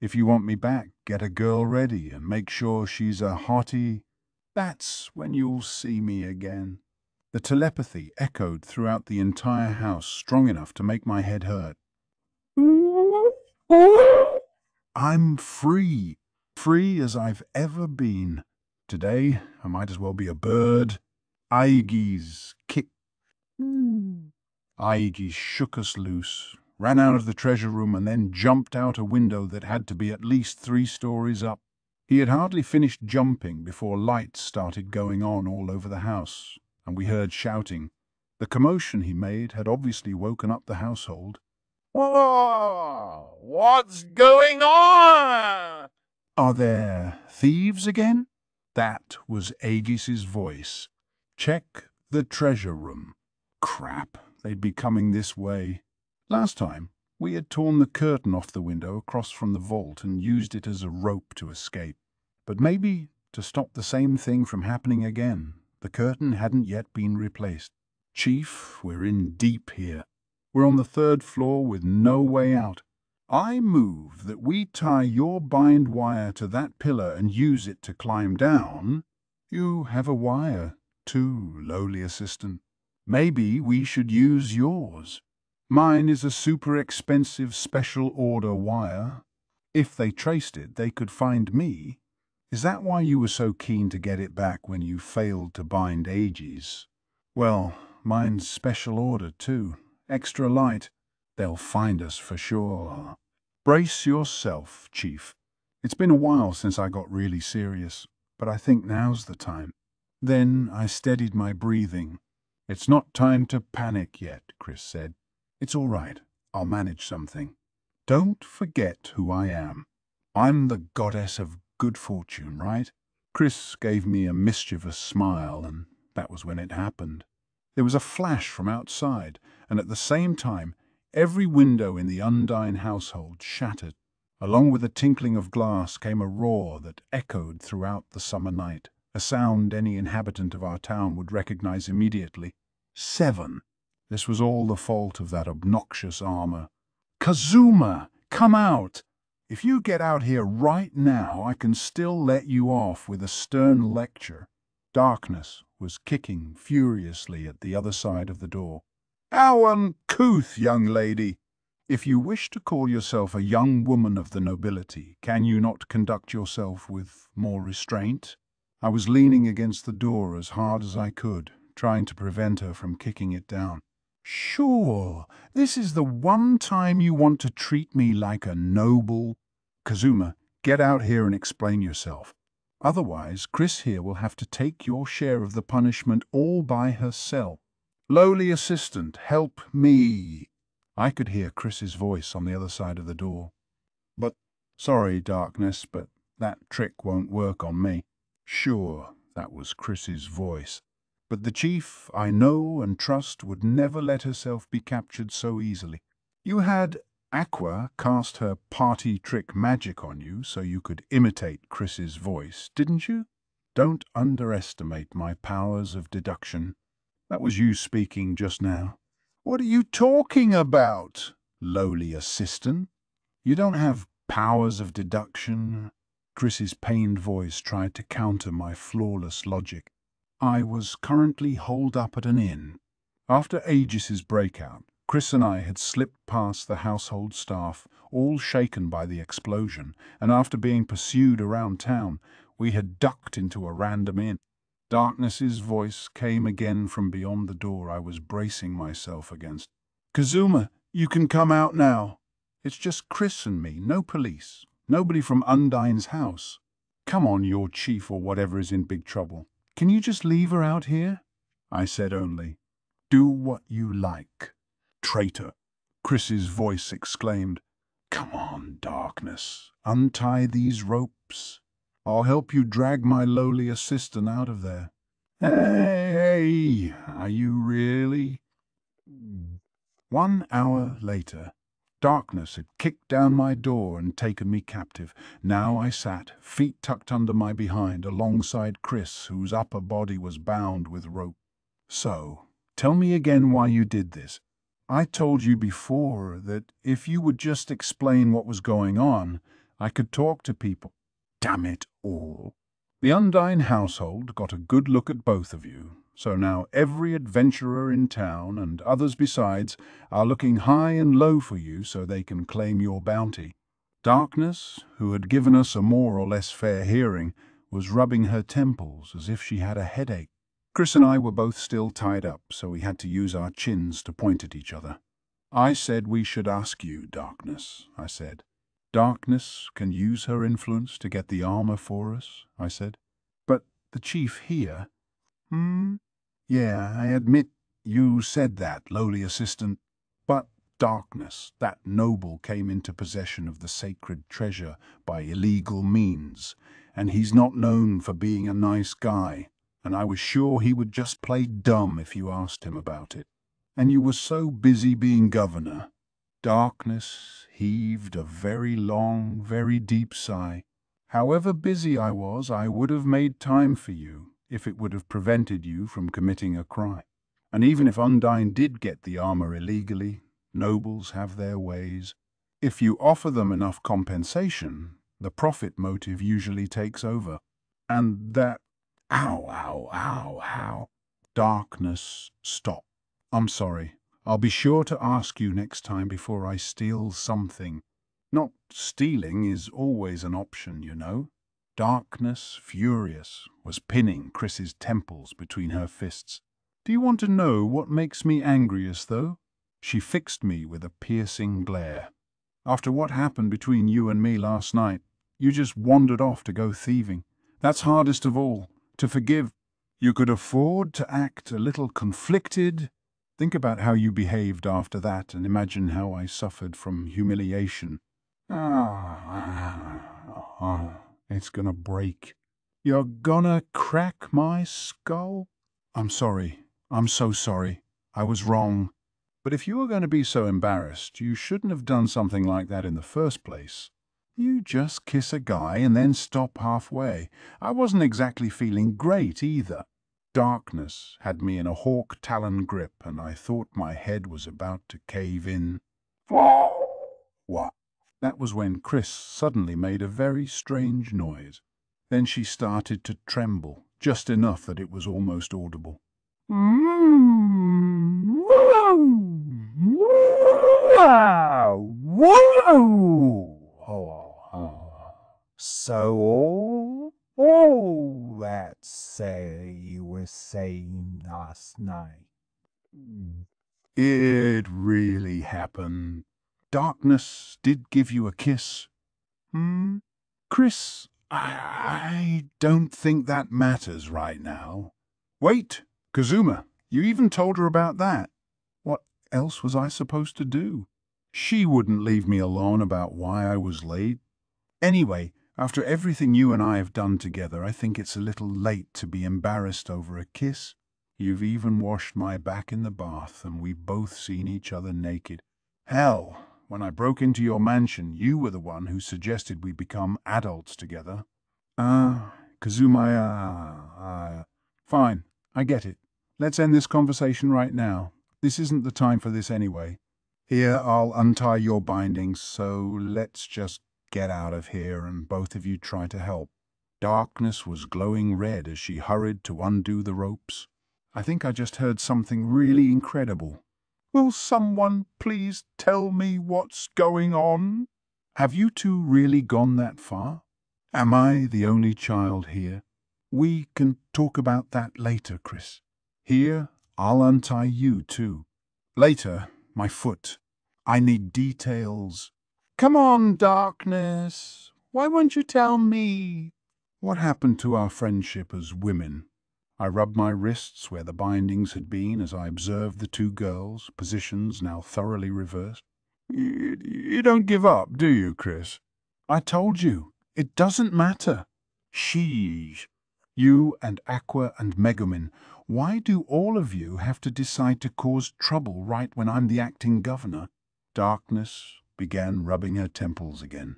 Speaker 1: If you want me back, get a girl ready and make sure she's a hottie. That's when you'll see me again. The telepathy echoed throughout the entire house, strong enough to make my head hurt. I'm free, free as I've ever been. Today, I might as well be a bird. Aigis kicked. Aigis shook us loose, ran out of the treasure room, and then jumped out a window that had to be at least 3 stories up. He had hardly finished jumping before lights started going on all over the house, and we heard shouting. The commotion he made had obviously woken up the household.
Speaker 2: Whoa! What's going on?
Speaker 1: Are there thieves again? That was Aegis's voice. Check the treasure room. Crap, they'd be coming this way. Last time, we had torn the curtain off the window across from the vault and used it as a rope to escape. But maybe, to stop the same thing from happening again, the curtain hadn't yet been replaced. Chief, we're in deep here. We're on the 3rd floor with no way out. I move that we tie your bind wire to that pillar and use it to climb down. You have a wire, too, lowly assistant. Maybe we should use yours. Mine is a super expensive special order wire. If they traced it, they could find me. Is that why you were so keen to get it back when you failed to bind Aegis? Well, mine's special order, too. Extra light. They'll find us for sure. Brace yourself, Chief. It's been a while since I got really serious, but I think now's the time. Then I steadied my breathing. It's not time to panic yet, Chris said. It's all right. I'll manage something. Don't forget who I am. I'm the goddess of good fortune, right? Chris gave me a mischievous smile, and that was when it happened. There was a flash from outside, and at the same time, every window in the Undine household shattered. Along with the tinkling of glass came a roar that echoed throughout the summer night, a sound any inhabitant of our town would recognize immediately. 7. This was all the fault of that obnoxious armor. Kazuma, come out! If you get out here right now, I can still let you off with a stern lecture. Darkness was kicking furiously at the other side of the door. How uncouth, young lady! If you wish to call yourself a young woman of the nobility, can you not conduct yourself with more restraint? I was leaning against the door as hard as I could, trying to prevent her from kicking it down. Sure, this is the one time you want to treat me like a noble. Kazuma, get out here and explain yourself. Otherwise, Chris here will have to take your share of the punishment all by herself. Lowly assistant, help me. I could hear Chris's voice on the other side of the door. But, sorry, Darkness, but that trick won't work on me. Sure, that was Chris's voice. But the chief I know and trust would never let herself be captured so easily. You had Aqua cast her party trick magic on you so you could imitate Chris's voice, didn't you? Don't underestimate my powers of deduction. That was you speaking just now. What are you talking about, lowly assistant? You don't have powers of deduction. Chris's pained voice tried to counter my flawless logic. I was currently holed up at an inn. After Aegis's breakout, Chris and I had slipped past the household staff, all shaken by the explosion, and after being pursued around town, we had ducked into a random inn. Darkness's voice came again from beyond the door I was bracing myself against. Kazuma, you can come out now. It's just Chris and me, no police, nobody from Undine's house. Come on, your chief or whatever is in big trouble. Can you just leave her out here? I said only, do what you like. Traitor, Chris's voice exclaimed. Come on, Darkness, untie these ropes. I'll help you drag my lowly assistant out of there. Hey, are you really? 1 hour later, Darkness had kicked down my door and taken me captive. Now I sat, feet tucked under my behind, alongside Chris, whose upper body was bound with rope. So, tell me again why you did this. I told you before that if you would just explain what was going on, I could talk to people. Damn it all. The Undine household got a good look at both of you, so now every adventurer in town, and others besides, are looking high and low for you so they can claim your bounty. Darkness, who had given us a more or less fair hearing, was rubbing her temples as if she had a headache. Chris and I were both still tied up, so we had to use our chins to point at each other. I said we should ask you, Darkness, I said. Darkness can use her influence to get the armor for us, I said. But the chief here... Yeah, I admit you said that, lowly assistant. But Darkness, that noble, came into possession of the sacred treasure by illegal means, and he's not known for being a nice guy, and I was sure he would just play dumb if you asked him about it. And you were so busy being governor. Darkness heaved a very long, very deep sigh. However busy I was, I would have made time for you if it would have prevented you from committing a crime. And even if Undine did get the armor illegally, nobles have their ways. If you offer them enough compensation, the profit motive usually takes over. And that... Ow, ow, ow, ow. Darkness, stop. I'm sorry. I'll be sure to ask you next time before I steal something. Not stealing is always an option, you know. Darkness, furious, was pinning Chris's temples between her fists. Do you want to know what makes me angriest, though? She fixed me with a piercing glare. After what happened between you and me last night, you just wandered off to go thieving. That's hardest of all, to forgive. You could afford to act a little conflicted. Think about how you behaved after that and imagine how I suffered from humiliation. It's gonna break. You're gonna crack my skull? I'm sorry. I'm so sorry. I was wrong. But if you were going to be so embarrassed, you shouldn't have done something like that in the first place. You just kiss a guy and then stop halfway. I wasn't exactly feeling great either. Darkness had me in a hawk talon grip, and I thought my head was about to cave in. What? That was when Chris suddenly made a very strange noise. Then she started to tremble, just enough that it was almost audible.
Speaker 3: So, all that say you were saying last night.
Speaker 1: It really happened. Darkness did give you a kiss. Chris, I don't think that matters right now. Wait, Kazuma, you even told her about that. What else was I supposed to do? She wouldn't leave me alone about why I was late. Anyway, after everything you and I have done together, I think it's a little late to be embarrassed over a kiss. You've even washed my back in the bath, and we've both seen each other naked. Hell, when I broke into your mansion, you were the one who suggested we become adults together. Kazuma, fine, I get it. Let's end this conversation right now. This isn't the time for this anyway. Here, I'll untie your bindings, so let's just get out of here and both of you try to help. Darkness was glowing red as she hurried to undo the ropes. I think I just heard something really incredible. Will someone please tell me what's going on? Have you two really gone that far? Am I the only child here? We can talk about that later, Chris. Here, I'll untie you too. Later, my foot. I need details. Come on, Darkness. Why won't you tell me? What happened to our friendship as women? I rubbed my wrists where the bindings had been as I observed the two girls, positions now thoroughly reversed. You don't give up, do you, Chris? I told you, it doesn't matter. Sheesh. You and Aqua and Megumin, why do all of you have to decide to cause trouble right when I'm the acting governor? Darkness, began rubbing her temples again.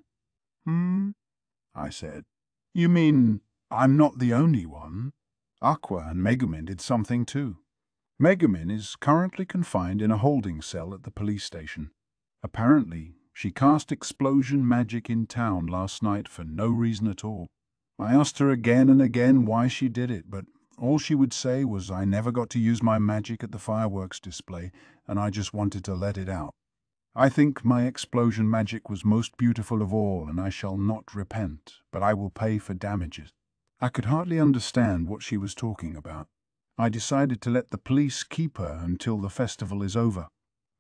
Speaker 1: I said. You mean I'm not the only one? Aqua and Megumin did something too. Megumin is currently confined in a holding cell at the police station. Apparently, she cast explosion magic in town last night for no reason at all. I asked her again and again why she did it, but all she would say was I never got to use my magic at the fireworks display, and I just wanted to let it out. I think my explosion magic was most beautiful of all, and I shall not repent, but I will pay for damages. I could hardly understand what she was talking about. I decided to let the police keep her until the festival is over.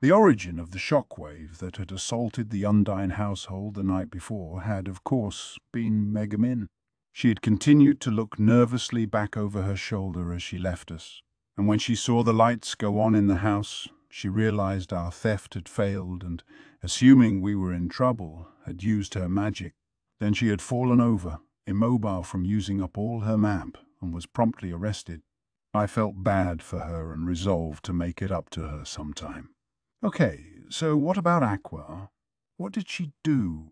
Speaker 1: The origin of the shockwave that had assaulted the Undine household the night before had, of course, been Megumin. She had continued to look nervously back over her shoulder as she left us, and when she saw the lights go on in the house, she realized our theft had failed and, assuming we were in trouble, had used her magic. Then she had fallen over, immobile from using up all her map, and was promptly arrested. I felt bad for her and resolved to make it up to her sometime. Okay, so what about Aqua? What did she do?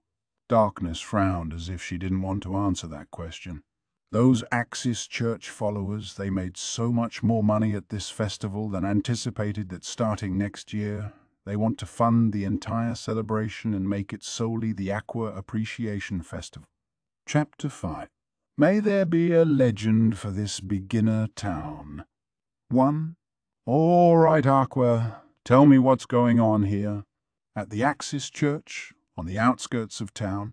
Speaker 1: Darkness frowned as if she didn't want to answer that question. Those Axis church followers, they made so much more money at this festival than anticipated that starting next year, they want to fund the entire celebration and make it solely the Aqua Appreciation Festival. Chapter 5. May there be a legend for this beginner town. 1. All right, Aqua, tell me what's going on here. At the Axis Church, on the outskirts of town,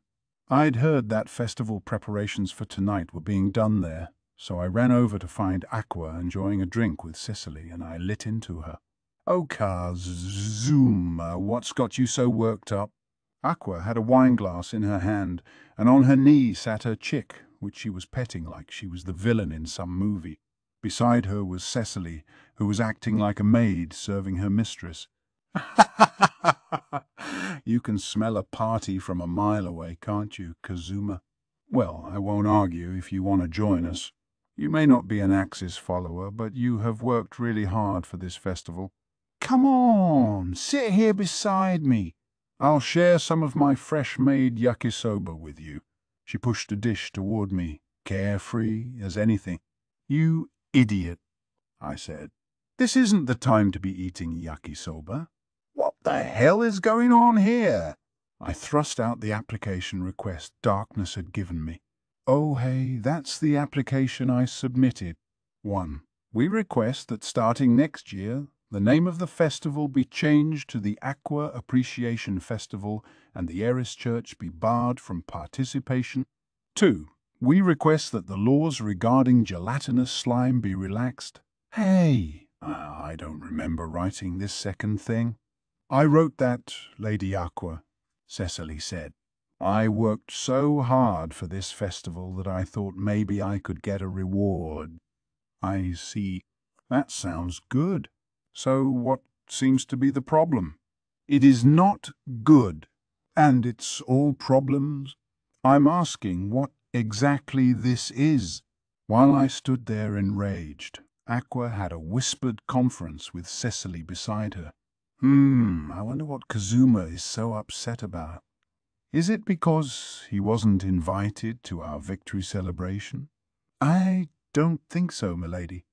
Speaker 1: I'd heard that festival preparations for tonight were being done there, so I ran over to find Aqua enjoying a drink with Cicely, and I lit into her. Oh, Kazuma, what's got you so worked up? Aqua had a wineglass in her hand, and on her knee sat her chick, which she was petting like she was the villain in some movie. Beside her was Cicely, who was acting like a maid serving her mistress. You can smell a party from a mile away, can't you, Kazuma? Well, I won't argue if you want to join us. You may not be an Axis follower, but you have worked really hard for this festival. Come on, sit here beside me. I'll share some of my fresh-made yakisoba with you. She pushed a dish toward me, carefree as anything. You idiot, I said. This isn't the time to be eating yakisoba. What the hell is going on here? I thrust out the application request Darkness had given me. Oh, hey, that's the application I submitted. 1. We request that starting next year, the name of the festival be changed to the Aqua Appreciation Festival and the Eris Church be barred from participation. 2. We request that the laws regarding gelatinous slime be relaxed. Hey, I don't remember writing this second thing. I wrote that, Lady Aqua, Cicely said. I worked so hard for this festival that I thought maybe I could get a reward. I see. That sounds good. So what seems to be the problem? It is not good, and it's all problems. I'm asking what exactly this is. While I stood there enraged, Aqua had a whispered conference with Cicely beside her. I wonder what Kazuma is so upset about. Is it because he wasn't invited to our victory celebration? I don't think so, milady.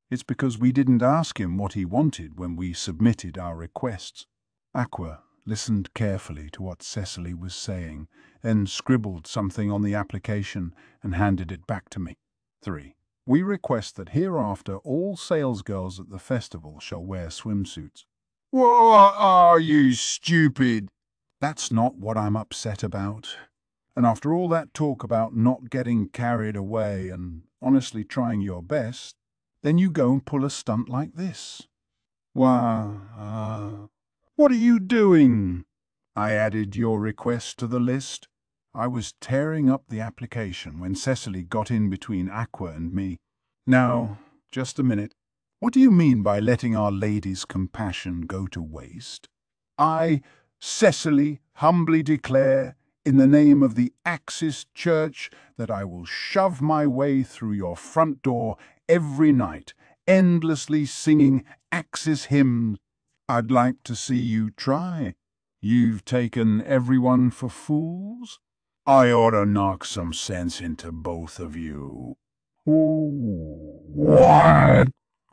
Speaker 1: It's because we didn't ask him what he wanted when we submitted our requests. Aqua listened carefully to what Cicely was saying, then scribbled something on the application and handed it back to me. 3. We request that hereafter all salesgirls at the festival shall wear swimsuits. What are you, stupid? That's not what I'm upset about. And after all that talk about not getting carried away and honestly trying your best, then you go and pull a stunt like this. Why, what are you doing? I added your request to the list. I was tearing up the application when Cicely got in between Aqua and me. Now, just a minute. What do you mean by letting Our Lady's compassion go to waste? I, Cicely, humbly declare, in the name of the Axis Church, that I will shove my way through your front door every night, endlessly singing Axis hymns. I'd like to see you try. You've taken everyone for fools? I ought to knock some sense into both of you. What?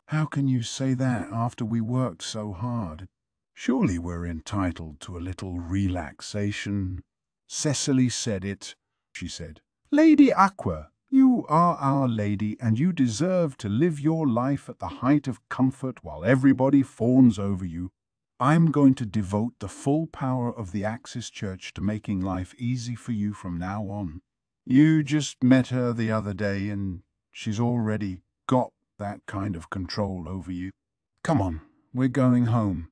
Speaker 1: How can you say that after we worked so hard? Surely we're entitled to a little relaxation. Cecily said it, she said. Lady Aqua, you are our lady, and you deserve to live your life at the height of comfort while everybody fawns over you. I'm going to devote the full power of the Axis Church to making life easy for you from now on. You just met her the other day, and she's already got that kind of control over you. Come on, we're going home.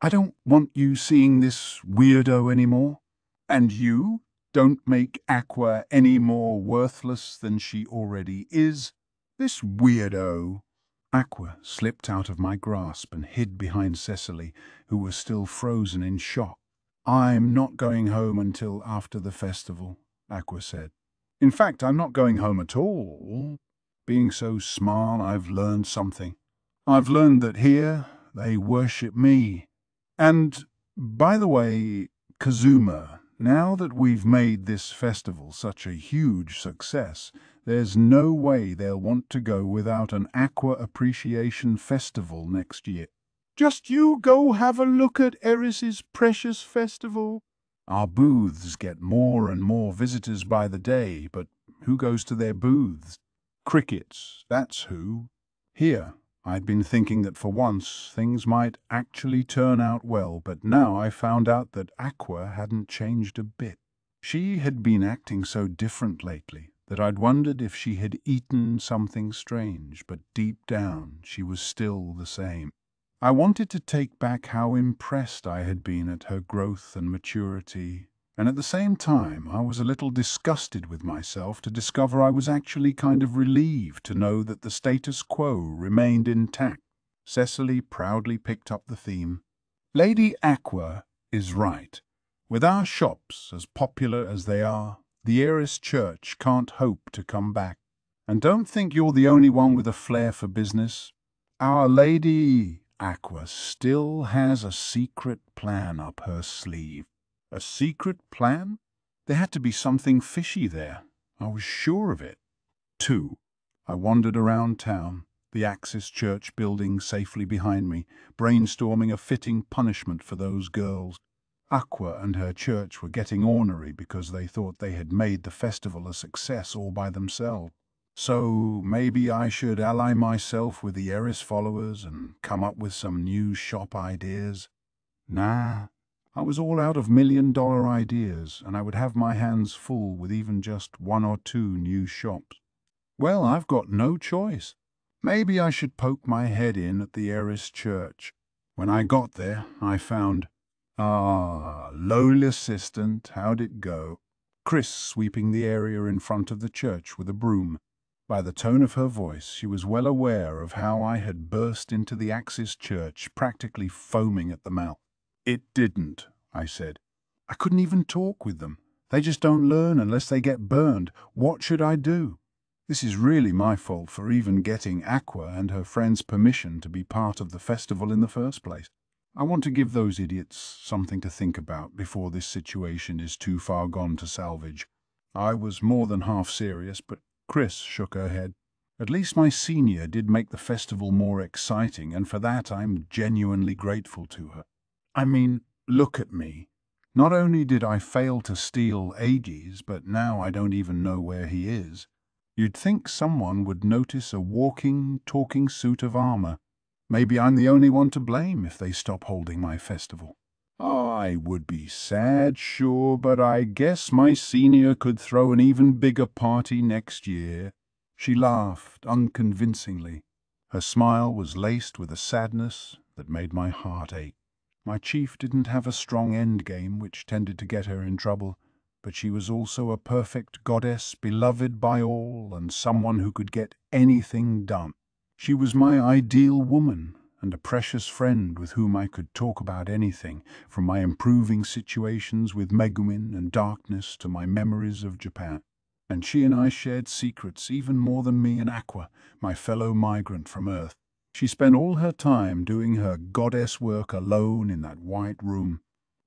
Speaker 1: I don't want you seeing this weirdo anymore. And you don't make Aqua any more worthless than she already is. This weirdo. Aqua slipped out of my grasp and hid behind Cecily, who was still frozen in shock. I'm not going home until after the festival, Aqua said. In fact, I'm not going home at all. Being so small, I've learned something. I've learned that here they worship me. And, by the way, Kazuma, now that we've made this festival such a huge success, there's no way they'll want to go without an Aqua Appreciation Festival next year. Just you go have a look at Eris's precious festival. Our booths get more and more visitors by the day, but who goes to their booths? Crickets, that's who. Here, I'd been thinking that for once things might actually turn out well, but now I found out that Aqua hadn't changed a bit. She had been acting so different lately that I'd wondered if she had eaten something strange, but deep down she was still the same. I wanted to take back how impressed I had been at her growth and maturity, and at the same time I was a little disgusted with myself to discover I was actually kind of relieved to know that the status quo remained intact. Cecily proudly picked up the theme. Lady Aqua is right. With our shops as popular as they are, the Eris Church can't hope to come back. And don't think you're the only one with a flair for business. Our Lady Aqua still has a secret plan up her sleeve. A secret plan? There had to be something fishy there. I was sure of it. 2. I wandered around town, the Axis Church building safely behind me, brainstorming a fitting punishment for those girls. Aqua and her church were getting ornery because they thought they had made the festival a success all by themselves. So maybe I should ally myself with the Eris followers and come up with some new shop ideas. Nah, I was all out of million-dollar ideas, and I would have my hands full with even just 1 or 2 new shops. Well, I've got no choice. Maybe I should poke my head in at the Eris Church. When I got there, I found, lowly assistant, how'd it go? Chris sweeping the area in front of the church with a broom. By the tone of her voice, she was well aware of how I had burst into the Axis Church, practically foaming at the mouth. It didn't, I said. I couldn't even talk with them. They just don't learn unless they get burned. What should I do? This is really my fault for even getting Aqua and her friends permission to be part of the festival in the first place. I want to give those idiots something to think about before this situation is too far gone to salvage. I was more than half serious, but Chris shook her head. At least my senior did make the festival more exciting, and for that I'm genuinely grateful to her. I mean, look at me. Not only did I fail to steal Aegis, but now I don't even know where he is. You'd think someone would notice a walking, talking suit of armor. Maybe I'm the only one to blame if they stop holding my festival. I would be sad, sure, but I guess my senior could throw an even bigger party next year. She laughed unconvincingly. Her smile was laced with a sadness that made my heart ache. My chief didn't have a strong endgame, which tended to get her in trouble, but she was also a perfect goddess, beloved by all, and someone who could get anything done. She was my ideal woman, and a precious friend with whom I could talk about anything, from my improving situations with Megumin and darkness to my memories of Japan. And she and I shared secrets even more than me and Aqua, my fellow migrant from Earth. She spent all her time doing her goddess work alone in that white room.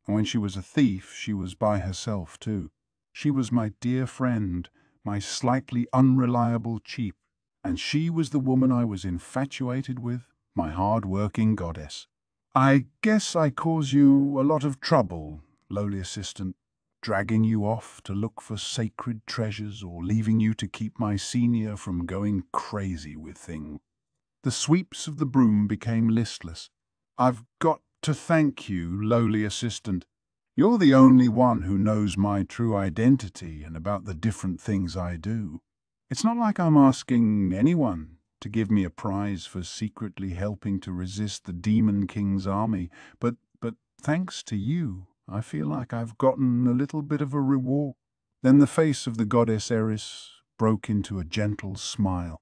Speaker 1: And when she was a thief, she was by herself too. She was my dear friend, my slightly unreliable cheap, and she was the woman I was infatuated with, my hard-working goddess. I guess I cause you a lot of trouble, lowly assistant, dragging you off to look for sacred treasures or leaving you to keep my senior from going crazy with things. The sweeps of the broom became listless. I've got to thank you, lowly assistant. You're the only one who knows my true identity and about the different things I do. It's not like I'm asking anyone to give me a prize for secretly helping to resist the Demon King's army, but thanks to you, I feel like I've gotten a little bit of a reward. Then the face of the goddess Eris broke into a gentle smile.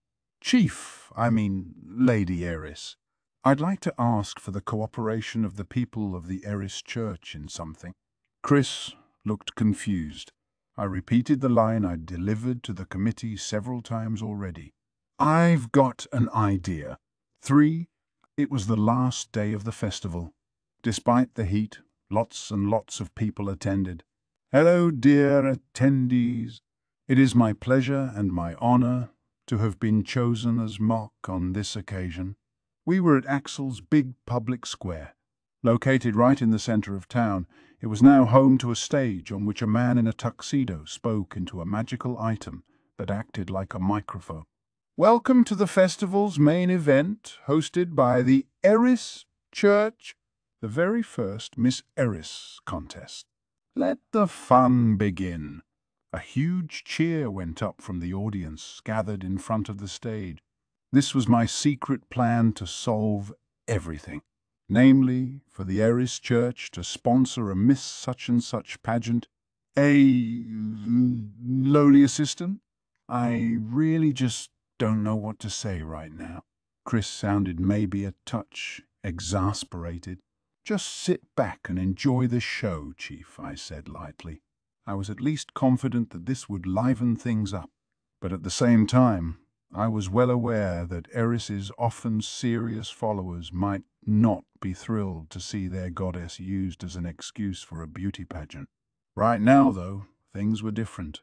Speaker 1: Lady Eris, I'd like to ask for the cooperation of the people of the Eris Church in something. Chris looked confused. I repeated the line I'd delivered to the committee several times already. I've got an idea. 3. It was the last day of the festival. Despite the heat, lots and lots of people attended. Hello, dear attendees. It is my pleasure and my honor to have been chosen as mock on this occasion. We were at Axel's big public square. Located right in the center of town, it was now home to a stage on which a man in a tuxedo spoke into a magical item that acted like a microphone. Welcome to the festival's main event, hosted by the Eris Church, the very first Miss Eris contest. Let the fun begin. A huge cheer went up from the audience gathered in front of the stage. This was my secret plan to solve everything. Namely, for the Eris Church to sponsor a Miss Such-and-Such pageant. Lowly assistant? I really just don't know what to say right now. Chris sounded maybe a touch exasperated. Just sit back and enjoy the show, Chief, I said lightly. I was at least confident that this would liven things up. But at the same time, I was well aware that Eris's often serious followers might not be thrilled to see their goddess used as an excuse for a beauty pageant. Right now, though, things were different.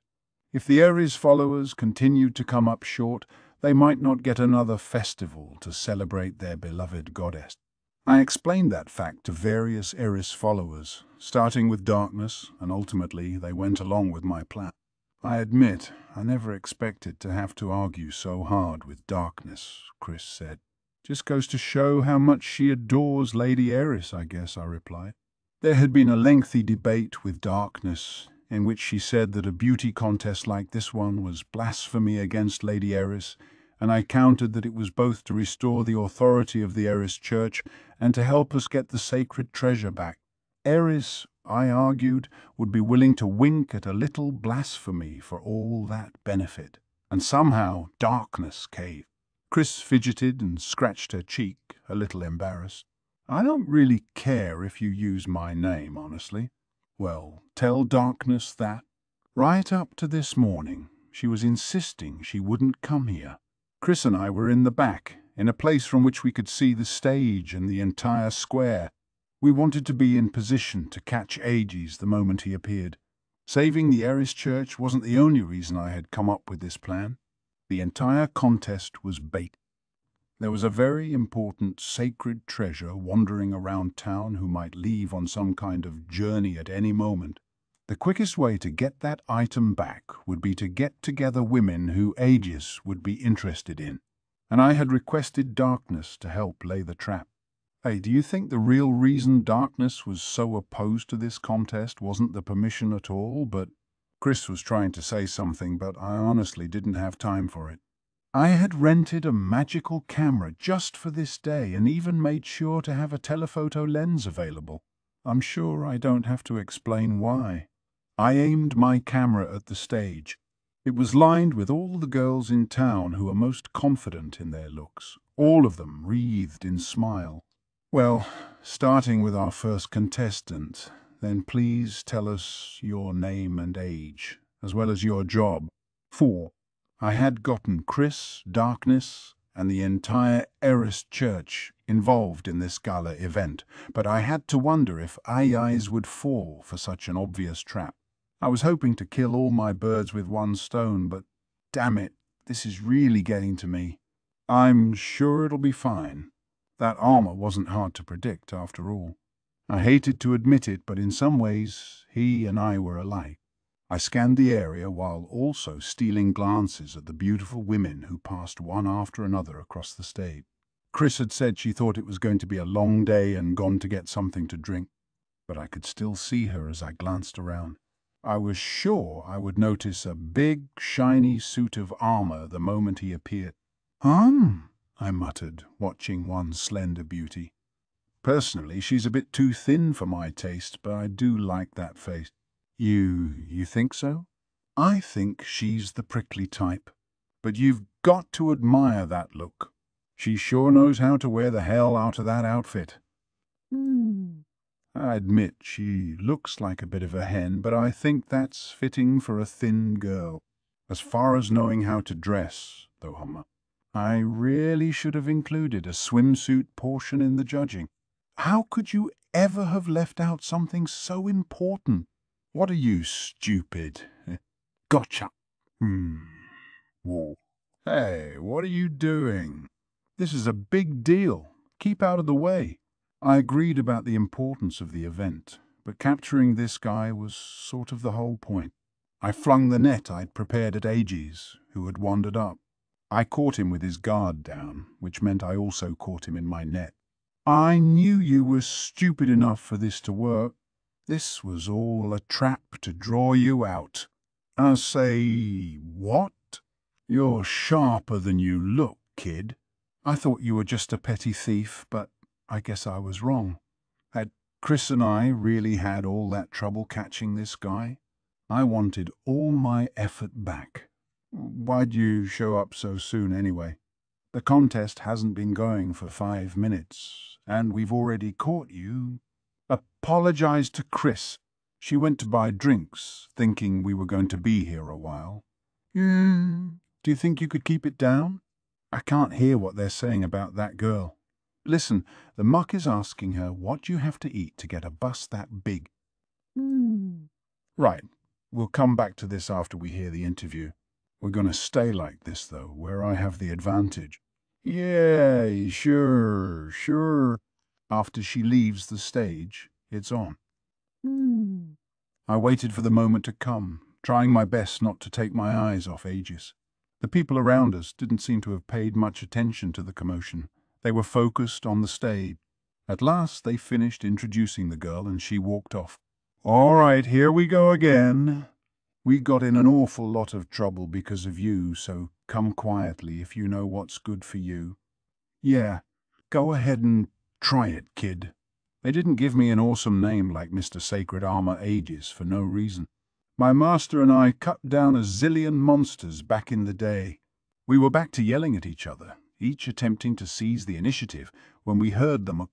Speaker 1: If the Eris followers continued to come up short, they might not get another festival to celebrate their beloved goddess. I explained that fact to various Eris followers, starting with Darkness, and ultimately they went along with my plan. I admit, I never expected to have to argue so hard with Darkness, Chris said. Just goes to show how much she adores Lady Eris, I guess, I replied. There had been a lengthy debate with Darkness, in which she said that a beauty contest like this one was blasphemy against Lady Eris, and I countered that it was both to restore the authority of the Eris Church and to help us get the sacred treasure back. Eris, I argued, would be willing to wink at a little blasphemy for all that benefit. And somehow Darkness caved. Chris fidgeted and scratched her cheek, a little embarrassed. I don't really care if you use my name, honestly. Well, tell Darkness that. Right up to this morning, she was insisting she wouldn't come here. Chris and I were in the back, in a place from which we could see the stage and the entire square. We wanted to be in position to catch Aegis the moment he appeared. Saving the Eris Church wasn't the only reason I had come up with this plan. The entire contest was bait. There was a very important sacred treasure wandering around town who might leave on some kind of journey at any moment. The quickest way to get that item back would be to get together women who Aegis would be interested in, and I had requested Darkness to help lay the trap. Hey, do you think the real reason Darkness was so opposed to this contest wasn't the permission at all, but Chris was trying to say something, but I honestly didn't have time for it. I had rented a magical camera just for this day and even made sure to have a telephoto lens available. I'm sure I don't have to explain why. I aimed my camera at the stage. It was lined with all the girls in town who were most confident in their looks, all of them wreathed in smile. Well, starting with our first contestant, then please tell us your name and age, as well as your job. 4. I had gotten Chris, Darkness, and the entire Eris Church involved in this gala event, but I had to wonder if eyes would fall for such an obvious trap. I was hoping to kill all my birds with one stone, but damn it, this is really getting to me. I'm sure it'll be fine. That armor wasn't hard to predict, after all. I hated to admit it, but in some ways, he and I were alike. I scanned the area while also stealing glances at the beautiful women who passed one after another across the stage. Chris had said she thought it was going to be a long day and gone to get something to drink, but I could still see her as I glanced around. I was sure I would notice a big, shiny suit of armor the moment he appeared. I muttered, watching one slender beauty. Personally, she's a bit too thin for my taste, but I do like that face. You think so? I think she's the prickly type, but you've got to admire that look. She sure knows how to wear the hell out of that outfit. I admit she looks like a bit of a hen, but I think that's fitting for a thin girl. As far as knowing how to dress, though, I really should have included a swimsuit portion in the judging. How could you ever have left out something so important? What are you, stupid? Gotcha. Whoa. Hey, what are you doing? This is a big deal. Keep out of the way. I agreed about the importance of the event, but capturing this guy was sort of the whole point. I flung the net I'd prepared at Aegis, who had wandered up. I caught him with his guard down, which meant I also caught him in my net. I knew you were stupid enough for this to work. This was all a trap to draw you out. I say, what? You're sharper than you look, kid. I thought you were just a petty thief, but I guess I was wrong. Had Chris and I really had all that trouble catching this guy? I wanted all my effort back. Why'd you show up so soon anyway? The contest hasn't been going for 5 minutes, and we've already caught you. Apologize to Chris. She went to buy drinks, thinking we were going to be here a while. Do you think you could keep it down? I can't hear what they're saying about that girl. Listen, the muck is asking her what you have to eat to get a bust that big. Right, we'll come back to this after we hear the interview. We're going to stay like this, though, where I have the advantage. Yeah, sure. After she leaves the stage, it's on. I waited for the moment to come, trying my best not to take my eyes off Aegis. The people around us didn't seem to have paid much attention to the commotion. They were focused on the stage. At last they finished introducing the girl and she walked off. All right, here we go again. We got in an awful lot of trouble because of you, so come quietly if you know what's good for you. Yeah, go ahead and try it, kid. They didn't give me an awesome name like Mr. Sacred Armor Aegis for no reason. My master and I cut down a zillion monsters back in the day. We were back to yelling at each other, each attempting to seize the initiative, when we heard them.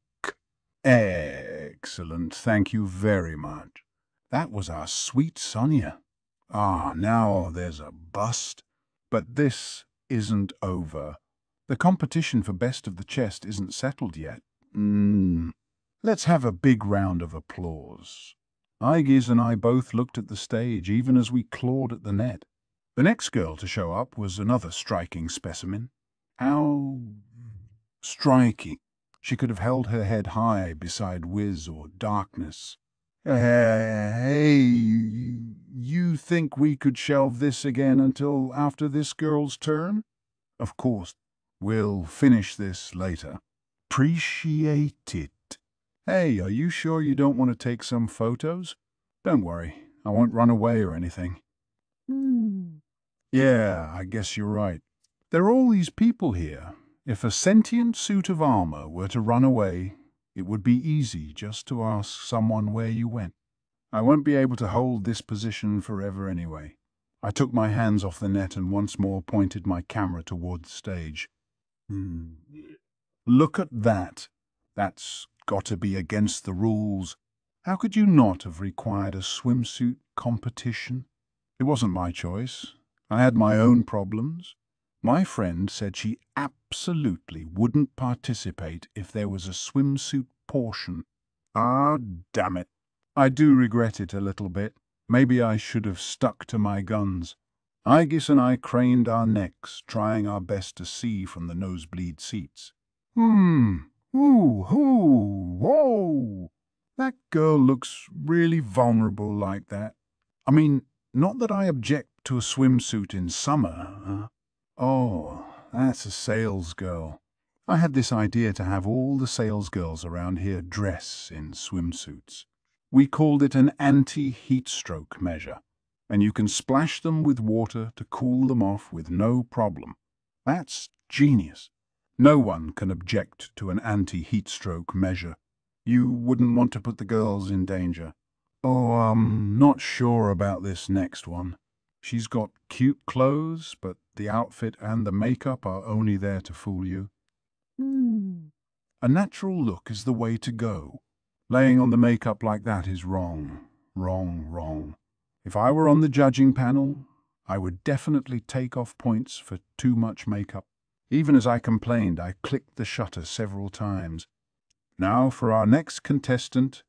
Speaker 1: Excellent, thank you very much. That was our sweet Sonia. Now there's a bust. But this isn't over. The competition for best of the chest isn't settled yet. Let's have a big round of applause. Aegis and I both looked at the stage, even as we clawed at the net. The next girl to show up was another striking specimen. How striking. She could have held her head high beside Wiz or Darkness. Hey, you think we could shelve this again until after this girl's turn? Of course, we'll finish this later. Appreciate it. Hey, are you sure you don't want to take some photos? Don't worry, I won't run away or anything. Yeah, I guess you're right. There are all these people here. If a sentient suit of armor were to run away, it would be easy just to ask someone where you went. I won't be able to hold this position forever anyway. I took my hands off the net and once more pointed my camera toward the stage. Look at that. That's got to be against the rules. How could you not have required a swimsuit competition? It wasn't my choice. I had my own problems. My friend said she absolutely wouldn't participate if there was a swimsuit portion. Ah, damn it. I do regret it a little bit. Maybe I should have stuck to my guns. Aegis and I craned our necks, trying our best to see from the nosebleed seats. Whoa. That girl looks really vulnerable like that. I mean, not that I object to a swimsuit in summer. Oh, that's a sales girl. I had this idea to have all the sales girls around here dress in swimsuits. We called it an anti-heat stroke measure, and you can splash them with water to cool them off with no problem. That's genius. No one can object to an anti-heat stroke measure. You wouldn't want to put the girls in danger. Oh, I'm not sure about this next one. She's got cute clothes, but the outfit and the makeup are only there to fool you. A natural look is the way to go. Laying on the makeup like that is wrong. Wrong. If I were on the judging panel, I would definitely take off points for too much makeup. Even as I complained, I clicked the shutter several times. Now for our next contestant.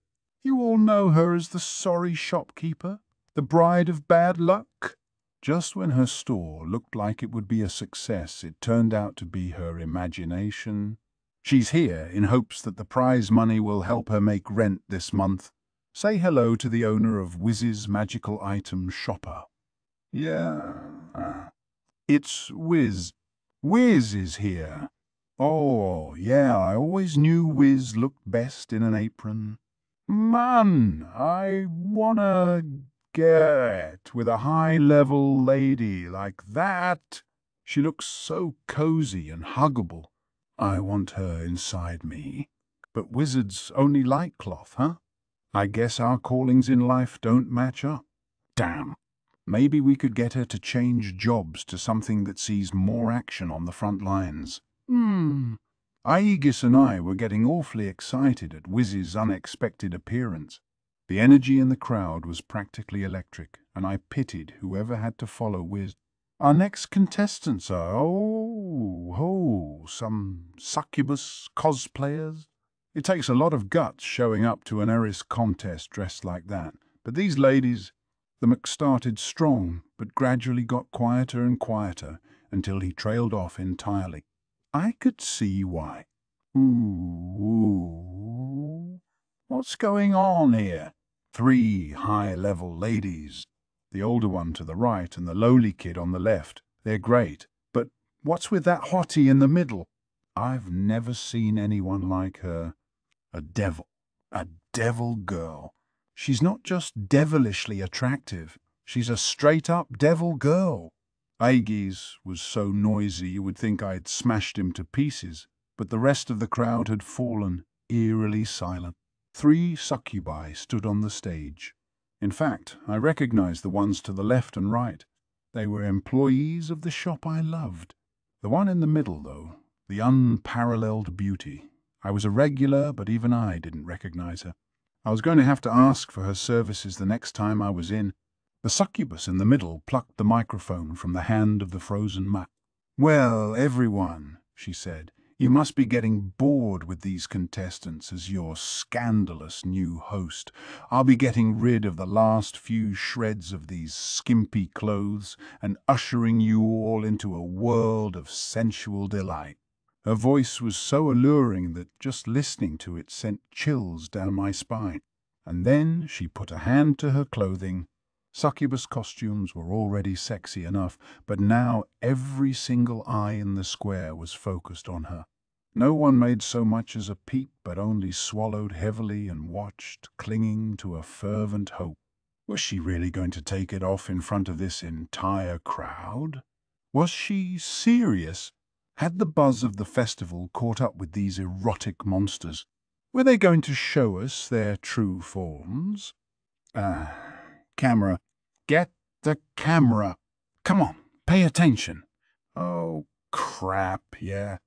Speaker 1: You all know her as the sorry shopkeeper, the bride of bad luck. Just when her store looked like it would be a success, it turned out to be her imagination. She's here in hopes that the prize money will help her make rent this month. Say hello to the owner of Wiz's Magical Item Shopper. Yeah, it's Wiz. Wiz is here. Oh, yeah, I always knew Wiz looked best in an apron. Man, I wanna get with a high-level lady like that. She looks so cozy and huggable. I want her inside me. But wizards only like cloth, huh? I guess our callings in life don't match up. Damn. Maybe we could get her to change jobs to something that sees more action on the front lines. Aegis and I were getting awfully excited at Wiz's unexpected appearance. The energy in the crowd was practically electric, and I pitied whoever had to follow Wiz. Our next contestants are, some succubus cosplayers. It takes a lot of guts showing up to an Eris contest dressed like that, but these ladies, the Mc started strong, but gradually got quieter and quieter until he trailed off entirely. I could see why. What's going on here? 3 high-level ladies. The older one to the right and the lowly kid on the left. They're great. But what's with that hottie in the middle? I've never seen anyone like her. A devil girl. She's not just devilishly attractive. She's a straight-up devil girl. Aegis was so noisy you would think I'd smashed him to pieces, but the rest of the crowd had fallen, eerily silent. 3 succubi stood on the stage. In fact, I recognized the ones to the left and right. They were employees of the shop I loved. The one in the middle, though, the unparalleled beauty. I was a regular, but even I didn't recognize her. I was going to have to ask for her services the next time I was in. The succubus in the middle plucked the microphone from the hand of the frozen mat. "Well, everyone," she said, "you must be getting bored with these contestants as your scandalous new host. I'll be getting rid of the last few shreds of these skimpy clothes and ushering you all into a world of sensual delight." Her voice was so alluring that just listening to it sent chills down my spine. And then she put a hand to her clothing. Succubus costumes were already sexy enough, but now every single eye in the square was focused on her. No one made so much as a peep, but only swallowed heavily and watched, clinging to a fervent hope. Was she really going to take it off in front of this entire crowd? Was she serious? Had the buzz of the festival caught up with these erotic monsters? Were they going to show us their true forms? Camera. Get the camera. Come on, pay attention. Oh, crap, yeah.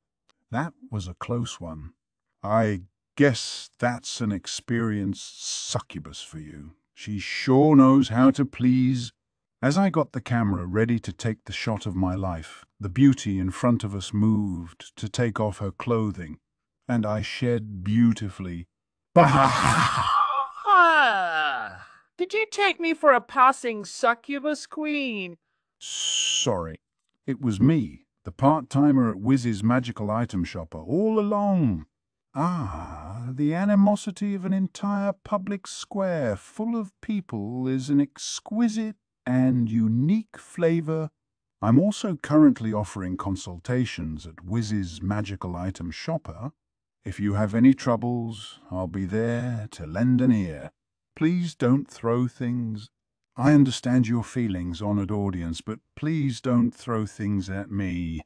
Speaker 1: That was a close one. I guess that's an experienced succubus for you. She sure knows how to please. As I got the camera ready to take the shot of my life, the beauty in front of us moved to take off her clothing, and I shed beautifully.
Speaker 2: Ah, did you take me for a passing succubus queen?
Speaker 1: Sorry, it was me, the part-timer at Wiz's magical item shopper, all along. Ah, the animosity of an entire public square full of people is an exquisite and unique flavor. I'm also currently offering consultations at Wiz's magical item shopper. If you have any troubles, I'll be there to lend an ear. Please don't throw things. I understand your feelings, honored audience, but please don't throw things at me.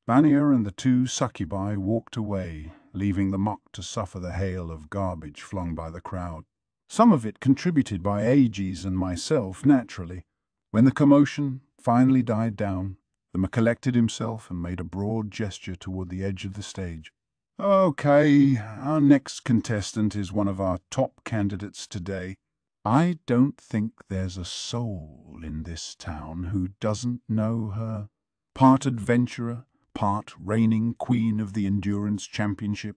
Speaker 1: Vanya and the two succubi walked away, leaving the mock to suffer the hail of garbage flung by the crowd. Some of it contributed by Aegis and myself, naturally. When the commotion finally died down, the mock collected himself and made a broad gesture toward the edge of the stage. Okay, our next contestant is one of our top candidates today. I don't think there's a soul in this town who doesn't know her. Part adventurer, part reigning queen of the Endurance Championship.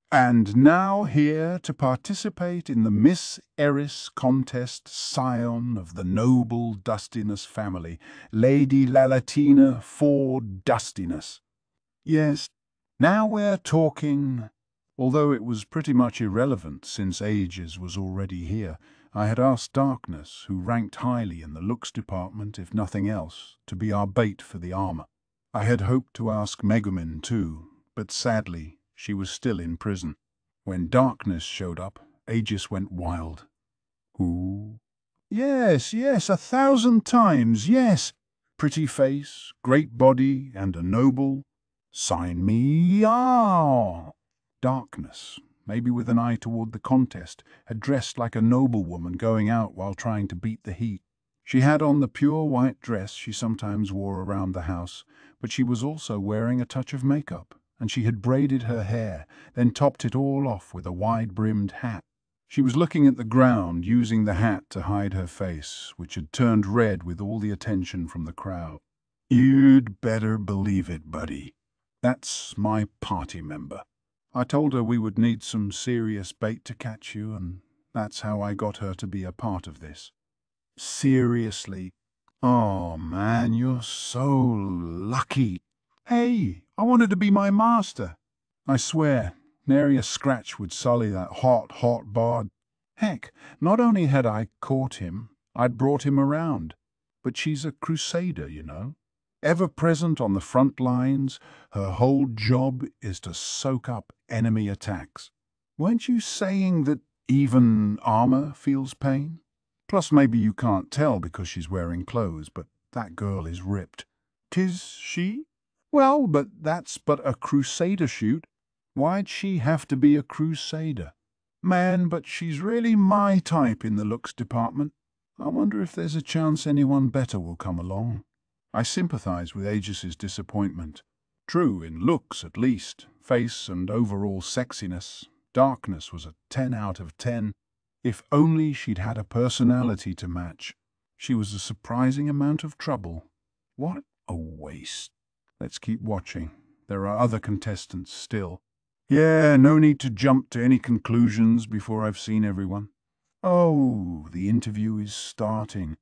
Speaker 1: And now here to participate in the Miss Eris contest, scion of the noble Dustiness family, Lady Lalatina for Dustiness. Yes, now we're talking. Although it was pretty much irrelevant since Aegis was already here, I had asked Darkness, who ranked highly in the looks department if nothing else, to be our bait for the armor. I had hoped to ask Megumin too, but sadly she was still in prison. When Darkness showed up, Aegis went wild. Who? Yes, 1,000 times, yes. Pretty face, great body, and a noble. Sign me out. Darkness, maybe with an eye toward the contest, had dressed like a noblewoman going out while trying to beat the heat. She had on the pure white dress she sometimes wore around the house, but she was also wearing a touch of makeup, and she had braided her hair, then topped it all off with a wide-brimmed hat. She was looking at the ground, using the hat to hide her face, which had turned red with all the attention from the crowd. You'd better believe it, buddy. That's my party member. I told her we would need some serious bait to catch you, and that's how I got her to be a part of this. Seriously. Oh, man, you're so lucky. Hey, I wanted to be my master. I swear, nary a scratch would sully that hot bard. Heck, not only had I caught him, I'd brought him around. But she's a crusader, you know. Ever present on the front lines, her whole job is to soak up enemy attacks. Weren't you saying that even armor feels pain? Plus maybe you can't tell because she's wearing clothes, but that girl is ripped. 'Tis she? Well, but that's but a crusader shoot. Why'd she have to be a crusader? Man, but she's really my type in the looks department. I wonder if there's a chance anyone better will come along. I sympathize with Aegis's disappointment. True, in looks at least, face and overall sexiness, Darkness was a 10 out of 10. If only she'd had a personality to match. She was a surprising amount of trouble. What a waste. Let's keep watching. There are other contestants still. Yeah, no need to jump to any conclusions before I've seen everyone. Oh, the interview is starting.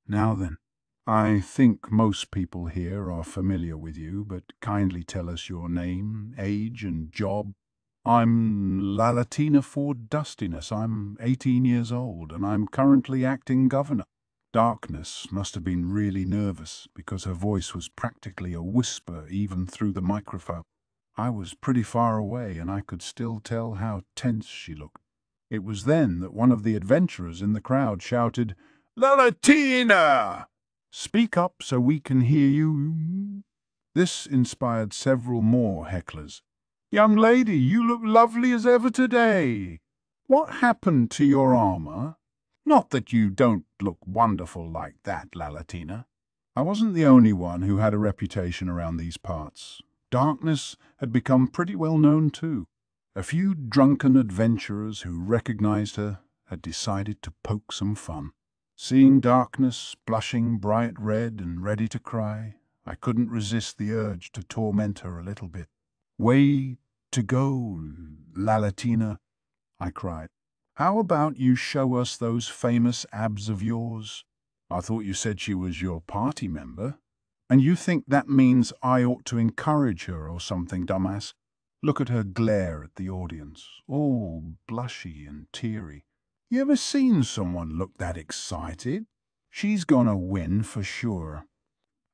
Speaker 1: Now then. I think most people here are familiar with you, but kindly tell us your name, age, and job. I'm Lalatina Ford Dustiness. I'm 18 years old, and I'm currently acting governor. Darkness must have been really nervous, because her voice was practically a whisper even through the microphone. I was pretty far away, and I could still tell how tense she looked. It was then that one of the adventurers in the crowd shouted, "Lalatina! Speak up so we can hear you." This inspired several more hecklers. "Young lady, you look lovely as ever today. What happened to your armor? Not that you don't look wonderful like that, Lalatina." I wasn't the only one who had a reputation around these parts. Darkness had become pretty well known too. A few drunken adventurers who recognized her had decided to poke some fun. Seeing darkness, blushing bright red and ready to cry, I couldn't resist the urge to torment her a little bit. "Way to go, Lalatina," I cried. "How about you show us those famous abs of yours? I thought you said she was your party member. And you think that means I ought to encourage her or something, dumbass?" Look at her glare at the audience, all blushy and teary. You ever seen someone look that excited? She's gonna win for sure.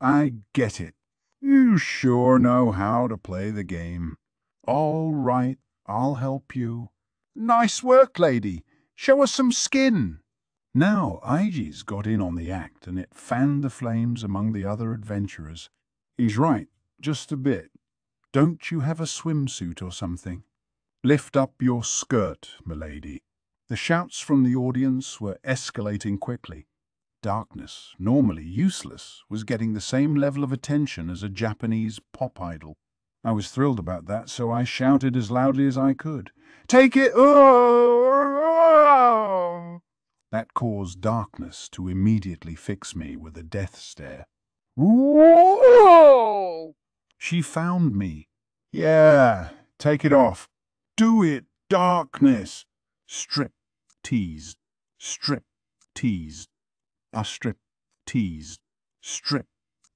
Speaker 1: I get it. You sure know how to play the game. All right, I'll help you. Nice work, lady. Show us some skin. Now Aiji's got in on the act, and it fanned the flames among the other adventurers. He's right, just a bit. Don't you have a swimsuit or something? Lift up your skirt, milady. The shouts from the audience were escalating quickly. Darkness, normally useless, was getting the same level of attention as a Japanese pop idol. I was thrilled about that, so I shouted as loudly as I could. "Take it!" That caused Darkness to immediately fix me with a death stare. "Whoa!" She found me. "Yeah, take it off. Do it, Darkness." Strip, teased, strip, teased, a strip, teased, strip,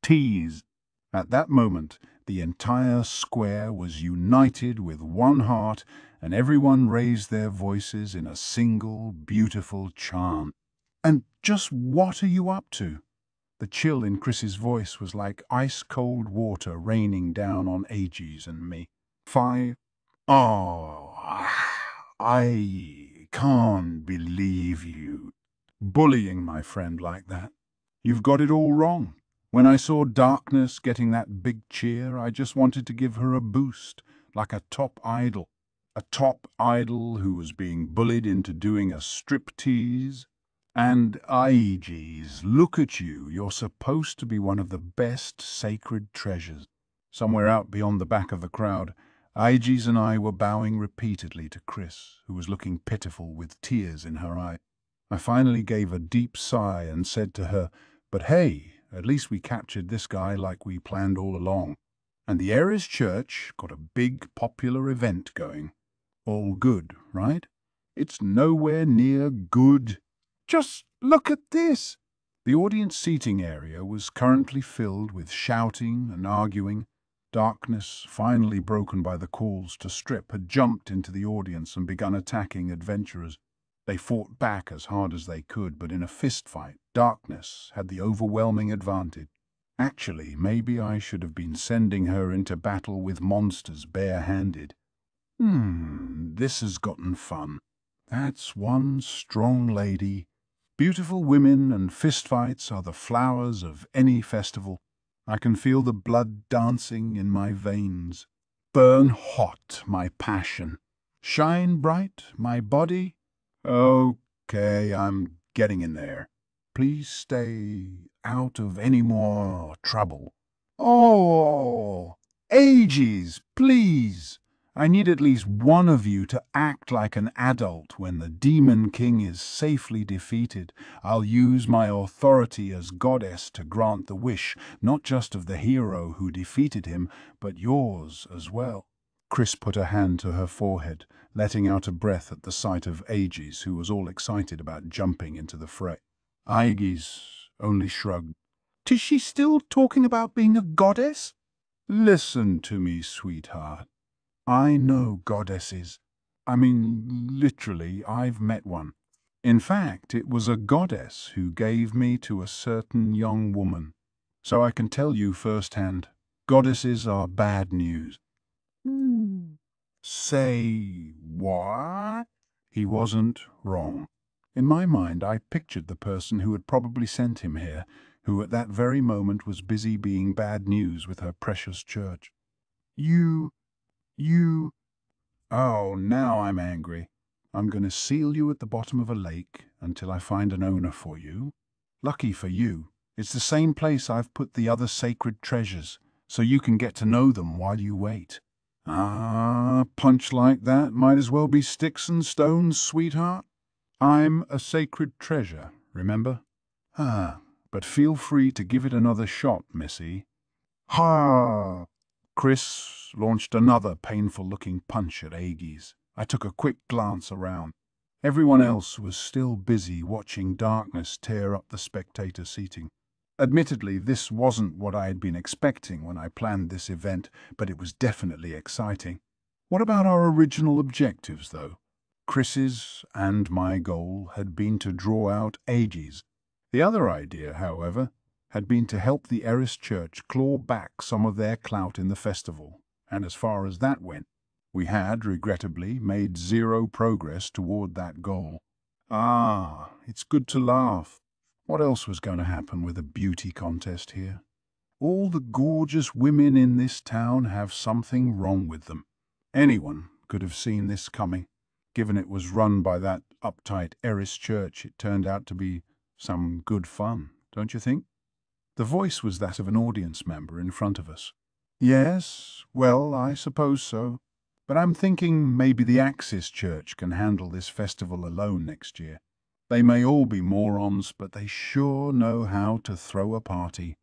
Speaker 1: teased. At that moment, the entire square was united with one heart, and everyone raised their voices in a single, beautiful chant. "And just what are you up to?" The chill in Chris's voice was like ice-cold water raining down on Aegis and me. Oh, I can't believe you bullying my friend like that. You've got it all wrong. When I saw Darkness getting that big cheer, I just wanted to give her a boost, like a top idol. A top idol who was being bullied into doing a striptease. And Aegis, look at you, you're supposed to be one of the best sacred treasures. Somewhere out beyond the back of the crowd, Aegis and I were bowing repeatedly to Chris, who was looking pitiful with tears in her eyes. I finally gave a deep sigh and said to her, "But hey, at least we captured this guy like we planned all along. And the Ares Church got a big popular event going. All good, right?" "It's nowhere near good. Just look at this." The audience seating area was currently filled with shouting and arguing. Darkness, finally broken by the calls to strip, had jumped into the audience and begun attacking adventurers. They fought back as hard as they could, but in a fistfight, Darkness had the overwhelming advantage. Actually, maybe I should have been sending her into battle with monsters bare-handed. This has gotten fun. That's one strong lady. Beautiful women and fistfights are the flowers of any festival. I can feel the blood dancing in my veins. Burn hot, my passion. Shine bright, my body. Okay, I'm getting in there. Please stay out of any more trouble. Oh, Aegis, please. I need at least one of you to act like an adult when the Demon King is safely defeated. I'll use my authority as goddess to grant the wish, not just of the hero who defeated him, but yours as well. Chris put a hand to her forehead, letting out a breath at the sight of Aegis, who was all excited about jumping into the fray. Aegis only shrugged. "Is she still talking about being a goddess?" "Listen to me, sweetheart. I know goddesses. I mean, literally, I've met one. In fact, it was a goddess who gave me to a certain young woman. So I can tell you firsthand, goddesses are bad news." Say what? He wasn't wrong. In my mind, I pictured the person who had probably sent him here, who at that very moment was busy being bad news with her precious church. You... Oh, now I'm angry. I'm going to seal you at the bottom of a lake until I find an owner for you. Lucky for you, it's the same place I've put the other sacred treasures, so you can get to know them while you wait. Punch like that might as well be sticks and stones, sweetheart. I'm a sacred treasure, remember? But feel free to give it another shot, Missy. Ha! Chris launched another painful-looking punch at Aegis. I took a quick glance around. Everyone else was still busy watching darkness tear up the spectator seating. Admittedly, this wasn't what I had been expecting when I planned this event, but it was definitely exciting. What about our original objectives, though? Chris's and my goal had been to draw out Aegis. The other idea, however, had been to help the Eris Church claw back some of their clout in the festival, and as far as that went, we had, regrettably, made zero progress toward that goal. It's good to laugh. What else was going to happen with a beauty contest here? All the gorgeous women in this town have something wrong with them. Anyone could have seen this coming. Given it was run by that uptight Eris Church, it turned out to be some good fun, don't you think? The voice was that of an audience member in front of us. Yes, well, I suppose so. But I'm thinking maybe the Axis Church can handle this festival alone next year. They may all be morons, but they sure know how to throw a party.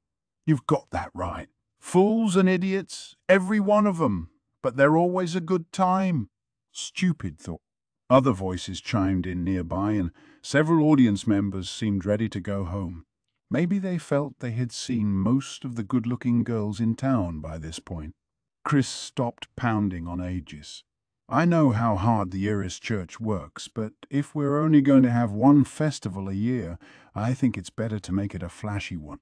Speaker 1: You've got that right. Fools and idiots, every one of them, but they're always a good time. Stupid thought. Other voices chimed in nearby, and several audience members seemed ready to go home. Maybe they felt they had seen most of the good-looking girls in town by this point. Chris stopped pounding on Aegis. I know how hard the Eris Church works, but if we're only going to have one festival a year, I think it's better to make it a flashy one.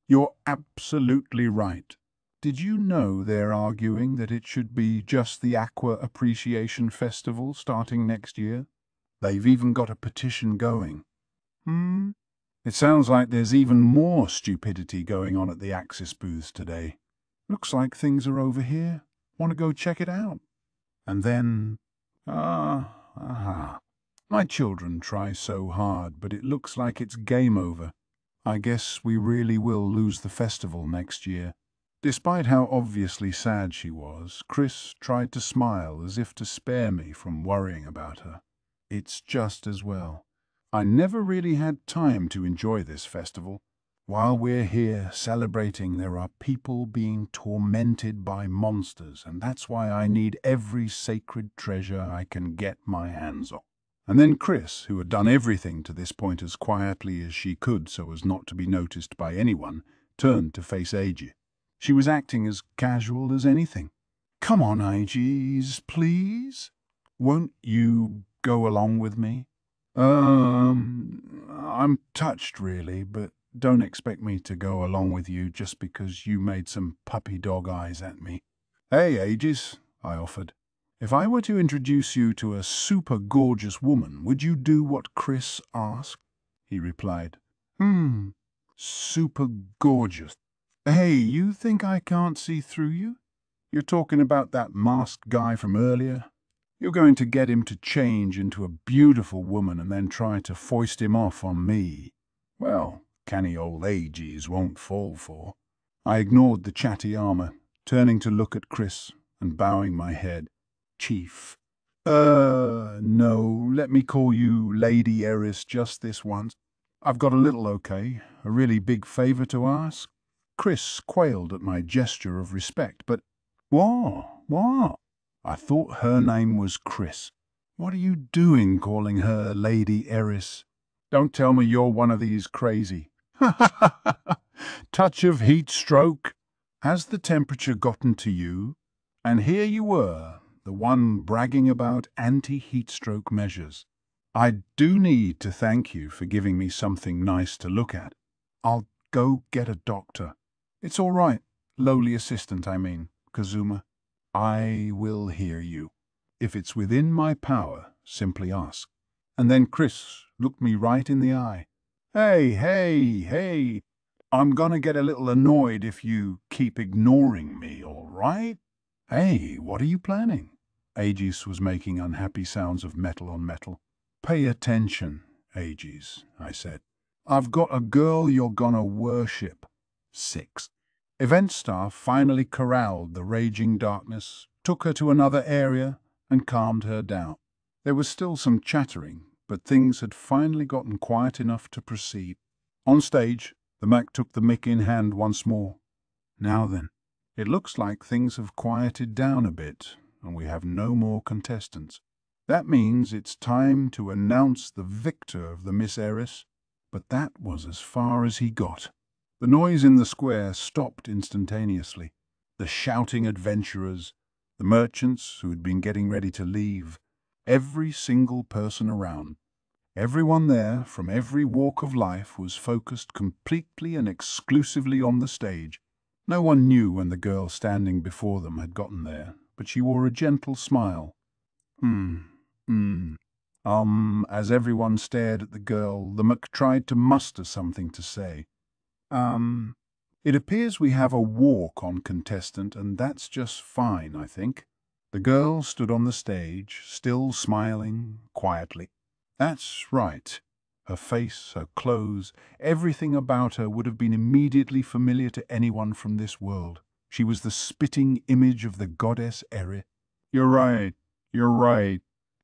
Speaker 1: You're absolutely right. Did you know they're arguing that it should be just the Aqua Appreciation Festival starting next year? They've even got a petition going. It sounds like there's even more stupidity going on at the Axis booths today. Looks like things are over here. Want to go check it out? And then, my children try so hard, but it looks like it's game over. I guess we really will lose the festival next year. Despite how obviously sad she was, Chris tried to smile as if to spare me from worrying about her. It's just as well. I never really had time to enjoy this festival. While we're here celebrating, there are people being tormented by monsters, and that's why I need every sacred treasure I can get my hands on. And then Chris, who had done everything to this point as quietly as she could so as not to be noticed by anyone, turned to face Aegis. She was acting as casual as anything. Come on, Aegis, please. Won't you go along with me? I'm touched, really, but don't expect me to go along with you just because you made some puppy dog eyes at me. Hey, Aegis, I offered. If I were to introduce you to a super gorgeous woman, would you do what Chris asked? He replied. Super gorgeous. Hey, you think I can't see through you? You're talking about that masked guy from earlier? You're going to get him to change into a beautiful woman and then try to foist him off on me. Well, canny old Aegis won't fall for. I ignored the chatty armor, turning to look at Chris and bowing my head. Chief. No, let me call you Lady Eris just this once. I've got a little okay, a really big favor to ask. Chris quailed at my gesture of respect, but what? I thought her name was Chris. What are you doing calling her Lady Eris? Don't tell me you're one of these crazy. Touch of heat stroke. Has the temperature gotten to you? And here you were, the one bragging about anti-heat stroke measures. I do need to thank you for giving me something nice to look at. I'll go get a doctor. It's all right, lowly assistant, I mean, Kazuma. I will hear you. If it's within my power, simply ask. And then Chris looked me right in the eye. Hey. I'm gonna get a little annoyed if you keep ignoring me, all right? Hey, what are you planning? Aegis was making unhappy sounds of metal on metal. Pay attention, Aegis, I said. I've got a girl you're gonna worship. 6. Event staff finally corralled the raging darkness, took her to another area, and calmed her down. There was still some chattering, but things had finally gotten quiet enough to proceed. On stage, the Mac took the mic in hand once more. Now then, it looks like things have quieted down a bit, and we have no more contestants. That means it's time to announce the victor of the Miss Eris, but that was as far as he got. The noise in the square stopped instantaneously. The shouting adventurers, the merchants who had been getting ready to leave, every single person around. Everyone there, from every walk of life, was focused completely and exclusively on the stage. No one knew when the girl standing before them had gotten there, but she wore a gentle smile. As everyone stared at the girl, the Mac tried to muster something to say. It appears we have a walk-on contestant, and that's just fine, I think. The girl stood on the stage, still smiling, quietly. That's right. Her face, her clothes, everything about her would have been immediately familiar to anyone from this world. She was the spitting image of the goddess Eris. You're right.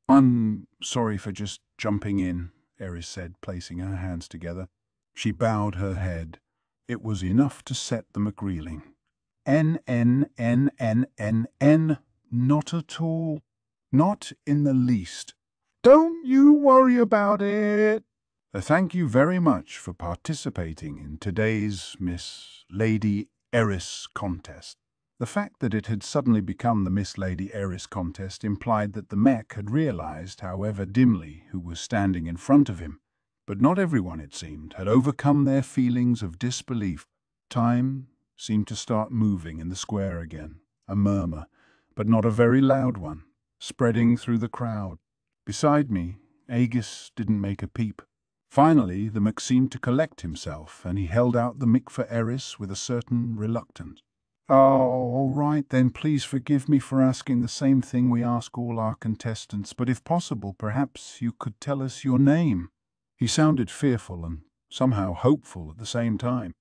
Speaker 1: I'm sorry for just jumping in, Eris said, placing her hands together. She bowed her head. It was enough to set the Mac reeling. N. Not at all. Not in the least. Don't you worry about it. Thank you very much for participating in today's Miss Lady Eris contest. The fact that it had suddenly become the Miss Lady Eris contest implied that the mech had realized, however dimly, who was standing in front of him. But not everyone, it seemed, had overcome their feelings of disbelief. Time seemed to start moving in the square again, a murmur, but not a very loud one, spreading through the crowd. Beside me, Aegis didn't make a peep. Finally, the Mac seemed to collect himself, and he held out the mic for Eris with a certain reluctance. Oh, all right, then please forgive me for asking the same thing we ask all our contestants, but if possible, perhaps you could tell us your name. He sounded fearful and somehow hopeful at the same time.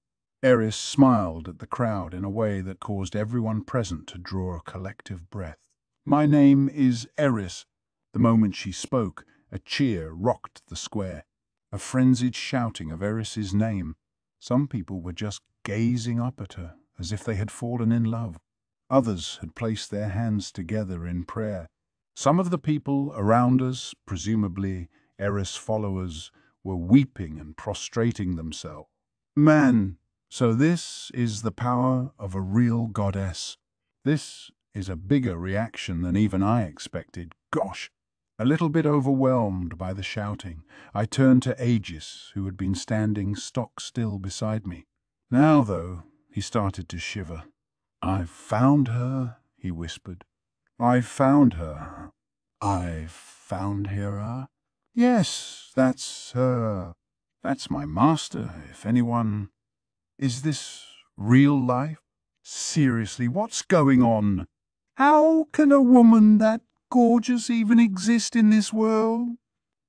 Speaker 1: Eris smiled at the crowd in a way that caused everyone present to draw a collective breath. My name is Eris. The moment she spoke, a cheer rocked the square, a frenzied shouting of Eris's name. Some people were just gazing up at her, as if they had fallen in love. Others had placed their hands together in prayer. Some of the people around us, presumably Eris followers, were weeping and prostrating themselves. Man, so this is the power of a real goddess. This is a bigger reaction than even I expected. Gosh! A little bit overwhelmed by the shouting, I turned to Aegis, who had been standing stock still beside me. Now, though, he started to shiver. I've found her, he whispered. I've found her. I've found her? Yes, that's her. That's my master, if anyone... Is this real life? Seriously, what's going on? How can a woman that gorgeous even exist in this world?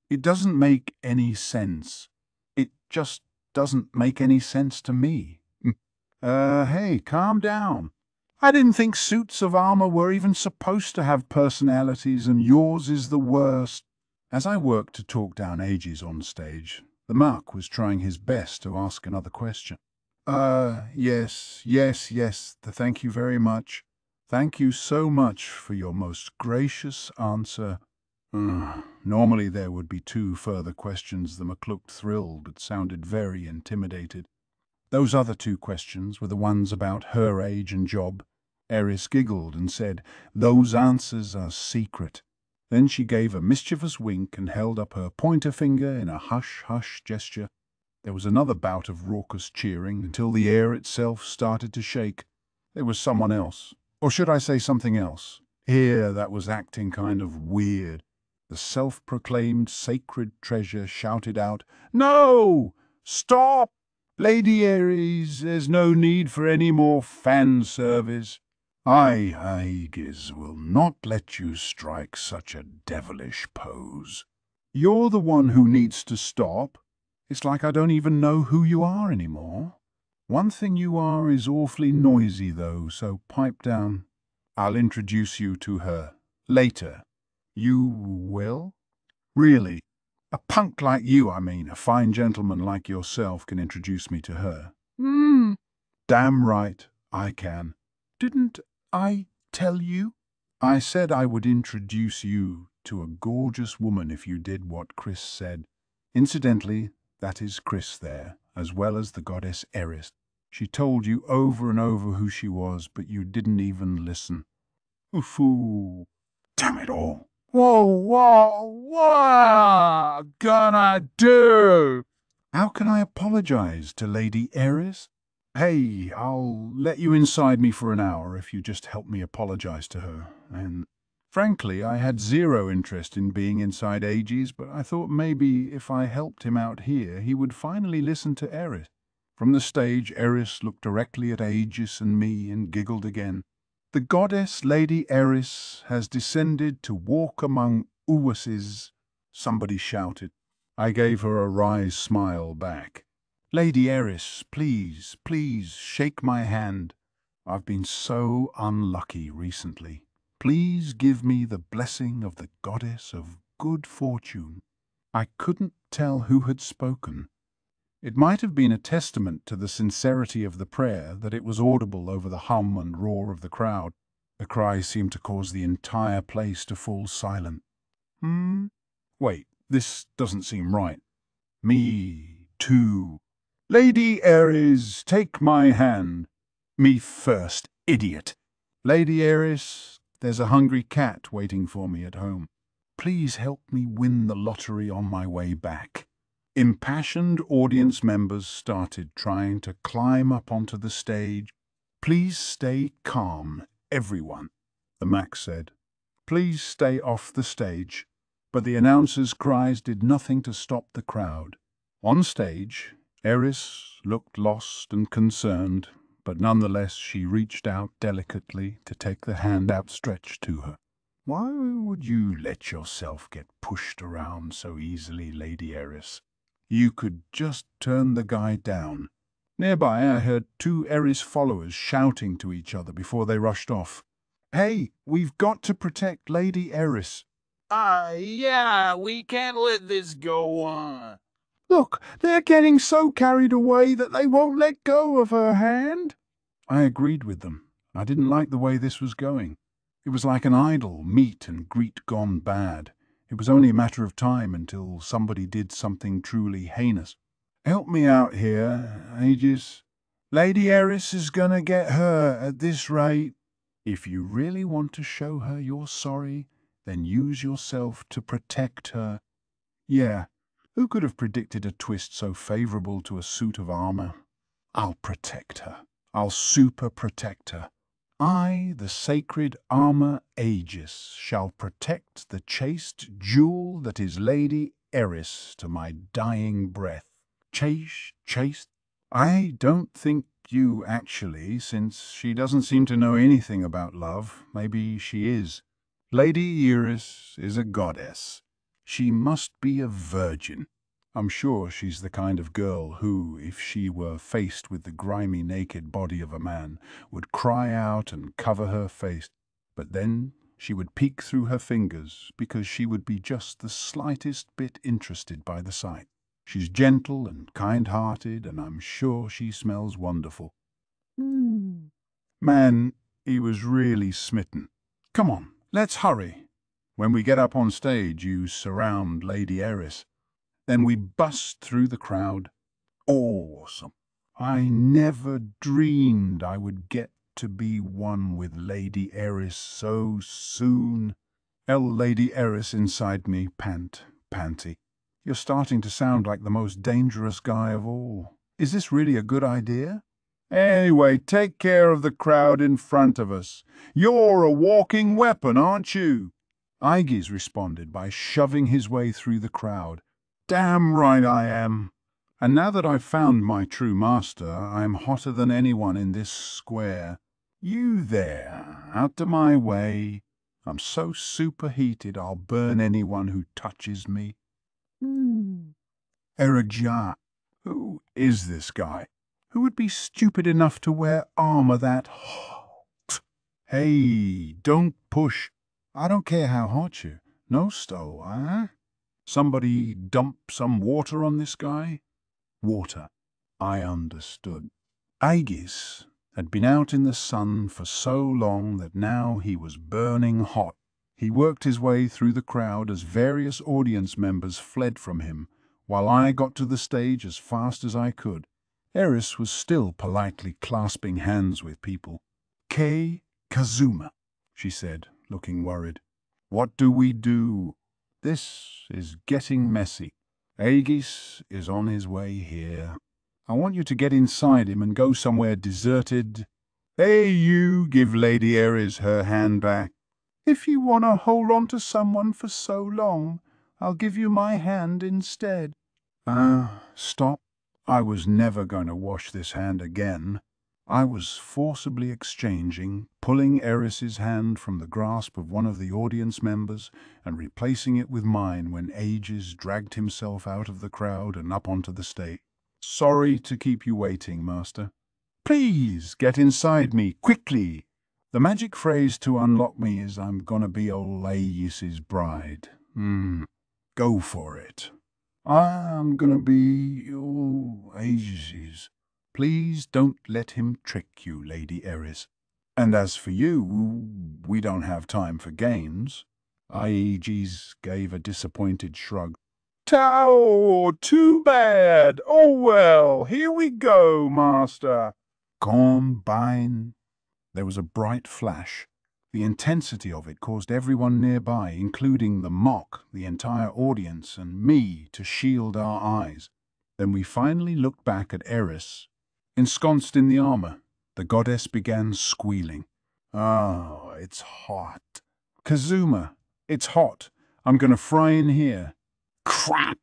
Speaker 1: It doesn't make any sense. It just doesn't make any sense to me. Hey, calm down. I didn't think suits of armor were even supposed to have personalities, and yours is the worst. As I worked to talk down Aegis on stage, the Mark was trying his best to ask another question. Yes. Thank you very much. Thank you so much for your most gracious answer. Normally there would be 2 further questions. The Mac looked thrilled but sounded very intimidated. Those other 2 questions were the ones about her age and job. Eris giggled and said, "Those answers are secret." Then she gave a mischievous wink and held up her pointer finger in a hush-hush gesture. There was another bout of raucous cheering until the air itself started to shake. There was someone else, or should I say something else, here that was acting kind of weird. The self-proclaimed sacred treasure shouted out, "No! Stop! Lady Ares, there's no need for any more fan service. I, Aegis, will not let you strike such a devilish pose. You're the one who needs to stop. It's like I don't even know who you are anymore. One thing you are is awfully noisy, though, so pipe down. I'll introduce you to her later." "You will? Really? A punk like you, I mean, a fine gentleman like yourself can introduce me to her. Damn right, I can. Didn't I tell you? I said I would introduce you to a gorgeous woman if you did what Chris said. Incidentally, that is Chris there, as well as the goddess Eris. She told you over and over who she was, but you didn't even listen. Oof-oo. Damn it all.
Speaker 3: Whoa, what gonna do?
Speaker 1: How can I apologize to Lady Eris? Hey, I'll let you inside me for an hour if you just help me apologize to her. And frankly, I had zero interest in being inside Aegis, but I thought maybe if I helped him out here, he would finally listen to Eris. From the stage, Eris looked directly at Aegis and me and giggled again. The goddess Lady Eris has descended to walk among Uwases, somebody shouted. I gave her a wry smile back. Lady Eris, please, please shake my hand. I've been so unlucky recently. Please give me the blessing of the goddess of good fortune. I couldn't tell who had spoken. It might have been a testament to the sincerity of the prayer that it was audible over the hum and roar of the crowd. The cry seemed to cause the entire place to fall silent. Wait, this doesn't seem right. Me too. Lady Eris, take my hand. Me first, idiot. Lady Eris, there's a hungry cat waiting for me at home. Please help me win the lottery on my way back. Impassioned audience members started trying to climb up onto the stage. Please stay calm, everyone, the Mac said. Please stay off the stage. But the announcer's cries did nothing to stop the crowd. On stage, Eris looked lost and concerned, but nonetheless she reached out delicately to take the hand outstretched to her. Why would you let yourself get pushed around so easily, Lady Eris? You could just turn the guy down. Nearby, I heard two Eris followers shouting to each other before they rushed off. Hey, we've got to protect Lady Eris.
Speaker 3: Yeah, we can't let this go on.
Speaker 1: Look, they're getting so carried away that they won't let go of her hand. I agreed with them. I didn't like the way this was going. It was like an idle meet and greet gone bad. It was only a matter of time until somebody did something truly heinous. Help me out here, Aegis. Lady Eris is gonna get hurt at this rate. If you really want to show her you're sorry, then use yourself to protect her. Yeah, who could have predicted a twist so favorable to a suit of armor? I'll protect her. I'll super protect her. I, the sacred armor Aegis, shall protect the chaste jewel that is Lady Eris to my dying breath. Chaste? I don't think you actually, since she doesn't seem to know anything about love. Maybe she is. Lady Eris is a goddess. She must be a virgin. I'm sure she's the kind of girl who, if she were faced with the grimy naked body of a man, would cry out and cover her face. But then she would peek through her fingers because she would be just the slightest bit interested by the sight. She's gentle and kind-hearted, and I'm sure she smells wonderful. Man, he was really smitten. Come on, let's hurry. When we get up on stage, you surround Lady Eris. Then we bust through the crowd. Awesome. I never dreamed I would get to be one with Lady Eris so soon. Lady Eris inside me, panty. You're starting to sound like the most dangerous guy of all. Is this really a good idea? Anyway, take care of the crowd in front of us. You're a walking weapon, aren't you? Aegis responded by shoving his way through the crowd. Damn right I am. And now that I've found my true master, I'm hotter than anyone in this square. You there, out of my way. I'm so superheated I'll burn anyone who touches me. Erigja, who is this guy? Who would be stupid enough to wear armor that hot? Hey, don't push. I don't care how hot you. No stole, huh? Somebody dump some water on this guy? Water. I understood. Aegis had been out in the sun for so long that now he was burning hot. He worked his way through the crowd as various audience members fled from him, while I got to the stage as fast as I could. Eris was still politely clasping hands with people. Kazuma, she said, looking worried. What do we do? This is getting messy. Aegis is on his way here. I want you to get inside him and go somewhere deserted. Hey, you, give Lady Eris her hand back. If you want to hold on to someone for so long, I'll give you my hand instead. Stop. I was never going to wash this hand again. I was forcibly exchanging, pulling Eris's hand from the grasp of one of the audience members and replacing it with mine when Aegis dragged himself out of the crowd and up onto the stage. Sorry to keep you waiting, Master. Please, get inside me, quickly. The magic phrase to unlock me is I'm gonna be old Aegis's bride. Go for it. I'm gonna be old Aegis's. Please don't let him trick you, Lady Eris. And as for you, we don't have time for games. Aegis gave a disappointed shrug. Oh, too bad. Oh well, here we go, Master. Combine. There was a bright flash. The intensity of it caused everyone nearby, including the mock, the entire audience, and me, to shield our eyes. Then we finally looked back at Eris. Ensconced in the armor, the goddess began squealing. Oh, it's hot. Kazuma, it's hot. I'm gonna fry in here. Crap!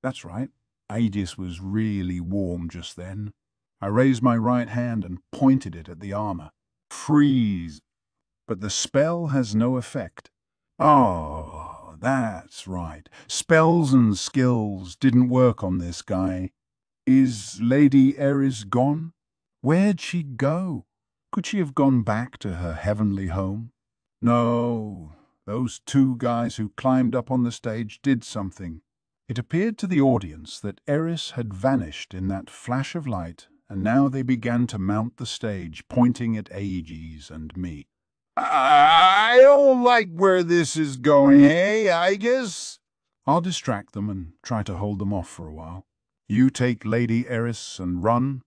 Speaker 1: That's right. Aegis was really warm just then. I raised my right hand and pointed it at the armor. Freeze! But the spell has no effect. Oh, that's right. Spells and skills didn't work on this guy. Is Lady Eris gone? Where'd she go? Could she have gone back to her heavenly home? No, those two guys who climbed up on the stage did something. It appeared to the audience that Eris had vanished in that flash of light, and now they began to mount the stage, pointing at Aegis and me. I don't like where this is going, hey, I guess. I'll distract them and try to hold them off for a while. You take Lady Eris and run.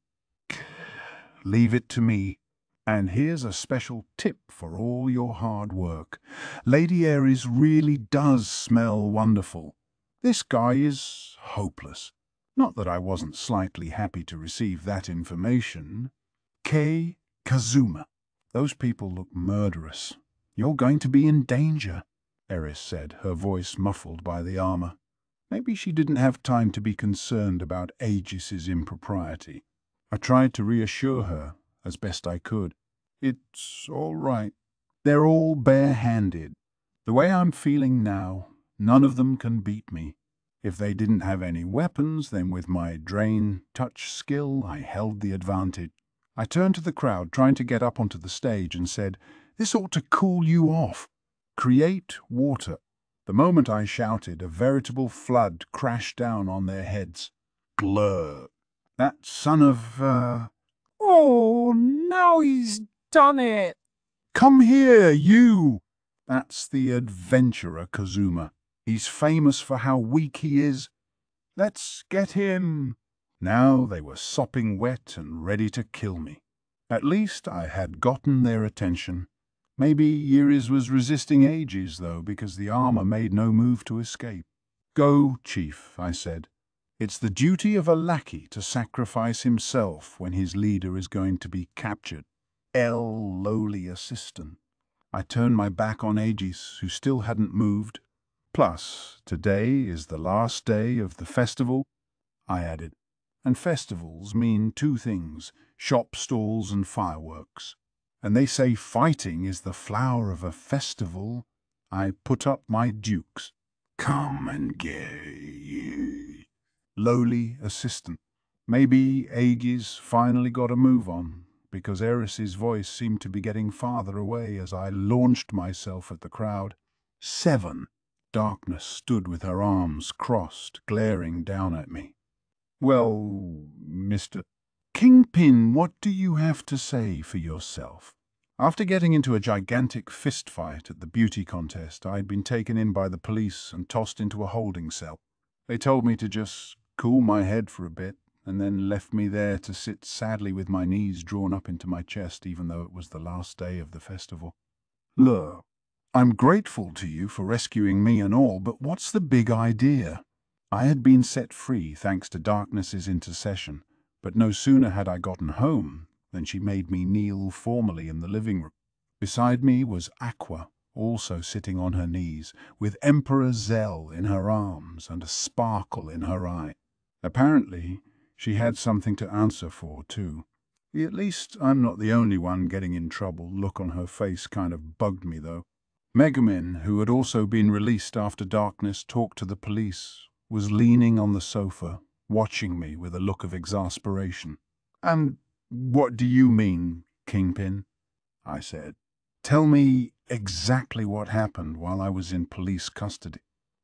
Speaker 1: Leave it to me. And here's a special tip for all your hard work. Lady Eris really does smell wonderful. This guy is hopeless. Not that I wasn't slightly happy to receive that information. Kazuma. Those people look murderous. You're going to be in danger, Eris said, her voice muffled by the armor. Maybe she didn't have time to be concerned about Aegis's impropriety. I tried to reassure her as best I could. It's all right. They're all bare-handed. The way I'm feeling now, none of them can beat me. If they didn't have any weapons, then with my drain touch skill, I held the advantage. I turned to the crowd, trying to get up onto the stage, and said, "This ought to cool you off. Create water." The moment I shouted, a veritable flood crashed down on their heads. Glur. That son of,
Speaker 2: Oh, now he's done it.
Speaker 1: Come here, you! That's the adventurer, Kazuma. He's famous for how weak he is. Let's get him. Now they were sopping wet and ready to kill me. At least I had gotten their attention. Maybe Eris was resisting Aegis, though, because the armor made no move to escape. Go, Chief, I said. It's the duty of a lackey to sacrifice himself when his leader is going to be captured. Lowly assistant. I turned my back on Aegis, who still hadn't moved. Plus, today is the last day of the festival, I added. And festivals mean two things, shop stalls and fireworks. And they say fighting is the flower of a festival. I put up my dukes. Come and get you. Lowly assistant. Maybe Aegis finally got a move on, because Eris's voice seemed to be getting farther away as I launched myself at the crowd. 7. Darkness stood with her arms crossed, glaring down at me. "Well, Mr. Kingpin, what do you have to say for yourself?" After getting into a gigantic fistfight at the beauty contest, I had been taken in by the police and tossed into a holding cell. They told me to just cool my head for a bit, and then left me there to sit sadly with my knees drawn up into my chest, even though it was the last day of the festival. "Look, I'm grateful to you for rescuing me and all, but what's the big idea?" I had been set free thanks to Darkness's intercession, but no sooner had I gotten home than she made me kneel formally in the living room. Beside me was Aqua, also sitting on her knees, with Emperor Zell in her arms and a sparkle in her eye. Apparently, she had something to answer for, too. At least I'm not the only one getting in trouble. Look on her face kind of bugged me, though. Megumin, who had also been released after Darkness talked to the police, was leaning on the sofa, watching me with a look of exasperation. "And what do you mean, Kingpin?" I said. "Tell me exactly what happened while I was in police custody."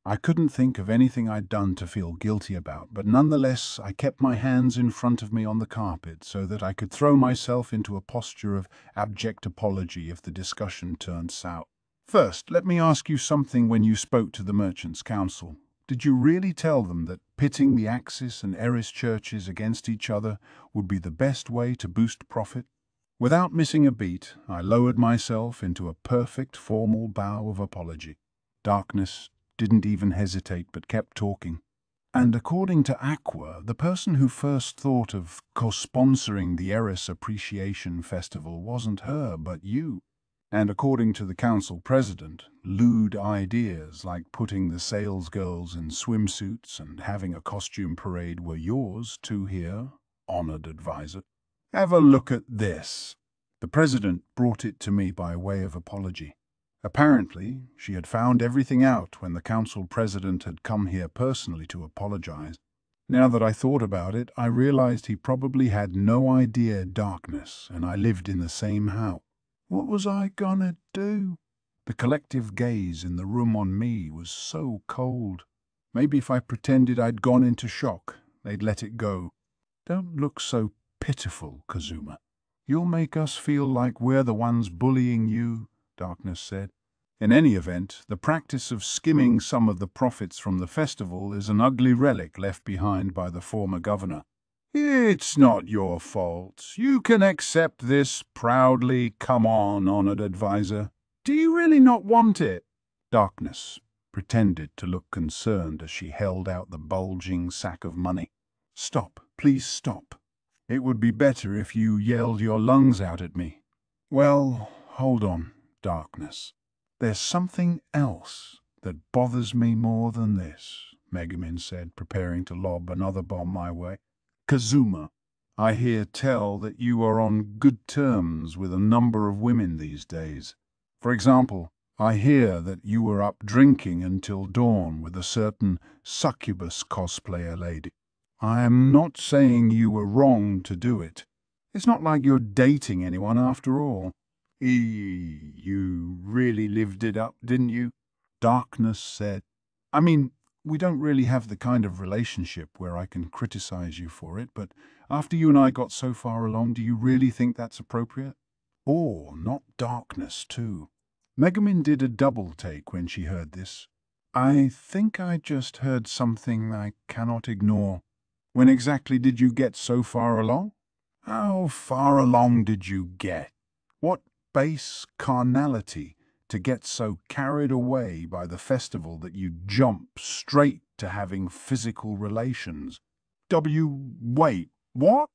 Speaker 1: I couldn't think of anything I'd done to feel guilty about, but nonetheless I kept my hands in front of me on the carpet so that I could throw myself into a posture of abject apology if the discussion turned sour. "First, let me ask you something. When you spoke to the Merchants' Council, did you really tell them that pitting the Axis and Eris churches against each other would be the best way to boost profit?" Without missing a beat, I lowered myself into a perfect formal bow of apology. Darkness didn't even hesitate but kept talking. "And according to Aqua, the person who first thought of co-sponsoring the Eris Appreciation Festival wasn't her, but you. And according to the council president, lewd ideas like putting the salesgirls in swimsuits and having a costume parade were yours too here, honored advisor. Have a look at this." The president brought it to me by way of apology. Apparently, she had found everything out when the council president had come here personally to apologize. Now that I thought about it, I realized he probably had no idea Darkness and I lived in the same house. What was I gonna do? The collective gaze in the room on me was so cold. Maybe if I pretended I'd gone into shock, they'd let it go. "Don't look so pitiful, Kazuma. You'll make us feel like we're the ones bullying you," Darkness said. "In any event, the practice of skimming some of the profits from the festival is an ugly relic left behind by the former governor. It's not your fault. You can accept this proudly. Come on, honored advisor. Do you really not want it?" Darkness pretended to look concerned as she held out the bulging sack of money. "Stop, please stop. It would be better if you yelled your lungs out at me." "Well, hold on, Darkness. There's something else that bothers me more than this," Megumin said, preparing to lob another bomb my way. "Kazuma, I hear tell that you are on good terms with a number of women these days. For example, I hear that you were up drinking until dawn with a certain succubus cosplayer lady. I am not saying you were wrong to do it. It's not like you're dating anyone after all. You really lived it up, didn't you?" Darkness said. "I mean, we don't really have the kind of relationship where I can criticize you for it, but after you and I got so far along, do you really think that's appropriate?" Or not Darkness, too. Megumin did a double take when she heard this. "I think I just heard something I cannot ignore. When exactly did you get so far along?" "How far along did you get? What base carnality to get so carried away by the festival that you jump straight to having physical relations?" Wait, what?"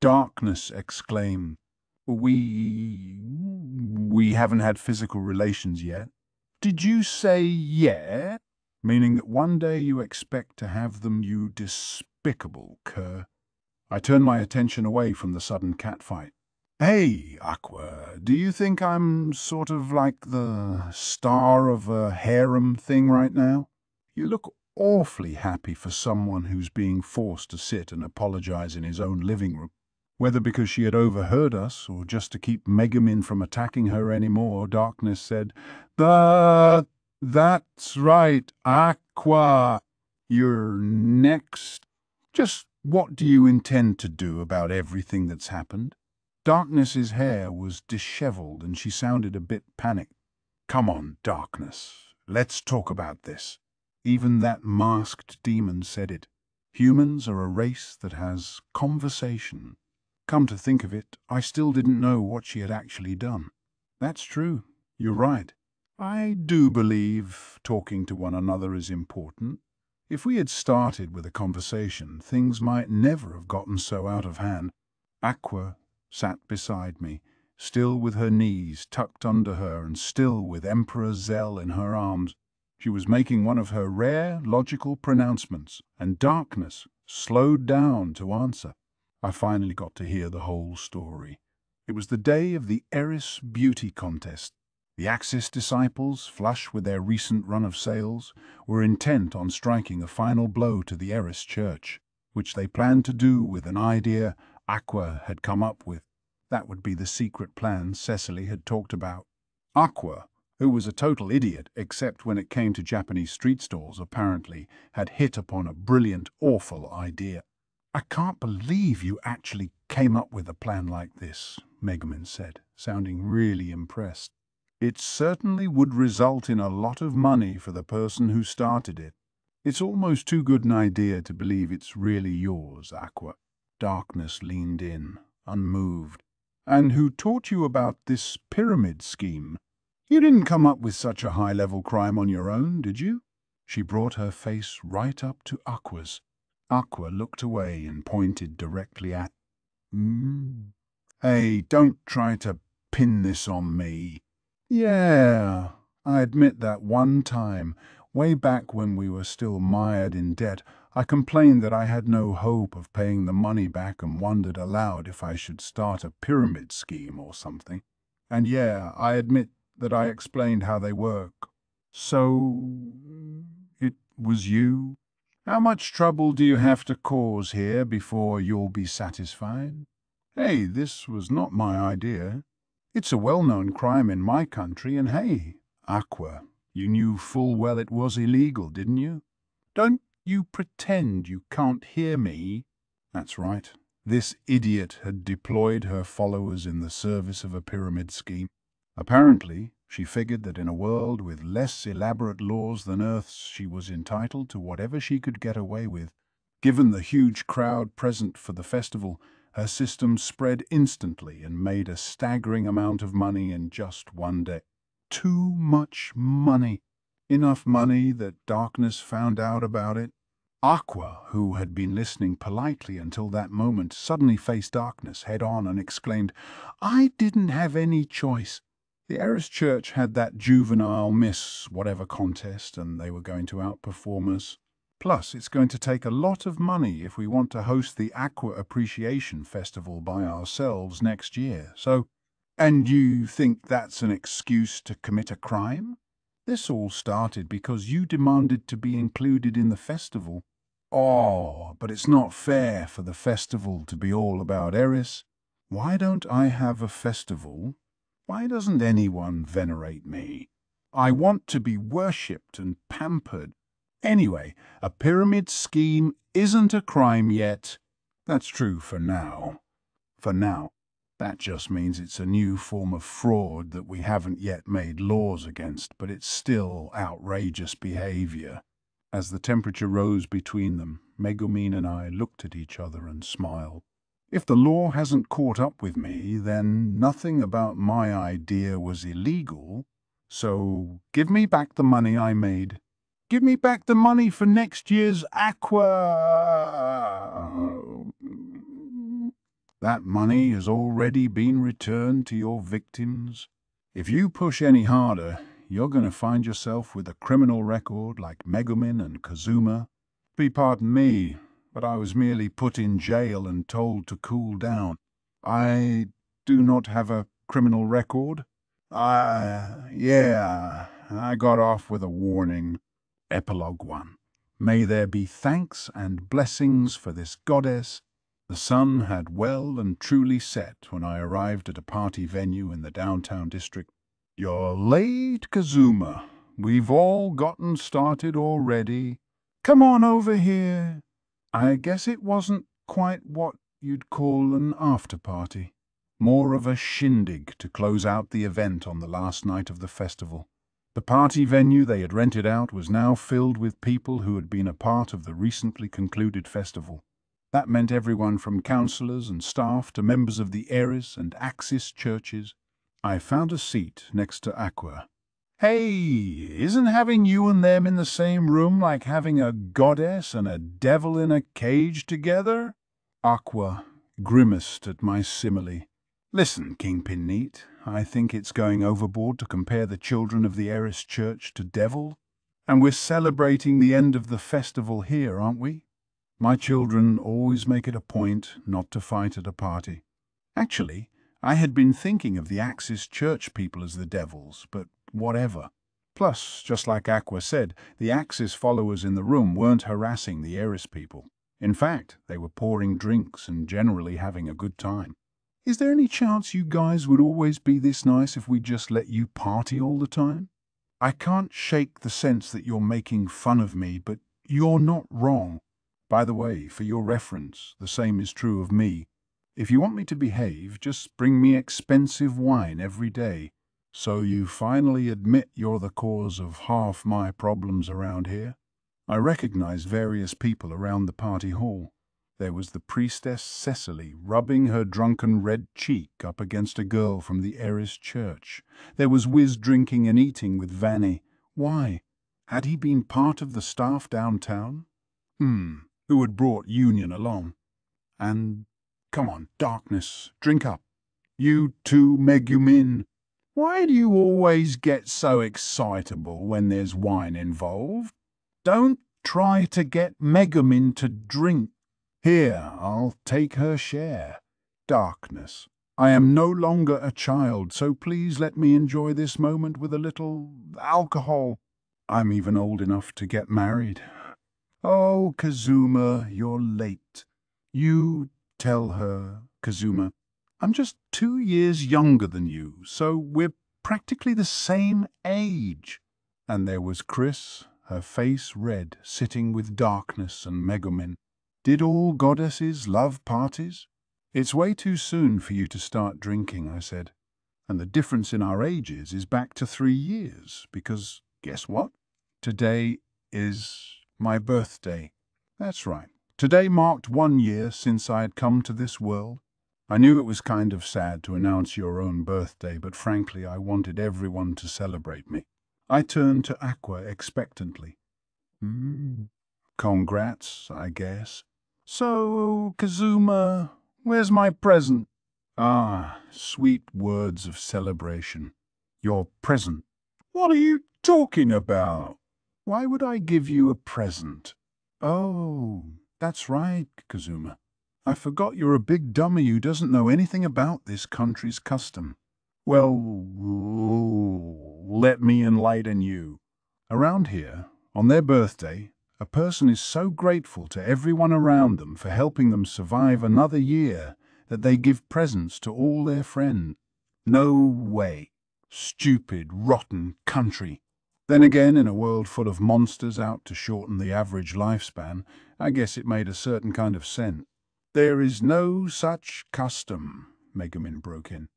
Speaker 1: Darkness exclaimed. We haven't had physical relations yet." "Did you say yet? Meaning that one day you expect to have them, you despicable cur." I turned my attention away from the sudden catfight. "Hey, Aqua, do you think I'm sort of like the star of a harem thing right now? You look awfully happy for someone who's being forced to sit and apologize in his own living room." Whether because she had overheard us or just to keep Megumin from attacking her anymore, Darkness said, "The That's right, Aqua. You're next. Just what do you intend to do about everything that's happened? Darkness's hair was disheveled and she sounded a bit panicked. Come on, Darkness. Let's talk about this. Even that masked demon said it. Humans are a race that has conversation. Come to think of it, I still didn't know what she had actually done. That's true. You're right. I do believe talking to one another is important. If we had started with a conversation, things might never have gotten so out of hand. Aqua sat beside me, still with her knees tucked under her and still with Emperor Zell in her arms. She was making one of her rare logical pronouncements, and Darkness slowed down to answer. I finally got to hear the whole story. It was the day of the Eris Beauty Contest. The Axis disciples, flush with their recent run of sales, were intent on striking a final blow to the Eris Church, which they planned to do with an idea Aqua had come up with. That would be the secret plan Cecily had talked about. Aqua, who was a total idiot except when it came to Japanese street stalls, apparently had hit upon a brilliant, awful idea. I can't believe you actually came up with a plan like this, Megumin said, sounding really impressed. It certainly would result in a lot of money for the person who started it. It's almost too good an idea to believe it's really yours, Aqua. Darkness leaned in, unmoved. And who taught you about this pyramid scheme? You didn't come up with such a high-level crime on your own, did you? She brought her face right up to Aqua's. Aqua looked away and pointed directly at. Hey, don't try to pin this on me. Yeah, I admit that one time, way back when we were still mired in debt, I complained that I had no hope of paying the money back and wondered aloud if I should start a pyramid scheme or something. And yeah, I admit that I explained how they work. So, it was you? How much trouble do you have to cause here before you'll be satisfied? Hey, this was not my idea. It's a well-known crime in my country, and hey, Aqua, you knew full well it was illegal, didn't you? Don't you pretend you can't hear me. That's right. This idiot had deployed her followers in the service of a pyramid scheme. Apparently, she figured that in a world with less elaborate laws than Earth's, she was entitled to whatever she could get away with. Given the huge crowd present for the festival, her system spread instantly and made a staggering amount of money in just one day. Too much money. Enough money that Darkness found out about it. Aqua, who had been listening politely until that moment, suddenly faced Darkness head-on and exclaimed, "I didn't have any choice. The Eris Church had that juvenile Miss whatever contest, and they were going to outperform us. Plus, it's going to take a lot of money if we want to host the Aqua Appreciation Festival by ourselves next year. And you think that's an excuse to commit a crime? This all started because you demanded to be included in the festival. Oh, but it's not fair for the festival to be all about Eris. Why don't I have a festival? Why doesn't anyone venerate me? I want to be worshipped and pampered. Anyway, a pyramid scheme isn't a crime yet. That's true for now. For now. That just means it's a new form of fraud that we haven't yet made laws against, but it's still outrageous behavior. As the temperature rose between them, Megumin and I looked at each other and smiled. If the law hasn't caught up with me, then nothing about my idea was illegal. So give me back the money I made. Give me back the money for next year's Aqua. That money has already been returned to your victims. If you push any harder, you're going to find yourself with a criminal record like Megumin and Kazuma. Pardon me, but I was merely put in jail and told to cool down. I do not have a criminal record. Yeah, I got off with a warning. Epilogue 1. May there be thanks and blessings for this goddess. The sun had well and truly set when I arrived at a party venue in the downtown district. You're late, Kazuma. we've all gotten started already. Come on over here. I guess it wasn't quite what you'd call an after-party. More of a shindig to close out the event on the last night of the festival. The party venue they had rented out was now filled with people who had been a part of the recently concluded festival. That meant everyone from councillors and staff to members of the Eris and Axis churches. I found a seat next to Aqua. Hey, isn't having you and them in the same room like having a goddess and a devil in a cage together? Aqua grimaced at my simile. Listen, Kingpin NEET, I think it's going overboard to compare the children of the Eris Church to devil. And we're celebrating the end of the festival here, aren't we? My children always make it a point not to fight at a party. Actually, I had been thinking of the Axis Church people as the devils, but whatever. Plus, just like Aqua said, the Axis followers in the room weren't harassing the Eris people. In fact, they were pouring drinks and generally having a good time. Is there any chance you guys would always be this nice if we just let you party all the time? I can't shake the sense that you're making fun of me, but you're not wrong. By the way, for your reference, the same is true of me. If you want me to behave, just bring me expensive wine every day. So you finally admit you're the cause of half my problems around here? I recognized various people around the party hall. There was the priestess Cecily rubbing her drunken red cheek up against a girl from the Eris Church. There was Wiz drinking and eating with Vanny. Why? Had he been part of the staff downtown? Who had brought Union along? And, come on, Darkness, drink up. You too, Megumin. Why do you always get so excitable when there's wine involved? Don't try to get Megumin to drink. Here, I'll take her share. Darkness. I am no longer a child, so please let me enjoy this moment with a little alcohol. I'm even old enough to get married. Oh, Kazuma, you're late. You tell her, Kazuma. I'm just 2 years younger than you, so we're practically the same age. And there was Chris, her face red, sitting with Darkness and Megumin. Did all goddesses love parties? It's way too soon for you to start drinking, I said. And the difference in our ages is back to 3 years, because guess what? Today is my birthday. That's right. Today marked 1 year since I had come to this world. I knew it was kind of sad to announce your own birthday, but frankly I wanted everyone to celebrate me. I turned to Aqua expectantly. Congrats, I guess. So, Kazuma, where's my present? Ah, sweet words of celebration. Your present? What are you talking about? Why would I give you a present? Oh, that's right, Kazuma. I forgot you're a big dummy who doesn't know anything about this country's custom. Well, let me enlighten you. Around here, on their birthday, a person is so grateful to everyone around them for helping them survive another year that they give presents to all their friends. No way. Stupid, rotten country. Then again, in a world full of monsters out to shorten the average lifespan, I guess it made a certain kind of sense. There is no such custom, Megumin broke in.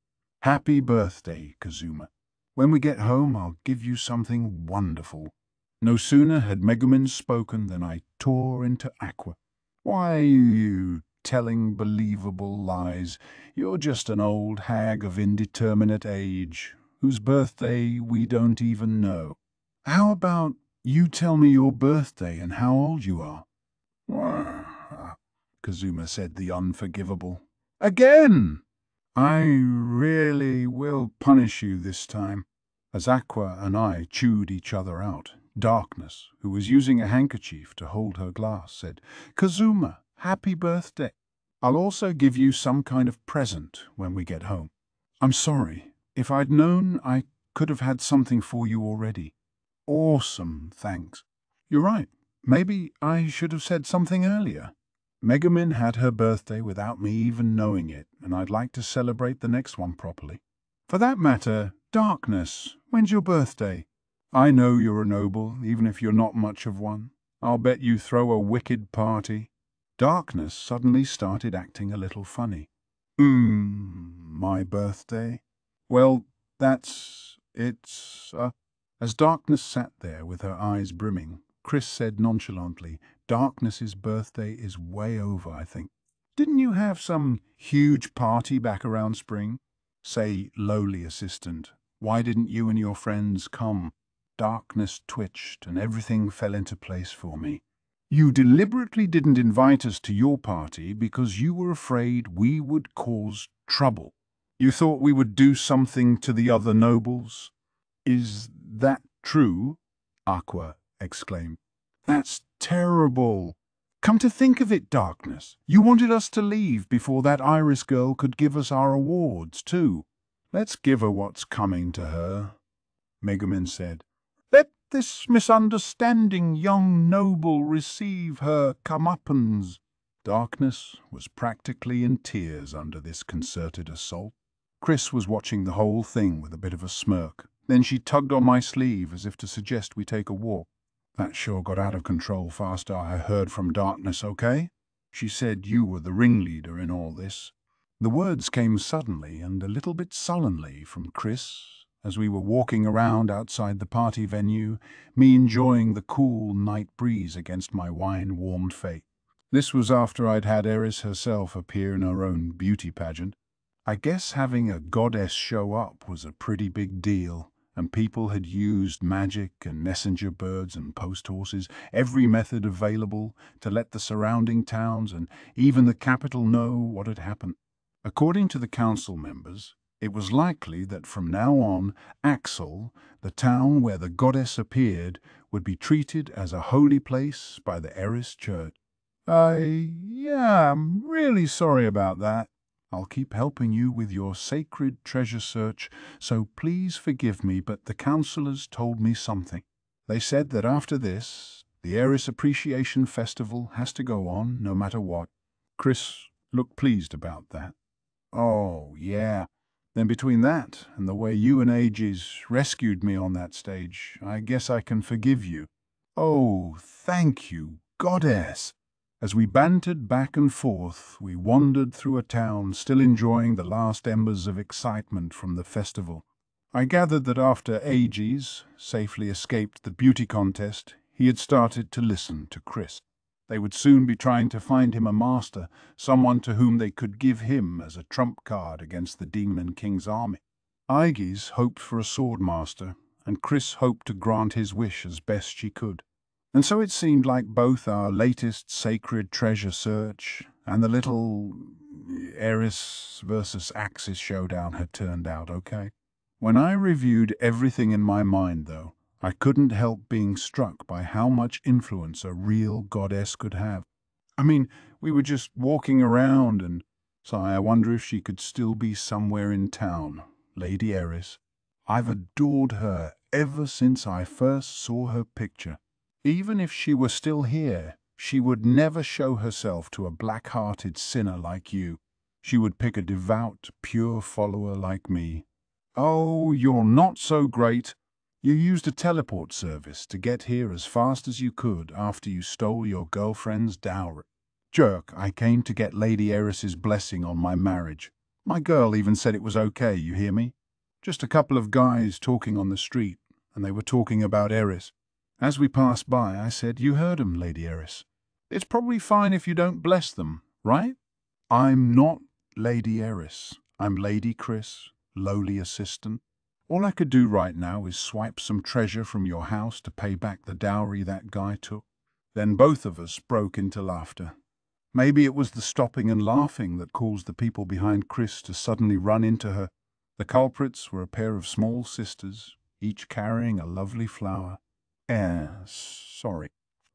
Speaker 1: Happy birthday, Kazuma. When we get home, I'll give you something wonderful. No sooner had Megumin spoken than I tore into Aqua. Why are you telling believable lies? You're just an old hag of indeterminate age, whose birthday we don't even know. How about you tell me your birthday and how old you are? Kazuma said the unforgivable. Again! I really will punish you this time. As Aqua and I chewed each other out, Darkness, who was using a handkerchief to hold her glass, said, Kazuma, happy birthday. I'll also give you some kind of present when we get home. I'm sorry. If I'd known, I could have had something for you already. Awesome, thanks. You're right. Maybe I should have said something earlier. Megumin had her birthday without me even knowing it, and I'd like to celebrate the next one properly. For that matter, Darkness, when's your birthday? I know you're a noble, even if you're not much of one. I'll bet you throw a wicked party." Darkness suddenly started acting a little funny. My birthday? Well, it's. As Darkness sat there with her eyes brimming, Chris said nonchalantly, "Darkness's birthday is way over, I think. Didn't you have some huge party back around spring?" "Say, lowly assistant, why didn't you and your friends come?" Darkness twitched and everything fell into place for me. "You deliberately didn't invite us to your party because you were afraid we would cause trouble. You thought we would do something to the other nobles." "Is that true?" Aqua exclaimed. "That's terrible. Come to think of it, Darkness, you wanted us to leave before that Iris girl could give us our awards, too." "Let's give her what's coming to her," Megumin said. "Let this misunderstanding young noble receive her comeuppance." Darkness was practically in tears under this concerted assault. Chris was watching the whole thing with a bit of a smirk. Then she tugged on my sleeve as if to suggest we take a walk. "That sure got out of control faster I heard from Darkness, okay? She said you were the ringleader in all this." The words came suddenly and a little bit sullenly from Chris as we were walking around outside the party venue, me enjoying the cool night breeze against my wine-warmed face. This was after I'd had Eris herself appear in her own beauty pageant. I guess having a goddess show up was a pretty big deal, and people had used magic and messenger birds and post horses, every method available, to let the surrounding towns and even the capital know what had happened. According to the council members, it was likely that from now on, Axel, the town where the goddess appeared, would be treated as a holy place by the Eris Church. Yeah, I'm really sorry about that. I'll keep helping you with your sacred treasure search, so please forgive me, but the councillors told me something. They said that after this, the Eris Appreciation Festival has to go on, no matter what." Chris looked pleased about that. "Oh, yeah. Then between that and the way you and Aegis rescued me on that stage, I guess I can forgive you." "Oh, thank you, goddess." As we bantered back and forth, we wandered through a town still enjoying the last embers of excitement from the festival. I gathered that after Aegis safely escaped the beauty contest, he had started to listen to Chris. They would soon be trying to find him a master, someone to whom they could give him as a trump card against the Demon King's army. Aegis hoped for a sword master, and Chris hoped to grant his wish as best she could. And so it seemed like both our latest sacred treasure search and the little Eris versus Axis showdown had turned out okay. When I reviewed everything in my mind, though, I couldn't help being struck by how much influence a real goddess could have. I mean, we were just walking around and sigh, I wonder if she could still be somewhere in town, Lady Eris. I've adored her ever since I first saw her picture. Even if she were still here, she would never show herself to a black-hearted sinner like you. She would pick a devout, pure follower like me. Oh, you're not so great. You used a teleport service to get here as fast as you could after you stole your girlfriend's dowry. Jerk, I came to get Lady Eris's blessing on my marriage. My girl even said it was okay, you hear me? Just a couple of guys talking on the street, and they were talking about Eris. As we passed by, I said, "You heard 'em, Lady Eris. It's probably fine if you don't bless them, right?" "I'm not Lady Eris. I'm Lady Chris, lowly assistant. All I could do right now is swipe some treasure from your house to pay back the dowry that guy took." Then both of us broke into laughter. Maybe it was the stopping and laughing that caused the people behind Chris to suddenly run into her. The culprits were a pair of small sisters, each carrying a lovely flower. Sorry.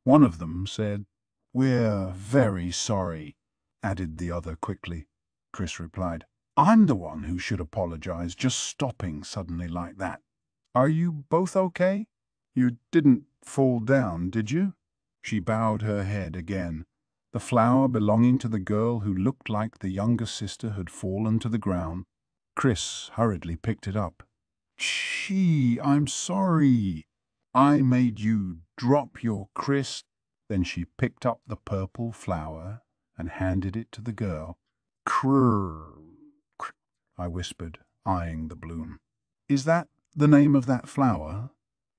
Speaker 1: One of them said. "We're very sorry," added the other quickly. Chris replied, "I'm the one who should apologize, just stopping suddenly like that. Are you both okay? You didn't fall down, did you?" She bowed her head again. The flower belonging to the girl who looked like the younger sister had fallen to the ground. Chris hurriedly picked it up. "I'm sorry." I made you drop your Chris. Then she picked up the purple flower and handed it to the girl. Crrr, I whispered, eyeing the bloom. Is that the name of that flower?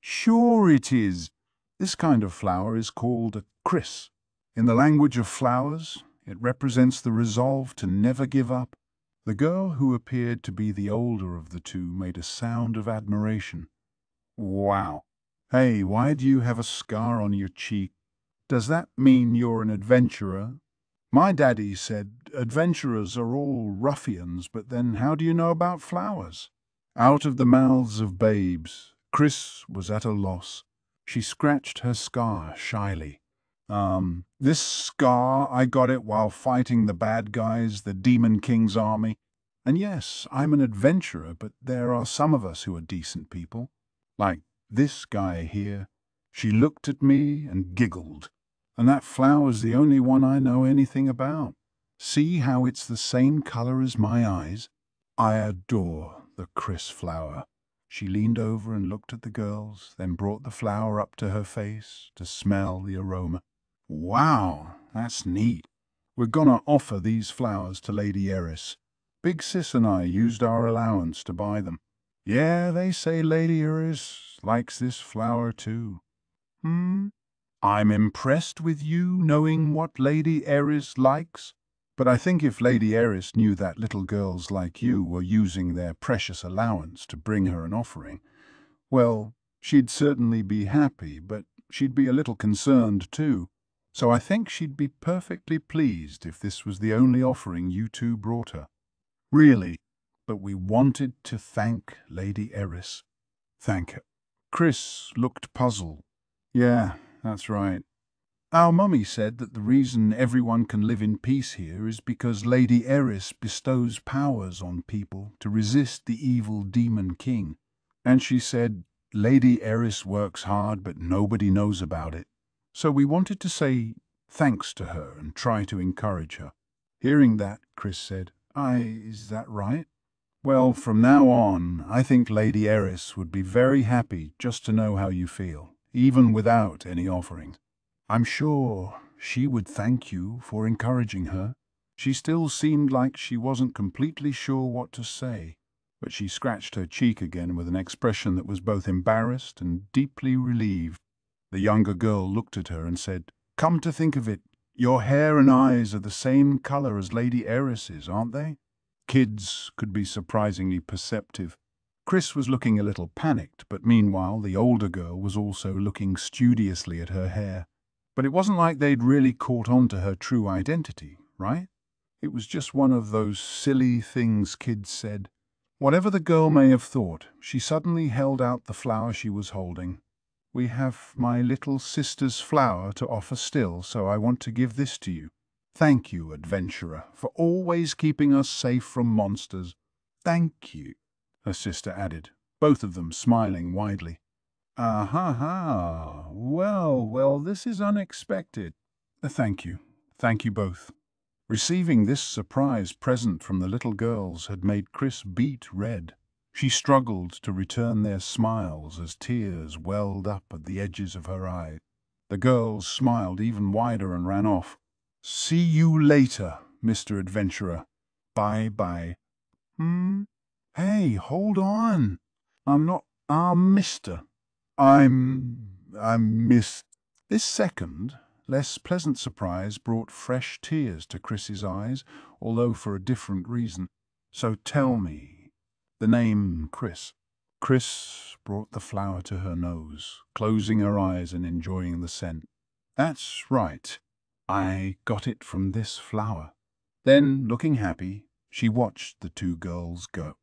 Speaker 1: Sure it is. This kind of flower is called a chrysa. In the language of flowers, it represents the resolve to never give up. The girl, who appeared to be the older of the two, made a sound of admiration. Wow. Hey, why do you have a scar on your cheek? Does that mean you're an adventurer? My daddy said adventurers are all ruffians, but then how do you know about flowers? Out of the mouths of babes, Chris was at a loss. She scratched her scar shyly. This scar, I got it while fighting the bad guys, the Demon King's army. And yes, I'm an adventurer, but there are some of us who are decent people. Like this guy here. She looked at me and giggled. And that flower's the only one I know anything about. See how it's the same color as my eyes? I adore the Chris flower. She leaned over and looked at the girls, then brought the flower up to her face to smell the aroma. Wow, that's neat. We're gonna offer these flowers to Lady Eris. Big Sis and I used our allowance to buy them. Yeah, they say Lady Eris likes this flower too. I'm impressed with you knowing what Lady Eris likes. But I think if Lady Eris knew that little girls like you were using their precious allowance to bring her an offering, well, she'd certainly be happy, but she'd be a little concerned too. So I think she'd be perfectly pleased if this was the only offering you two brought her. Really, but we wanted to thank Lady Eris. Thank her. Chris looked puzzled. Yeah, that's right. Our mummy said that the reason everyone can live in peace here is because Lady Eris bestows powers on people to resist the evil Demon King. And she said, Lady Eris works hard, but nobody knows about it. So we wanted to say thanks to her and try to encourage her. Hearing that, Chris said, is that right? Well, from now on, I think Lady Eris would be very happy just to know how you feel, even without any offerings. I'm sure she would thank you for encouraging her. She still seemed like she wasn't completely sure what to say, but she scratched her cheek again with an expression that was both embarrassed and deeply relieved. The younger girl looked at her and said, Come to think of it, your hair and eyes are the same color as Lady Eris's, aren't they? Kids could be surprisingly perceptive. Chris was looking a little panicked, but meanwhile the older girl was also looking studiously at her hair. But it wasn't like they'd really caught on to her true identity, right? It was just one of those silly things kids said. Whatever the girl may have thought, she suddenly held out the flower she was holding. We have my little sister's flower to offer still, so I want to give this to you. Thank you, adventurer, for always keeping us safe from monsters. Thank you, her sister added, both of them smiling widely. Ah-ha-ha. Well, this is unexpected. Thank you. Thank you both. Receiving this surprise present from the little girls had made Chris beet red. She struggled to return their smiles as tears welled up at the edges of her eyes. The girls smiled even wider and ran off. See you later, Mr. Adventurer. Bye-bye. Hey, hold on. I'm not Mister. I'm Miss. This second, less pleasant surprise brought fresh tears to Chris's eyes, although for a different reason. So tell me, the name Chris. Chris brought the flower to her nose, closing her eyes and enjoying the scent. That's right. I got it from this flower. Then, looking happy, she watched the two girls go.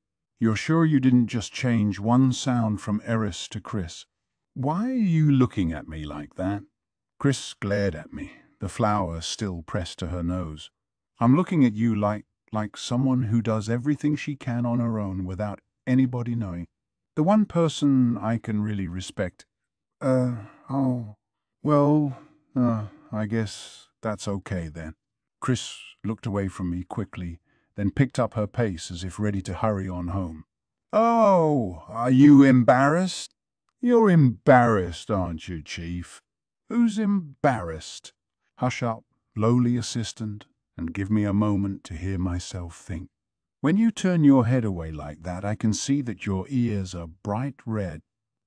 Speaker 1: You're sure you didn't just change one sound from Eris to Chris? Why are you looking at me like that? Chris glared at me, the flower still pressed to her nose. I'm looking at you like someone who does everything she can on her own without anybody knowing. The one person I can really respect. I guess that's okay then. Chris looked away from me quickly, then picked up her pace as if ready to hurry on home. Oh, are you embarrassed? You're embarrassed, aren't you, Chief? Who's embarrassed? Hush up, lowly assistant, and give me a moment to hear myself think. When you turn your head away like that, I can see that your ears are bright red.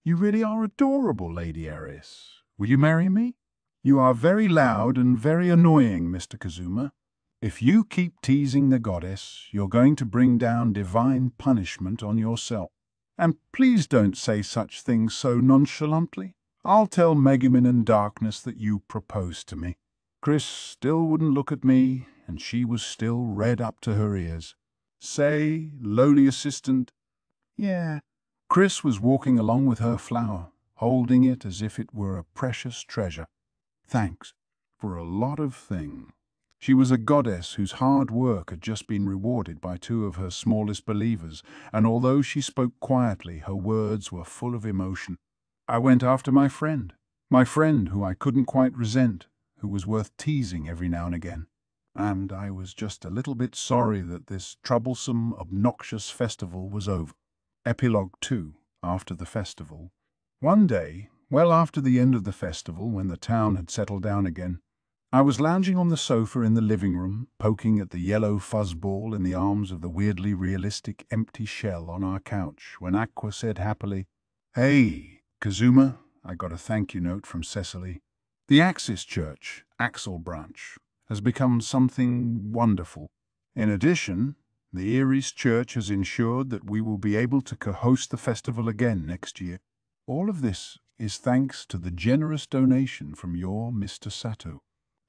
Speaker 1: You really are adorable, Lady Eris. Will you marry me? You are very loud and very annoying, Mr. Kazuma. If you keep teasing the goddess, you're going to bring down divine punishment on yourself. And please don't say such things so nonchalantly. I'll tell Megumin and Darkness that you proposed to me. Chris still wouldn't look at me, and she was still red up to her ears. Say, lowly assistant. Yeah. Chris was walking along with her flower, holding it as if it were a precious treasure. Thanks for a lot of things. She was a goddess whose hard work had just been rewarded by two of her smallest believers, and although she spoke quietly, her words were full of emotion. I went after my friend who I couldn't quite resent, who was worth teasing every now and again. And I was just a little bit sorry that this troublesome, obnoxious festival was over. Epilogue 2, after the festival. One day, well after the end of the festival, when the town had settled down again, I was lounging on the sofa in the living room, poking at the yellow fuzzball in the arms of the weirdly realistic empty shell on our couch, when Aqua said happily, "Hey, Kazuma, I got a thank you note from Cecily. The Axis Church, Axel branch, has become something wonderful. In addition, the Eris Church has ensured that we will be able to co-host the festival again next year. All of this is thanks to the generous donation from your Mr. Satou.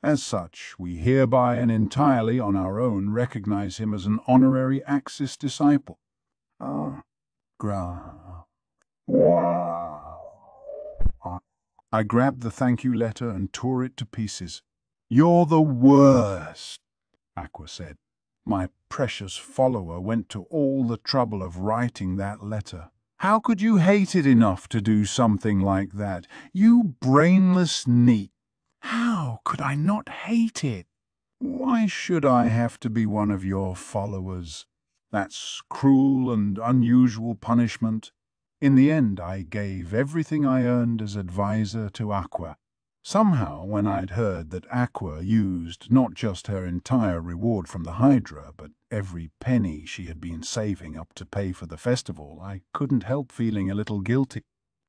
Speaker 1: As such, we hereby and entirely on our own recognize him as an honorary Axis disciple." Wow. I grabbed the thank you letter and tore it to pieces. "You're the worst," Aqua said. "My precious follower went to all the trouble of writing that letter. How could you hate it enough to do something like that? You brainless NEET. How could I not hate it? Why should I have to be one of your followers? That's cruel and unusual punishment." In the end, I gave everything I earned as advisor to Aqua. Somehow, when I'd heard that Aqua used not just her entire reward from the Hydra, but every penny she had been saving up to pay for the festival, I couldn't help feeling a little guilty.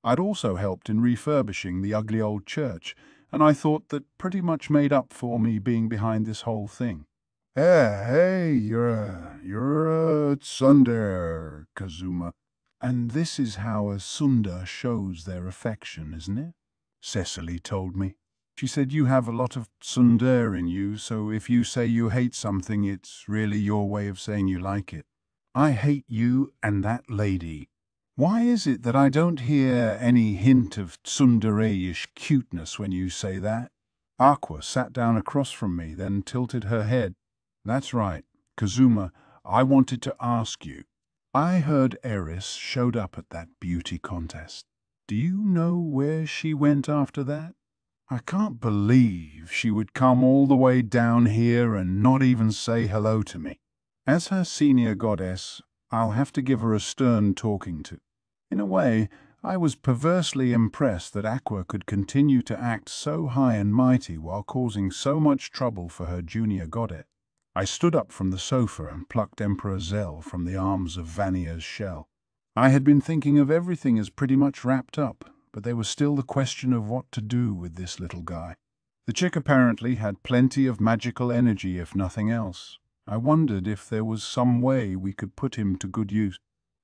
Speaker 1: I'd also helped in refurbishing the ugly old church, and I thought that pretty much made up for me being behind this whole thing. Hey, you're a tsundere, Kazuma. And this is how a tsundere shows their affection, isn't it? Cecily told me. She said you have a lot of tsundere in you, so if you say you hate something, it's really your way of saying you like it. I hate you and that lady. Why is it that I don't hear any hint of tsundere-ish cuteness when you say that? Aqua sat down across from me, then tilted her head. That's right, Kazuma, I wanted to ask you. I heard Eris showed up at that beauty contest. Do you know where she went after that? I can't believe she would come all the way down here and not even say hello to me. As her senior goddess, I'll have to give her a stern talking to. In a way, I was perversely impressed that Aqua could continue to act so high and mighty while causing so much trouble for her junior goddess. I stood up from the sofa and plucked Emperor Zell from the arms of Vannia's shell. I had been thinking of everything as pretty much wrapped up, but there was still the question of what to do with this little guy. The chick apparently had plenty of magical energy, if nothing else. I wondered if there was some way we could put him to good use.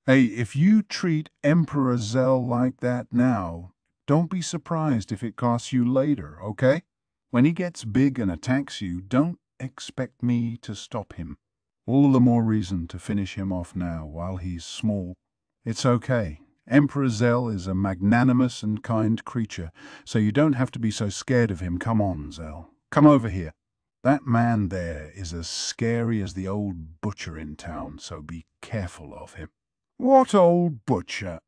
Speaker 1: Hey, if you treat Emperor Zell like that now, don't be surprised if it costs you later, okay? When he gets big and attacks you, don't expect me to stop him. All the more reason to finish him off now while he's small. It's okay. Emperor Zell is a magnanimous and kind creature, so you don't have to be so scared of him. Come on, Zell. Come over here. That man there is as scary as the old butcher in town, so be careful of him. What old butcher?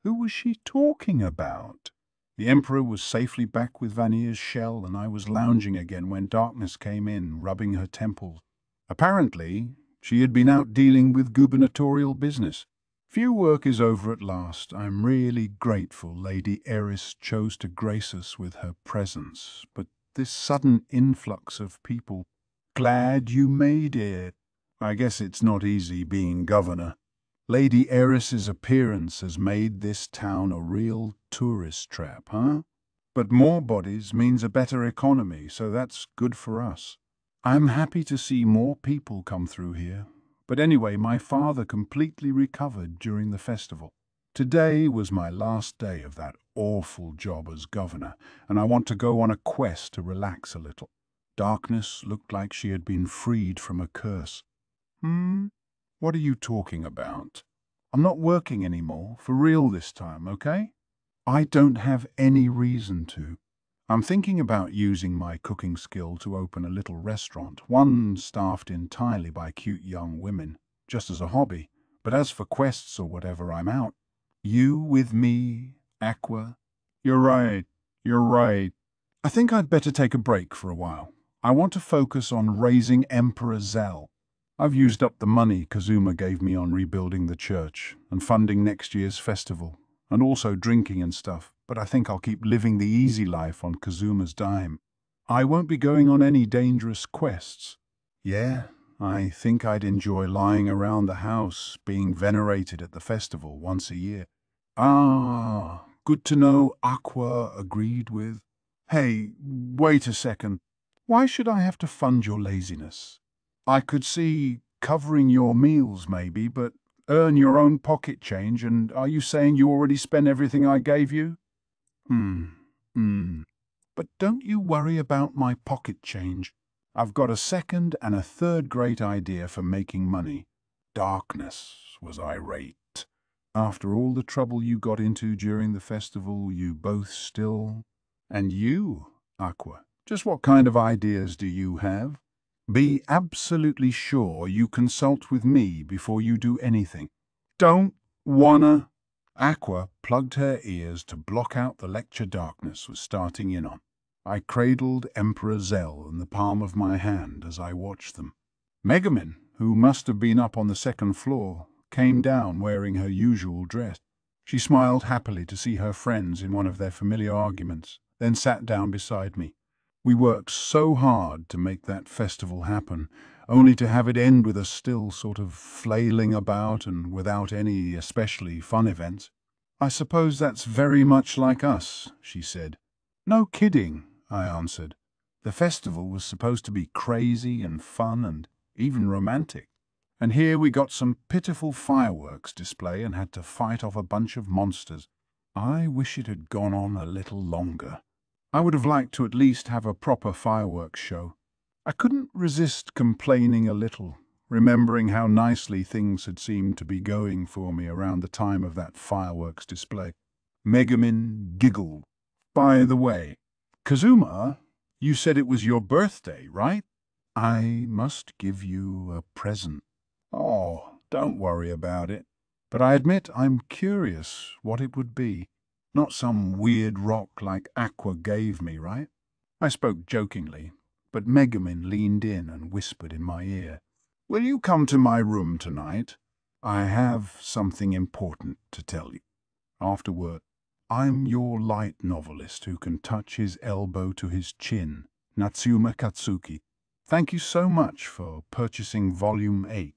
Speaker 1: Who was she talking about? The Emperor was safely back with Vannia's shell, and I was lounging again when Darkness came in, rubbing her temples. Apparently, she had been out dealing with gubernatorial business. Few work is over at last. I'm really grateful Lady Eris chose to grace us with her presence, but this sudden influx of people, glad you made it. I guess it's not easy being governor. Lady Eris's appearance has made this town a real tourist trap, huh? But more bodies means a better economy, so that's good for us. I'm happy to see more people come through here. But anyway, my father completely recovered during the festival. Today was my last day of that awful job as governor, and I want to go on a quest to relax a little. Darkness looked like she had been freed from a curse. What are you talking about? I'm not working anymore, for real this time, okay? I don't have any reason to. I'm thinking about using my cooking skill to open a little restaurant, one staffed entirely by cute young women, just as a hobby. But as for quests or whatever, I'm out. You with me, Aqua? You're right. I think I'd better take a break for a while. I want to focus on raising Emperor Zell. I've used up the money Kazuma gave me on rebuilding the church and funding next year's festival, and also drinking and stuff, but I think I'll keep living the easy life on Kazuma's dime. I won't be going on any dangerous quests. Yeah, I think I'd enjoy lying around the house, being venerated at the festival once a year. Ah, good to know Aqua agreed with. Hey, wait a second. Why should I have to fund your laziness? I could see covering your meals maybe, but earn your own pocket change, and are you saying you already spent everything I gave you? But don't you worry about my pocket change. I've got a second and a third great idea for making money. Darkness was irate. After all the trouble you got into during the festival, you both still... And you, Aqua, just what kind of ideas do you have? Be absolutely sure you consult with me before you do anything. Don't wanna... Aqua plugged her ears to block out the lecture darkness was starting in on. I cradled Emperor Zell in the palm of my hand as I watched them. Megumin, who must have been up on the second floor, came down wearing her usual dress. She smiled happily to see her friends in one of their familiar arguments, then sat down beside me. We worked so hard to make that festival happen, only to have it end with us still sort of flailing about and without any especially fun events. I suppose that's very much like us, she said. No kidding, I answered. The festival was supposed to be crazy and fun and even romantic. And here we got some pitiful fireworks display and had to fight off a bunch of monsters. I wish it had gone on a little longer. I would have liked to at least have a proper fireworks show. I couldn't resist complaining a little, remembering how nicely things had seemed to be going for me around the time of that fireworks display. Megumin giggled. By the way, Kazuma, you said it was your birthday, right? I must give you a present. Oh, don't worry about it. But I admit I'm curious what it would be. Not some weird rock like Aqua gave me, right? I spoke jokingly, but Megumin leaned in and whispered in my ear. Will you come to my room tonight? I have something important to tell you. Afterword, I'm your light novelist who can touch his elbow to his chin, Natsuma Katsuki. Thank you so much for purchasing Volume 8.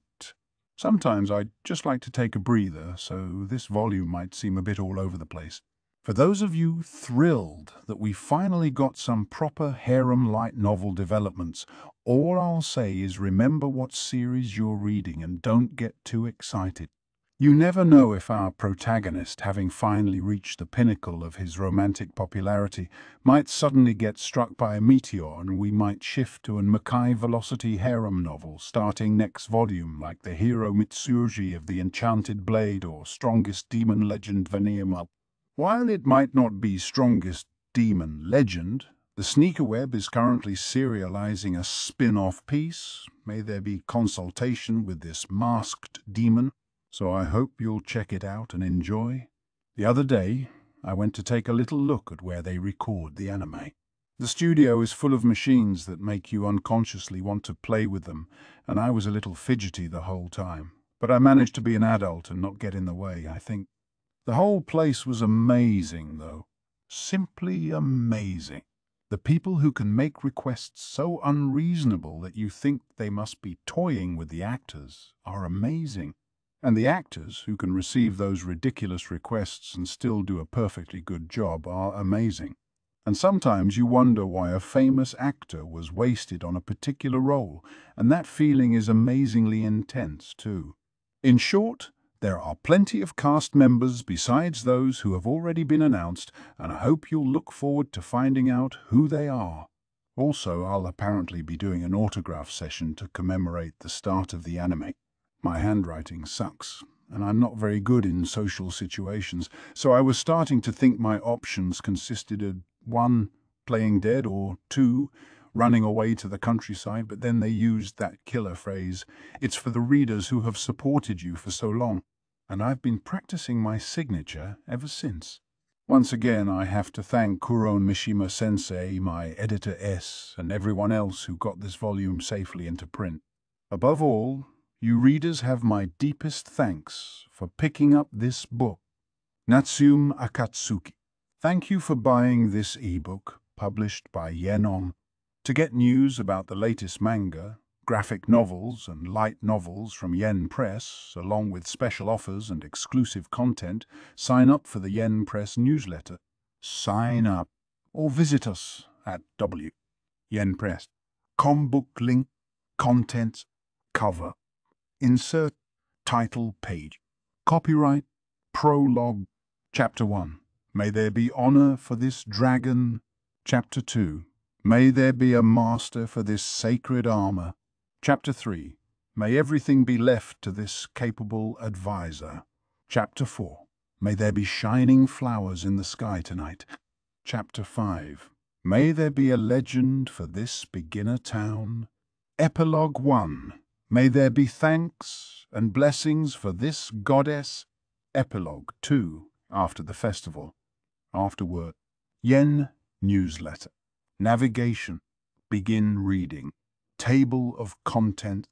Speaker 1: Sometimes I'd just like to take a breather, so this volume might seem a bit all over the place. For those of you thrilled that we finally got some proper harem light novel developments, all I'll say is remember what series you're reading and don't get too excited. You never know if our protagonist, having finally reached the pinnacle of his romantic popularity, might suddenly get struck by a meteor and we might shift to an Makai Velocity harem novel starting next volume like the hero Mitsurugi of the Enchanted Blade or Strongest Demon Legend Vanilla. While it might not be Strongest Demon Legend, the Sneaker Web is currently serializing a spin-off piece. May there be consultation with this masked demon. So I hope you'll check it out and enjoy. The other day, I went to take a little look at where they record the anime. The studio is full of machines that make you unconsciously want to play with them, and I was a little fidgety the whole time. But I managed to be an adult and not get in the way, I think. The whole place was amazing, though. Simply amazing. The people who can make requests so unreasonable that you think they must be toying with the actors are amazing. And the actors who can receive those ridiculous requests and still do a perfectly good job are amazing. And sometimes you wonder why a famous actor was wasted on a particular role, and that feeling is amazingly intense too. In short, there are plenty of cast members besides those who have already been announced, and I hope you'll look forward to finding out who they are. Also, I'll apparently be doing an autograph session to commemorate the start of the anime. My handwriting sucks, and I'm not very good in social situations, so I was starting to think my options consisted of 1. Playing dead, or 2. Running away to the countryside, but then they used that killer phrase, "It's for the readers who have supported you for so long." And I've been practicing my signature ever since. Once again, I have to thank Kuron Mishima-sensei, my editor S, and everyone else who got this volume safely into print. Above all, you readers have my deepest thanks for picking up this book. Natsume Akatsuki. Thank you for buying this ebook, published by Yenon. To get news about the latest manga, graphic novels, and light novels from Yen Press, along with special offers and exclusive content, sign up for the Yen Press newsletter. Sign up or visit us at Yen Press. Book link, contents, cover. Insert title page. Copyright Prologue. Chapter 1. May there be honor for this dragon. Chapter 2. May there be a master for this sacred armor. Chapter 3. May everything be left to this capable advisor. Chapter 4. May there be shining flowers in the sky tonight. Chapter 5. May there be a legend for this beginner town. Epilogue 1. May there be thanks and blessings for this goddess. Epilogue 2. After the festival. Afterword. Yen newsletter. Navigation. Begin reading. Table of content.